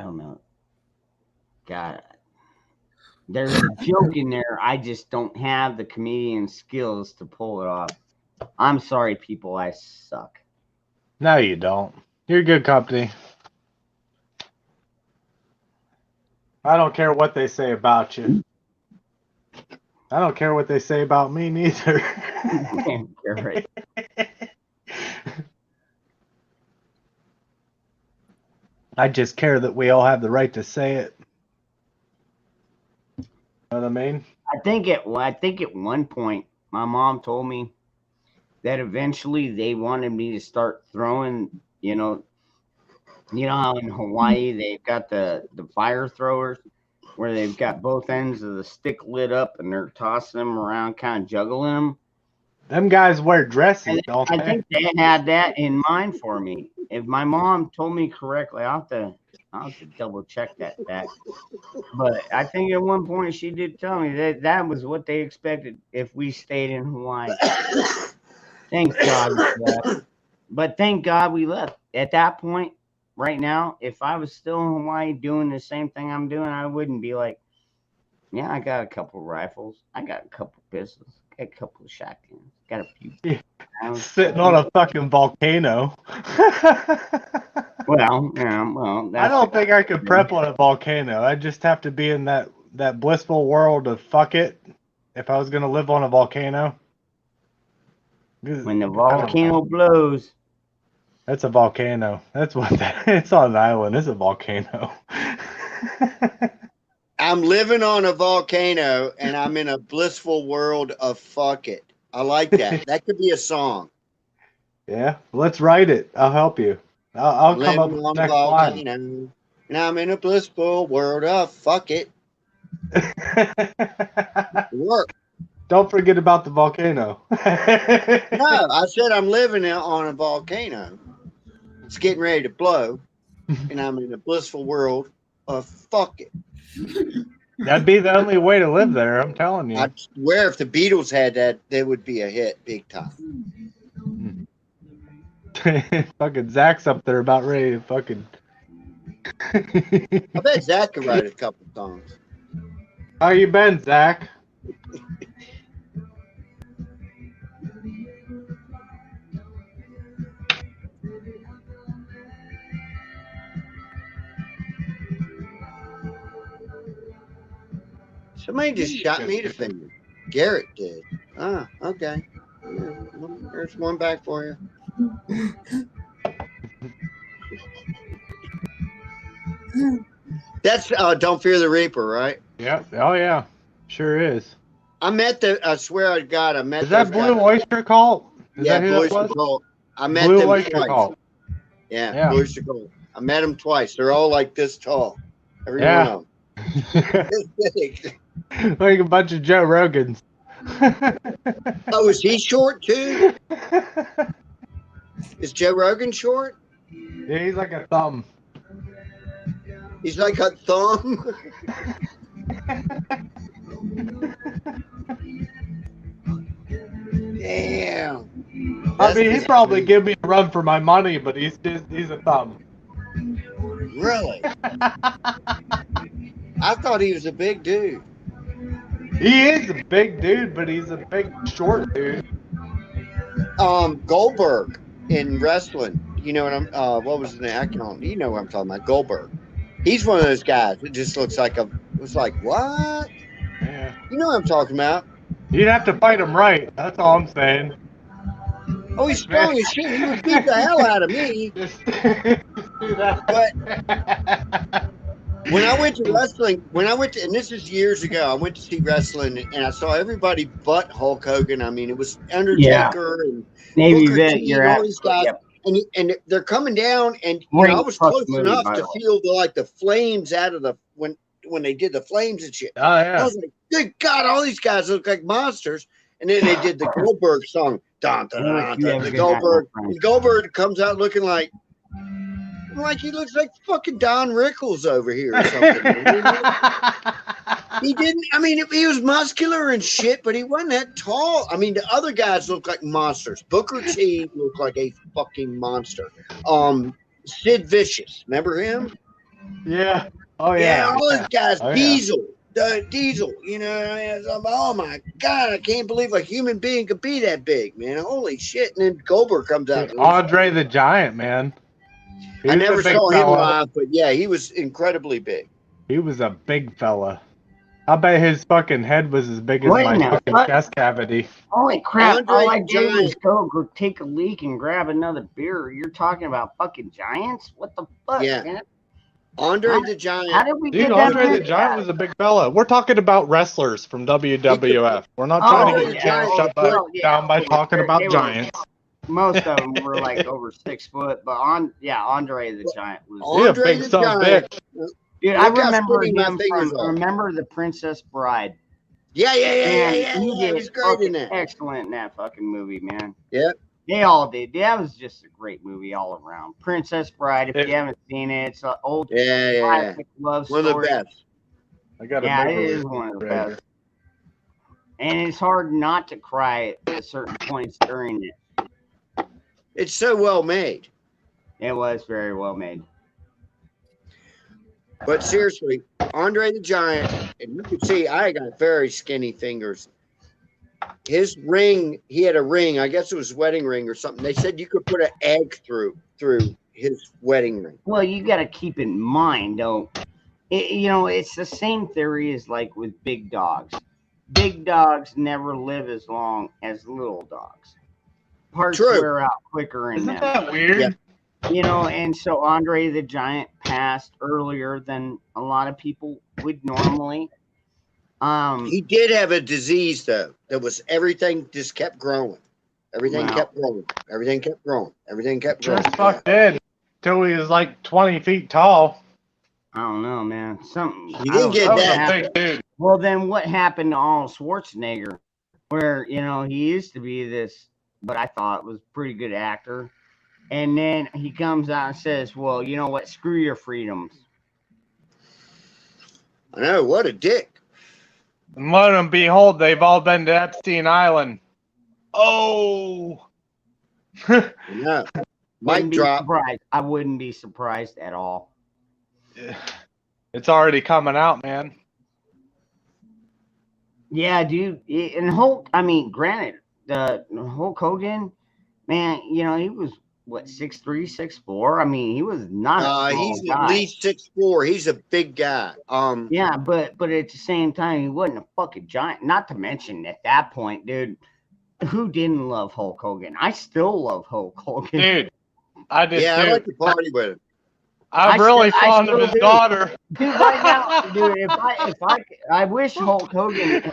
don't know. God, there's a joke in there. I just don't have the comedian skills to pull it off. I'm sorry, people. I suck. No, you don't. You're good company. I don't care what they say about you. I don't care what they say about me neither. You're right. I just care that we all have the right to say it. You know what I mean? I think at one point my mom told me that eventually they wanted me to start throwing, you know how in Hawaii they've got the fire throwers where they've got both ends of the stick lit up and they're tossing them around, kind of juggling them. Them guys wear dresses, don't they? I think they had that in mind for me. If my mom told me correctly, I'll have to double check that fact. But I think at one point she did tell me that was what they expected if we stayed in Hawaii. Thank God we left. But thank God we left. At that point, right now, if I was still in Hawaii doing the same thing I'm doing, I wouldn't be like, yeah, I got a couple rifles. I got a couple pistols. I got a couple of shotguns. Got a few. Sitting on a fucking volcano. Well, yeah, well. I don't think I could prep on a volcano. I'd just have to be in that blissful world of fuck it if I was going to live on a volcano. When the volcano blows. That's a volcano. That's what it's on an island. It's a volcano. I'm living on a volcano and I'm in a blissful world of fuck it. I like that. That could be a song. Yeah, let's write it. I'll help you. I'll come up with the next line. And I'm in a blissful world of fuck it. Work. Don't forget about the volcano. No, I said I'm living on a volcano. It's getting ready to blow, and I'm in a blissful world of fuck it. That'd be the only way to live there, I'm telling you. I swear if the Beatles had that, they would be a hit big time. Fucking Zach's up there about ready to fucking... I bet Zach could write a couple songs. How you been, Zach? Somebody just shot me the finger. Garrett did. Ah, okay. Yeah, well, there's one back for you. That's Don't Fear the Reaper, right? Yeah. Oh, yeah. Sure is. I swear to God, I met Is that Blue Oyster Cult? Yeah, Blue Oyster Cult. I met Blue them Oyster twice. Cult. Yeah, Blue Oyster Cult. I met them twice. They're all like this tall. Every one of them. Like a bunch of Joe Rogans. Oh, is he short too? Is Joe Rogan short? Yeah, he's like a thumb. He's like a thumb. Damn. I mean, he'd probably give me a run for my money, but he's a thumb. Really? I thought he was a big dude. He is a big dude, but he's a big short dude. Goldberg in wrestling. You know what I'm? What was his name? I can't. You know what I'm talking about? Goldberg. He's one of those guys that just looks like a. It's like what? Yeah. You know what I'm talking about? You'd have to fight him right. That's all I'm saying. Oh, he's strong as shit. He would beat the hell out of me. But when I went to wrestling, and this is years ago, I went to see wrestling, and I saw everybody but Hulk Hogan. I mean, it was Undertaker and Navy Booker vet, T you're and all at. these guys. Yep. And they're coming down, and you Great know, I was fuck close movie, enough by to the way. feel the flames out of the when they did the flames and shit. Oh I yeah. was like, good God, all these guys look like monsters. And then they did the Goldberg song. Dun, dun, dun, dun, the Goldberg comes out looking like he looks like fucking Don Rickles over here or something. He didn't. I mean, he was muscular and shit, but he wasn't that tall. I mean, the other guys look like monsters. Booker T looked like a fucking monster. Sid Vicious, remember him? Yeah. Oh yeah. All those guys. Oh, yeah. Diesel. You know, I was like, oh my God, I can't believe a human being could be that big, man. Holy shit! And then Goldberg comes out. Andre the Giant, man. I never saw him live, but yeah, he was incredibly big. He was a big fella. I bet his fucking head was as big as my fucking chest cavity. Holy crap, Andre all I the did was Giant. go take a leak and grab another beer. You're talking about fucking giants? What the fuck, Yeah. man? Andre the Giant. How did we Dude, get that? Andre the Giant was a big fella. We're talking about wrestlers from WWF. We're not trying to get your channel shut down by talking about giants. Most of them were like over 6 foot, but Andre the Giant was. Andre big the son of a Giant. bitch. Dude, I Look how remember skinny my him fingers from are. Remember the Princess Bride. Yeah. He He did was great in that. excellent in that fucking movie, man. Yeah. They all did. That was just a great movie all around. Princess Bride, if you haven't seen it, it's an old classic love One story. of the best. I got Yeah, it is one of the best. And it's hard not to cry at certain points during it. It's so well made. It was very well made. But seriously, Andre the Giant, and you can see I got very skinny fingers. His ring, he had a ring. I guess it was a wedding ring or something. They said you could put an egg through his wedding ring. Well, you got to keep in mind, though, it's the same theory as like with big dogs. Big dogs never live as long as little dogs. Parts wear out quicker in them. Isn't that weird? Yeah. And so Andre the Giant passed earlier than a lot of people would normally. He did have a disease though. That was everything just kept growing. Everything kept growing. Everything kept growing. Everything kept growing. Just fuck dead till he was like 20 feet tall. I don't know, man. He didn't get that. Big dude. Well, then what happened to Arnold Schwarzenegger, where he used to be this, what I thought was a pretty good actor. And then he comes out and says, well, you know what? Screw your freedoms. I know. What a dick. And lo and behold, they've all been to Epstein Island. Oh. Yeah. Mic drop. I wouldn't be surprised at all. It's already coming out, man. Yeah, dude. And Hulk, granted, Hulk Hogan, man, he was, what, 6'3", 6'4"? He was not a small he's guy. at least 6'4". He's a big guy. Yeah, but at the same time, he wasn't a fucking giant. Not to mention, at that point, dude, who didn't love Hulk Hogan? I still love Hulk Hogan. Dude, I just I like to party with him. I'm really fond of his daughter. Dude, right now, dude, I wish Hulk Hogan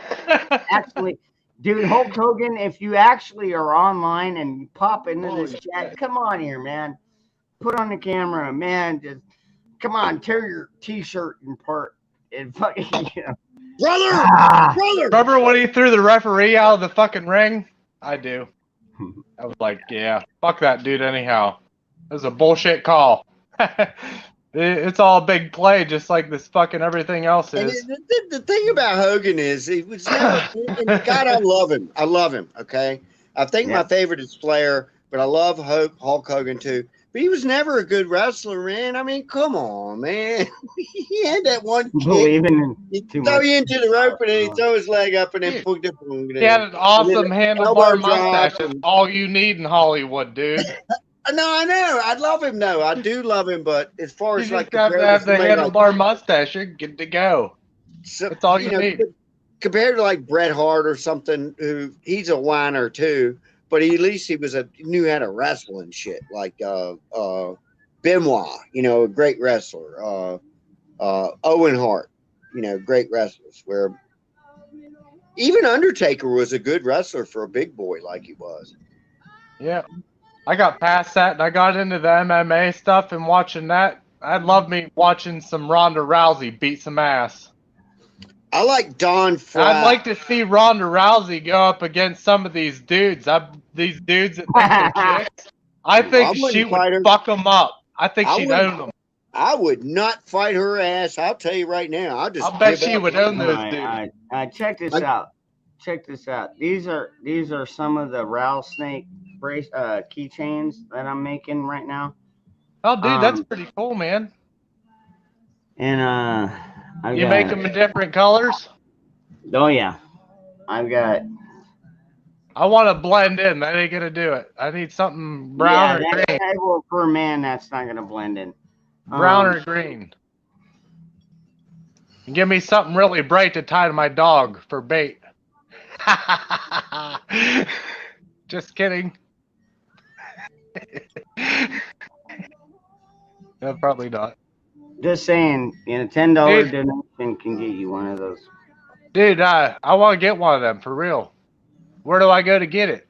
actually, dude, Hulk Hogan, if you actually are online and you pop into this chat, come on here, man. Put on the camera, man. Just come on, tear your t-shirt apart and fucking, Brother! Brother! Remember when he threw the referee out of the fucking ring? I do. I was like, yeah, fuck that dude anyhow. It was a bullshit call. It's all a big play, just like this fucking everything else And is. the thing about Hogan is he was never. And God, I love him. I love him. Okay, I think my favorite is Flair, but I love Hulk Hogan too. But he was never a good wrestler, man. I mean, come on, man. He had that one kick. Believing He'd too throw much. you into the rope and then he'd throw his leg up and then Dude, put the boom. He had an awesome handlebar mustache. That's all you need in Hollywood, dude. No, I know. I love him, though. I do love him, but as far You as just like got to compared have the somebody handlebar mustache. You're good to go. That's all you need. Compared to like Bret Hart or something, who he's a whiner too, but at least he knew how to wrestle and shit. Like Benoit, a great wrestler. Owen Hart, great wrestlers. Where even Undertaker was a good wrestler for a big boy like he was. Yeah. I got past that and I got into the MMA stuff and watching that. I'd love me watching some Ronda Rousey beat some ass. I like Don Fry. I'd like to see Ronda Rousey go up against some of these dudes. These dudes that think they're chicks. I think she would fuck them up. I think she'd own them. I would not fight her ass. I'll tell you right now. I'll bet she would own those dudes. Check this out. Check this out. These are some of the rattlesnake brace keychains that I'm making right now. Oh, dude, that's pretty cool, man. And you make them in different colors? Oh yeah, I've got. I want to blend in. That ain't gonna do it. I need something brown or green. Well, for a man, that's not gonna blend in. Brown or green. And give me something really bright to tie to my dog for bait. Just kidding. No, probably not. Just saying, $10 donation can get you one of those. Dude, I want to get one of them for real. Where do I go to get it?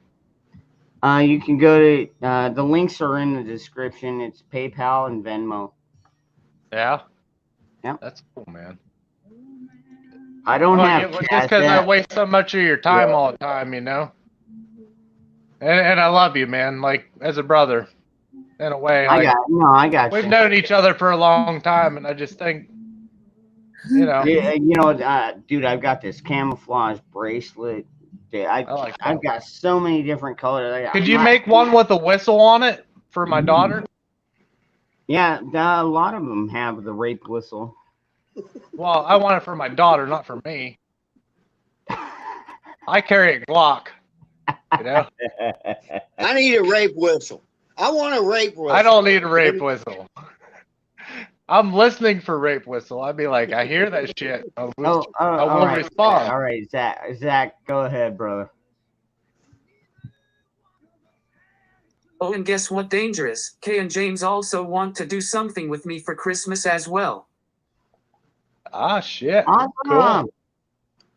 You can go to the links are in the description. It's PayPal and Venmo. Yeah. Yeah. That's cool, man. I don't have just because I waste so much of your time all the time, And I love you, man. Like as a brother, in a way. I got We've known each other for a long time, and I just think, dude, I've got this camouflage bracelet. Dude, I've got so many different colors. Could you make one with a whistle on it for my daughter? Yeah, a lot of them have the rape whistle. Well, I want it for my daughter, not for me. I carry a Glock. I need a rape whistle. I want a rape whistle. I don't need a rape whistle. I'm listening for rape whistle. I'd be like, I hear that shit. I will respond. All right, Zach, go ahead, brother. Oh, and guess what, Dangerous? Kay and James also want to do something with me for Christmas as well. Ah, shit. Awesome. Cool.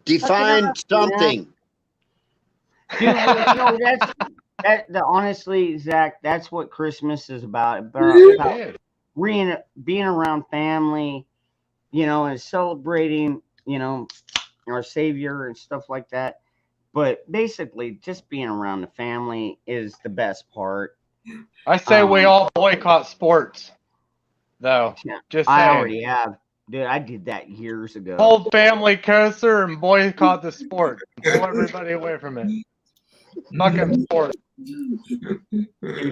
Define something. Dude, honestly, Zach, that's what Christmas is about. Being around family, and celebrating, our Savior and stuff like that. But basically, just being around the family is the best part. I say we all boycott sports, though. Just saying. I already have. Dude, I did that years ago. Whole family coaster and boycott the sport. Pull everybody away from it. Fucking sport. Two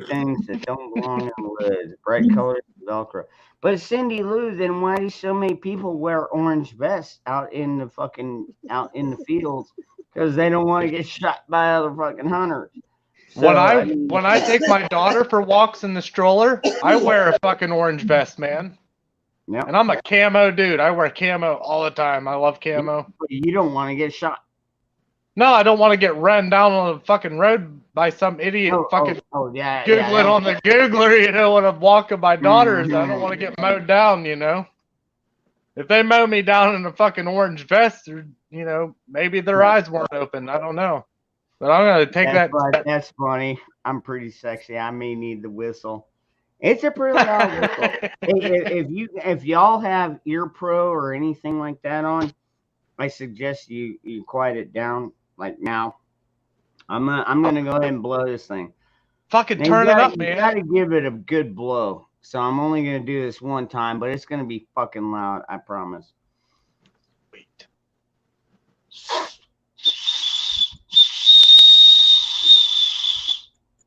things that don't belong in the woods. Bright colors, Velcro. But Cindy Lou, then why do so many people wear orange vests out in the fields? Because they don't want to get shot by other fucking hunters. So, when I take my daughter for walks in the stroller, I wear a fucking orange vest, man. Yeah. And I'm a camo dude. I wear camo all the time. I love camo. You don't want to get shot. No, I don't want to get run down on the fucking road by some idiot Googling on the Googler, when I'm walking my daughters. I don't want to get mowed down, If they mow me down in a fucking orange vest, or, maybe their eyes weren't open. I don't know. But I'm going to take that. That's funny. I'm pretty sexy. I may need the whistle. It's a pretty loud whistle. If y'all have ear pro or anything like that on, I suggest you quiet it down like now. I'm gonna go ahead and blow this thing. Fucking Now turn it up, you man. gotta give it a good blow. So I'm only gonna do this one time, but it's gonna be fucking loud. I promise. Wait.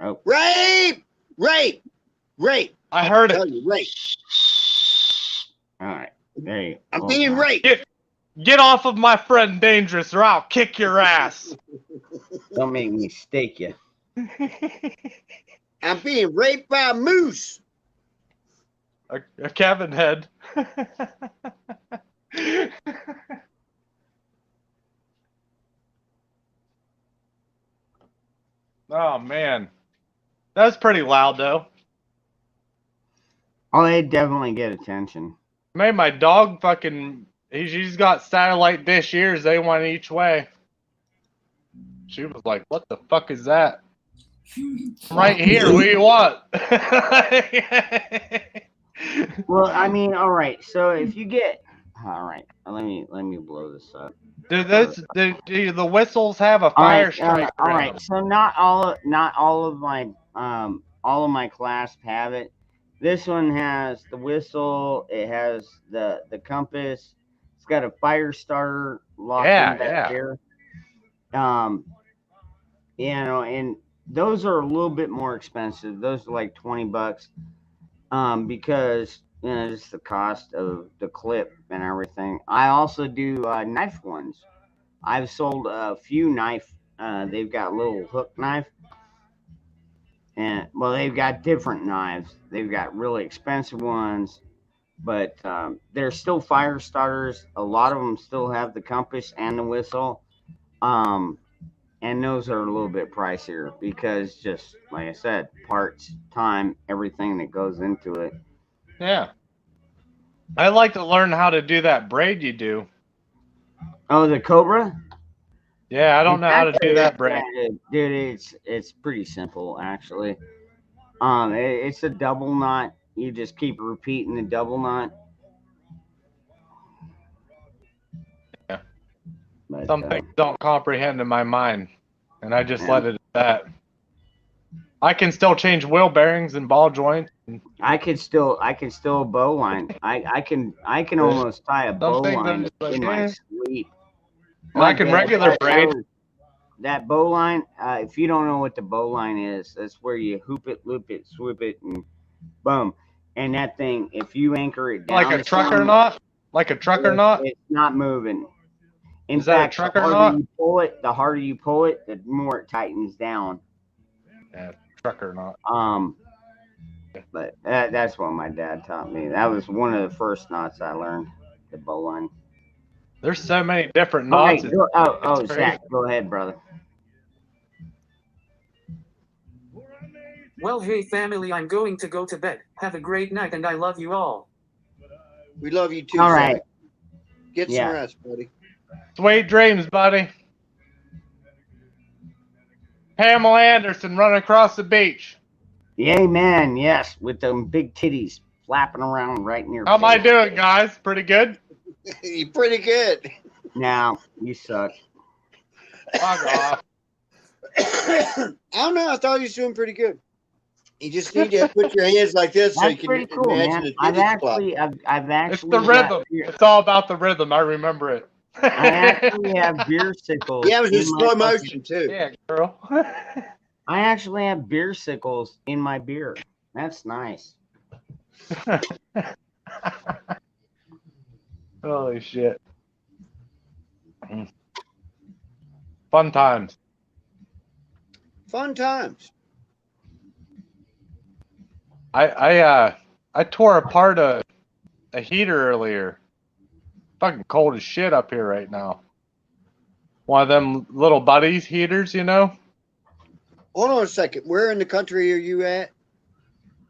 Oh, Rape! Rape! Rape! I heard Tell it. you, rape. all right. There you go. I'm being raped. Get off of my friend Dangerous, or I'll kick your ass. Don't make me stake you. I'm being raped by a moose. A Kevin head. Oh man, that's pretty loud though. Oh, they definitely get attention. Made my dog fucking. She's got satellite dish ears. They went each way. She was like, "What the fuck is that?" Right here. What do you want? Well, I mean, all right. So if you get, all right, let me blow this up. Do the whistles have a All fire right, strike? all around right. them? So not all of my clasps have it. This one has the whistle. It has the compass. It's got a fire starter locked in back there. And those are a little bit more expensive. Those are like $20. Because just the cost of the clip and everything. I also do knife ones. I've sold a few knife. They've got little hook knife, and well, they've got different knives. They've got really expensive ones, but they're still fire starters. A lot of them still have the compass and the whistle. And those are a little bit pricier because, just like I said, parts, time, everything that goes into it. Yeah. I'd like to learn how to do that braid you do. Oh, the Cobra? Yeah, I don't know how to do that braid. Dude, it's pretty simple actually. It's a double knot. You just keep repeating the double knot. Yeah. But, Some things don't comprehend in my mind, and I just let it at that. I can still change wheel bearings and ball joints. I can still bowline. I can almost tie a bowline in my sleep. And I can regular braid. That bowline, if you don't know what the bowline is, that's where you hoop it, loop it, swoop it, and boom. And that thing, if you anchor it down, Like a trucker knot? Like a trucker knot? It's not moving. In Is that fact, a trucker knot? The harder you pull it, the more it tightens down. Yeah, trucker knot. But that's what my dad taught me. That was one of the first knots I learned, the bowline. There's so many different knots. Okay, Zach, go ahead, brother. Well, hey family, I'm going to go to bed. Have a great night, and I love you all. We love you too, All Zach. right. Get some rest, buddy. Sweet dreams, buddy. Pamela Anderson running across the beach. Yeah, man, yes, with them big titties flapping around right in your How am I face. doing, guys? Pretty good? You're pretty good. Now, you suck. Fuck off. I don't know. I thought he was doing pretty good. You just need to put your hands like this so you That's can pretty cool, imagine man. the I've titties flop. actually It's the rhythm. It's all about the rhythm. I remember it. I actually have beer sickles. Yeah, it was in slow my motion too. Yeah, girl. I actually have beer sickles in my beer. That's nice. Holy shit. Fun times. Fun times. I tore apart a heater earlier. Fucking cold as shit up here right now. One of them little buddies heaters, you know? Hold on a second. Where in the country are you at?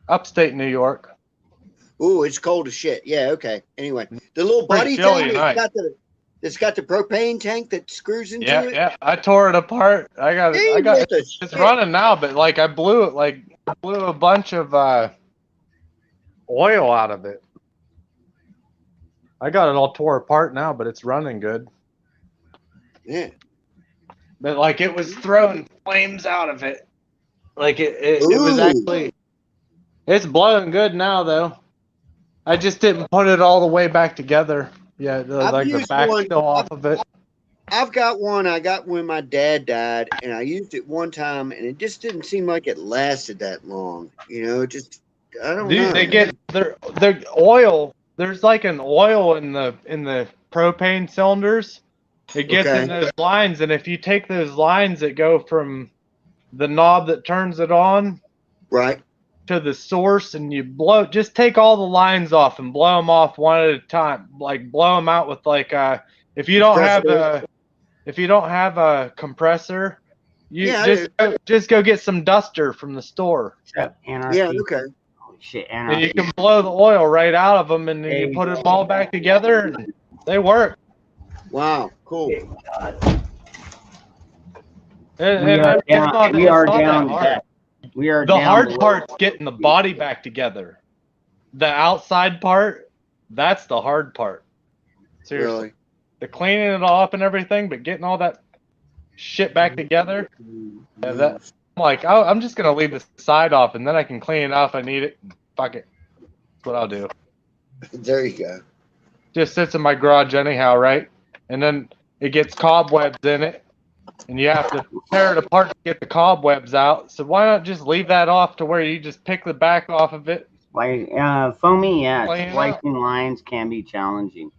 Upstate New York. Ooh, it's cold as shit. Yeah, okay. Anyway, the little buddy thing it's got the propane tank that screws into it. Yeah, I tore it apart. It's running now, but like I blew a bunch of oil out of it. I got it all tore apart now, but it's running good. Yeah. But like it was throwing flames out of it. Like it was Ooh. actually. It's blowing good now though. I just didn't put it all the way back together. Yeah, I've like the used back's one. still off of it. I've got one I got when my dad died, and I used it one time, and it just didn't seem like it lasted that long. You know, it just I don't know. They get their oil. There's like an oil in the propane cylinders. It gets Okay. in those lines, and if you take those lines that go from the knob that turns it on Right. to the source, and you just take all the lines off and blow them off one at a time. Like blow them out with like if you don't have a compressor, you just go get some duster from the store. Anarchy. Yeah. Okay. Holy shit, And anarchy. you can blow the oil right out of them, and then you put them all back together, and they work. Wow. Cool. We are down. The hard part's getting the body back together. The outside part, that's the hard part. Seriously. Really? The cleaning it all up and everything, but getting all that shit back together. I'm like, I'm just gonna leave the side off, and then I can clean it off if I need it. Fuck it. That's what I'll do. There you go. Just sits in my garage anyhow, right? And then it gets cobwebs in it, and you have to tear it apart to get the cobwebs out. So why not just leave that off to where you just pick the back off of it? Like foamy, Clean it splicing lines can be challenging.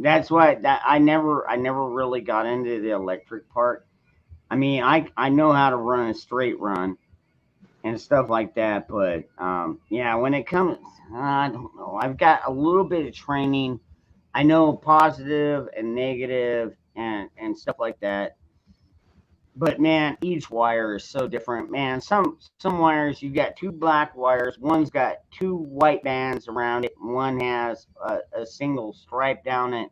That's why I never really got into the electric part. I mean, I know how to run a straight run and stuff like that, but yeah, when it comes, I don't know. I've got a little bit of training. I know positive and negative and stuff like that. But man, each wire is so different. Man, some wires you got two black wires. One's got two white bands around it. One has a single stripe down it.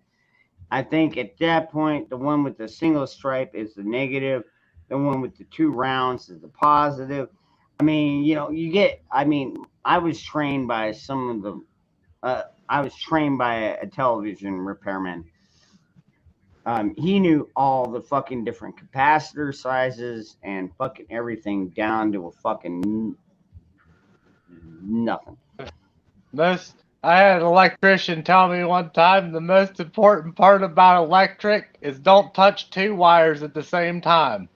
I think at that point, the one with the single stripe is the negative. The one with the two rounds is the positive. I mean, you know, I was trained by I was trained by a television repairman. He knew all the fucking different capacitor sizes and fucking everything down to a fucking nothing. I had an electrician tell me one time the most important part about electric is don't touch two wires at the same time.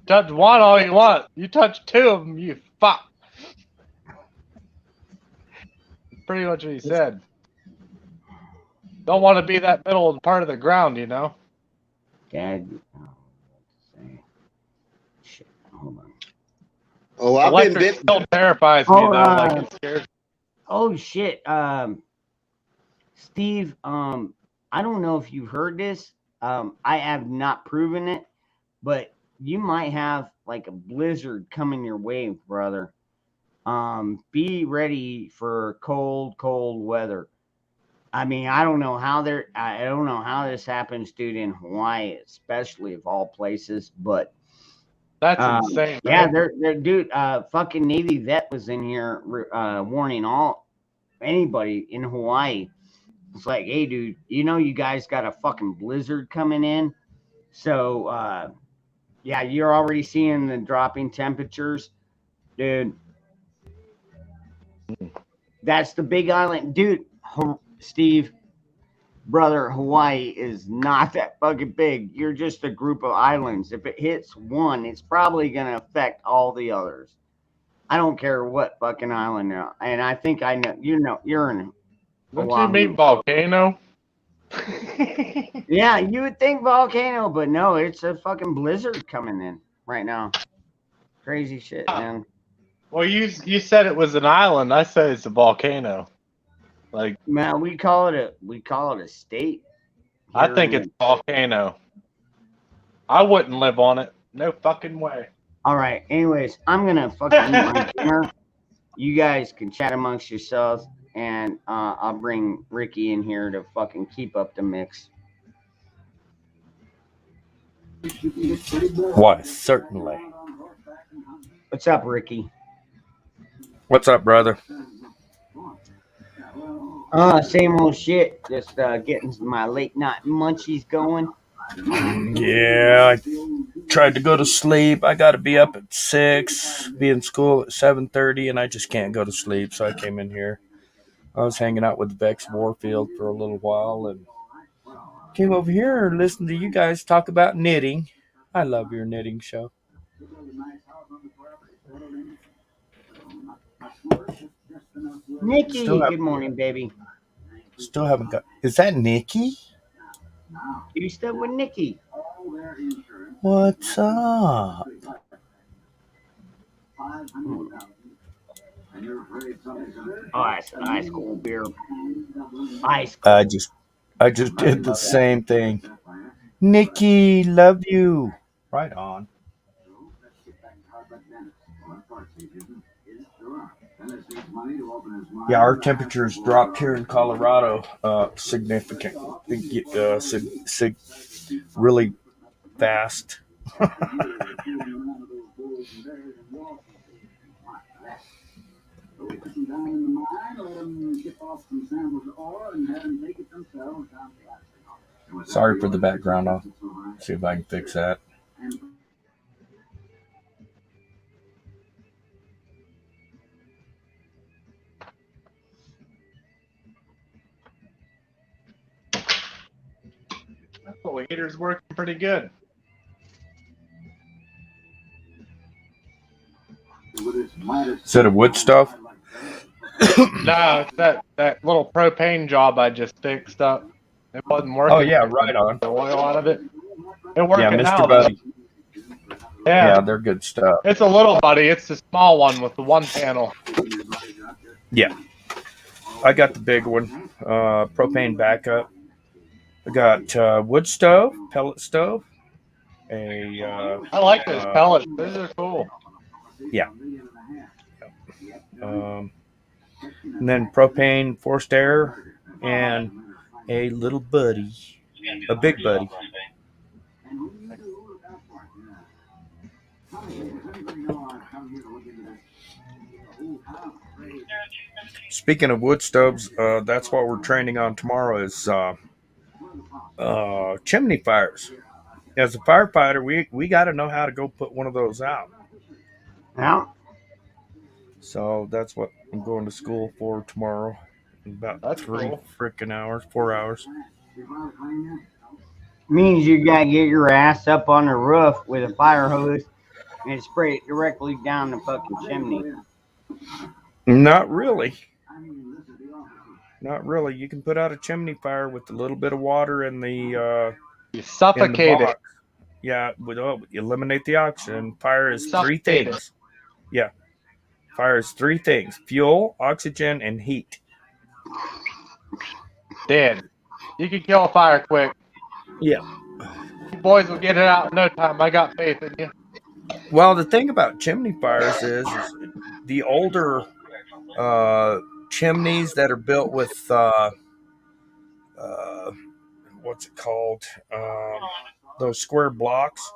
Touch one all you want. You touch two of them, you fuck. Pretty much what he said. Don't want to be that middle part of the ground, you know? Dad, shit, hold on. Oh, I've electric been bit. Still terrifies me though. Like it scares. Oh shit, Steve. I don't know if you've heard this. I have not proven it, but you might have like a blizzard coming your way, brother. Be ready for cold weather. I mean, I don't know how this happens, dude, in Hawaii, especially of all places, but that's insane. Yeah, they're dude, fucking Navy vet was in here warning anybody in Hawaii. It's like, hey, dude, you know you guys got a fucking blizzard coming in. So yeah, you're already seeing the dropping temperatures, dude. That's the big island, dude. Steve, brother, Hawaii is not that fucking big. You're just a group of islands. If it hits one, it's probably gonna affect all the others. I don't care what fucking island now. And I think I know. You know, you're in. Don't you mean volcano? Yeah, you would think volcano, but no, it's a fucking blizzard coming in right now. Crazy shit, man. Well, you said it was an island. I said it's a volcano. Like, man, we call it a state. I think it's a volcano. I wouldn't live on it. No fucking way. All right. Anyways, I'm gonna fucking eat my dinner. You guys can chat amongst yourselves, and I'll bring Ricky in here to fucking keep up the mix. Why, certainly. What's up, Ricky? What's up, brother? Same old shit. Just getting my late night munchies going. Yeah, I tried to go to sleep. I got to be up at 6, be in school at 7:30, and I just can't go to sleep. So I came in here. I was hanging out with Vex Warfield for a little while and came over here and listened to you guys talk about knitting. I love your knitting show. Still Nikki, have, good morning, baby. still haven't got. Is that Nikki? You still with Nikki? What's up? Oh, that's ice cold beer. Ice I cold. just, I just did the same thing. Nikki, love you. Right on. Yeah, our temperatures dropped here in Colorado significantly, really fast. Sorry for the background. I'll see if I can fix that. The heater's working pretty good. Is that a wood stove? No, it's that little propane job I just fixed up. It wasn't working. Oh yeah, right on. The oil out of it. It's Yeah, working now, Mr. though. Buddy. Yeah, Yeah, they're good stuff. it's a little buddy. It's the small one with the one panel. Yeah, I got the big one. Propane backup. I got wood stove, pellet stove. I like those pellets. Those are cool. Yeah. And then propane, forced air, and a little buddy, a big buddy. Speaking of wood stoves, that's what we're training on tomorrow is chimney fires. As a firefighter, we got to know how to go put one of those out. Yeah. So that's what I'm going to school for tomorrow. In about That's 3 cool. freaking hours, 4 hours. Means you gotta get your ass up on the roof with a fire hose and spray it directly down the fucking chimney. Not really. Not really. You can put out a chimney fire with a little bit of water in the You suffocate it. box. Yeah, eliminate the oxygen. Fire is three Suffocate it. things. Yeah. Fire is three things: fuel, oxygen, and heat. Dead. You can kill a fire quick. Yeah. You boys will get it out in no time. I got faith in you. Well, the thing about chimney fires is the older chimneys that are built with what's it called? Those square blocks.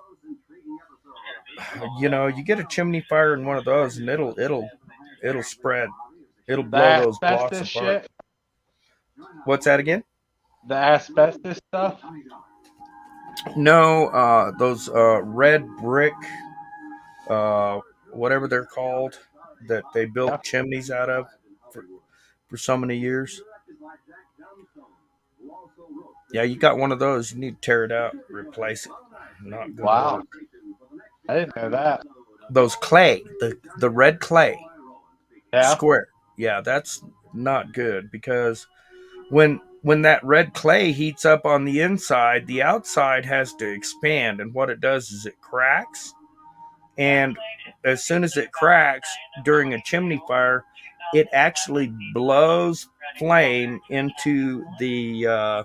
You know, you get a chimney fire in one of those, and it'll spread. It'll blow those blocks apart. Shit. What's that again? The asbestos stuff. No, those red brick, whatever they're called, that they built chimneys out of for so many years. Yeah, you got one of those. You need to tear it out, replace it. Not good. Wow. Work. I didn't know that. Those clay, the red clay, Yeah. square. Yeah, that's not good because when that red clay heats up on the inside, the outside has to expand, and what it does is it cracks. And as soon as it cracks during a chimney fire, it actually blows flame into the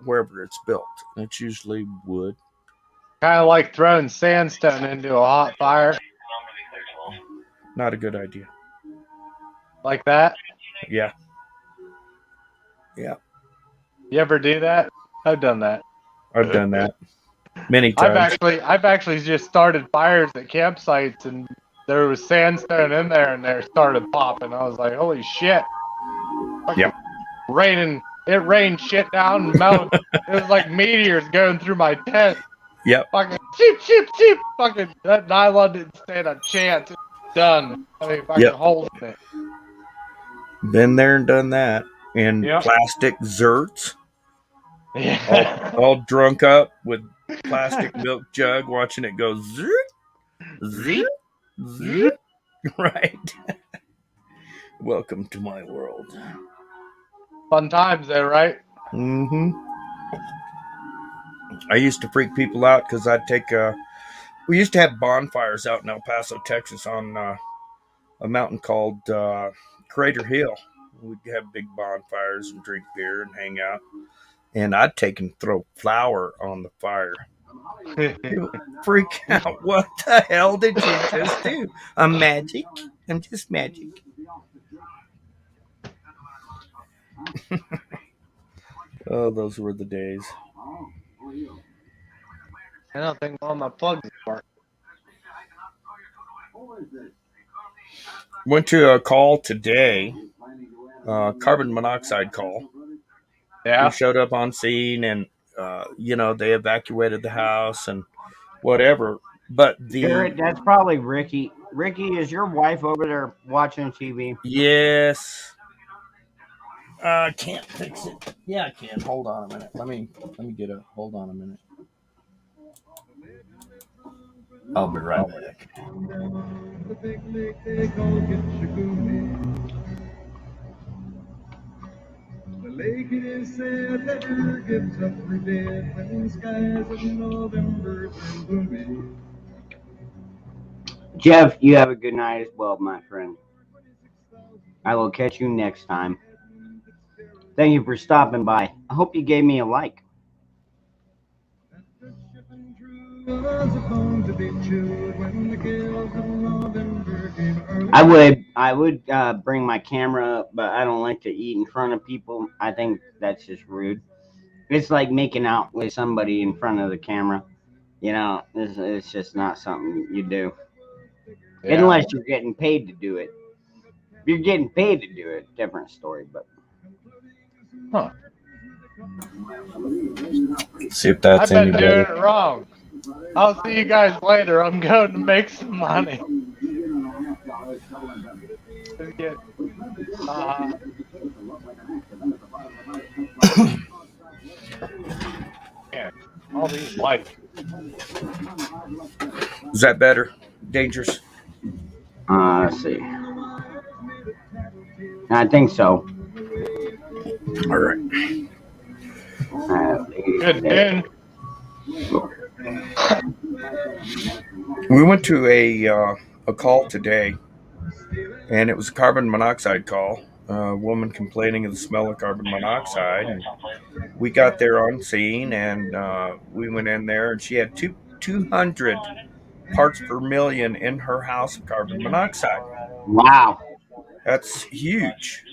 wherever it's built. It's usually wood. Kind of like throwing sandstone into a hot fire. Not a good idea. Like that? Yeah. Yeah. You ever do that? I've done that. I've done that many times. I've actually just started fires at campsites, and there was sandstone in there, and they started popping. I was like, holy shit. Fucking raining. It rained shit down and melted. It was like meteors going through my tent. Yep. Fucking cheap, cheap, cheap. Fucking that nylon didn't stand a chance. It's done. I mean, fucking Yep. holding it. Been there and done that. And Yep. plastic zerts, Yeah. all drunk up with plastic milk jug, watching it go zert, zert, zert. Right. Welcome to my world. Fun times though, right? Mm-hmm. I used to freak people out because I'd take we used to have bonfires out in El Paso, Texas on a mountain called Crater Hill. We'd have big bonfires and drink beer and hang out. And I'd take and throw flour on the fire. People freak out. What the hell did you just do? I'm magic. I'm just magic. Oh, those were the days. I don't think all my plugs work. Went to a call today, carbon monoxide call. Yeah. We showed up on scene and, they evacuated the house and whatever. But Garrett, that's probably Ricky. Ricky, is your wife over there watching TV? Yes. I can't fix it. Yeah, I can. Hold on a minute. Let me get a. Hold on a minute. I'll be right back. The lake it is said never gives up for dead when skies of November turn gloomy. Jeff, you have a good night as well, my friend. I will catch you next time. Thank you for stopping by. I hope you gave me a like. I would bring my camera up, but I don't like to eat in front of people. I think that's just rude. It's like making out with somebody in front of the camera. You know, it's just not something you do. Yeah. Unless you're getting paid to do it. If you're getting paid to do it, different story. But Huh. See if that's I've any been doing better. it wrong. I'll see you guys later. I'm going to make some money. Get, man, all these lights. Is that better? Dangerous? let's see. I think so. All right. Good tune. We went to a call today, and it was a carbon monoxide call. A woman complaining of the smell of carbon monoxide, and we got there on scene, and we went in there, and she had 200 parts per million in her house of carbon monoxide. Wow. That's huge.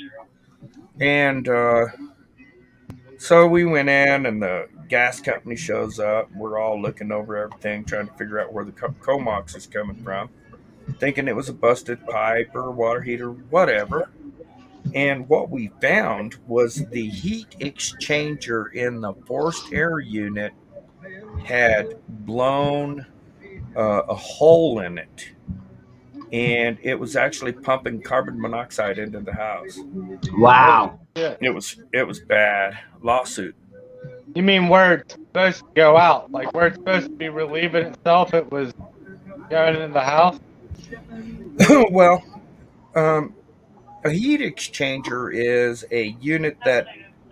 And so we went in, and the gas company shows up. We're all looking over everything, trying to figure out where the Comox is coming from, thinking it was a busted pipe or water heater, whatever. And what we found was the heat exchanger in the forced air unit had blown a hole in it, and it was actually pumping carbon monoxide into the house. Wow. Yeah. It was bad. Lawsuit. You mean where it's supposed to go out? Like where it's supposed to be relieving itself, it was going in the house? Well, a heat exchanger is a unit that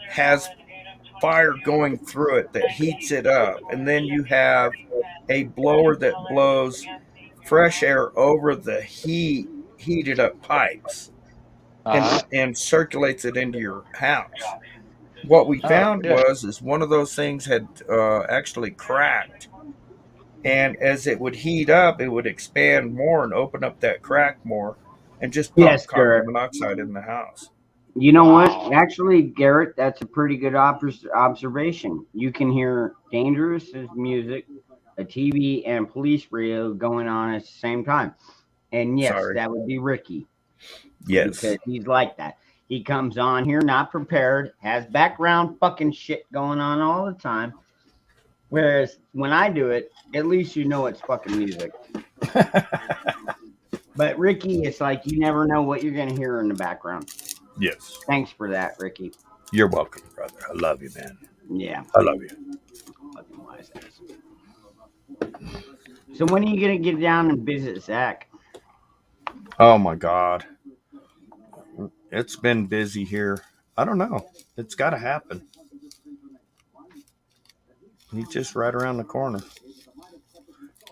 has fire going through it that heats it up, and then you have a blower that blows fresh air over the heated up pipes and circulates it into your house. What we found is one of those things had actually cracked, and as it would heat up, it would expand more and open up that crack more, and just pump Yes, carbon Garrett. monoxide in the house. You know what? Actually, Garrett, that's a pretty good observation. You can hear dangerous music, a TV, and police radio going on at the same time. And yes, Sorry. that would be Ricky. Yes. Because he's like that. He comes on here not prepared, has background fucking shit going on all the time. Whereas when I do it, at least you know it's fucking music. But Ricky, it's like you never know what you're going to hear in the background. Yes. Thanks for that, Ricky. You're welcome, brother. I love you, man. Yeah. I love you. Fucking wise ass. So when are you going to get down and visit Zach? Oh my God. It's been busy here. I don't know. It's got to happen. He's just right around the corner.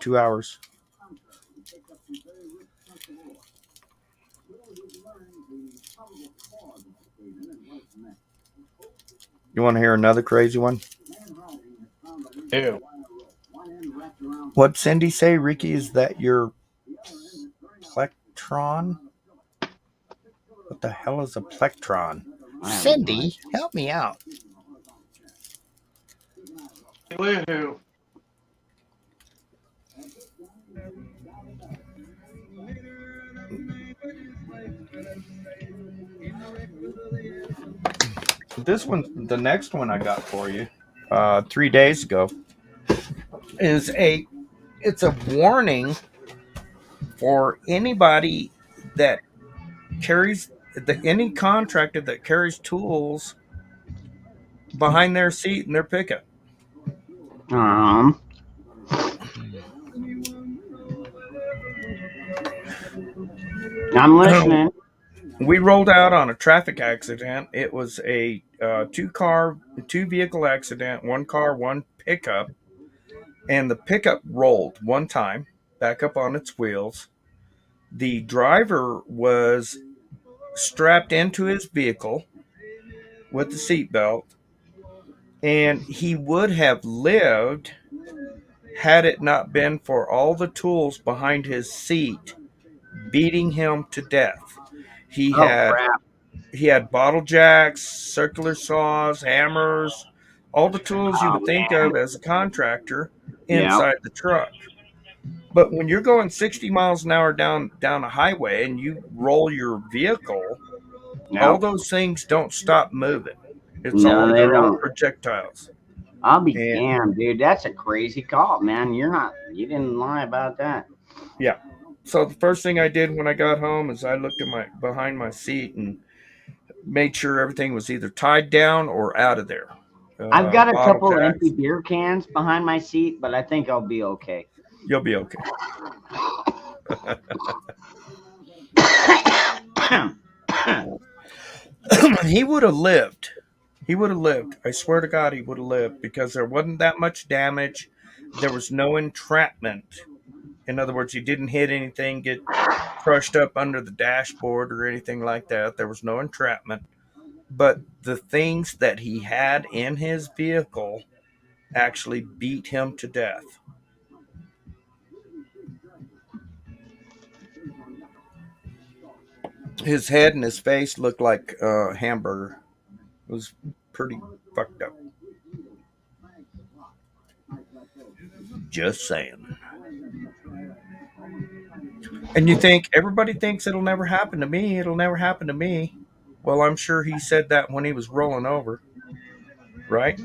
2 hours. You want to hear another crazy one? Ew. What'd Cindy say, Ricky? Is that your plectron? What the hell is a plectron? Cindy, help me out. Woohoo. This one, the next one I got for you, 3 days ago, is it's a warning for anybody that carries any contractor that carries tools behind their seat in their pickup. I'm listening. We rolled out on a traffic accident. It was a two vehicle accident, one car, one pickup, and the pickup rolled one time back up on its wheels. The driver was strapped into his vehicle with the seatbelt, and he would have lived had it not been for all the tools behind his seat beating him to death. He Oh, had crap. he had bottle jacks, circular saws, hammers, all the tools you Oh, would think man. of as a contractor Yeah. inside the truck. But when you're going 60 miles an hour down a highway and you roll your vehicle, all Yep. those things don't stop moving. No, they They're all don't. projectiles. I'll be And damned, dude. That's a crazy call, man. You didn't lie about that. yeah. So the first thing I did when I got home is I looked at behind my seat and made sure everything was either tied down or out of there. I've got a Bottle couple empty jacks. beer cans behind my seat, but I think I'll be okay. You'll be okay. He would have lived. He would have lived. I swear to God, he would have lived because there wasn't that much damage. There was no entrapment. In other words, he didn't hit anything, get crushed up under the dashboard or anything like that. There was no entrapment. But the things that he had in his vehicle actually beat him to death. His head and his face looked like a hamburger. It was pretty fucked up. Just saying. And you think everybody thinks it'll never happen to me. It'll never happen to me. Well, I'm sure he said that when he was rolling over, right?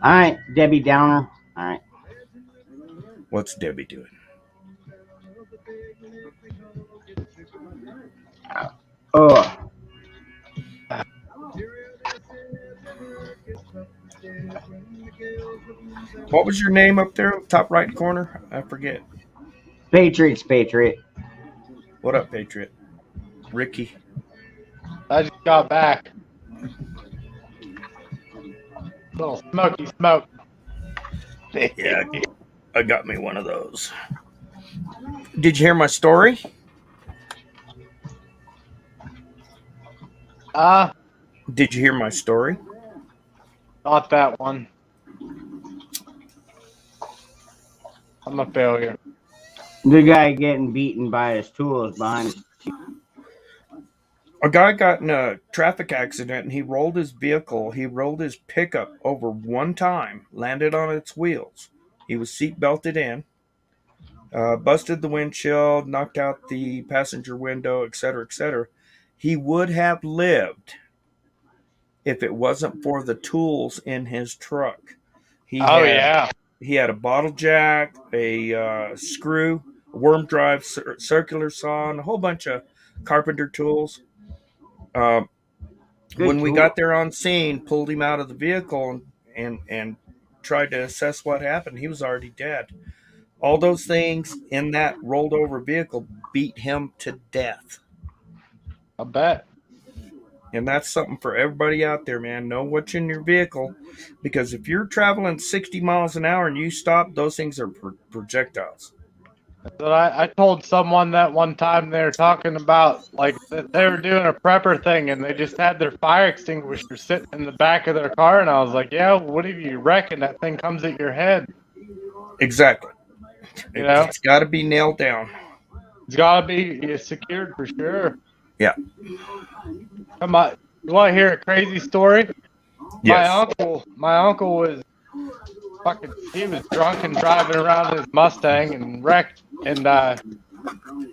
All right, Debbie Downer. All right. What's Debbie doing? Oh, What was your name up there, top right corner? I forget. Patriots, Patriot. What up, Patriot? Ricky. I just got back. Little smoky smoke. Yeah, I got me one of those. Did you hear my story? Did you hear my story? Not that one. I'm a failure. The guy getting beaten by his tools behind his. A guy got in a traffic accident and he rolled his pickup over one time, landed on its wheels. He was seat belted in. busted the windshield, knocked out the passenger window, etc., etc. He would have lived if it wasn't for the tools in his truck. He Oh had yeah. he had a bottle jack, a screw, a worm drive, circular saw, and a whole bunch of carpenter tools. Uh, Good when we tool. got there on scene, pulled him out of the vehicle and tried to assess what happened. He was already dead. All those things in that rolled over vehicle beat him to death. I bet. And that's something for everybody out there, man. Know what's in your vehicle, because if you're traveling 60 miles an hour and you stop, those things are projectiles. So I told someone that one time they were talking about like that they were doing a prepper thing and they just had their fire extinguisher sitting in the back of their car, and I was like, yeah, what do you reckon? That thing comes at your head, Exactly. you know? It's got to be nailed down. It's gotta be secured for sure. Yeah. Come on, you want to hear a crazy story? Yes. My uncle was he was drunk and driving around his Mustang and wrecked, and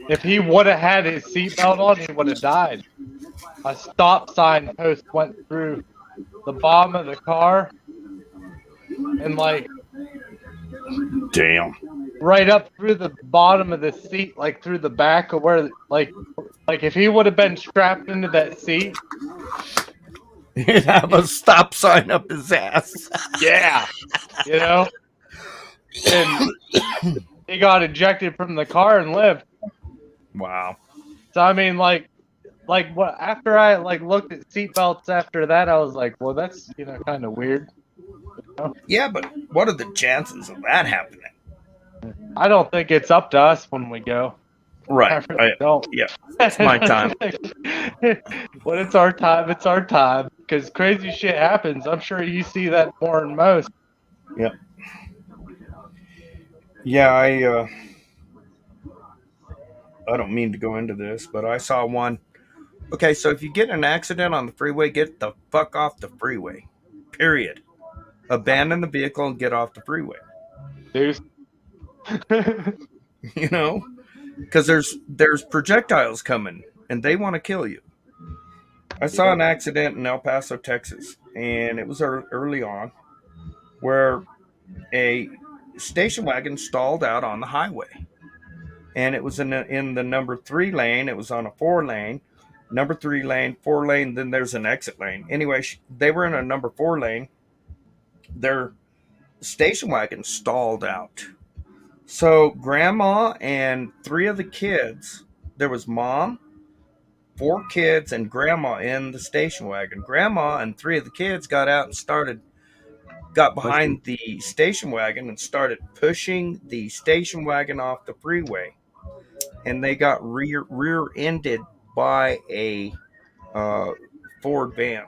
if he would have had his seatbelt on, he would have died. A stop sign post went through the bottom of the car and like Damn. right up through the bottom of the seat, like through the back of where like if he would have been strapped into that seat, He'd have a stop sign up his ass. yeah, you know, and he got ejected from the car and lived. Wow. So I mean, like what after I like looked at seatbelts after that, I was like, well, that's kind of weird. Yeah, but what are the chances of that happening? I don't think it's up to us when we go. Right. I really don't. Yeah. It's my time. When it's our time, it's our time. Because crazy shit happens. I'm sure you see that more than most. Yep. Yeah, I don't mean to go into this, but I saw one. Okay, so if you get in an accident on the freeway, get the fuck off the freeway. Period. Abandon the vehicle and get off the freeway. Dude. You know, because there's projectiles coming and they want to kill you. I saw an accident in El Paso, Texas, and it was early on, where a station wagon stalled out on the highway, and it was in the number 3 lane. It was on a 4 lane, number 3 lane, 4 lane. Then there's an exit lane. Anyway, they were in a number 4 lane. Their station wagon stalled out. So grandma and 3 of the kids, there was mom, 4 kids, and grandma in the station wagon. Grandma and 3 of the kids got out and got behind the station wagon and started pushing the station wagon off the freeway. And they got rear-ended by a Ford van.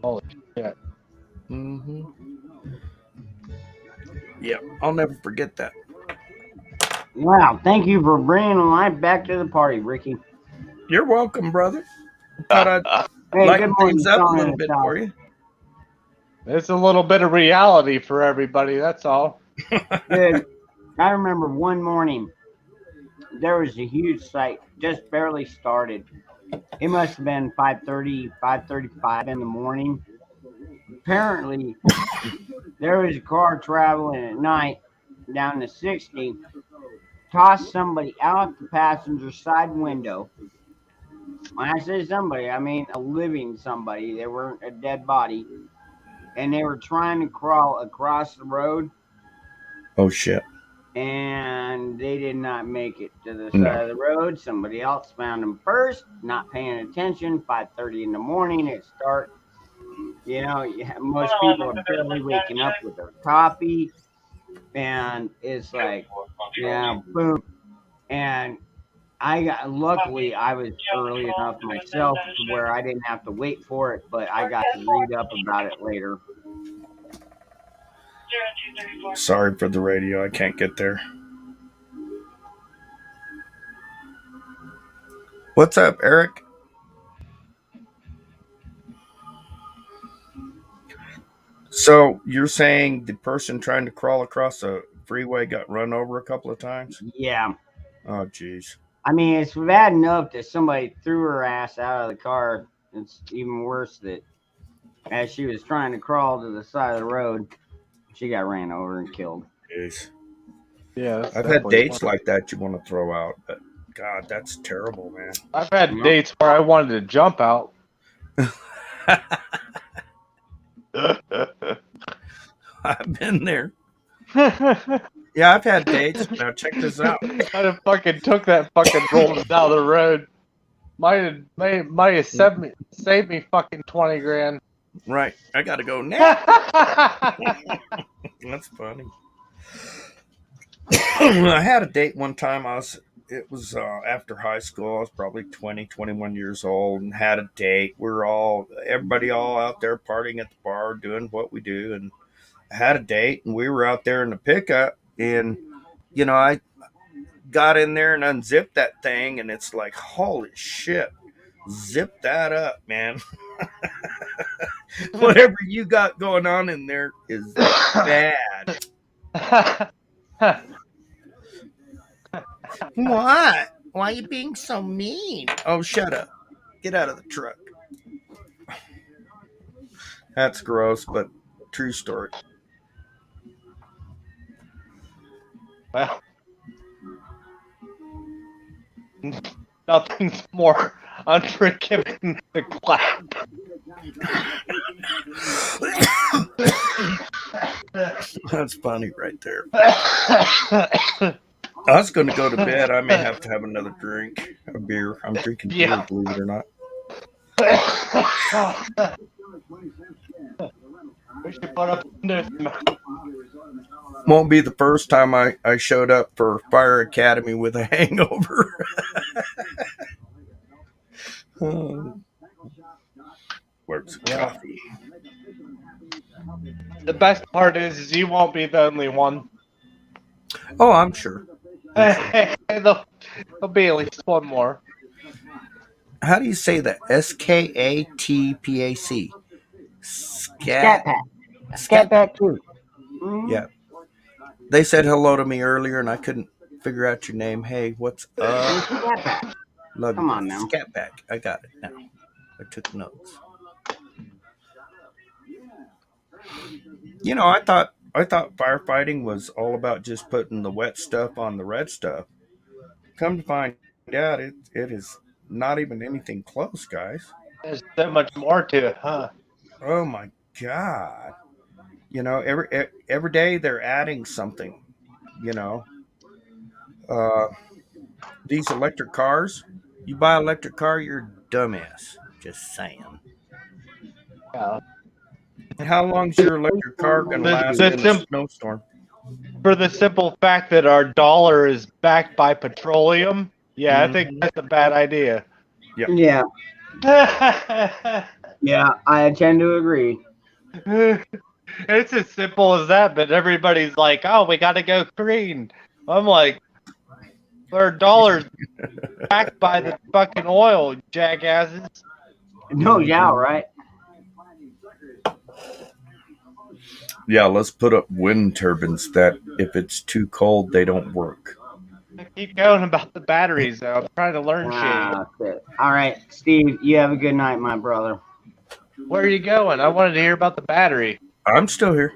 Holy shit. Mm-hmm. Yeah, I'll never forget that. Wow, thank you for bringing life back to the party, Ricky. You're welcome, brother. Thought I'd Hey, lighten good morning, things up a Sean in little the bit South. for you. It's a little bit of reality for everybody, that's all. Dude, I remember one morning, there was a huge sight, just barely started. It must have been 5:30, 5:35 in the morning. Apparently, there was a car traveling at night down the 60, tossed somebody out the passenger side window. When I say somebody, I mean a living somebody. They weren't a dead body. And they were trying to crawl across the road, Oh, shit. and they did not make it to the No. side of the road. Somebody else found them first, not paying attention. 5:30 in the morning, it's dark. Most people are barely waking up with their coffee, and it's like, boom. And luckily, I was early enough myself to where I didn't have to wait for it, but I got to read up about it later. Sorry for the radio. I can't get there. What's up, Eric? So you're saying the person trying to crawl across a freeway got run over a couple of times? Yeah. Oh, jeez. I mean, it's bad enough that somebody threw her ass out of the car. It's even worse that as she was trying to crawl to the side of the road, she got ran over and killed. Jeez. Yeah, that's I've had definitely dates like that you want to throw out, but God, that's terrible, man. I've had Yep. dates where I wanted to jump out. I've been there. Yeah, I've had dates. Now check this out. I just fucking took that fucking rolled down the road. Might have saved me fucking 20 grand. Right. I got to go now. That's funny. I had a date one time. It was after high school. I was probably 20, 21 years old and had a date. Everybody all out there partying at the bar, doing what we do. And I had a date and we were out there in the pickup and, I got in there and unzipped that thing and it's like, holy shit, zip that up, man. Whatever you got going on in there is bad. What? Why are you being so mean? Oh, shut up. Get out of the truck. That's gross, but true story. Well, nothing's more unforgiving than the clap. That's funny right there. I was going to go to bed. I may have to have another drink, a beer. I'm drinking beer, believe it or not. We should put up this. Won't be the first time I showed up for Fire Academy with a hangover. Where's the coffee? The best part is you won't be the only one. Oh, I'm sure. There'll be at least one more. How do you say that? SKATPAC. Scat Pack. Scat Pack too. Yeah. They said hello to me earlier and I couldn't figure out your name. Hey, what's up? Scat Pack. Love Come you. on now. Scat Pack. I got it now. I took notes. I thought firefighting was all about just putting the wet stuff on the red stuff. Come to find out, it is not even anything close, guys. There's so much more to it, huh? Oh my God. Every day they're adding something, these electric cars, you buy an electric car, you're a dumbass. Just saying. Yeah. How long's your electric car going to last in a snowstorm? For the simple fact that our dollar is backed by petroleum, yeah, I think that's a bad idea. Yeah. Yeah, I tend to agree. It's as simple as that, but everybody's like, oh, we got to go green. I'm like, our dollar's backed by the fucking oil, jackasses. No, yeah, right. Yeah, let's put up wind turbines that if it's too cold, they don't work. Keep going about the batteries, though. I'm trying to learn shit. All right, Steve, you have a good night, my brother. Where are you going? I wanted to hear about the battery. I'm still here.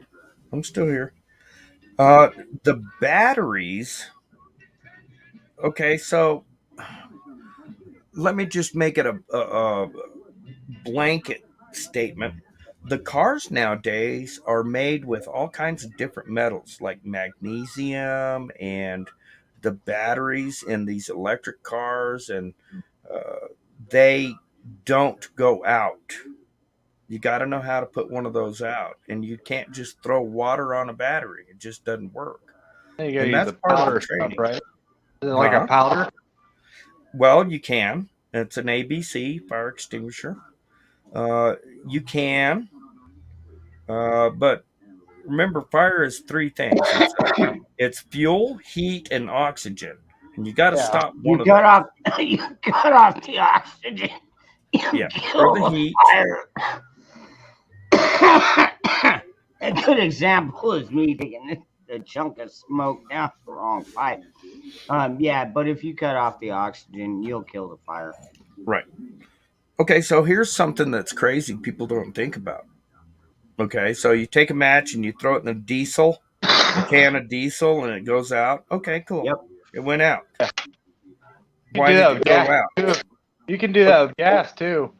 The batteries. Okay, so let me just make it a blanket statement. The cars nowadays are made with all kinds of different metals like magnesium, and the batteries in these electric cars, and they don't go out. You got to know how to put one of those out, and you can't just throw water on a battery. It just doesn't work. You gotta use the powder stuff, right? Is it like a powder? Well, you can. It's an ABC fire extinguisher. You can, but remember, fire is three things. It's fuel, heat, and oxygen, and you got to stop one of them. You cut off the oxygen. Or the heat. A good example is me taking the a chunk of smoke. Now, wrong pipe. Yeah, but if you cut off the oxygen, you'll kill the fire. Right. Okay, so here's something that's crazy people don't think about. Okay, so you take a match and you throw it in a can of diesel, and it goes out. Okay, cool. Yep. It went out. You can Why do did that it with go gas out? too. You can do that with gas too.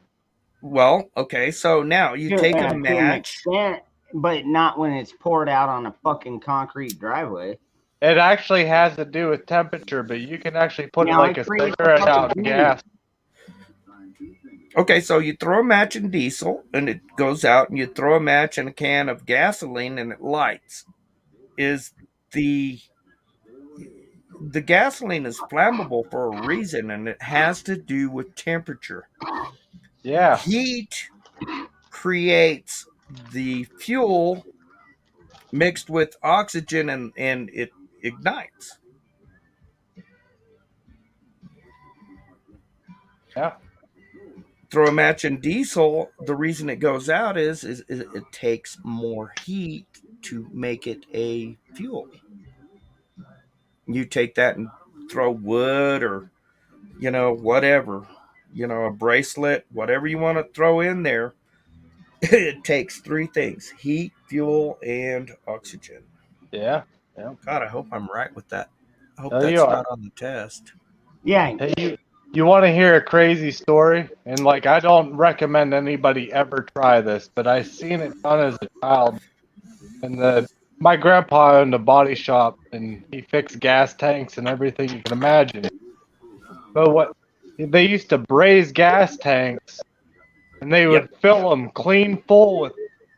Well, okay, so now you take a To an match. extent, but not when it's poured out on a fucking concrete driveway. It actually has to do with temperature, but you can actually put Now, like it a creates a cigarette out fucking in gas. Okay, so you throw a match in diesel and it goes out, and you throw a match in a can of gasoline and it lights. Is the gasoline is flammable for a reason, and it has to do with temperature. Yeah. Heat creates the fuel mixed with oxygen, and it ignites. Yeah. Throw a match in diesel, the reason it goes out is it takes more heat to make it a fuel. You take that and throw wood or whatever, a bracelet, whatever you want to throw in there. It takes three things: heat, fuel, and oxygen. Yeah. Yeah. God, I hope I'm right with that. I hope Oh, you that's are. not on the test. Yeah. Hey, you want to hear a crazy story? And like, I don't recommend anybody ever try this, but I seen it done as a child. And my grandpa owned a body shop, and he fixed gas tanks and everything you can imagine. But what they used to braise gas tanks, and they would fill them clean full with.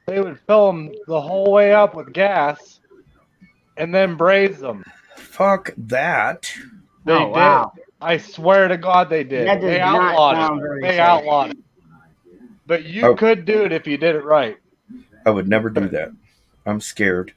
They would fill them the whole way up with gas, and then braise them. Fuck that. They Oh, did. wow. I swear to God, they did. That does They not outlawed sound it. very They safe. outlawed it. But you could do it if you did it right. I would never do that. I'm scared.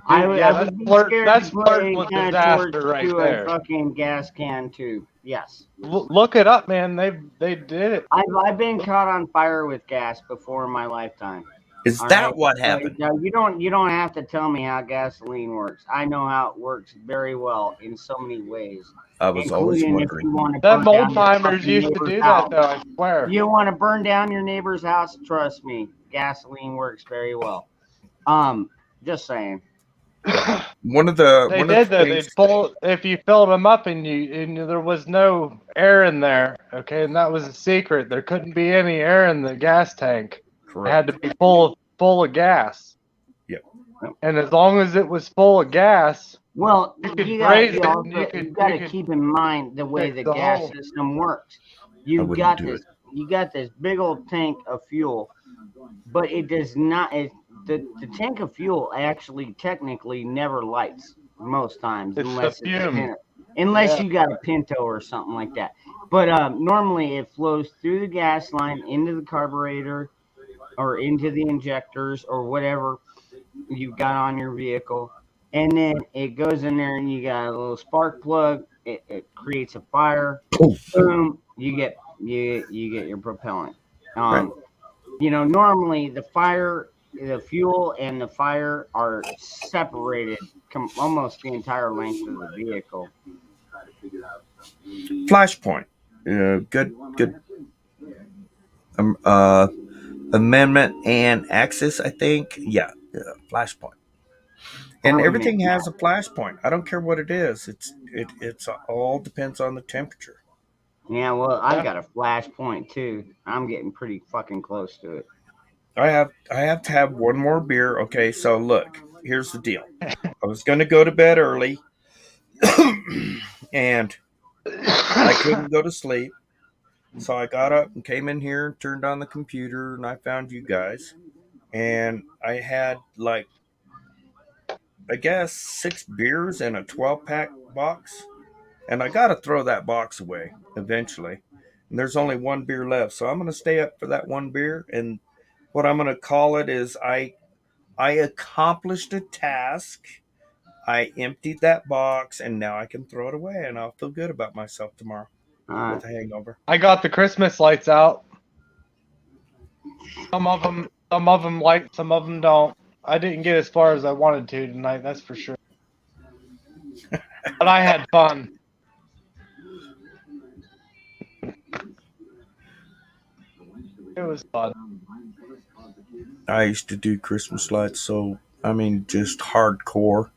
I would that's be scared that's to put flirting a with can of disaster torch right to there. a fucking gas can too. Yes. Look it up, man. They did it. I've been caught on fire with gas before in my lifetime. Is All that right? what So, happened? you don't have to tell me how gasoline works. I know how it works very well in so many ways. I was always Including if wondering. you want to Them burn down old your timers fucking used to neighbor's do house. that, though. I swear. You want to burn down your neighbor's house? Trust me, gasoline works very well. Just saying. One of the They one did of the though. things, They'd pull if you filled them up and there was no air in there. Okay, and that was a secret. There couldn't be any air in the gas tank. It had to be full of gas. Yep. And as long as it was full of gas, well, you could you braise got it. And you got to keep in mind the way the the gas whole- system works. I wouldn't do it. You got this big old tank of fuel, but it does not. The tank of fuel actually technically never lights most times It's unless the fume. unless Yeah. you got a Pinto or something like that. But normally it flows through the gas line into the carburetor or into the injectors or whatever you've got on your vehicle, and then it goes in there and you got a little spark plug. It creates a fire. Boom! You get your propellant. Normally the fuel and the fire are separated almost the entire length of the vehicle. Flashpoint. Good. Amendment and Axis, I think. Yeah, Flashpoint. And everything has a flashpoint. I don't care what it is. It's all depends on the temperature. Yeah, well, I've got a flashpoint too. I'm getting pretty fucking close to it. I have to have one more beer. Okay, so look, here's the deal. I was going to go to bed early, and I couldn't go to sleep. So I got up and came in here and turned on the computer, and I found you guys. And I had like, I guess, 6 beers in a 12-pack box. And I got to throw that box away eventually. And there's only one beer left. So I'm going to stay up for that one beer. And what I'm going to call it is I accomplished a task. I emptied that box, and now I can throw it away, and I'll feel good about myself tomorrow with a hangover. I got the Christmas lights out. Some of them light, some of them don't. I didn't get as far as I wanted to tonight, that's for sure. But I had fun. It was fun. I used to do Christmas lights, so I mean, just hardcore.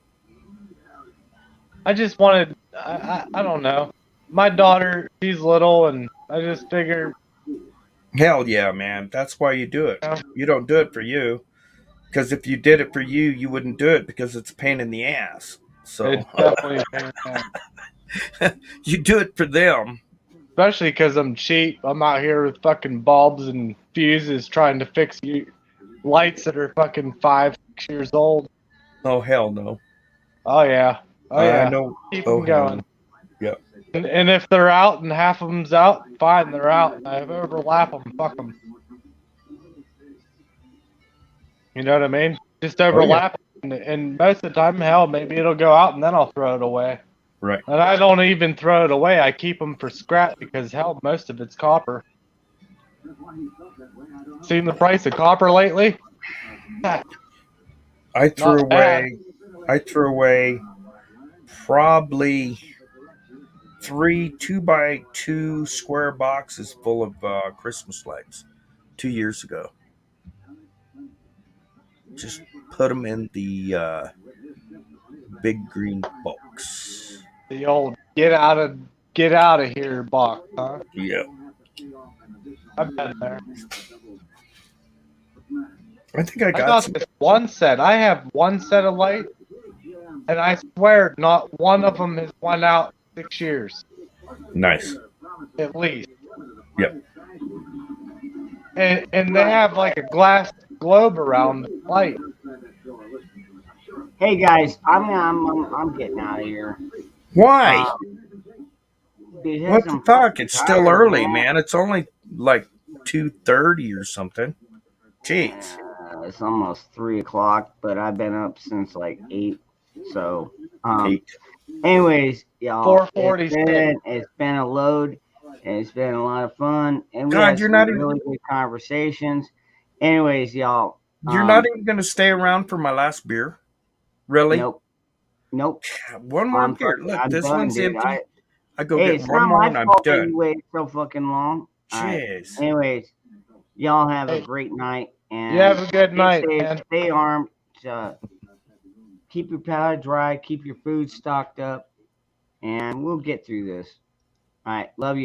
I just wanted, I don't know. My daughter, she's little, and I just figured, Hell yeah, man. That's why you do it. you know, You don't do it for you. Because if you did it for you, you wouldn't do it because it's a pain in the ass. So it's definitely a pain in the ass. you do it for them. Especially because I'm cheap. I'm out here with fucking bulbs and fuses trying to fix lights that are fucking 5, 6 years old. Oh, hell no. Oh, yeah. Oh, I yeah. know. Keep Oh, them hell going. no. Yep. And if they're out and half of them's out, fine, they're out. If I overlap them, fuck them. You know what I mean? Just overlap them, and most of the time, hell, maybe it'll go out and then I'll throw it away. Right. And I don't even throw it away. I keep them for scrap because, hell, most of it's copper. Seen the price of copper lately? I threw Not bad. away probably 3 2x2 square boxes full of Christmas lights 2 years ago. Just put them in the big green box. The old get out of here box, huh? Yep. I've been there. I think I I got got some. this one set. I have one set of lights, and I swear not one of them has went out 6 years, Nice. at least. Yep. And they have like a glass globe around the light. Hey guys, I'm getting out of here. Why? Because What the I'm fuck? fucking It's still tired, early, man. It's only like 2:30 or something. Jeez. It's almost 3 o'clock, but I've been up since like 8. So, 8. anyways, y'all, 4:46. it's been a load. And it's been a lot of fun, and we God, had you're some not even really good conversations. Anyways, y'all, you're not even gonna stay around for my last beer? Really? nope. One more beer. Look, I'm this done, one's dude. empty. I go Hey, get it's one not more my and I'm fault that done. you waited so fucking long. All right. Jeez. Anyways, y'all have a Hey, great night, and you have a good stay night, safe, man. stay armed, keep your powder dry, keep your food stocked up, and we'll get through this. All right, love you all.